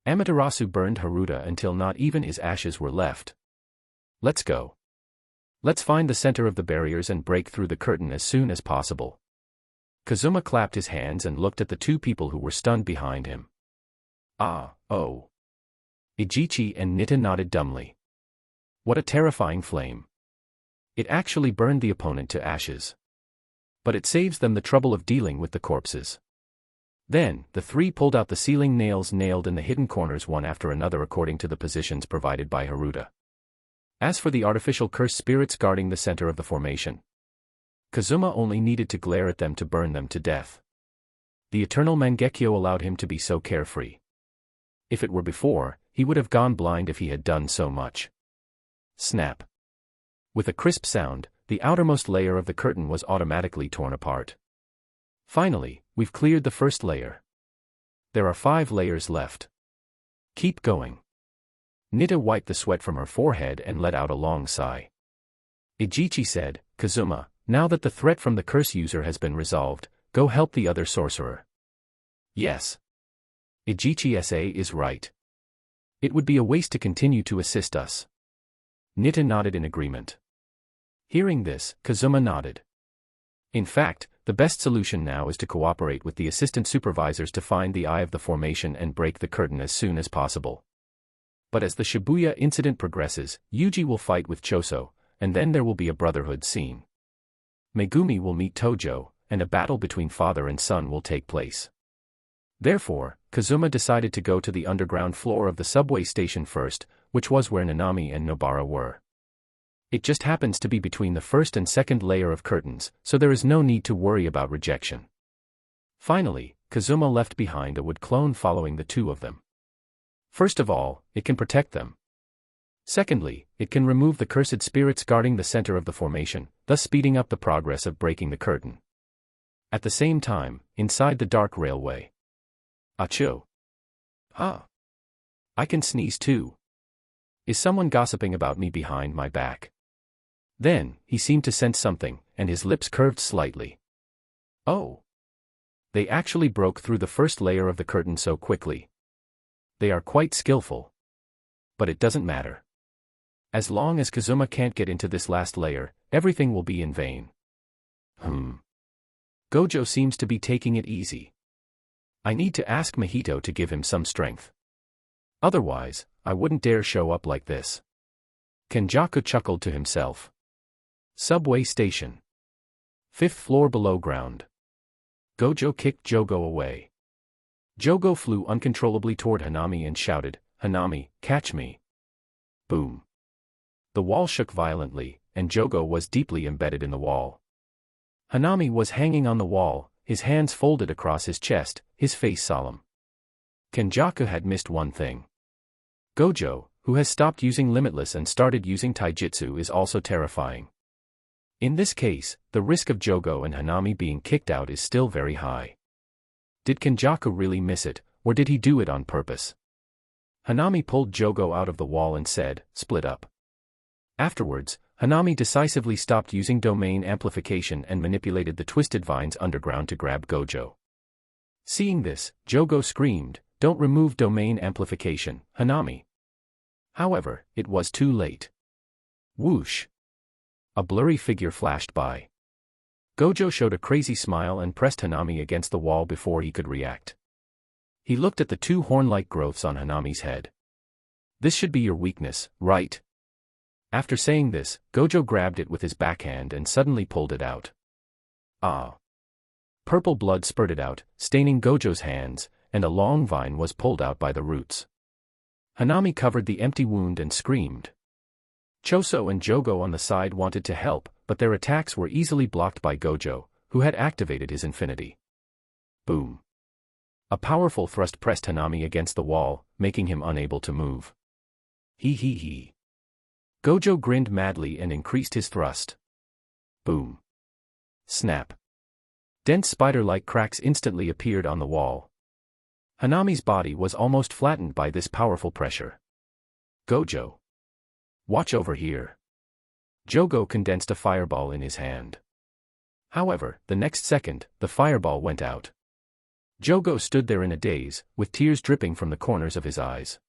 A: Amaterasu burned Haruta until not even his ashes were left. Let's go. Let's find the center of the barriers and break through the curtain as soon as possible. Kazuma clapped his hands and looked at the two people who were stunned behind him. Oh. Ijichi and Nita nodded dumbly. What a terrifying flame. It actually burned the opponent to ashes. But it saves them the trouble of dealing with the corpses. Then, the three pulled out the ceiling nails nailed in the hidden corners one after another according to the positions provided by Haruta. As for the artificial curse spirits guarding the center of the formation, Kazuma only needed to glare at them to burn them to death. The eternal Mangekyo allowed him to be so carefree. If it were before, he would have gone blind if he had done so much. Snap. With a crisp sound, the outermost layer of the curtain was automatically torn apart. Finally, we've cleared the first layer. There are 5 layers left. Keep going. Nita wiped the sweat from her forehead and let out a long sigh. Ijichi said, Kazuma, now that the threat from the curse user has been resolved, go help the other sorcerer. Yes. Ijichi-sa is right. It would be a waste to continue to assist us. Nita nodded in agreement. Hearing this, Kazuma nodded. In fact, the best solution now is to cooperate with the assistant supervisors to find the eye of the formation and break the curtain as soon as possible. But as the Shibuya incident progresses, Yuji will fight with Choso, and then there will be a brotherhood scene. Megumi will meet Tojo, and a battle between father and son will take place. Therefore, Kazuma decided to go to the underground floor of the subway station first, which was where Nanami and Nobara were. It just happens to be between the first and second layer of curtains, so there is no need to worry about rejection. Finally, Kazuma left behind a wood clone following the two of them. First of all, it can protect them. Secondly, it can remove the cursed spirits guarding the center of the formation, thus speeding up the progress of breaking the curtain. At the same time, inside the dark railway. Achoo. Ah. I can sneeze too. Is someone gossiping about me behind my back? Then, he seemed to sense something, and his lips curved slightly. Oh. They actually broke through the first layer of the curtain so quickly. They are quite skillful. But it doesn't matter. As long as Kazuma can't get into this last layer, everything will be in vain. Gojo seems to be taking it easy. I need to ask Mjito to give him some strength. Otherwise, I wouldn't dare show up like this. Kenjaku chuckled to himself. Subway station. 5th floor below ground. Gojo kicked Jogo away. Jogo flew uncontrollably toward Hanami and shouted, "Hanami, catch me." Boom. The wall shook violently, and Jogo was deeply embedded in the wall. Hanami was hanging on the wall, his hands folded across his chest, his face solemn. Kenjaku had missed one thing. Gojo, who has stopped using Limitless and started using Taijutsu, is also terrifying. In this case, the risk of Jogo and Hanami being kicked out is still very high. Did Kenjaku really miss it, or did he do it on purpose? Hanami pulled Jogo out of the wall and said, "Split up." Afterwards, Hanami decisively stopped using domain amplification and manipulated the twisted vines underground to grab Gojo. Seeing this, Jogo screamed, "Don't remove domain amplification, Hanami." However, it was too late. Whoosh! A blurry figure flashed by. Gojo showed a crazy smile and pressed Hanami against the wall before he could react. He looked at the two horn-like growths on Hanami's head. "This should be your weakness, right?" After saying this, Gojo grabbed it with his backhand and suddenly pulled it out. Ah! Purple blood spurted out, staining Gojo's hands, and a long vine was pulled out by the roots. Hanami covered the empty wound and screamed. Choso and Jogo on the side wanted to help, but their attacks were easily blocked by Gojo, who had activated his infinity. Boom! A powerful thrust pressed Hanami against the wall, making him unable to move. He. Gojo grinned madly and increased his thrust. Boom! Snap! Dense spider-like cracks instantly appeared on the wall. Hanami's body was almost flattened by this powerful pressure. Gojo! Watch over here. Jogo condensed a fireball in his hand. However, the next second, the fireball went out. Jogo stood there in a daze, with tears dripping from the corners of his eyes.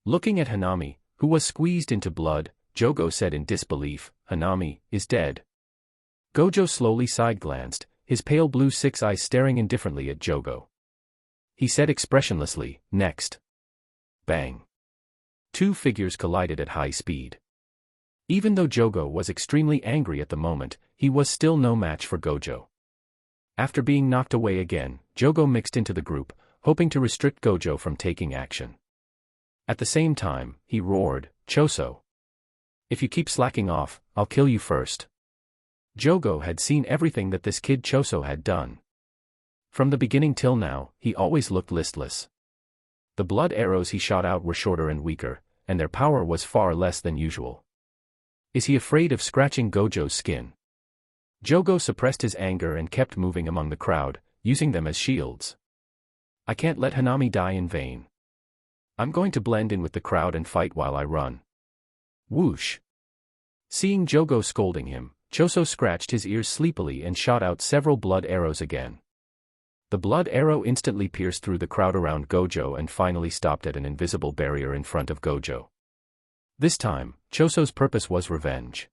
A: Looking at Hanami, who was squeezed into blood, Jogo said in disbelief, "Hanami is dead." Gojo slowly side-glanced, his pale blue six eyes staring indifferently at Jogo. He said expressionlessly, "Next." Bang! Two figures collided at high speed. Even though Jogo was extremely angry at the moment, he was still no match for Gojo. After being knocked away again, Jogo mixed into the group, hoping to restrict Gojo from taking action. At the same time, he roared, "Choso! If you keep slacking off, I'll kill you first." Jogo had seen everything that this kid Choso had done. From the beginning till now, he always looked listless. The blood arrows he shot out were shorter and weaker, and their power was far less than usual. Is he afraid of scratching Gojo's skin? Jogo suppressed his anger and kept moving among the crowd, using them as shields. I can't let Hanami die in vain. I'm going to blend in with the crowd and fight while I run. Whoosh! Seeing Jogo scolding him, Choso scratched his ears sleepily and shot out several blood arrows again. The blood arrow instantly pierced through the crowd around Gojo and finally stopped at an invisible barrier in front of Gojo. This time, Choso's purpose was revenge.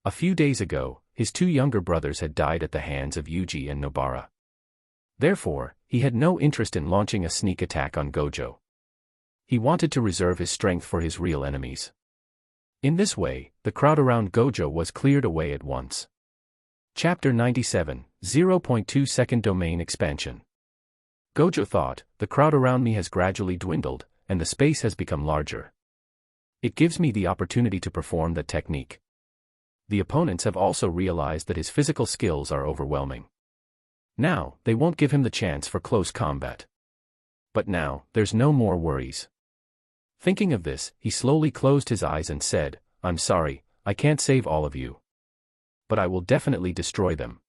A: A few days ago, his two younger brothers had died at the hands of Yuji and Nobara. Therefore, he had no interest in launching a sneak attack on Gojo. He wanted to reserve his strength for his real enemies. In this way, the crowd around Gojo was cleared away at once. Chapter 97, 0.2 Second Domain Expansion. Gojo thought, the crowd around me has gradually dwindled, and the space has become larger. It gives me the opportunity to perform that technique. The opponents have also realized that his physical skills are overwhelming. Now, they won't give him the chance for close combat. But now, there's no more worries. Thinking of this, he slowly closed his eyes and said, I'm sorry, I can't save all of you. But I will definitely destroy them.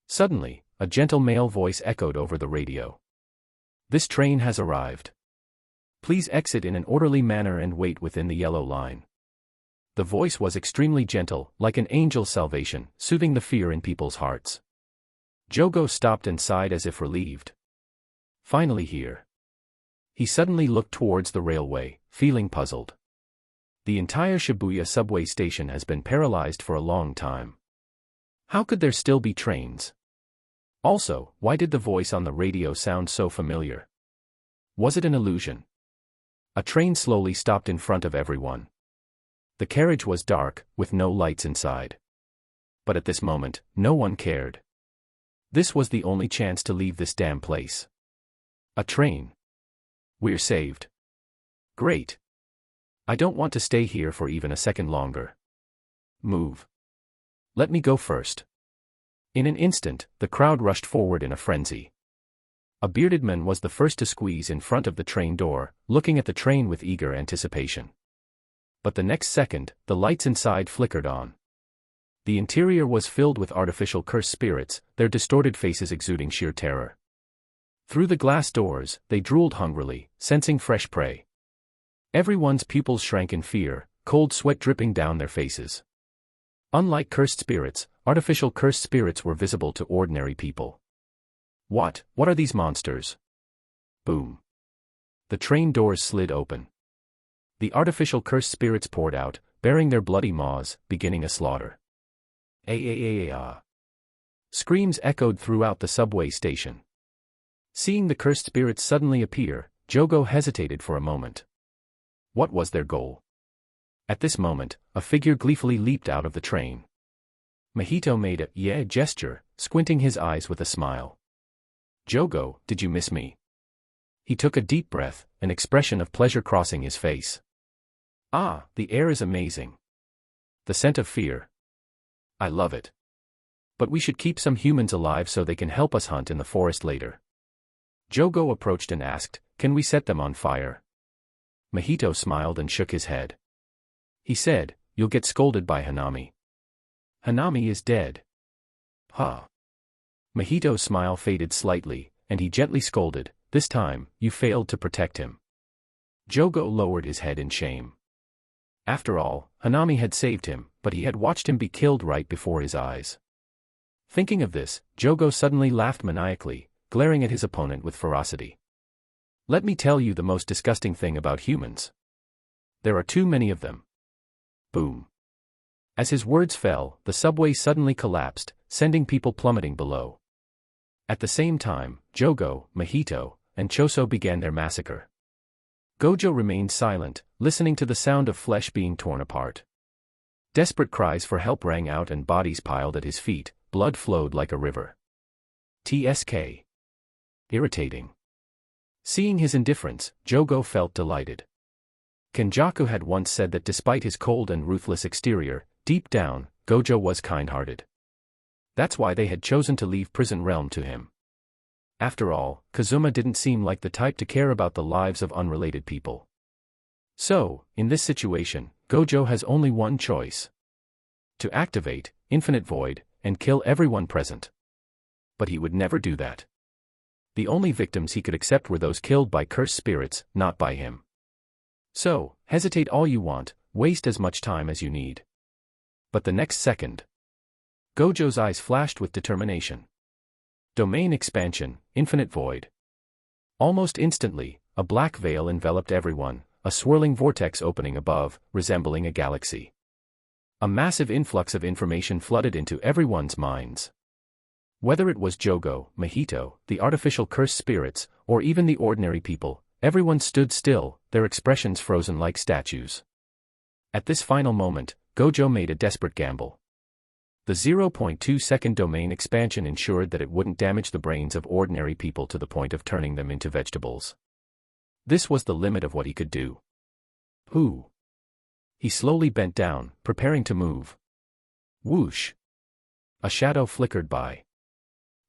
A: Suddenly, a gentle male voice echoed over the radio. This train has arrived. Please exit in an orderly manner and wait within the yellow line. The voice was extremely gentle, like an angel's salvation, soothing the fear in people's hearts. Jogo stopped and sighed as if relieved. Finally here. He suddenly looked towards the railway, feeling puzzled. The entire Shibuya subway station has been paralyzed for a long time. How could there still be trains? Also, why did the voice on the radio sound so familiar? Was it an illusion? A train slowly stopped in front of everyone. The carriage was dark, with no lights inside. But at this moment, no one cared. This was the only chance to leave this damn place. A train. We're saved. Great. I don't want to stay here for even a second longer. Move. Let me go first. In an instant, the crowd rushed forward in a frenzy. A bearded man was the first to squeeze in front of the train door, looking at the train with eager anticipation. But the next second, the lights inside flickered on. The interior was filled with artificial cursed spirits, their distorted faces exuding sheer terror. Through the glass doors, they drooled hungrily, sensing fresh prey. Everyone's pupils shrank in fear, cold sweat dripping down their faces. Unlike cursed spirits, artificial cursed spirits were visible to ordinary people. What are these monsters? Boom. The train doors slid open. The artificial cursed spirits poured out, bearing their bloody maws, beginning a slaughter. Screams echoed throughout the subway station. Seeing the cursed spirits suddenly appear, Jogo hesitated for a moment. What was their goal? At this moment, a figure gleefully leaped out of the train. Mjito made a yeah gesture, squinting his eyes with a smile. Jogo, did you miss me? He took a deep breath, an expression of pleasure crossing his face. Ah, the air is amazing. The scent of fear. I love it. But we should keep some humans alive so they can help us hunt in the forest later. Jogo approached and asked, can we set them on fire? Mjito smiled and shook his head. He said, you'll get scolded by Hanami. Hanami is dead. Ha. Mjito's smile faded slightly, and he gently scolded, this time, you failed to protect him. Jogo lowered his head in shame. After all, Hanami had saved him, but he had watched him be killed right before his eyes. Thinking of this, Jogo suddenly laughed maniacally, glaring at his opponent with ferocity. Let me tell you the most disgusting thing about humans. There are too many of them. Boom. As his words fell, the subway suddenly collapsed, sending people plummeting below. At the same time, Jogo, Mjito, and Choso began their massacre. Gojo remained silent, listening to the sound of flesh being torn apart. Desperate cries for help rang out and bodies piled at his feet, blood flowed like a river. TSK. Irritating. Seeing his indifference, Jogo felt delighted. Kenjaku had once said that despite his cold and ruthless exterior, deep down, Gojo was kind-hearted. That's why they had chosen to leave Prison Realm to him. After all, Kazuma didn't seem like the type to care about the lives of unrelated people. So, in this situation, Gojo has only one choice. To activate Infinite Void, and kill everyone present. But he would never do that. The only victims he could accept were those killed by cursed spirits, not by him. So, hesitate all you want, waste as much time as you need. But the next second, Gojo's eyes flashed with determination. Domain expansion, infinite void. Almost instantly, a black veil enveloped everyone, a swirling vortex opening above, resembling a galaxy. A massive influx of information flooded into everyone's minds. Whether it was Jogo, Mjito, the artificial cursed spirits, or even the ordinary people, everyone stood still, their expressions frozen like statues. At this final moment, Gojo made a desperate gamble. The 0.2-second domain expansion ensured that it wouldn't damage the brains of ordinary people to the point of turning them into vegetables. This was the limit of what he could do. Who? He slowly bent down, preparing to move. Whoosh! A shadow flickered by.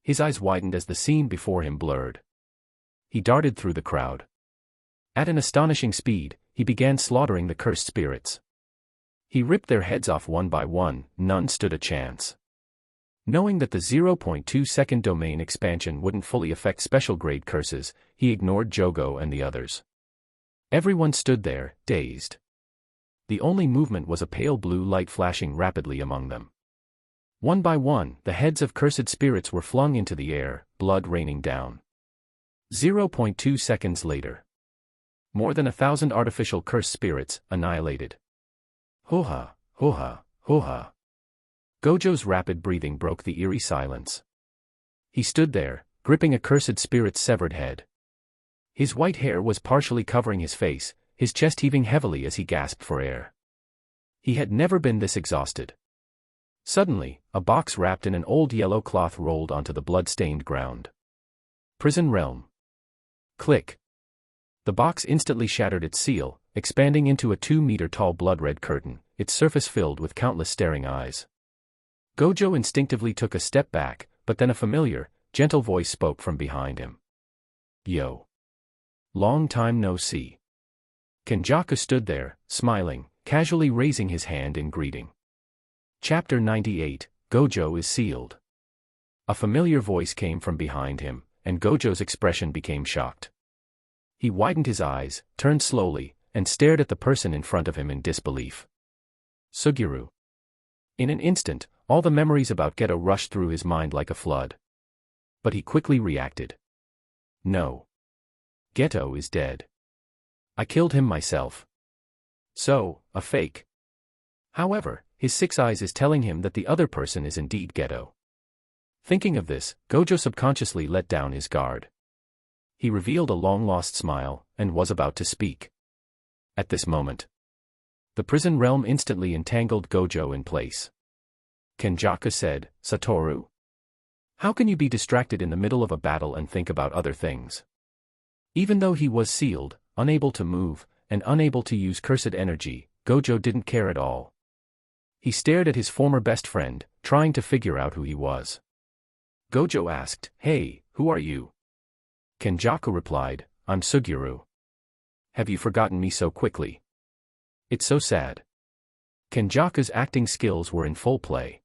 A: His eyes widened as the scene before him blurred. He darted through the crowd. At an astonishing speed, he began slaughtering the cursed spirits. He ripped their heads off one by one, none stood a chance. Knowing that the 0.2-second domain expansion wouldn't fully affect special-grade curses, he ignored Jogo and the others. Everyone stood there, dazed. The only movement was a pale blue light flashing rapidly among them. One by one, the heads of cursed spirits were flung into the air, blood raining down. 0.2 seconds later. More than 1,000 artificial cursed spirits, annihilated. Ho-ha, ho-ha, ho-ha. Gojo's rapid breathing broke the eerie silence. He stood there, gripping a cursed spirit's severed head. His white hair was partially covering his face, his chest heaving heavily as he gasped for air. He had never been this exhausted. Suddenly, a box wrapped in an old yellow cloth rolled onto the blood-stained ground. Prison realm. Click. The box instantly shattered its seal, expanding into a 2-meter-tall blood-red curtain, its surface filled with countless staring eyes. Gojo instinctively took a step back, but then a familiar, gentle voice spoke from behind him. Yo. Long time no see. Kenjaku stood there, smiling, casually raising his hand in greeting. Chapter 98, Gojo is sealed. A familiar voice came from behind him, and Gojo's expression became shocked. He widened his eyes, turned slowly, and stared at the person in front of him in disbelief. Suguru. In an instant, all the memories about Geto rushed through his mind like a flood. But he quickly reacted. No. Geto is dead. I killed him myself. So, a fake. However, his 6 eyes is telling him that the other person is indeed Geto. Thinking of this, Gojo subconsciously let down his guard. He revealed a long-lost smile, and was about to speak. At this moment, the prison realm instantly entangled Gojo in place. Kenjaku said, Satoru. How can you be distracted in the middle of a battle and think about other things? Even though he was sealed, unable to move, and unable to use cursed energy, Gojo didn't care at all. He stared at his former best friend, trying to figure out who he was. Gojo asked, Hey, who are you? Kenjaku replied, I'm Suguru. Have you forgotten me so quickly? It's so sad. Kenjaku's acting skills were in full play.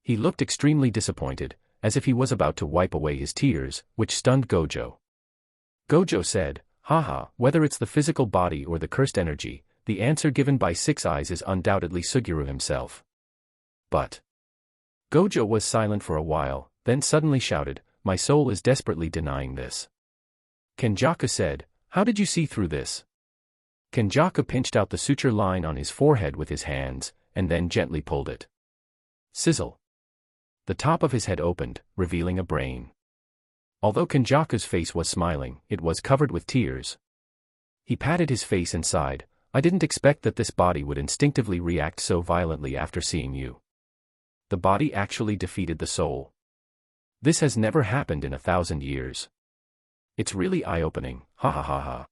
A: He looked extremely disappointed, as if he was about to wipe away his tears, which stunned Gojo. Gojo said, Haha, whether it's the physical body or the cursed energy, the answer given by 6 eyes is undoubtedly Suguru himself. But Gojo was silent for a while, then suddenly shouted, My soul is desperately denying this. Kenjaku said, How did you see through this? Kenjaku pinched out the suture line on his forehead with his hands, and then gently pulled it. Sizzle. The top of his head opened, revealing a brain. Although Kenjaku's face was smiling, it was covered with tears. He patted his face and sighed, I didn't expect that this body would instinctively react so violently after seeing you. The body actually defeated the soul. This has never happened in 1,000 years. It's really eye-opening, ha ha ha ha.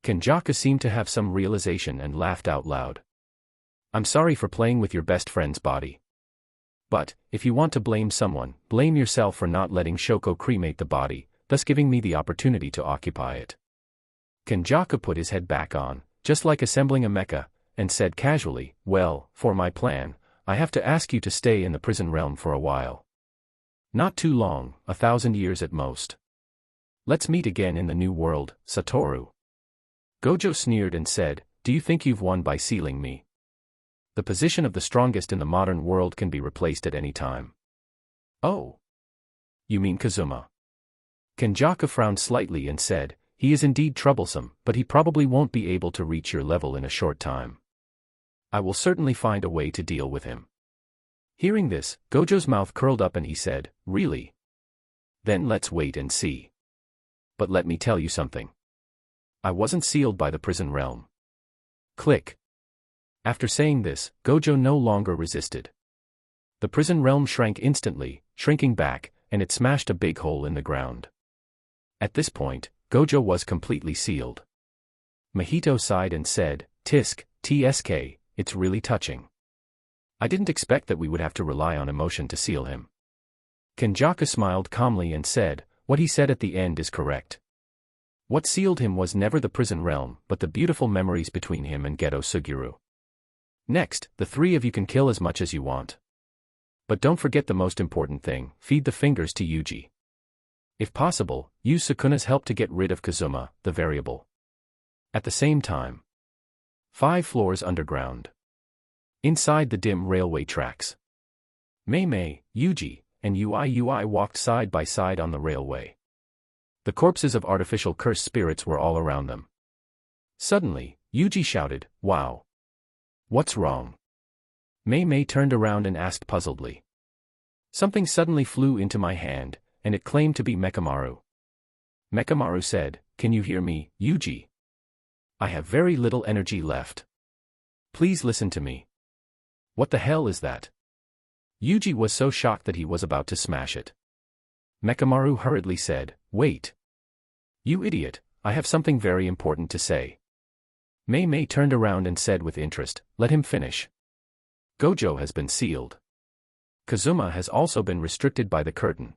A: Kenjaku seemed to have some realization and laughed out loud. I'm sorry for playing with your best friend's body. But, if you want to blame someone, blame yourself for not letting Shoko cremate the body, thus giving me the opportunity to occupy it. Kenjaku put his head back on, just like assembling a mecha, and said casually, Well, for my plan, I have to ask you to stay in the prison realm for a while. Not too long, 1,000 years at most. Let's meet again in the new world, Satoru. Gojo sneered and said, Do you think you've won by sealing me? The position of the strongest in the modern world can be replaced at any time. Oh. You mean Kazuma? Kenjaku frowned slightly and said, he is indeed troublesome, but he probably won't be able to reach your level in a short time. I will certainly find a way to deal with him. Hearing this, Gojo's mouth curled up and he said, really? Then let's wait and see. But let me tell you something. I wasn't sealed by the prison realm. Click. After saying this, Gojo no longer resisted. The prison realm shrank instantly, shrinking back, and it smashed a big hole in the ground. At this point, Gojo was completely sealed. Mjito sighed and said, TSK, it's really touching. I didn't expect that we would have to rely on emotion to seal him. Kenjaku smiled calmly and said, what he said at the end is correct. What sealed him was never the prison realm, but the beautiful memories between him and Geto Suguru. Next, the three of you can kill as much as you want. But don't forget the most important thing, feed the fingers to Yuji. If possible, use Sukuna's help to get rid of Kazuma, the variable. At the same time. 5 floors underground. Inside the dim railway tracks. Mayay, Yuji, and Ui walked side by side on the railway. The corpses of artificial cursed spirits were all around them. Suddenly, Yuji shouted, wow. What's wrong? Mayay turned around and asked puzzledly. Something suddenly flew into my hand, and it claimed to be Mechamaru. Mechamaru said, can you hear me, Yuji? I have very little energy left. Please listen to me. What the hell is that? Yuji was so shocked that he was about to smash it. Mechamaru hurriedly said, wait. You idiot, I have something very important to say. Mayay turned around and said with interest, let him finish. Gojo has been sealed. Kazuma has also been restricted by the curtain.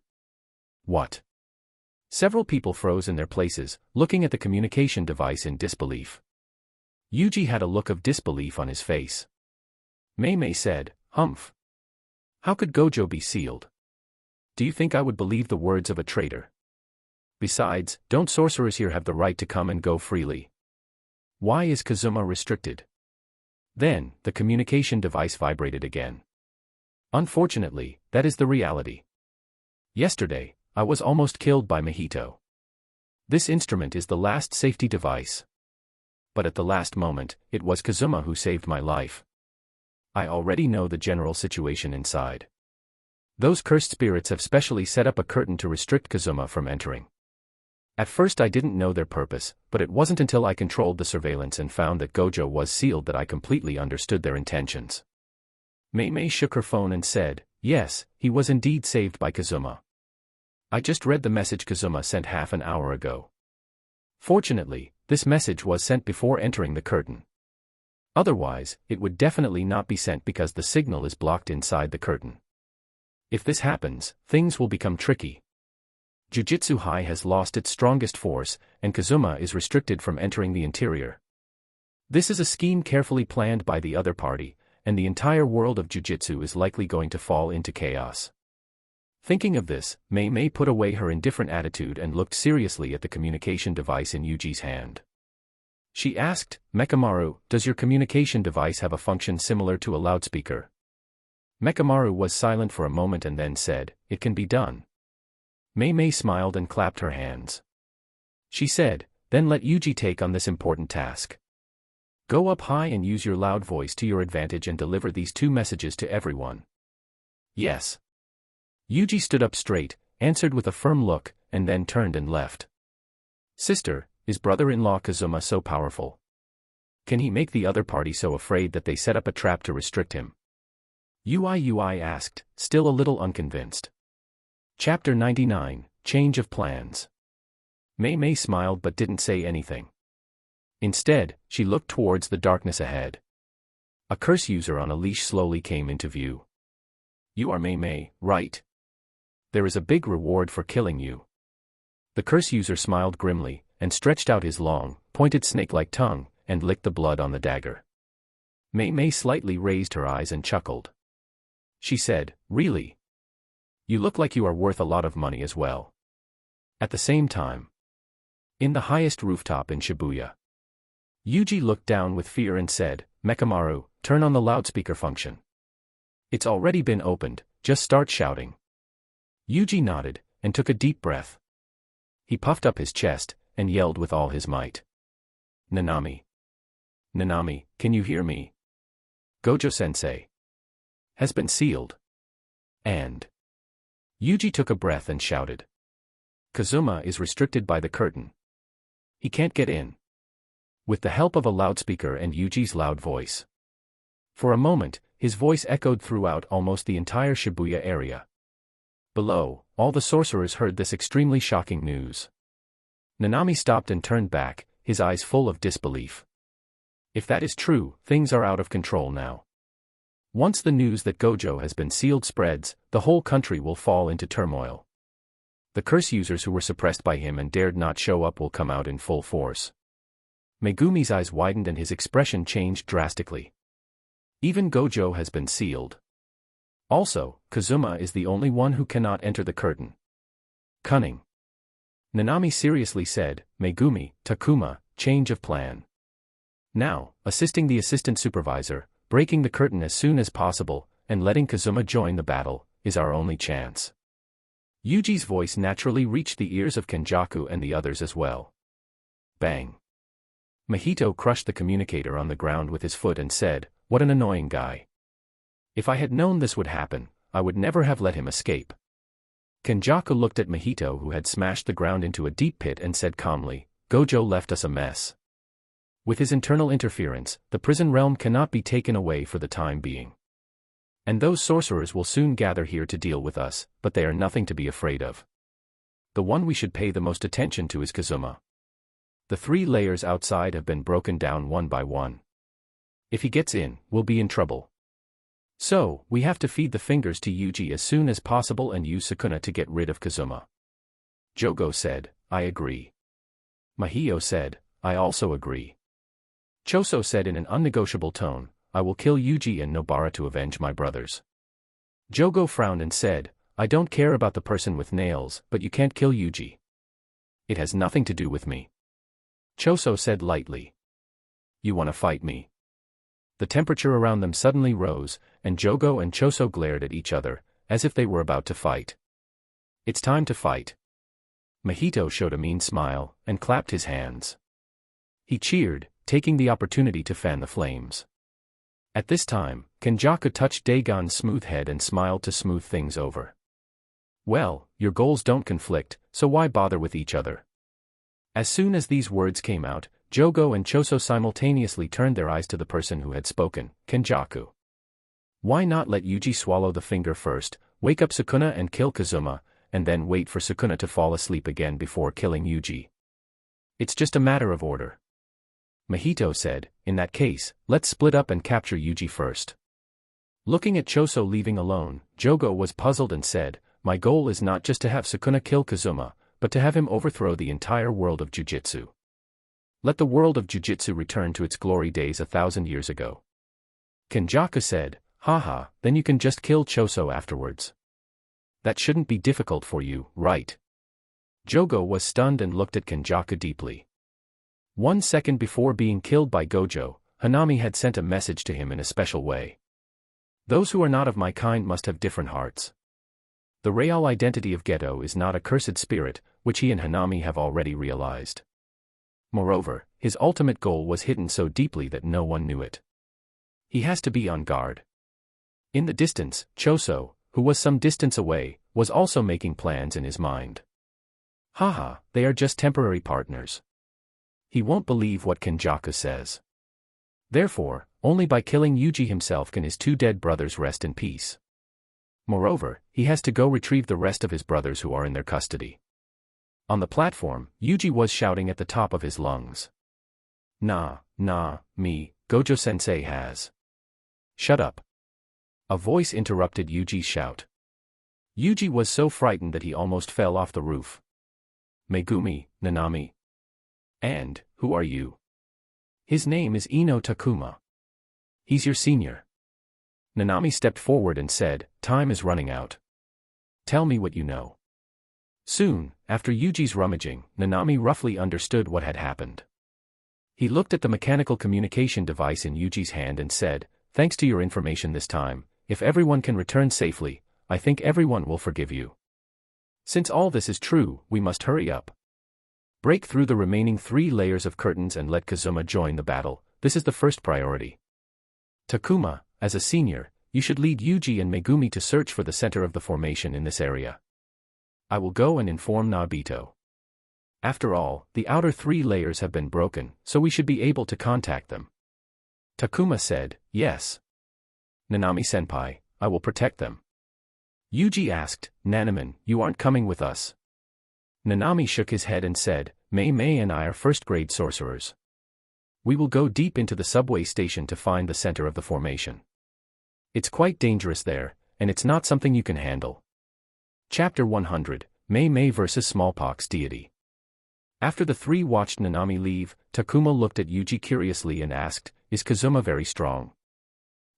A: What? Several people froze in their places, looking at the communication device in disbelief. Yuji had a look of disbelief on his face. Mayay said, humph. How could Gojo be sealed? Do you think I would believe the words of a traitor? Besides, don't sorcerers here have the right to come and go freely? Why is Kazuma restricted? Then, the communication device vibrated again. Unfortunately, that is the reality. Yesterday, I was almost killed by Mjito. This instrument is the last safety device. But at the last moment, it was Kazuma who saved my life. I already know the general situation inside. Those cursed spirits have specially set up a curtain to restrict Kazuma from entering. At first I didn't know their purpose, but it wasn't until I controlled the surveillance and found that Gojo was sealed that I completely understood their intentions. Mayay shook her phone and said, yes, he was indeed saved by Kazuma. I just read the message Kazuma sent half an hour ago. Fortunately, this message was sent before entering the curtain. Otherwise, it would definitely not be sent because the signal is blocked inside the curtain. If this happens, things will become tricky. Jujutsu High has lost its strongest force, and Kazuma is restricted from entering the interior. This is a scheme carefully planned by the other party, and the entire world of Jujutsu is likely going to fall into chaos. Thinking of this, Mayay put away her indifferent attitude and looked seriously at the communication device in Yuji's hand. She asked, Mechamaru, does your communication device have a function similar to a loudspeaker? Mechamaru was silent for a moment and then said, it can be done. Mayay smiled and clapped her hands. She said, then let Yuji take on this important task. Go up high and use your loud voice to your advantage and deliver these 2 messages to everyone. Yes. Yuji stood up straight, answered with a firm look, and then turned and left. Sister, is brother-in-law Kazuma so powerful? Can he make the other party so afraid that they set up a trap to restrict him? Ui asked, still a little unconvinced. Chapter 99, Change of Plans. Mayay smiled but didn't say anything. Instead, she looked towards the darkness ahead. A curse user on a leash slowly came into view. You are Mayay, right? There is a big reward for killing you. The curse user smiled grimly, and stretched out his long, pointed snake-like tongue, and licked the blood on the dagger. Mayay slightly raised her eyes and chuckled. She said, really? You look like you are worth a lot of money as well. At the same time. In the highest rooftop in Shibuya. Yuji looked down with fear and said, Mechamaru, turn on the loudspeaker function. It's already been opened, just start shouting. Yuji nodded, and took a deep breath. He puffed up his chest, and yelled with all his might. Nanami. Nanami, can you hear me? Gojo-sensei. Has been sealed. And. Yuji took a breath and shouted. Kazuma is restricted by the curtain. He can't get in. With the help of a loudspeaker and Yuji's loud voice. For a moment, his voice echoed throughout almost the entire Shibuya area. Below, all the sorcerers heard this extremely shocking news. Nanami stopped and turned back, his eyes full of disbelief. If that is true, things are out of control now. Once the news that Gojo has been sealed spreads, the whole country will fall into turmoil. The curse users who were suppressed by him and dared not show up will come out in full force. Megumi's eyes widened and his expression changed drastically. Even Gojo has been sealed. Also, Kazuma is the only one who cannot enter the curtain. Cunning. Nanami seriously said, Megumi, Takuma, change of plan. Now, assisting the assistant supervisor, breaking the curtain as soon as possible, and letting Kazuma join the battle, is our only chance. Yuji's voice naturally reached the ears of Kenjaku and the others as well. Bang. Mjito crushed the communicator on the ground with his foot and said, what an annoying guy. If I had known this would happen, I would never have let him escape. Kenjaku looked at Mjito, who had smashed the ground into a deep pit, and said calmly, Gojo left us a mess. With his internal interference, the prison realm cannot be taken away for the time being. And those sorcerers will soon gather here to deal with us, but they are nothing to be afraid of. The one we should pay the most attention to is Kazuma. The 3 layers outside have been broken down one by one. If he gets in, we'll be in trouble. So, we have to feed the fingers to Yuji as soon as possible and use Sukuna to get rid of Kazuma. Jogo said, I agree. Mahio said, I also agree. Choso said in an unnegotiable tone, I will kill Yuji and Nobara to avenge my brothers. Jogo frowned and said, I don't care about the person with nails, but you can't kill Yuji. It has nothing to do with me. Choso said lightly. You want to fight me? The temperature around them suddenly rose, and Jogo and Choso glared at each other, as if they were about to fight. It's time to fight. Mjito showed a mean smile, and clapped his hands. He cheered, taking the opportunity to fan the flames. At this time, Kenjaku touched Dagon's smooth head and smiled to smooth things over. Well, your goals don't conflict, so why bother with each other? As soon as these words came out, Jogo and Choso simultaneously turned their eyes to the person who had spoken, Kenjaku. Why not let Yuji swallow the finger first, wake up Sukuna and kill Kazuma, and then wait for Sukuna to fall asleep again before killing Yuji? It's just a matter of order. Mjito said, in that case, let's split up and capture Yuji first. Looking at Choso leaving alone, Jogo was puzzled and said, my goal is not just to have Sukuna kill Kazuma, but to have him overthrow the entire world of Jujutsu. Let the world of Jujutsu return to its glory days 1,000 years ago. Kenjaku said, haha, then you can just kill Choso afterwards. That shouldn't be difficult for you, right? Jogo was stunned and looked at Kenjaku deeply. 1 second before being killed by Gojo, Hanami had sent a message to him in a special way. Those who are not of my kind must have different hearts. The real identity of Geto is not a cursed spirit, which he and Hanami have already realized. Moreover, his ultimate goal was hidden so deeply that no one knew it. He has to be on guard. In the distance, Choso, who was some distance away, was also making plans in his mind. Haha, they are just temporary partners. He won't believe what Kenjaku says. Therefore, only by killing Yuji himself can his 2 dead brothers rest in peace. Moreover, he has to go retrieve the rest of his brothers who are in their custody. On the platform, Yuji was shouting at the top of his lungs. Me, Gojo-sensei has. Shut up. A voice interrupted Yuji's shout. Yuji was so frightened that he almost fell off the roof. Megumi, Nanami. And, who are you? His name is Ino Takuma. He's your senior. Nanami stepped forward and said, time is running out. Tell me what you know. Soon, after Yuji's rummaging, Nanami roughly understood what had happened. He looked at the mechanical communication device in Yuji's hand and said, thanks to your information this time, if everyone can return safely, I think everyone will forgive you. Since all this is true, we must hurry up. Break through the remaining 3 layers of curtains and let Kazuma join the battle. This is the first priority. Takuma, as a senior, you should lead Yuji and Megumi to search for the center of the formation in this area. I will go and inform Nobito. After all, the outer 3 layers have been broken, so we should be able to contact them. Takuma said, yes. Nanami-senpai, I will protect them. Yuji asked, Nanaman, you aren't coming with us? Nanami shook his head and said, Mayay and I are first-grade sorcerers. We will go deep into the subway station to find the center of the formation. It's quite dangerous there, and it's not something you can handle. Chapter 100, Mayay vs. Smallpox Deity. After the 3 watched Nanami leave, Takuma looked at Yuji curiously and asked, is Kazuma very strong?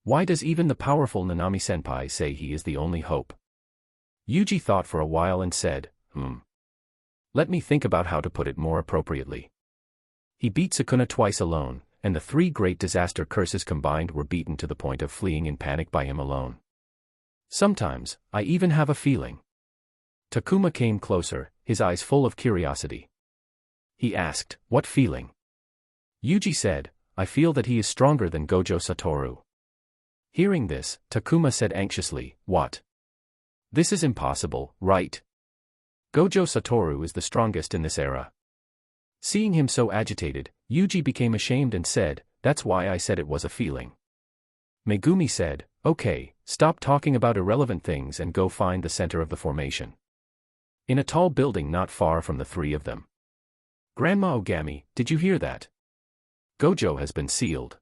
A: Why does even the powerful Nanami-senpai say he is the only hope? Yuji thought for a while and said, Let me think about how to put it more appropriately. He beat Sukuna twice alone, and the 3 great disaster curses combined were beaten to the point of fleeing in panic by him alone. Sometimes, I even have a feeling. Takuma came closer, his eyes full of curiosity. He asked, what feeling? Yuji said, I feel that he is stronger than Gojo Satoru. Hearing this, Takuma said anxiously, what? This is impossible, right? Gojo Satoru is the strongest in this era. Seeing him so agitated, Yuji became ashamed and said, that's why I said it was a feeling. Megumi said, okay, stop talking about irrelevant things and go find the center of the formation. In a tall building not far from the 3 of them. Grandma Ogami, did you hear that? Gojo has been sealed.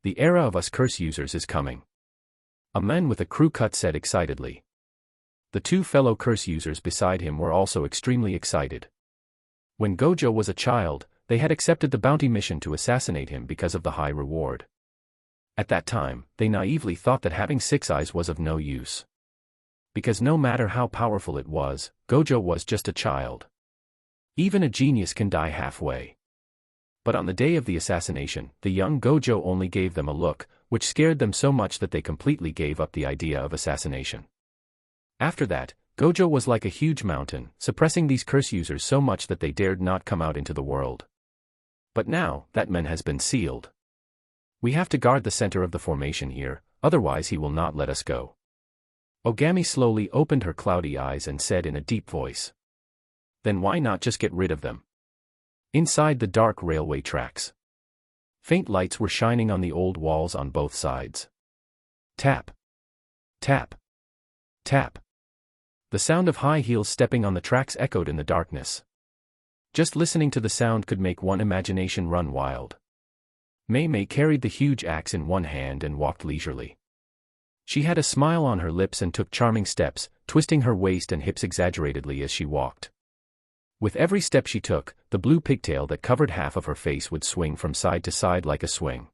A: The era of us curse users is coming. A man with a crew cut said excitedly. The 2 fellow curse users beside him were also extremely excited. When Gojo was a child, they had accepted the bounty mission to assassinate him because of the high reward. At that time, they naively thought that having 6 eyes was of no use. Because no matter how powerful it was, Gojo was just a child. Even a genius can die halfway. But on the day of the assassination, the young Gojo only gave them a look, which scared them so much that they completely gave up the idea of assassination. After that, Gojo was like a huge mountain, suppressing these curse users so much that they dared not come out into the world. But now, that man has been sealed. We have to guard the center of the formation here, otherwise he will not let us go. Ogami slowly opened her cloudy eyes and said in a deep voice. Then why not just get rid of them? Inside the dark railway tracks. Faint lights were shining on the old walls on both sides. Tap. Tap. Tap. The sound of high heels stepping on the tracks echoed in the darkness. Just listening to the sound could make one imagination run wild. Mayay carried the huge axe in one hand and walked leisurely. She had a smile on her lips and took charming steps, twisting her waist and hips exaggeratedly as she walked. With every step she took, the blue pigtail that covered half of her face would swing from side to side like a swing.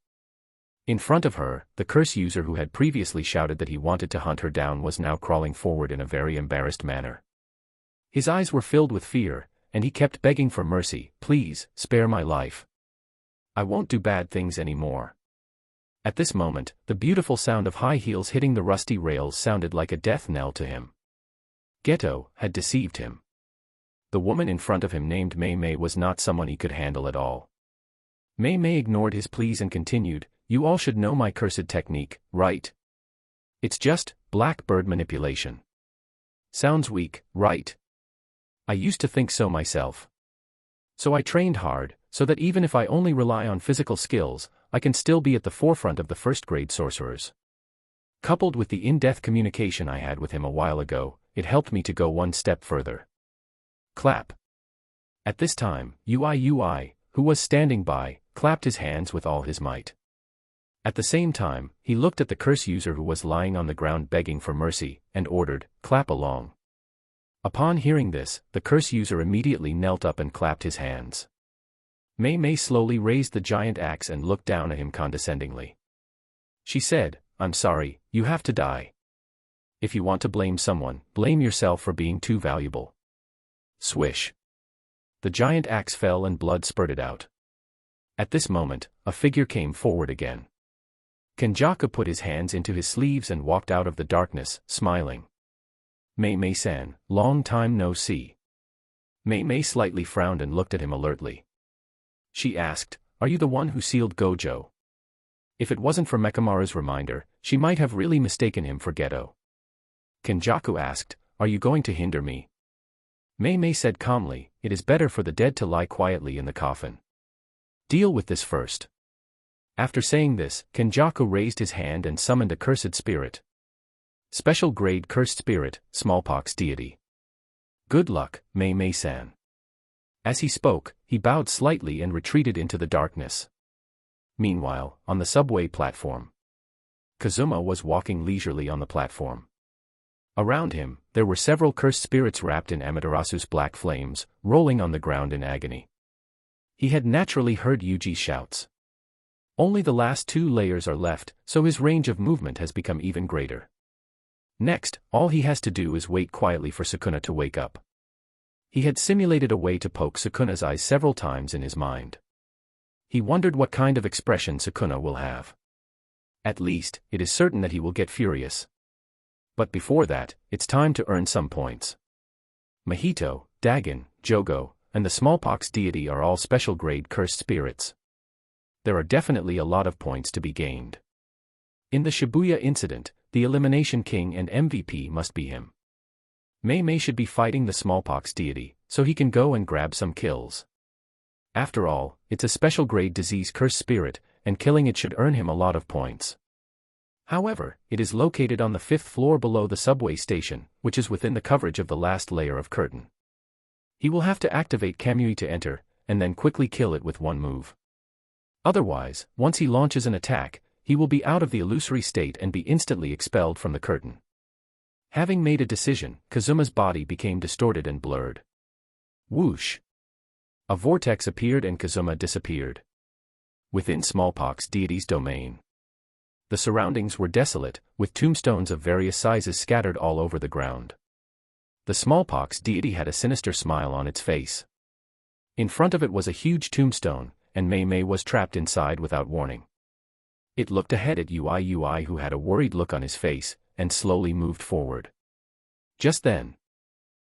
A: In front of her, the curse user who had previously shouted that he wanted to hunt her down was now crawling forward in a very embarrassed manner. His eyes were filled with fear, and he kept begging for mercy, please, spare my life. I won't do bad things anymore. At this moment, the beautiful sound of high heels hitting the rusty rails sounded like a death knell to him. Geto had deceived him. The woman in front of him named Mayay was not someone he could handle at all. Mayay ignored his pleas and continued, you all should know my cursed technique, right? It's just blackbird manipulation. Sounds weak, right? I used to think so myself. So I trained hard, so that even if I only rely on physical skills, I can still be at the forefront of the first-grade sorcerers. Coupled with the in-depth communication I had with him a while ago, it helped me to go one step further. Clap. At this time, Ui, who was standing by, clapped his hands with all his might. At the same time, he looked at the curse user who was lying on the ground begging for mercy, and ordered, clap along. Upon hearing this, the curse user immediately knelt up and clapped his hands. Mayay slowly raised the giant axe and looked down at him condescendingly. She said, I'm sorry, you have to die. If you want to blame someone, blame yourself for being too valuable. Swish. The giant axe fell and blood spurted out. At this moment, a figure came forward again. Kenjaku put his hands into his sleeves and walked out of the darkness, smiling. Mayay-san, long time no see. Mayay slightly frowned and looked at him alertly. She asked, "Are you the one who sealed Gojo?" If it wasn't for Mechamaru's reminder, she might have really mistaken him for Geto. Kenjaku asked, "Are you going to hinder me?" Mayay said calmly, "It is better for the dead to lie quietly in the coffin. Deal with this first." After saying this, Kenjaku raised his hand and summoned a cursed spirit. Special grade cursed spirit, smallpox deity. Good luck, Mayay-san. As he spoke, he bowed slightly and retreated into the darkness. Meanwhile, on the subway platform, Kazuma was walking leisurely on the platform. Around him, there were several cursed spirits wrapped in Amaterasu's black flames, rolling on the ground in agony. He had naturally heard Yuji's shouts. Only the last 2 layers are left, so his range of movement has become even greater. Next, all he has to do is wait quietly for Sukuna to wake up. He had simulated a way to poke Sukuna's eyes several times in his mind. He wondered what kind of expression Sukuna will have. At least, it is certain that he will get furious. But before that, it's time to earn some points. Mjito, Dagon, Jogo, and the smallpox deity are all special grade cursed spirits. There are definitely a lot of points to be gained. In the Shibuya incident, the Elimination King and MVP must be him. Mayay should be fighting the smallpox deity, so he can go and grab some kills. After all, it's a special grade disease cursed spirit, and killing it should earn him a lot of points. However, it is located on the 5th floor below the subway station, which is within the coverage of the last layer of curtain. He will have to activate Kamui to enter, and then quickly kill it with one move. Otherwise, once he launches an attack, he will be out of the illusory state and be instantly expelled from the curtain. Having made a decision, Kazuma's body became distorted and blurred. Whoosh! A vortex appeared and Kazuma disappeared. Within smallpox deity's domain. The surroundings were desolate, with tombstones of various sizes scattered all over the ground. The smallpox deity had a sinister smile on its face. In front of it was a huge tombstone, and Mayay was trapped inside without warning. It looked ahead at Ui, who had a worried look on his face, and slowly moved forward. Just then,